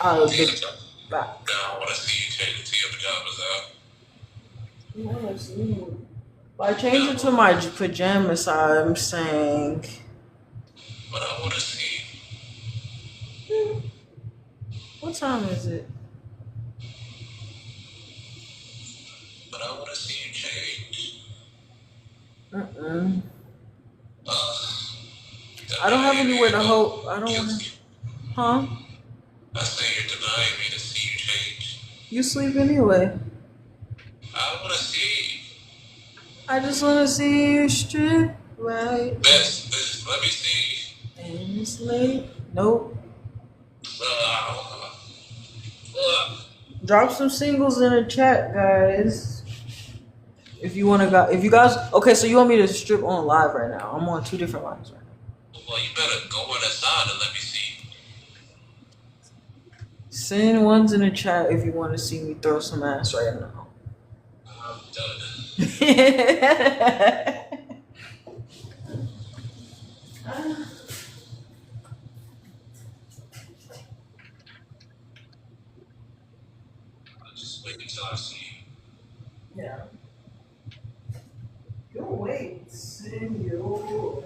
I'll be back. Now, I want to see you change into your pajamas, By changing to my pajamas, I'm saying. But I want to see. What time is it? But I want to see you change. Mm-mm. I don't have anywhere to hold. I don't want to. Huh? I say you're denying me to see you change. You sleep anyway. I want to see. I just want to see you strip right. Let me see. And it's late. Nope. Drop some singles in the chat, guys. If you want to go, if you guys, okay, so you want me to strip on live right now? I'm on 2 different lines right now. Well, you better go on the side and let me see. Send ones in the chat if you want to see me throw some ass right now. I'm done. I'll just wait until I see you. Yeah. Your weights and your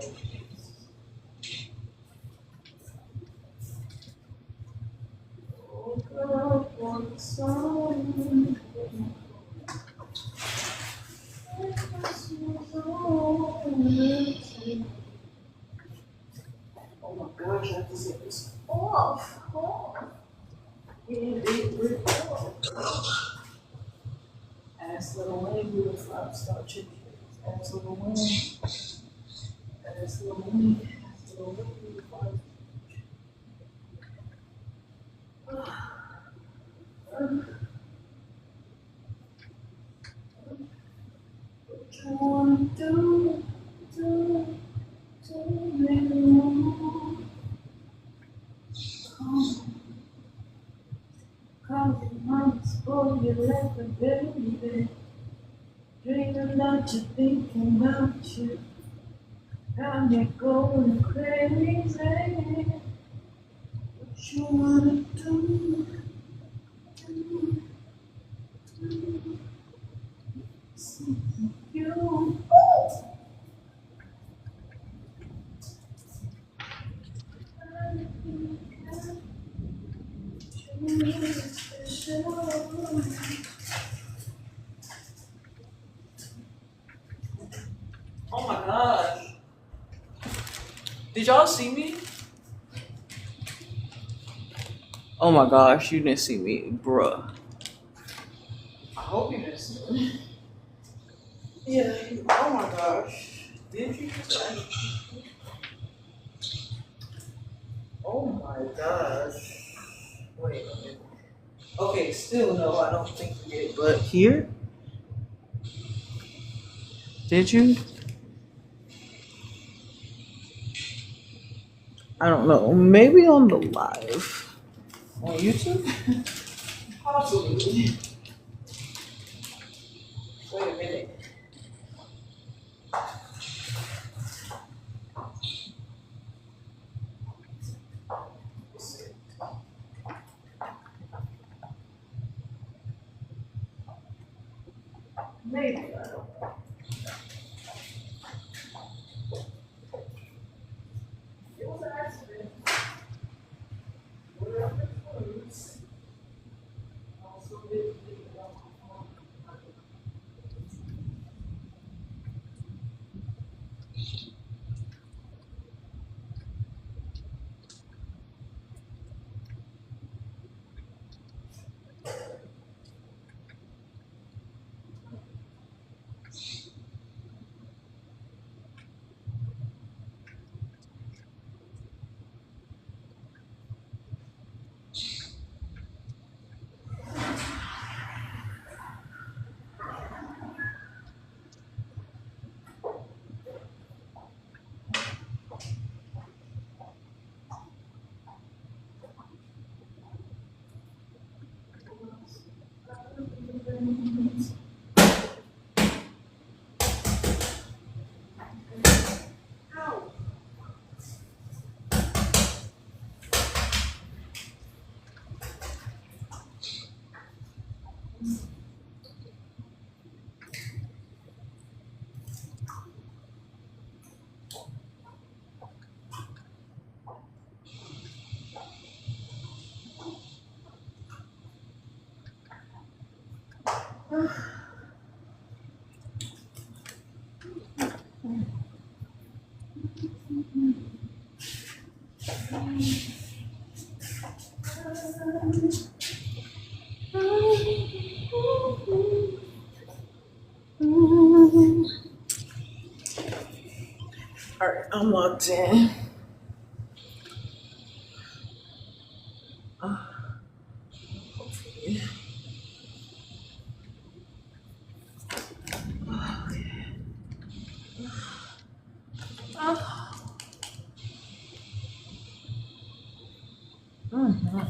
oh my gosh, I have to get this off. Ass little Wayne, we will start chicken. Ass little Wayne. Ass little Wayne. Ass little Wayne, we will fight. What you wanna do me? Cause your mind's full, you left the baby. Dreaming about you, thinking about you. Got me going crazy. What you wanna do? You. I Did y'all see me? Oh my gosh, you didn't see me, bruh. I hope you didn't see me. Yeah. Oh my gosh. Did you? Oh my gosh. Wait a minute. Okay, still no, I don't think you did. But here? Did you? I don't know. Maybe on the live. On YouTube? Possibly. Wait a minute. Maybe. I don't know. It was an accident. Whatever it was. Also, it all right, I'm logged in. Hopefully. Mhm.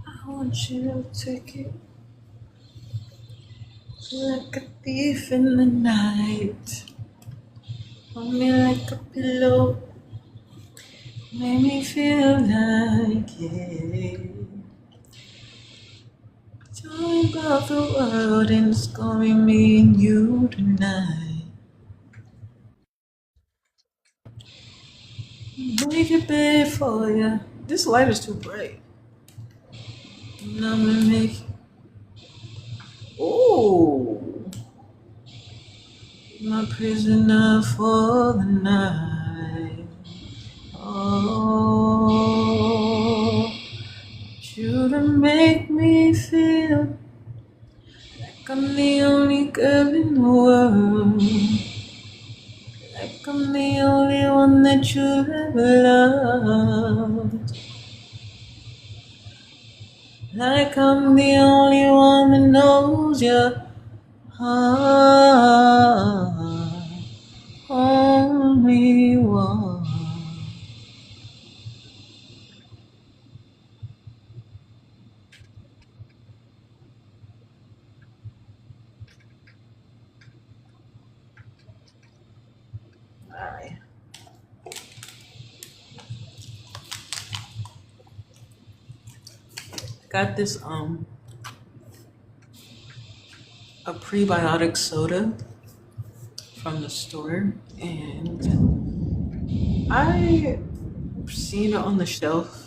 I want you to take it like a thief in the night. Hold me like a pillow. Make me feel like it. Tell me about the world and it's gonna be me and you tonight. Make it bad for ya. This light is too bright. And I'm gonna make. Ooh. My prisoner for the night. Oh, you to make me feel like I'm the only girl in the world. Like I'm the only one that you've ever loved. Like I'm the only one that knows your heart. Only one. Alright. Got this a prebiotic soda from the store, and I seen it on the shelf.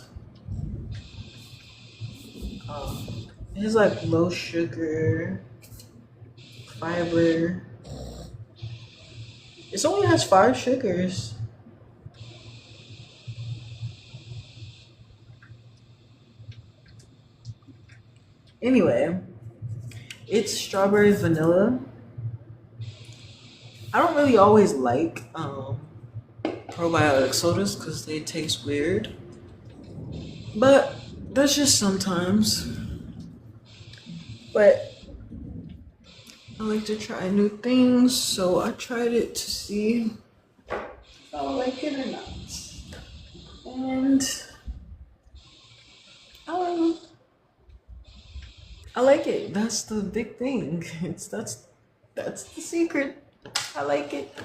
It's like low sugar, fiber. It only has 5 sugars. Anyway, it's strawberry vanilla. I don't really always like probiotic sodas because they taste weird, but that's just sometimes. But I like to try new things, so I tried it to see if I like it or not. And um, I like it. That's the big thing. That's the secret. I like it.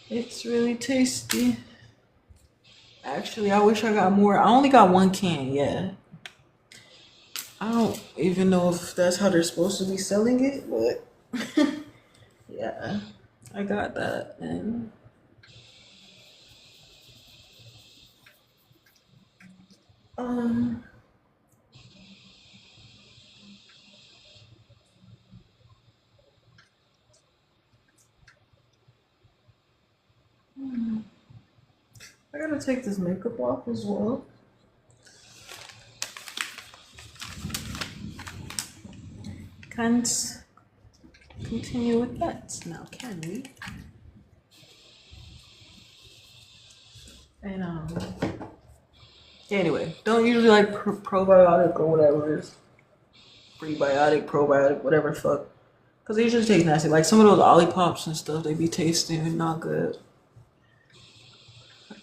It's really tasty. Actually, I wish I got more. I only got 1 can, yeah. I don't even know if that's how they're supposed to be selling it, but yeah, I got that. And um, I gotta take this makeup off as well. Can't continue with that now, can we? And anyway, don't usually like probiotic or whatever it is, prebiotic, probiotic, whatever the fuck, because they usually taste nasty. Like some of those Olippops and stuff, they be tasting not good.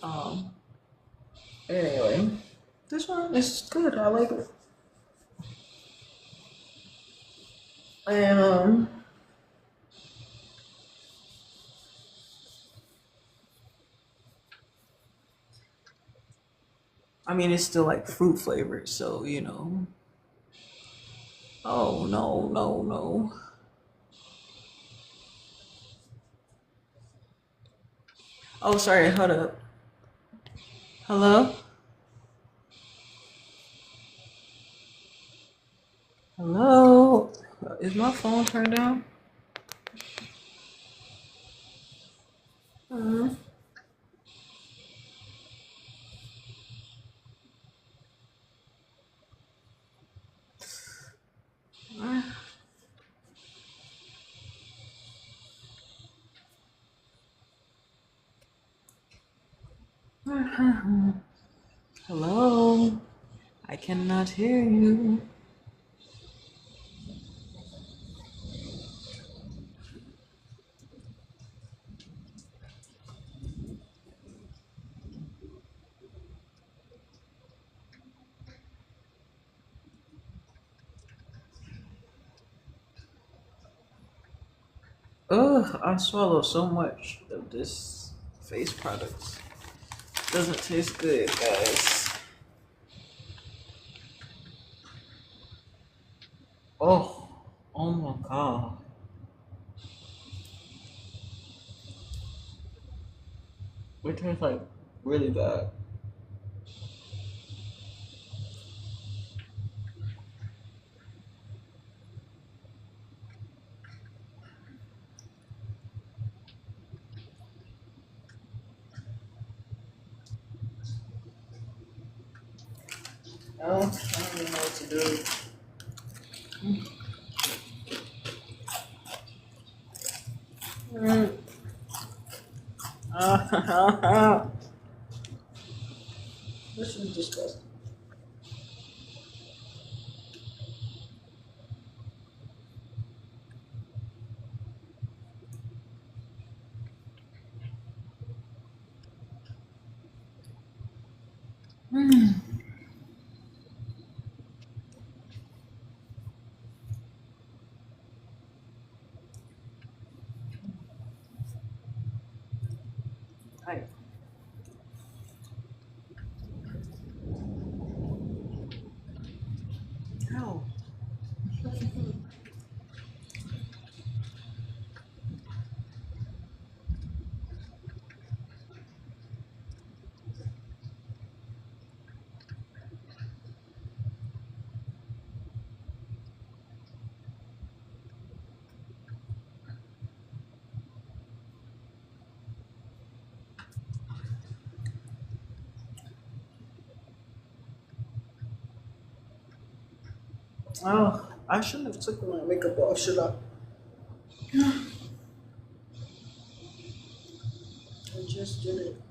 Um. Anyway, this one is good. I like it. And I mean, it's still like fruit flavored, so you know. Oh no, no, no. Oh, sorry. Hold up. Hello? Hello? Is my phone turned down? Uh, Hello? I cannot hear you. Ugh, I swallow so much of this face product. Doesn't taste good, guys. Oh, oh my god. It tastes like really bad. Oh, I don't even know what to do. Mm. This is disgusting. Right. Ow. Oh, I shouldn't have took my makeup off, should I? I just did it.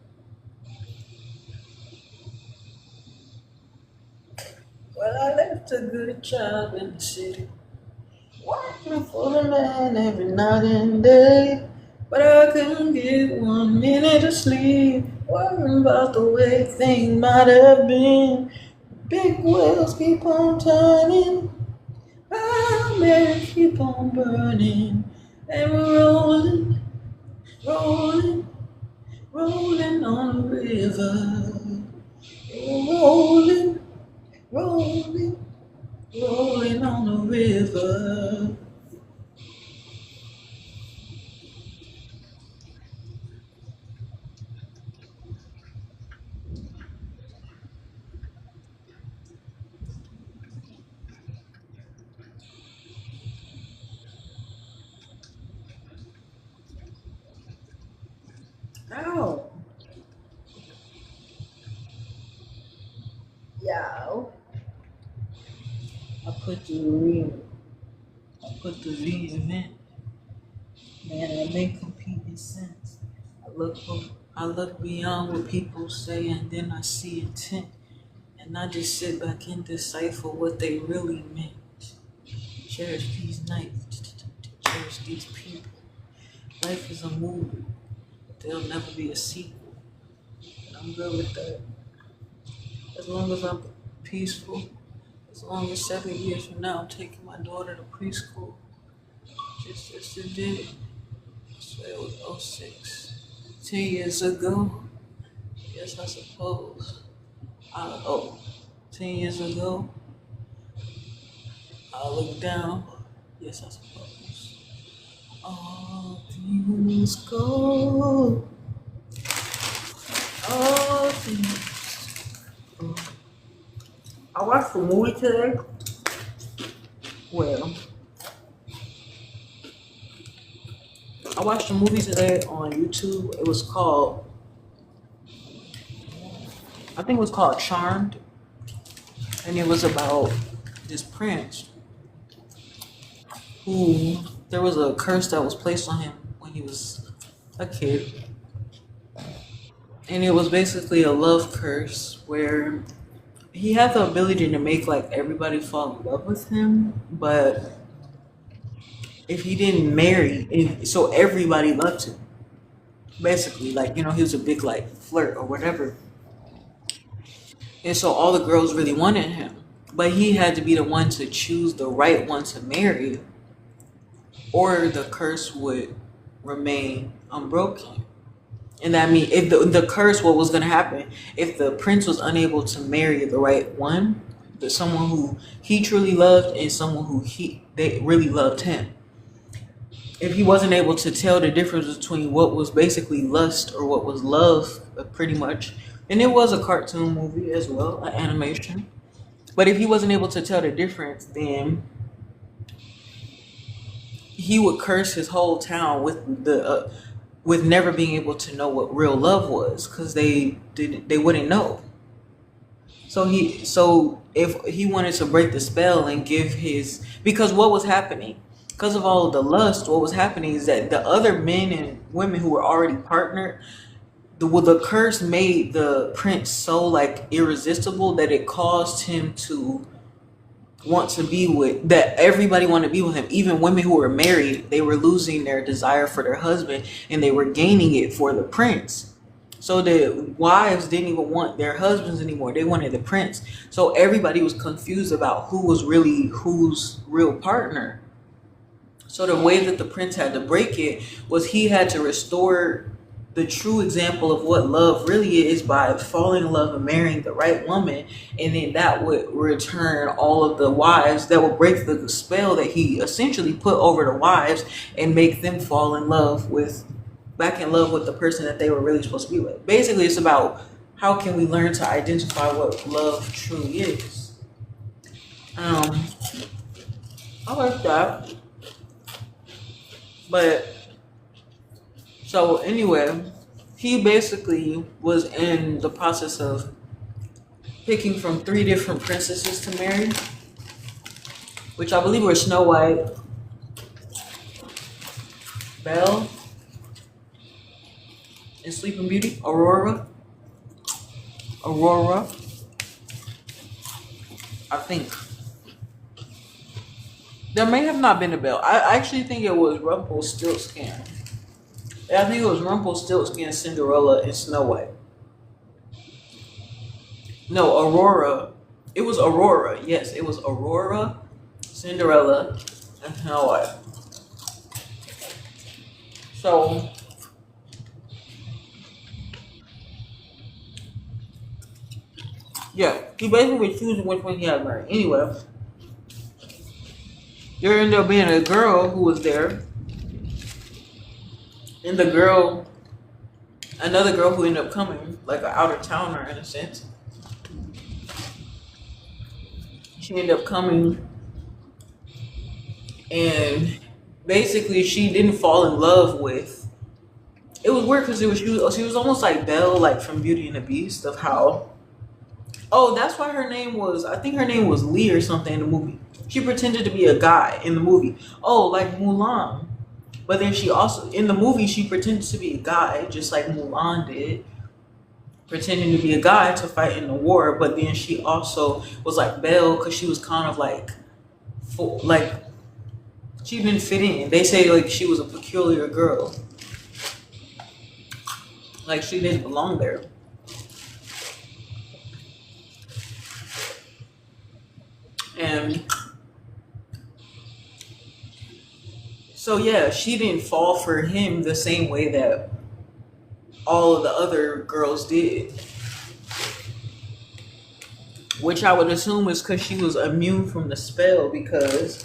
Well, I left a good job in the city, working for the man every night and day. But I couldn't get 1 minute of sleep, worrying about the way things might have been. Big wheels keep on turning, our marriage keep on burning, and we're rolling, rolling, rolling on the river. Rolling, rolling, rolling on the river. Ow. Yow. I put the real, I put the reinvent. Man, I make competing sense. I look beyond what people say, and then I see intent, and I just sit back and decipher what they really meant. Cherish these nights, cherish these people. Life is a movie, but there'll never be a sequel. And I'm good with that. As long as I'm peaceful, as long as 7 years from now I'm taking my daughter to preschool. Just yesterday, I swear it was '06. 10 years ago, yes, I suppose. 10 years ago, I look down, yes, I suppose. All things go, all things go. I watched a movie today. Well, I watched a movie today on YouTube. It was called, I think it was called Charmed, and it was about this prince who there was a curse that was placed on him when he was a kid, and it was basically a love curse where he had the ability to make like everybody fall in love with him, but if he didn't marry, so everybody loved him. Basically, like he was a big like flirt or whatever, and so all the girls really wanted him, but he had to be the one to choose the right one to marry, or the curse would remain unbroken. And that means if the curse, what was going to happen if the prince was unable to marry the right one, someone who he truly loved and someone who they really loved him. If he wasn't able to tell the difference between what was basically lust or what was love, pretty much, and it was a cartoon movie as well, an animation. But if he wasn't able to tell the difference, then he would curse his whole town with never being able to know what real love was, because they wouldn't know. So if he wanted to break the spell and give his, because what was happening, because of all of the lust, what was happening is that the other men and women who were already partnered, the curse made the prince so like irresistible that it caused him to want to be with, that everybody wanted to be with him. Even women who were married, they were losing their desire for their husband and they were gaining it for the prince. So the wives didn't even want their husbands anymore. They wanted the prince. So everybody was confused about who was really whose real partner. So the way that the prince had to break it was he had to restore the true example of what love really is by falling in love and marrying the right woman, and then that would return all of the wives, that would break the spell that he essentially put over the wives and make them fall in love with, back in love with the person that they were really supposed to be with. Basically, it's about how can we learn to identify what love truly is. I like that. But so anyway, he basically was in the process of picking from 3 different princesses to marry, which I believe were Snow White, Belle, and Sleeping Beauty, Aurora, I think. There may have not been a Belle. I actually think it was Rumpelstiltskin. I think it was Rumpelstiltskin, Cinderella, and Snow White. No, Aurora. It was Aurora. Yes, it was Aurora, Cinderella, and Snow White. So, yeah, he basically was choosing which one he had married. Anyway, there ended up being a girl who was there, and another girl who ended up coming, like an out of towner in a sense. She ended up coming, and basically she didn't fall in love with. It was weird because she was almost like Belle, like from Beauty and the Beast, of how. Oh, that's why her name was. I think her name was Lee or something in the movie. She pretended to be a guy in the movie. Oh, like Mulan. But then she also, in the movie, she pretended to be a guy, just like Mulan did, pretending to be a guy to fight in the war. But then she also was like Belle because she was kind of like she didn't fit in. They say like she was a peculiar girl, like she didn't belong there. And so yeah, she didn't fall for him the same way that all of the other girls did. Which I would assume is because she was immune from the spell, because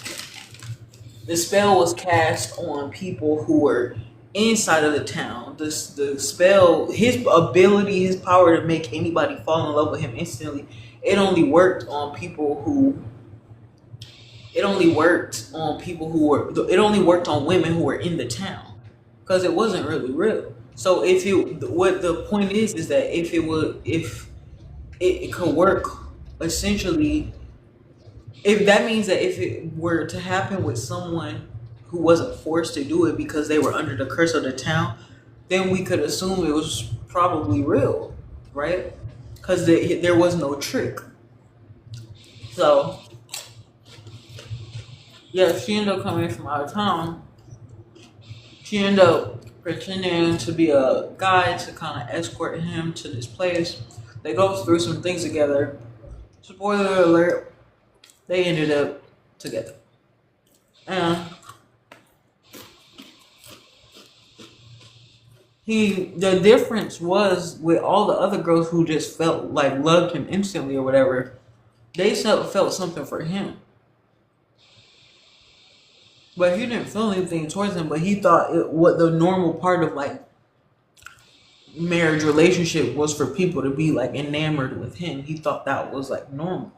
the spell was cast on people who were inside of the town. The spell, his ability, his power to make anybody fall in love with him instantly, it only worked on people who it only worked on women who were in the town, because it wasn't really real. So what the point is that if it could work, essentially, if that means that if it were to happen with someone who wasn't forced to do it because they were under the curse of the town, then we could assume it was probably real, right? Because there was no trick. So yeah, she ended up coming from out of town. She ended up pretending to be a guy to kind of escort him to this place. They go through some things together. Spoiler alert, they ended up together. And the difference was with all the other girls who just felt like loved him instantly or whatever, they felt something for him. But he didn't feel anything towards him, but he thought what the normal part of like marriage relationship was for people to be like enamored with him. He thought that was like normal.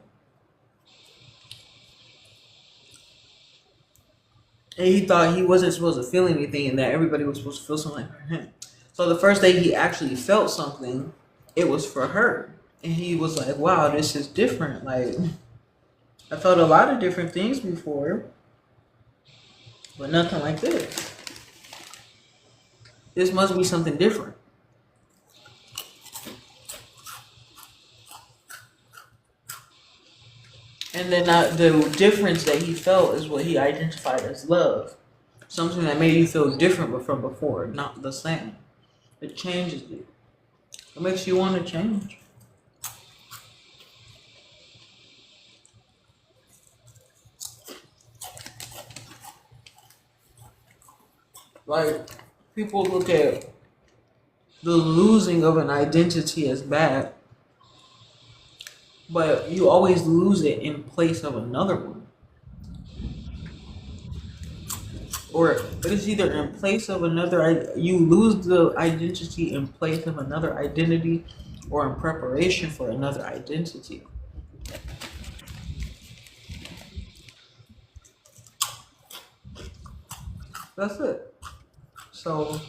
And he thought he wasn't supposed to feel anything and that everybody was supposed to feel something for him. So the first day he actually felt something, it was for her. And he was like, wow, this is different. Like, I felt a lot of different things before, but nothing like this. This must be something different. And then the difference that he felt is what he identified as love. Something that made you feel different from before, not the same. It changes you. It makes you want to change. Like, people look at the losing of an identity is bad, but you always lose it in place of another one. Or it's either in place of another, you lose the identity in place of another identity, or in preparation for another identity. That's it. So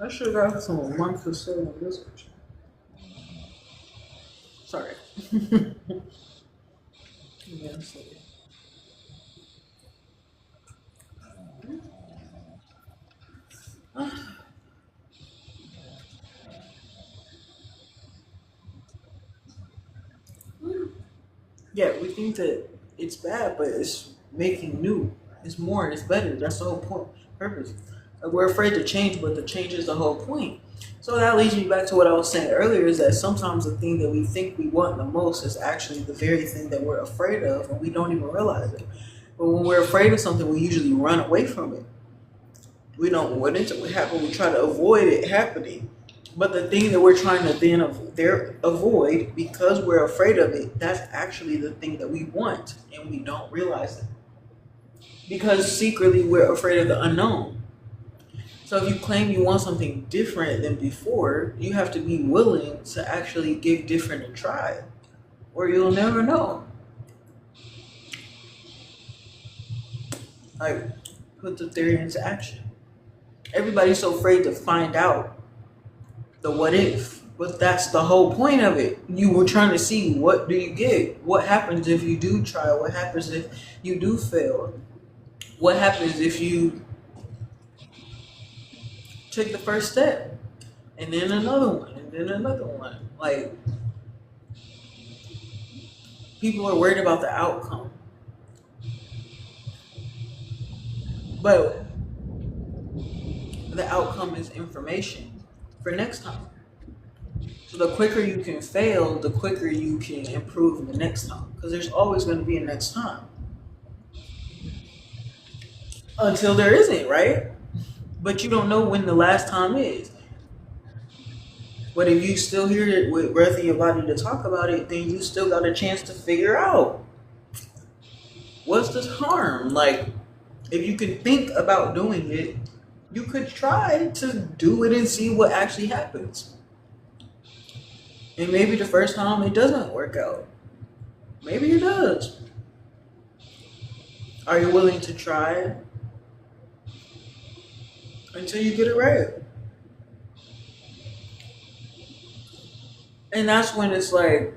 I should have got some one to say on this one. Sorry. Yeah, sorry. Yeah, we think that it's bad, but it's making new. It's more. It's better. That's the whole point, purpose. We're afraid to change, but the change is the whole point. So that leads me back to what I was saying earlier: is that sometimes the thing that we think we want the most is actually the very thing that we're afraid of, and we don't even realize it. But when we're afraid of something, we usually run away from it. We don't want it to happen. We try to avoid it happening. But the thing that we're trying to then avoid, because we're afraid of it, that's actually the thing that we want, and we don't realize it. Because secretly we're afraid of the unknown. So if you claim you want something different than before, you have to be willing to actually give different a try, or you'll never know. Like, put the theory into action. Everybody's so afraid to find out the what if. But that's the whole point of it. You were trying to see, what do you get? What happens if you do try? What happens if you do fail? What happens if you take the first step and then another one and then another one? Like, people are worried about the outcome. But the outcome is information for next time. So the quicker you can fail, the quicker you can improve the next time. Because there's always going to be a next time. Until there isn't, right? But you don't know when the last time is. But if you still hear it with breath in your body to talk about it, then you still got a chance to figure out what's the harm. Like, if you can think about doing it, you could try to do it and see what actually happens. And maybe the first time it doesn't work out. Maybe it does. Are you willing to try until you get it right? And that's when it's like,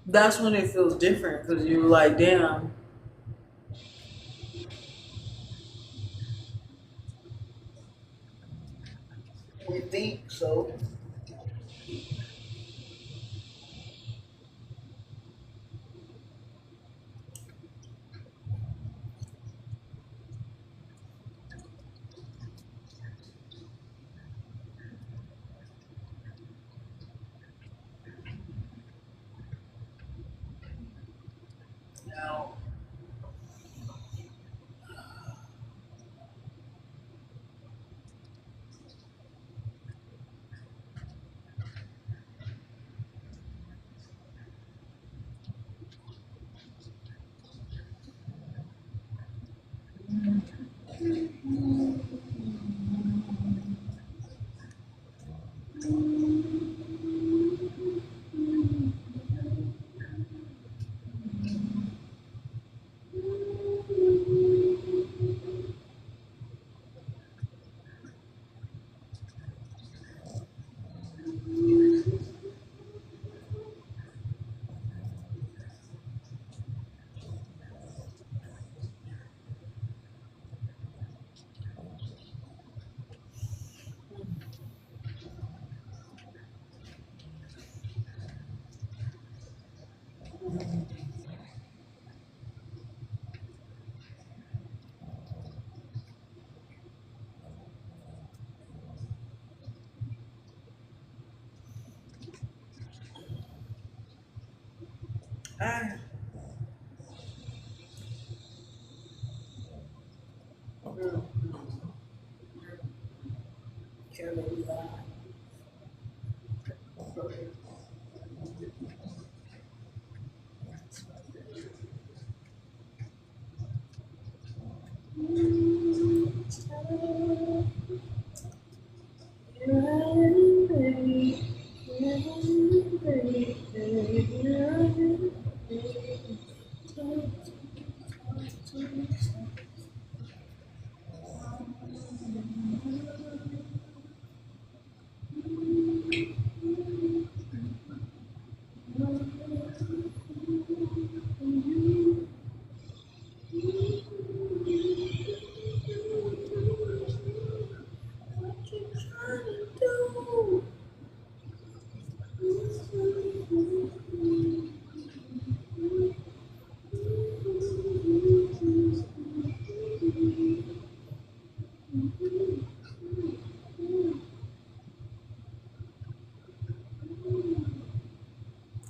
that's when it feels different, because you're like, damn, we think so. Now, I can't believe that.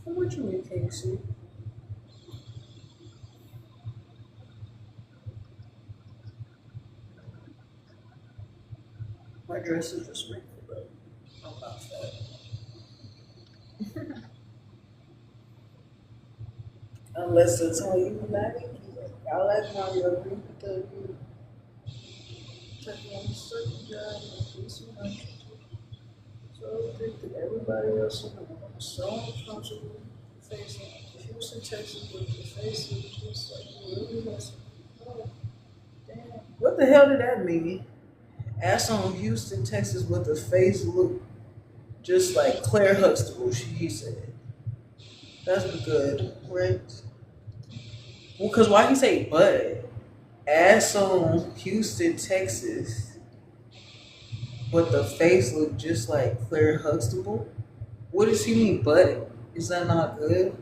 How much you make, Casey? My dress is just wrinkled, bro. I'm not fat. Unless it's how you like. I like how you agree with the you taking on a certain job and do so much. So I think that everybody else is so responsible for facing Houston, Texas with the faces just like really messing. Oh, damn. What the hell did that mean? Ass on Houston, Texas with the face look just like Claire Huxtable, he said. That's good, right? Well, because why he say but? Ass on Houston, Texas, but the face look just like Claire Huxtable? What does he mean, but? Is that not good?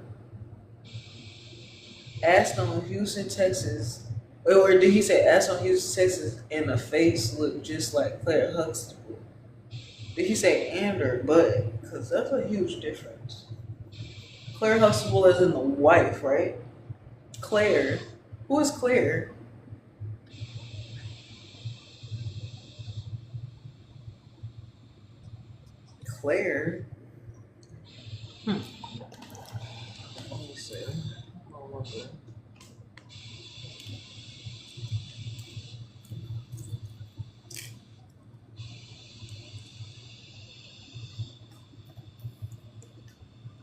Ass on Houston, Texas, or did he say ass on Houston, Texas, and the face look just like Claire Huxtable? Did he say and or but? Because that's a huge difference. Claire Huxtable is in the wife, right? Claire. Who is Claire? Claire? Let me see. Oh, okay.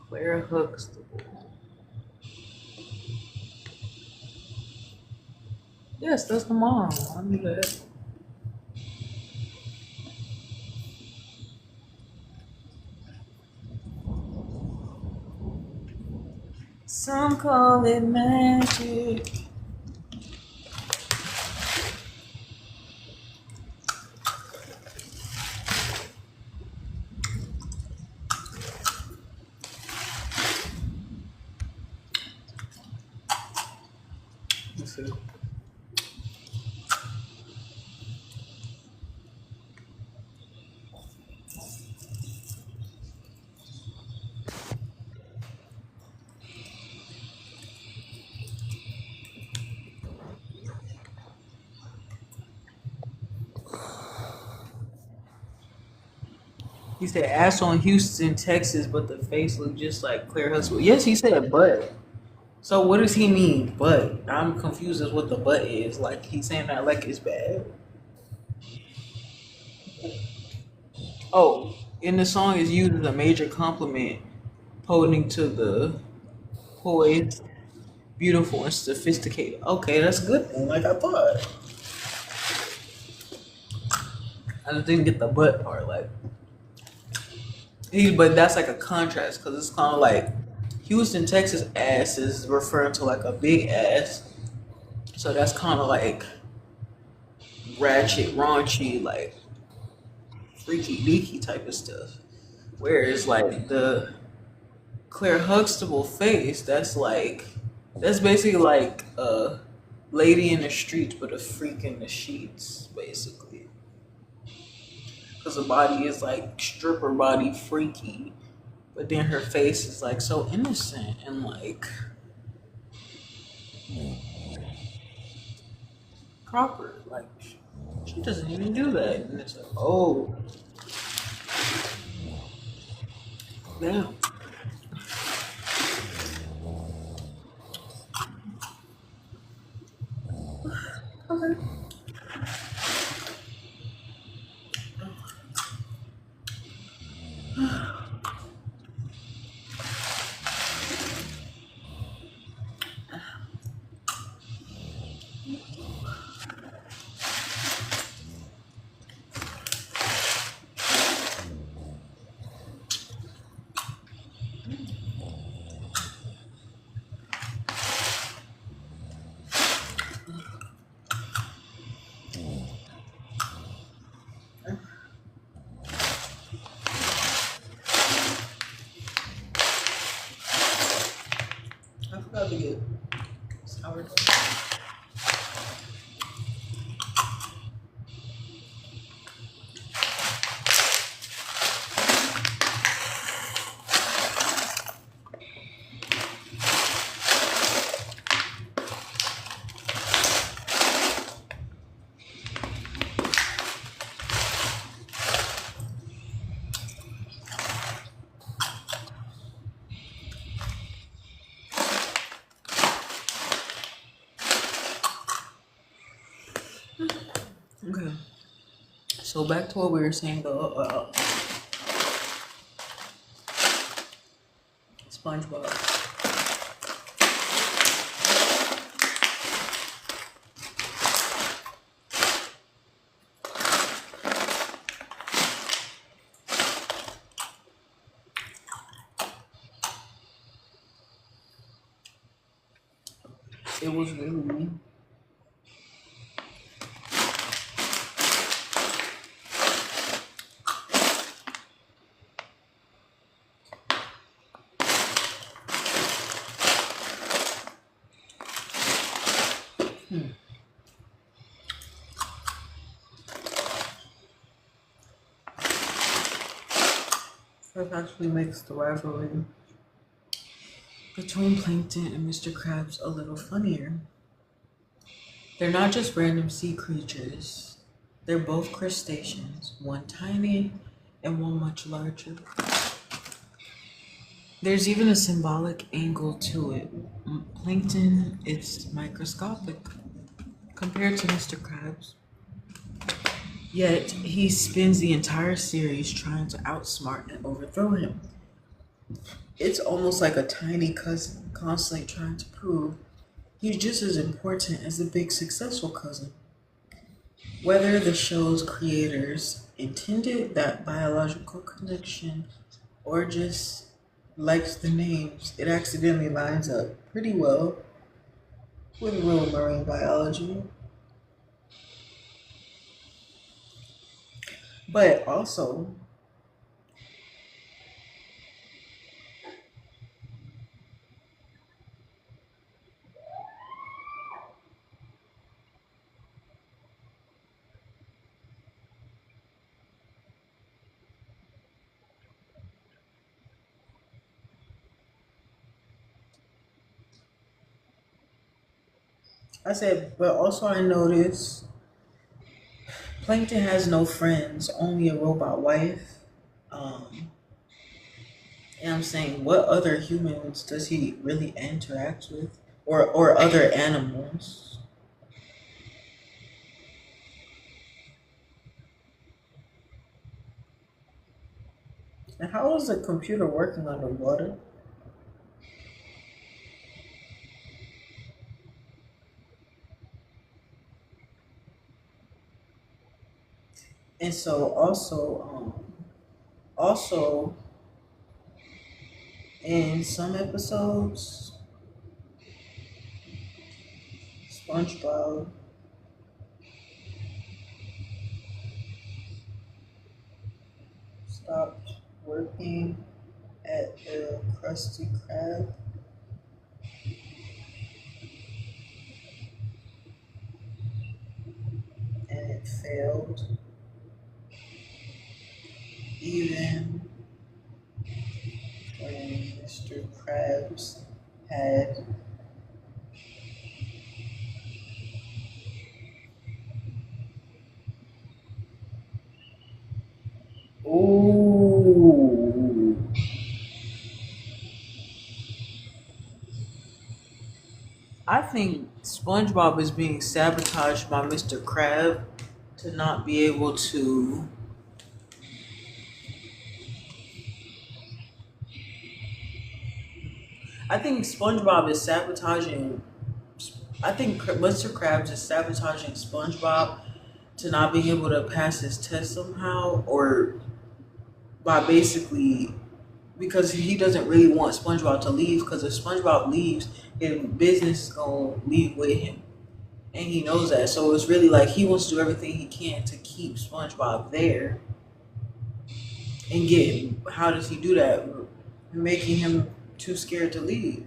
Claire Huxtable. Yes, that's the mom. I knew that. Some call it magic. Let's see. He said ass on Houston, Texas, but the face looked just like Claire Huxtable. Yes, he said but. So what does he mean? But I'm confused as what the but is. Like he's saying that like it's bad. Oh, in the song is used as a major compliment, pointing to the poised, beautiful, and sophisticated. Okay, that's good then, like I thought. I just didn't get the but part. Like but that's like a contrast because it's kind of like Houston, Texas ass is referring to like a big ass. So that's kind of like ratchet, raunchy, like freaky deaky type of stuff. Whereas like the Claire Huxtable face, that's basically like a lady in the streets but a freak in the sheets, basically. Because the body is like stripper body freaky, but then her face is like so innocent and like proper. Like she doesn't even do that. And it's like, oh, damn. Okay. I forgot to get sourdough. Okay. So back to what we were saying though. SpongeBob. It was really that actually makes the rivalry between Plankton and Mr. Krabs a little funnier. They're not just random sea creatures. They're both crustaceans, one tiny and one much larger. There's even a symbolic angle to it. Plankton is microscopic compared to Mr. Krabs. Yet he spends the entire series trying to outsmart and overthrow him. It's almost like a tiny cousin constantly trying to prove he's just as important as the big successful cousin. Whether the show's creators intended that biological connection or just likes the names, it accidentally lines up pretty well with real marine biology. But also, I noticed Plankton has no friends, only a robot wife. Um, and I'm saying, what other humans does he really interact with? Or other animals? And how is a computer working underwater? And so also in some episodes, SpongeBob stopped working at the Krusty Krab and it failed. Even when Mr. Krabs had Ooh. I think SpongeBob is being sabotaged by Mr. Crab to not be able to. I think SpongeBob is sabotaging. I think Mr. Krabs is sabotaging SpongeBob to not being able to pass his test somehow, or by basically because he doesn't really want SpongeBob to leave. Because if SpongeBob leaves, his business is gonna leave with him, and he knows that. So it's really like he wants to do everything he can to keep SpongeBob there and get him. How does he do that? Making him too scared to leave.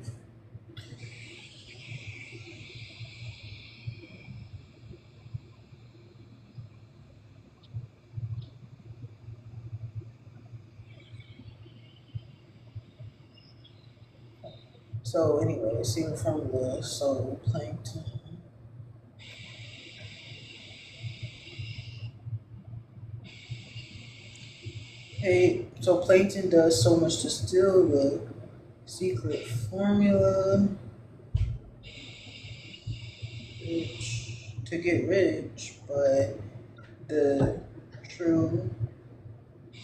So anyway, seeing from the zooplankton. Hey, so Plankton does so much to steal the secret formula, to get rich, but the true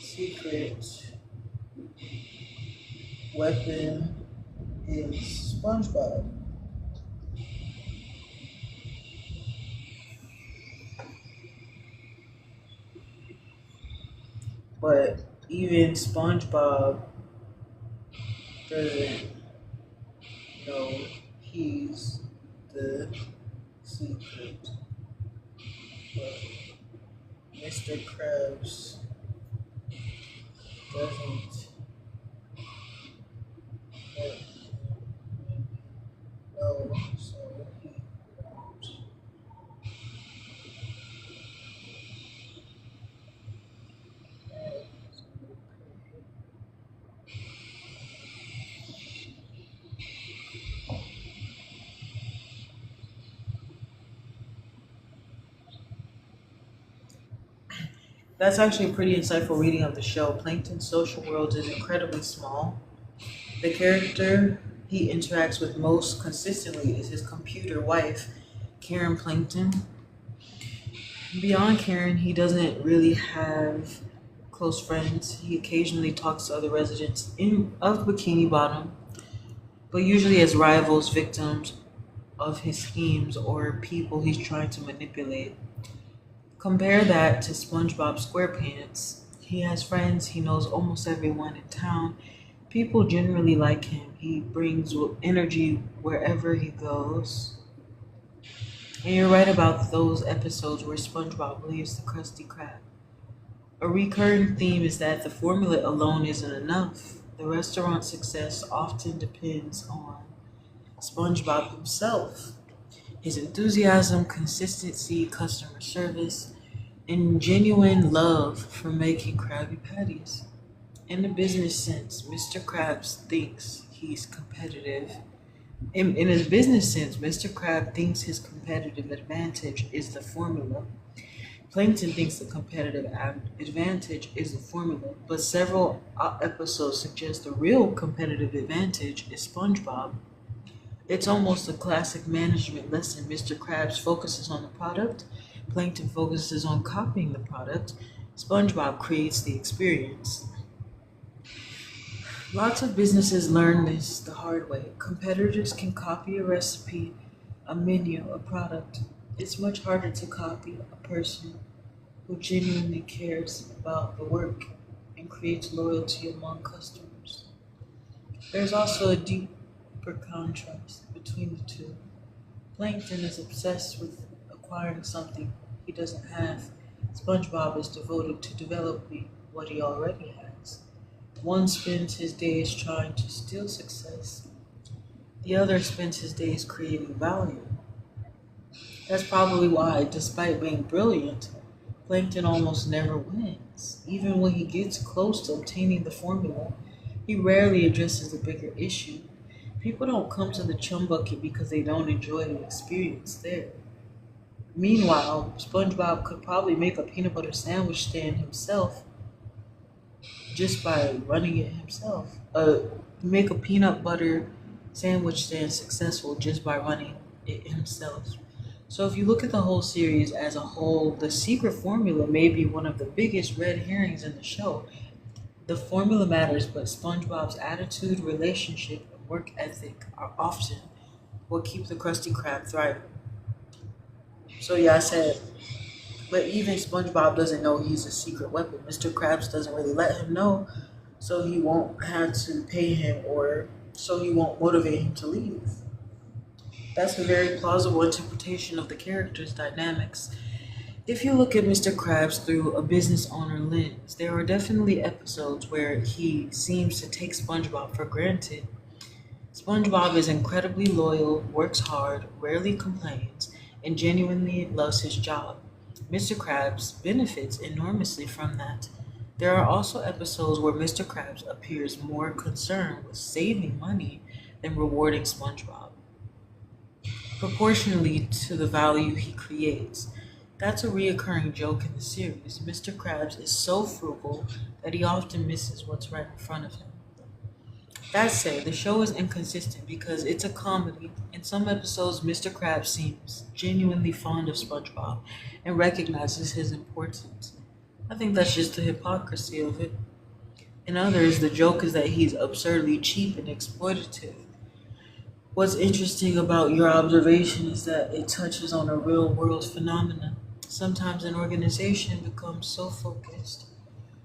secret weapon is SpongeBob. But even SpongeBob doesn't know he's the secret. But Mr. Krabs doesn't let him know, so he won't. That's actually a pretty insightful reading of the show. Plankton's social world is incredibly small. The character he interacts with most consistently is his computer wife, Karen Plankton. Beyond Karen, he doesn't really have close friends. He occasionally talks to other residents of Bikini Bottom, but usually as rivals, victims of his schemes, or people he's trying to manipulate. Compare that to SpongeBob SquarePants. He has friends, he knows almost everyone in town. People generally like him. He brings energy wherever he goes. And you're right about those episodes where SpongeBob leaves the Krusty Krab. A recurring theme is that the formula alone isn't enough. The restaurant's success often depends on SpongeBob himself. His enthusiasm, consistency, customer service, and genuine love for making Krabby Patties. In the business sense, Mr. Krabs thinks he's competitive. In his business sense, Mr. Crab thinks his competitive advantage is the formula. Plankton thinks the competitive advantage is the formula, but several episodes suggest the real competitive advantage is SpongeBob. It's almost a classic management lesson. Mr. Krabs focuses on the product, Plankton focuses on copying the product, SpongeBob creates the experience. Lots of businesses learn this the hard way. Competitors can copy a recipe, a menu, a product. It's much harder to copy a person who genuinely cares about the work and creates loyalty among customers. There's also a deeper contrast between the two. Plankton is obsessed with acquiring something he doesn't have. SpongeBob is devoted to developing what he already has. One spends his days trying to steal success. The other spends his days creating value. That's probably why, despite being brilliant, Plankton almost never wins. Even when he gets close to obtaining the formula, he rarely addresses the bigger issue. People don't come to the chum bucket because they don't enjoy the experience there. Meanwhile, SpongeBob could probably make a peanut butter sandwich stand himself, just by running it himself. Make a peanut butter sandwich stand successful just by running it himself. So if you look at the whole series as a whole, the secret formula may be one of the biggest red herrings in the show. The formula matters, but SpongeBob's attitude, relationship, and work ethic are often what keep the Krusty Krab thriving. So yeah, I said, but even SpongeBob doesn't know he's a secret weapon. Mr. Krabs doesn't really let him know, so he won't have to pay him or so he won't motivate him to leave. That's a very plausible interpretation of the character's dynamics. If you look at Mr. Krabs through a business owner lens, there are definitely episodes where he seems to take SpongeBob for granted. SpongeBob is incredibly loyal, works hard, rarely complains, and genuinely loves his job. Mr. Krabs benefits enormously from that. There are also episodes where Mr. Krabs appears more concerned with saving money than rewarding SpongeBob, proportionally to the value he creates. That's a reoccurring joke in the series. Mr. Krabs is so frugal that he often misses what's right in front of him. That said, the show is inconsistent because it's a comedy. In some episodes, Mr. Krabs seems genuinely fond of SpongeBob and recognizes his importance. I think that's just the hypocrisy of it. In others, the joke is that he's absurdly cheap and exploitative. What's interesting about your observation is that it touches on a real world phenomenon. Sometimes an organization becomes so focused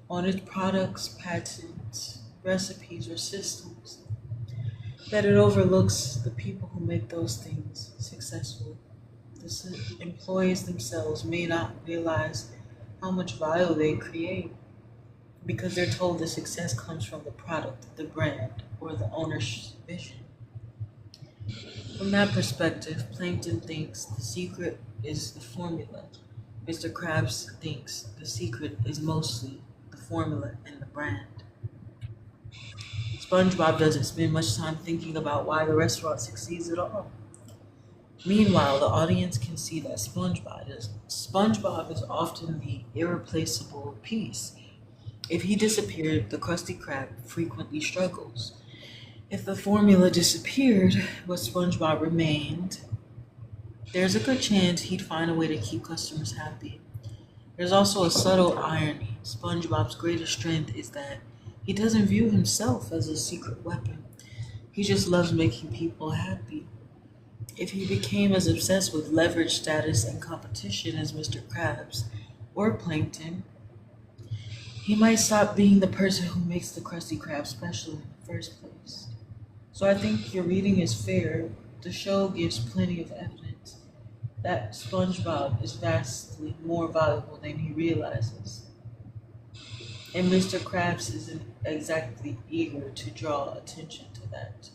on its products, patents, recipes, or systems that it overlooks the people who make those things successful. The employees themselves may not realize how much value they create because they're told the success comes from the product, the brand, or the owner's vision. From that perspective, Plankton thinks the secret is the formula. Mr. Krabs thinks the secret is mostly the formula and the brand. SpongeBob doesn't spend much time thinking about why the restaurant succeeds at all. Meanwhile, the audience can see that SpongeBob is often the irreplaceable piece. If he disappeared, the Krusty Krab frequently struggles. If the formula disappeared, but SpongeBob remained, there's a good chance he'd find a way to keep customers happy. There's also a subtle irony. SpongeBob's greatest strength is that he doesn't view himself as a secret weapon. He just loves making people happy. If he became as obsessed with leverage, status, and competition as Mr. Krabs or Plankton, he might stop being the person who makes the Krusty Krab special in the first place. So I think your reading is fair. The show gives plenty of evidence that SpongeBob is vastly more valuable than he realizes. And Mr. Krabs isn't exactly eager to draw attention to that.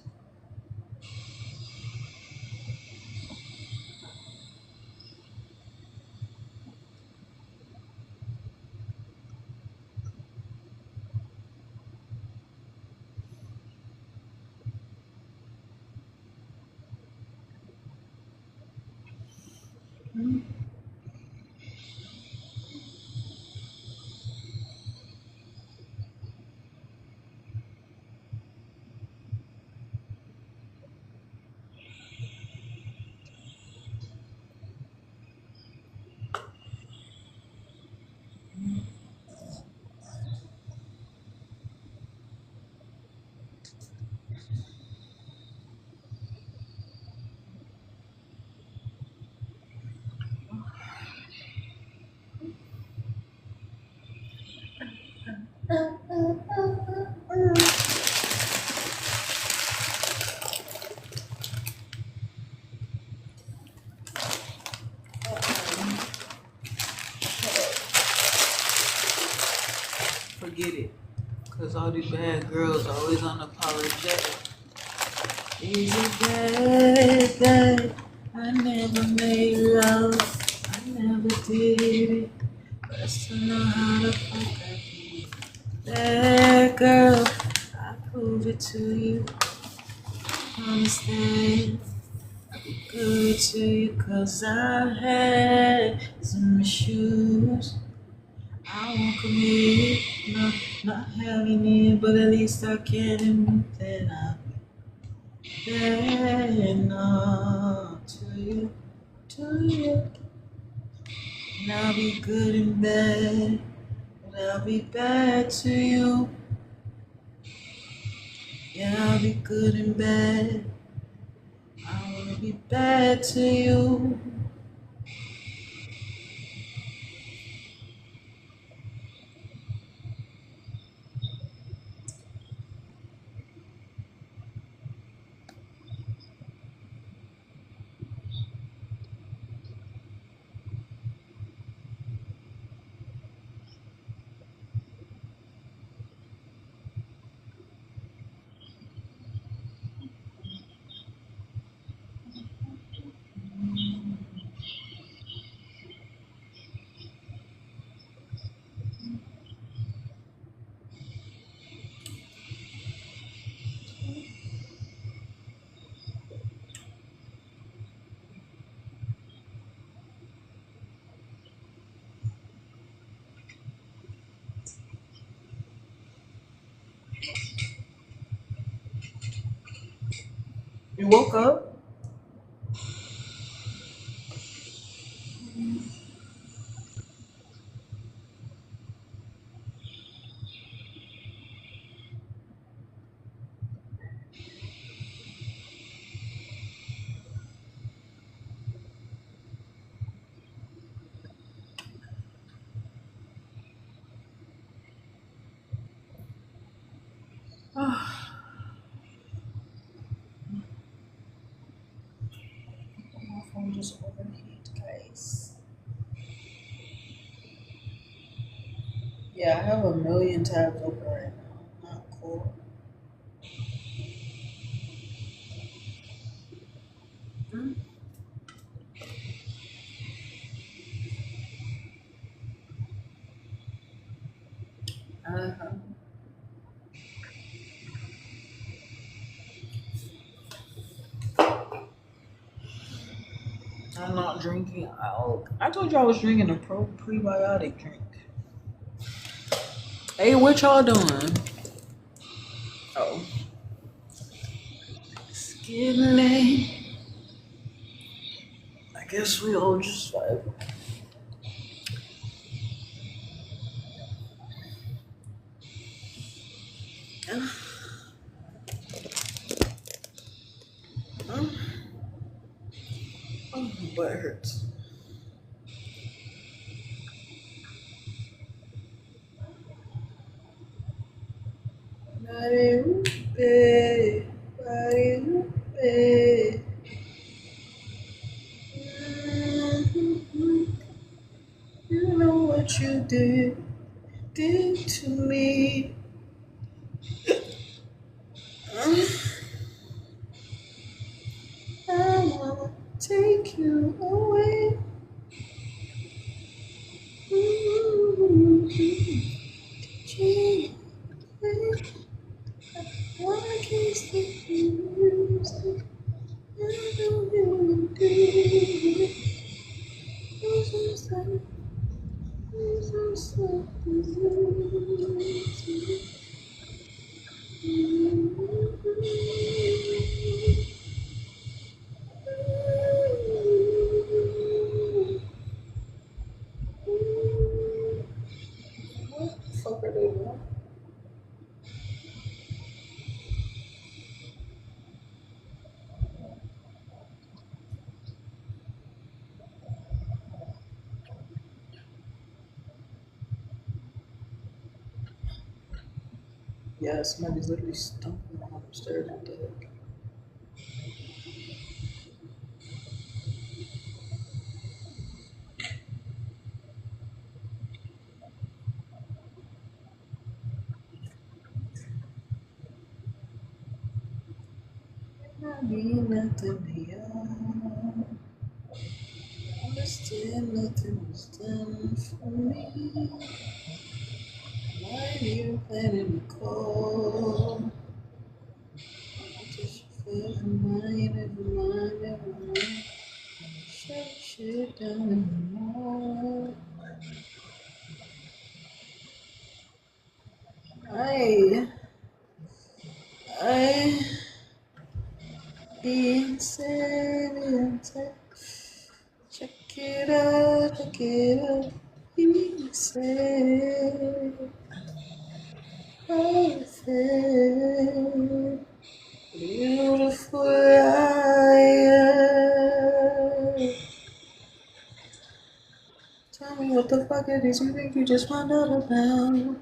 Forget it. Cause all these bad girls are always unapologetic. Is it bad that I never made love? I never did it. But I still know how to fuck that kid. Bad girl, I prove it to you. Understand? I'll be good to you cause I had some issues. I won't commit, not having it, but at least I can admit that I've been enough to you. And I'll be good in bed, but I'll be bad to you. Yeah, I'll be good in bed. I wanna be bad to you. You woke up? My phone just overheat, guys. Yeah, I have a million tabs open right now. Not cool. Uh-huh. I'm not drinking milk. I told you I was drinking a prebiotic drink. Hey, what y'all doing? Oh. It's getting late. I guess we all just vibe. Oh, my butt hurts. You know what you did to me. I wanna take you away. Gee, why can't stop music? I don't wanna do it. I'm so sad. I'm so sad. What the fuck are they doing? Yeah, somebody's literally stomping on the stairs with the I mean nothing beyond. Understand nothing was done for me. Why you planning to call? Just never mind, never mind, never mind. Shut shit down in the mall. I insane. Check it out, check it out. Insane. Perfect. Beautiful liar. Tell me what the fuck it is you think you just found out about.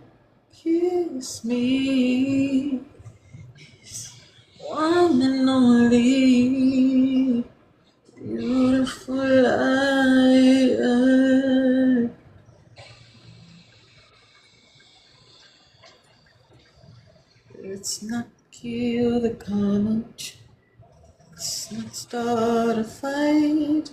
Kiss me. One and only. Beautiful liar. Let's not kill the conch. Let's not start a fight.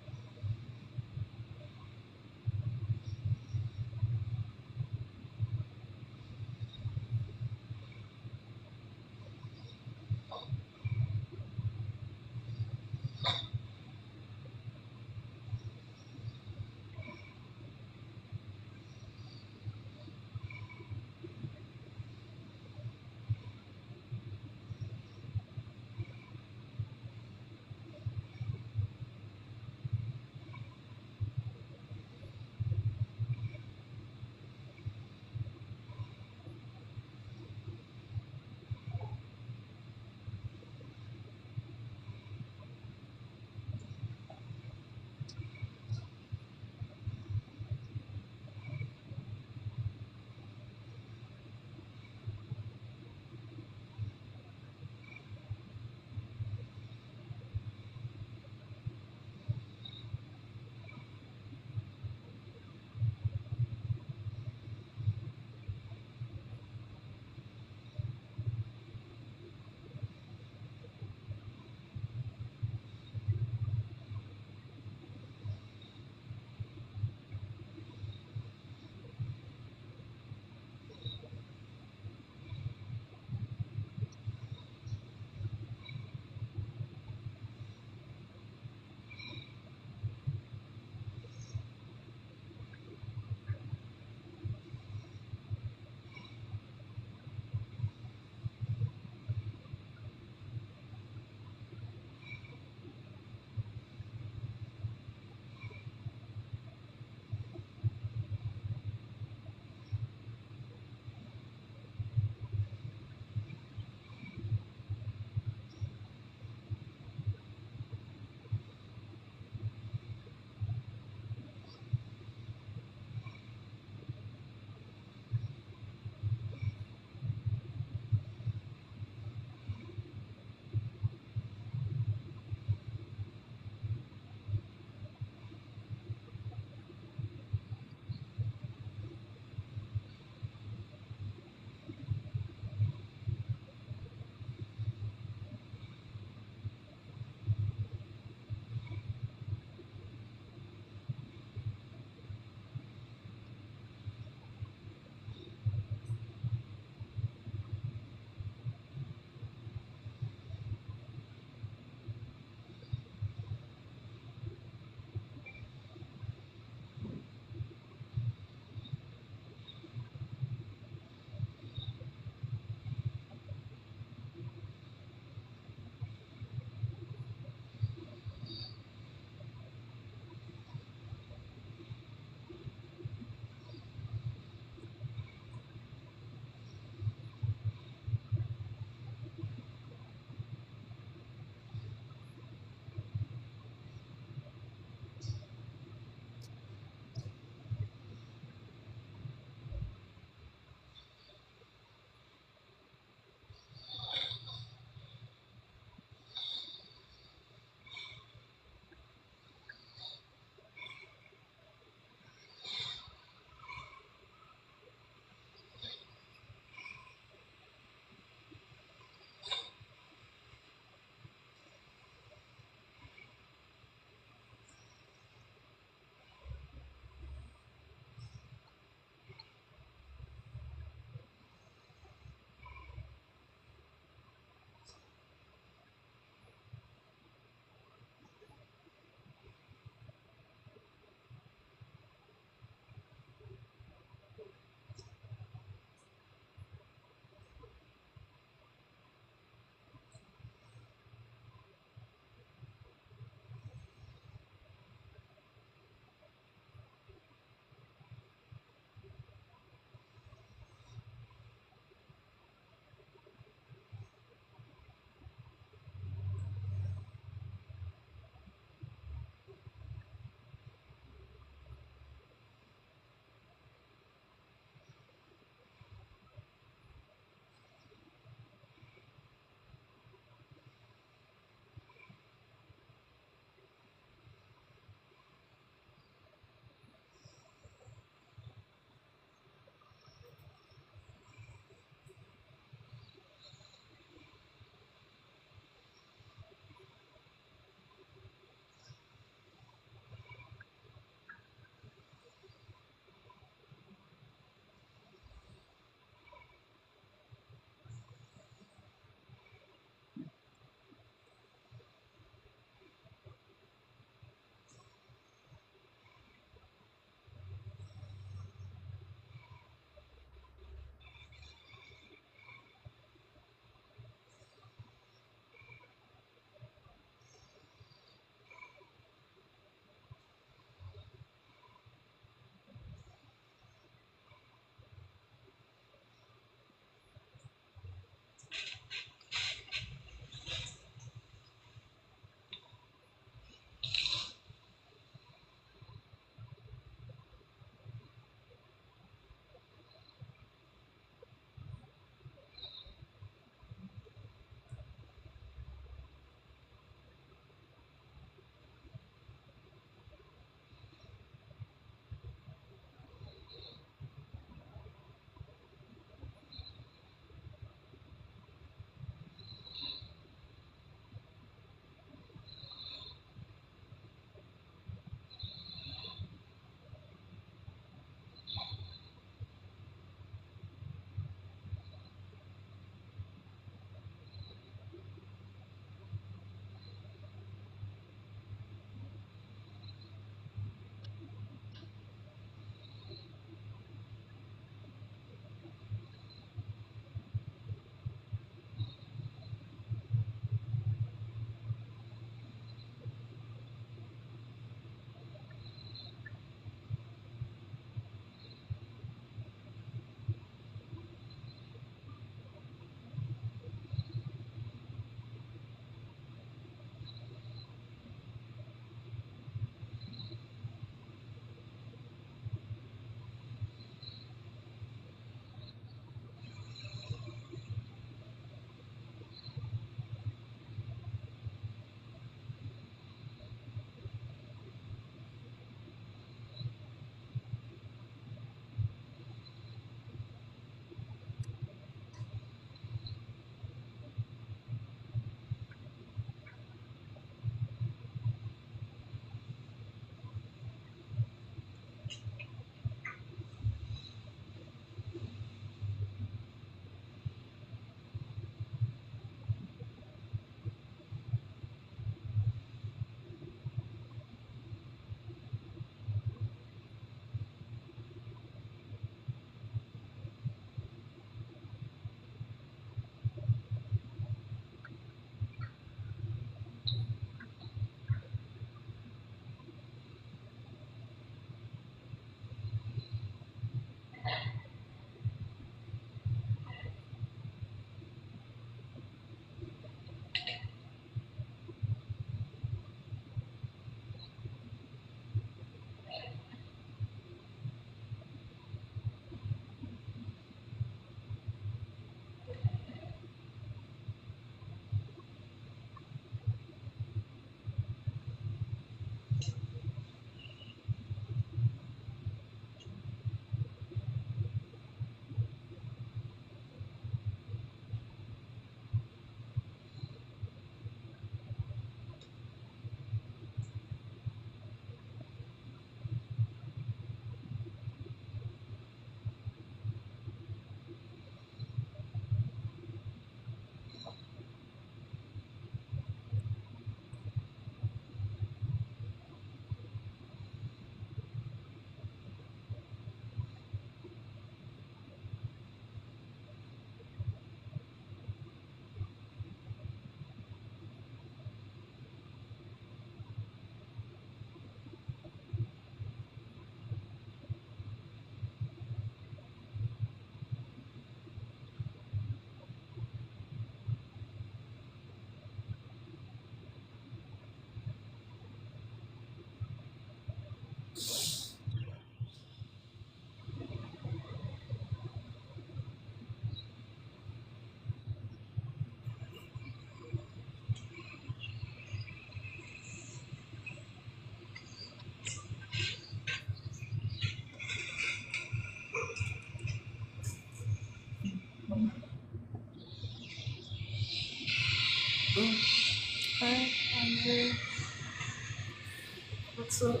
What's up?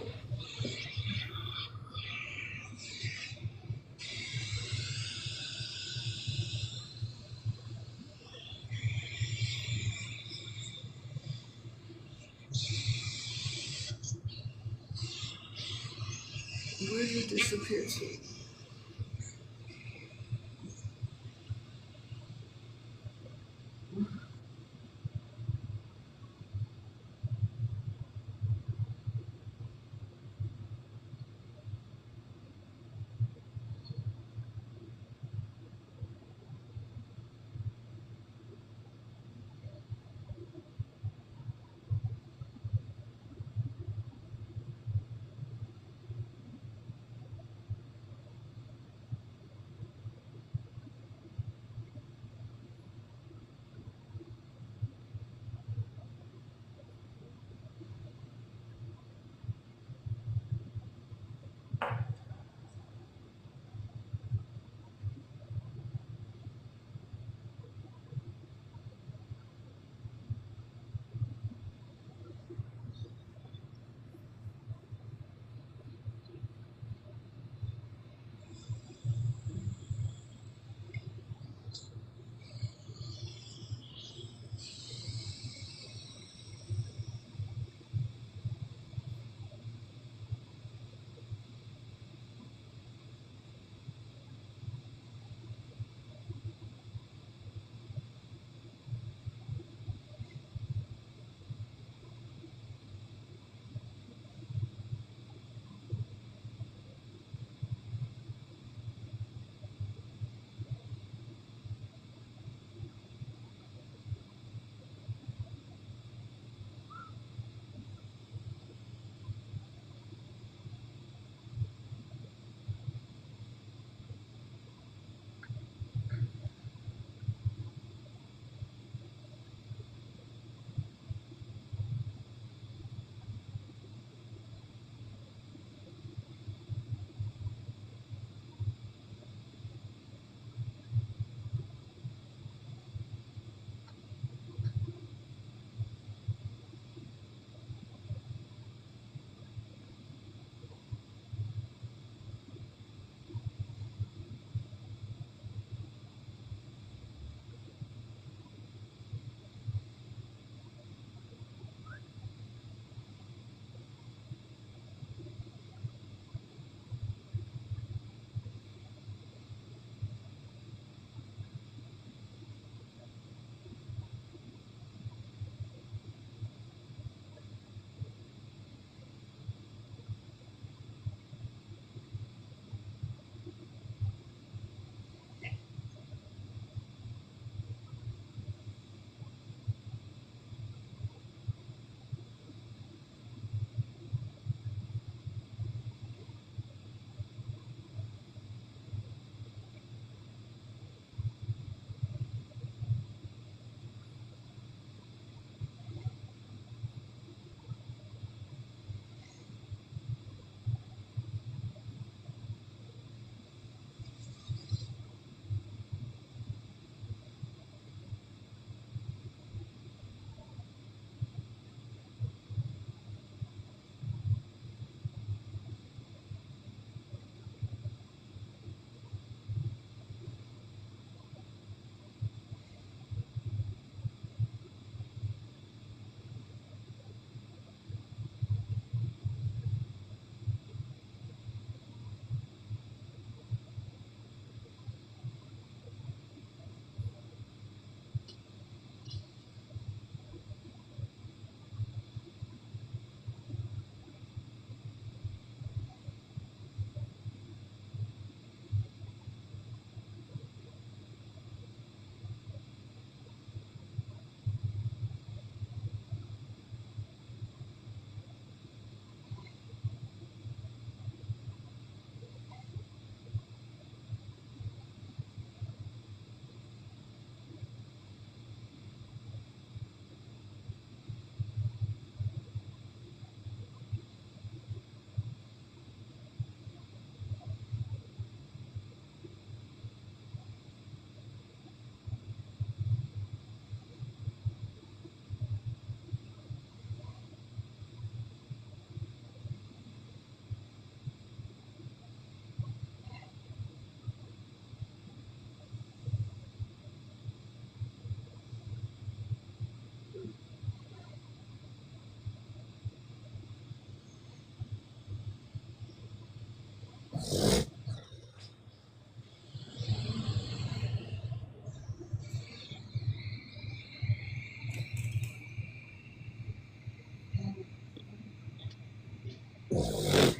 Where'd you disappear to?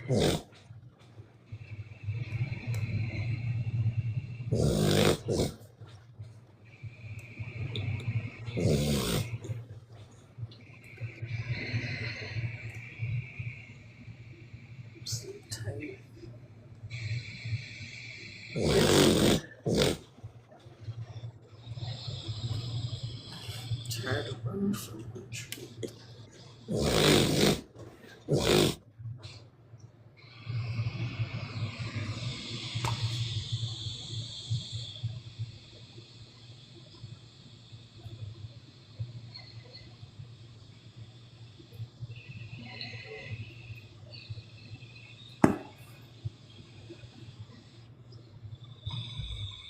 Sleep tight. Tired of running from the tree.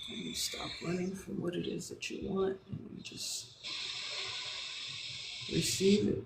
And you stop running from what it is that you want and you just receive it.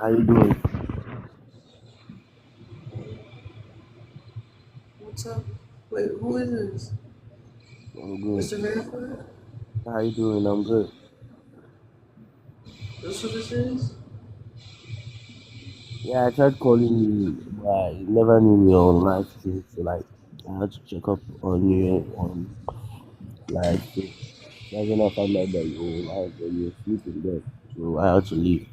How you doing? What's up? Wait, who is this? I'm good. Mr. Verified? How you doing? I'm good. That's what this is? Yeah, I tried calling you, but I never knew your live stream, so like I had to check up on you on live stream. That's when I found out that you were live and you were sleeping there, so I had to leave.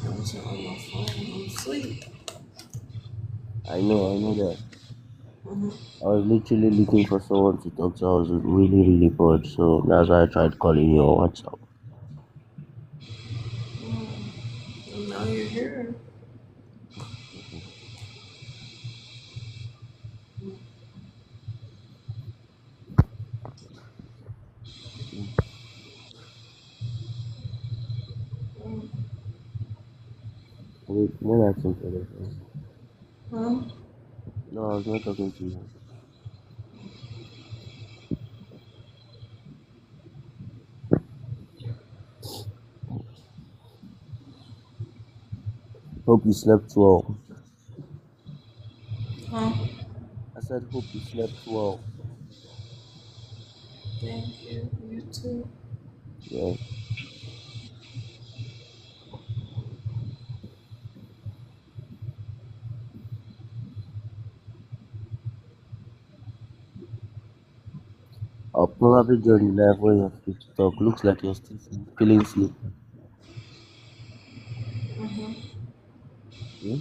I wasn't on my phone. I'm asleep. I know that. Mm-hmm. I was literally looking for someone to talk to. I was really, really bored, so that's why I tried calling you on WhatsApp. And now you're here. Wait, when I think of it, Huh? no, I was not talking to you. Hope you slept well. Huh? I said, hope you slept well. Thank you. You too. Yeah. I'll probably join the live when you're free to talk. Looks like you're still feeling sleepy. Hmm?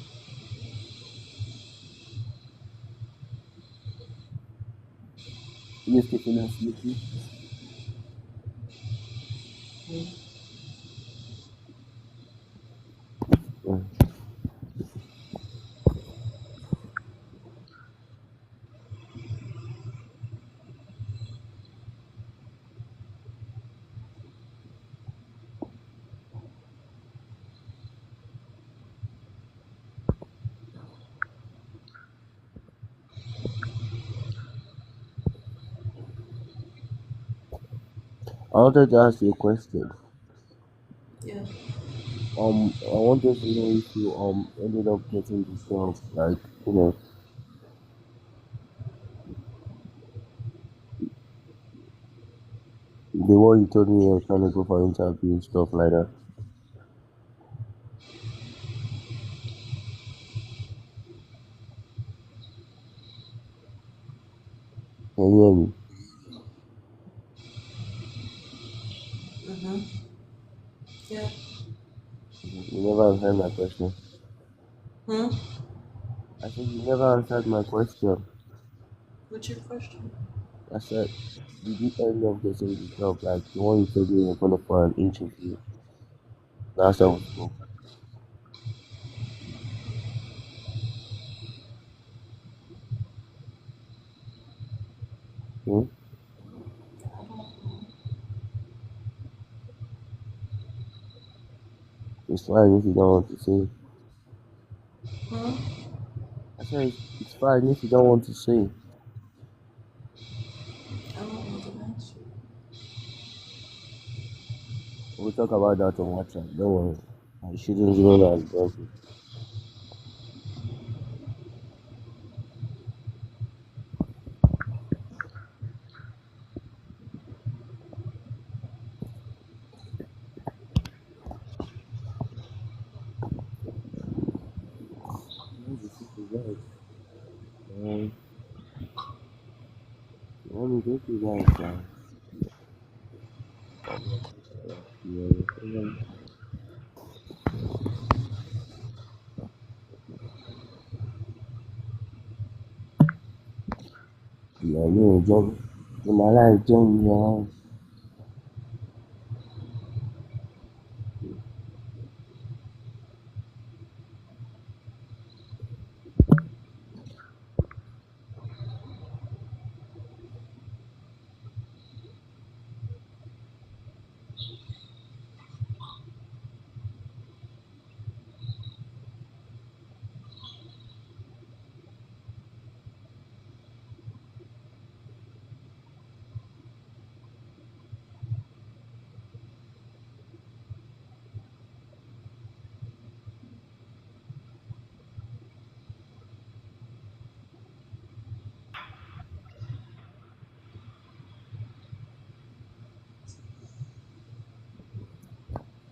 You still feeling sleepy? Yeah. I wanted to ask you a question. Yeah. I wanted to know if you ended up getting the job, like the one you told me you were trying to go for interview and stuff like that. Can you hear me? Mm-hmm. Yeah. You never answered my question. Huh? I said you never answered my question. What's your question? I said, did you end up getting the job, like the one you told me you were going for an interview? Last time we spoke. Hmm? It's fine if you don't want to say. Huh? I said it's fine if you don't want to say. I don't know the answer. We'll talk about that on WhatsApp. Don't worry. I shouldn't know that. Okay. Let me get you guys down. Yeah. Yeah, you job. In my life, join your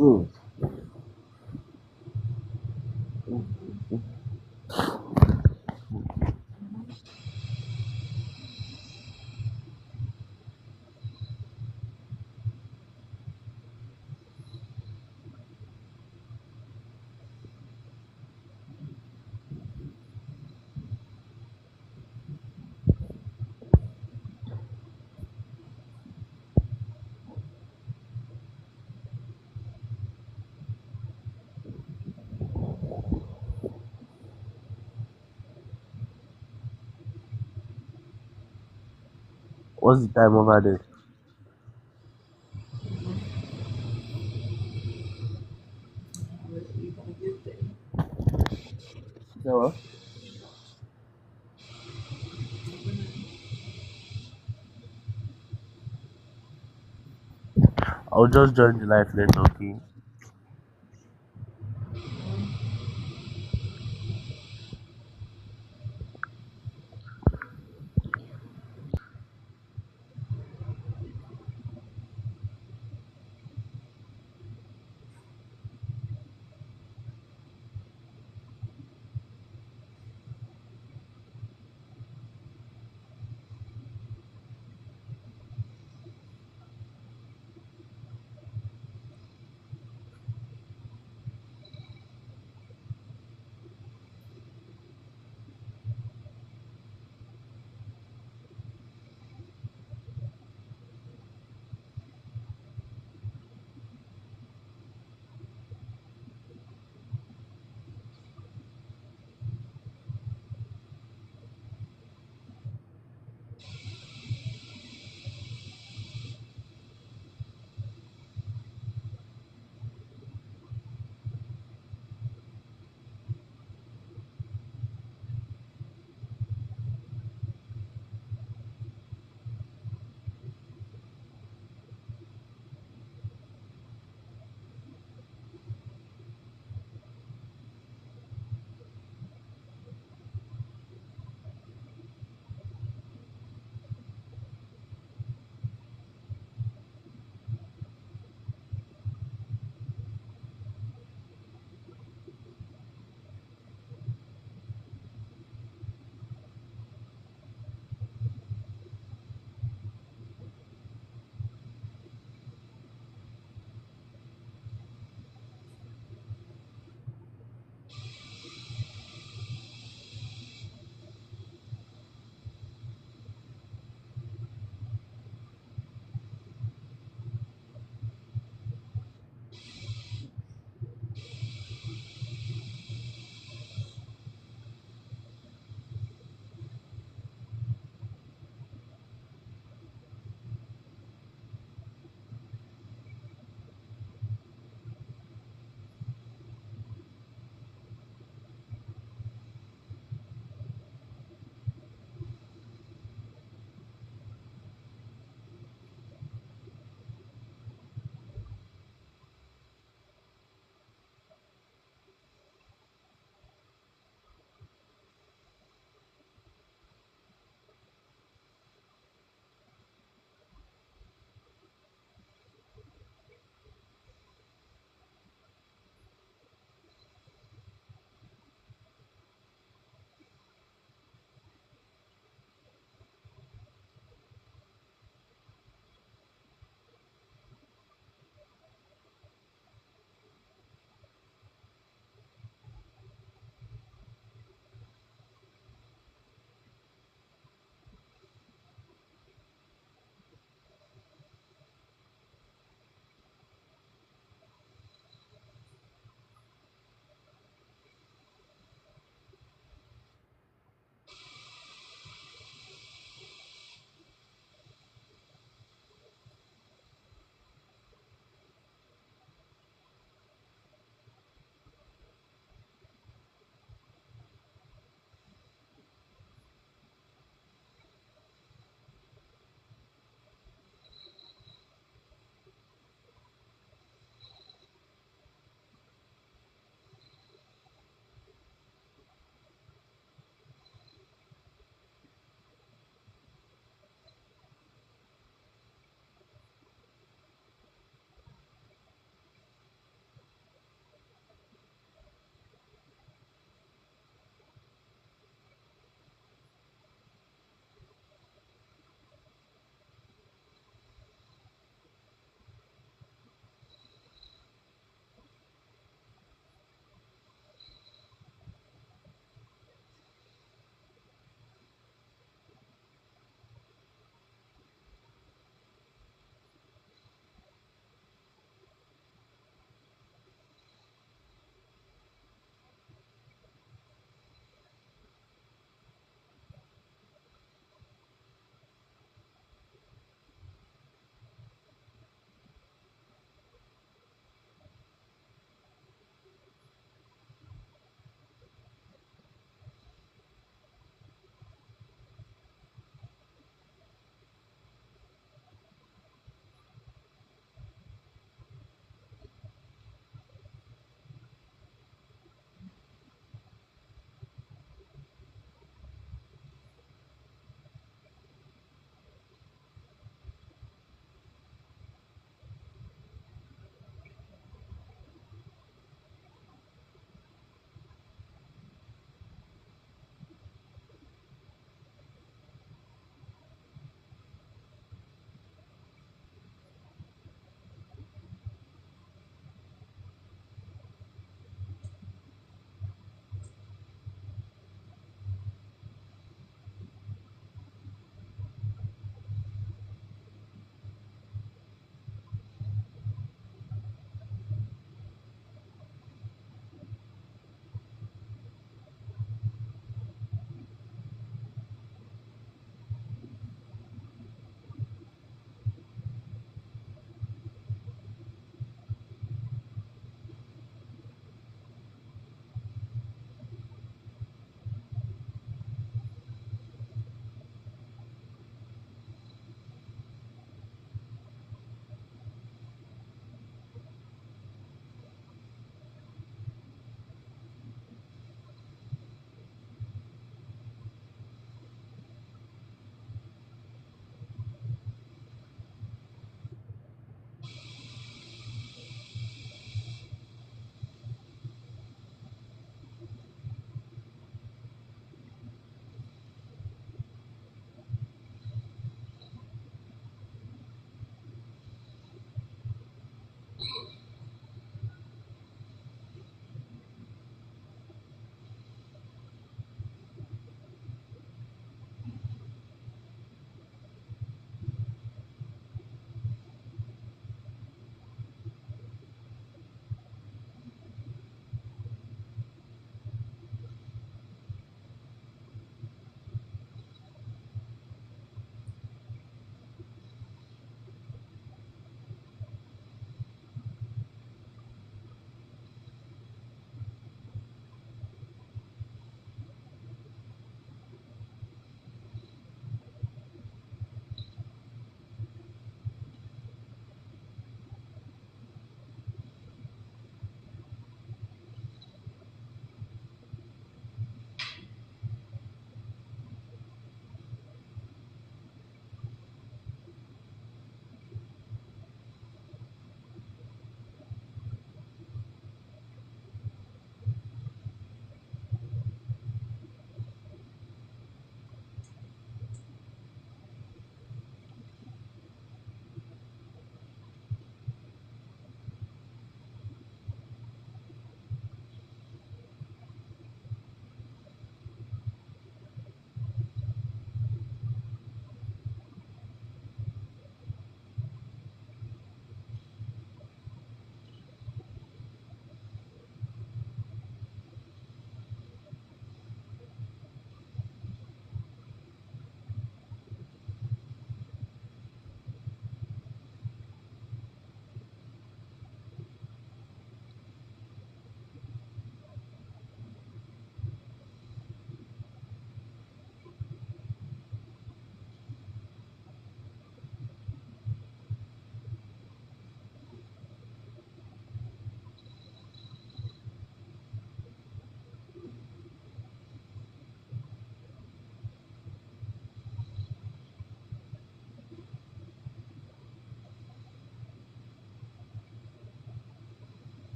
Mm. What's the time over there? So, I'll just join the life later, okay?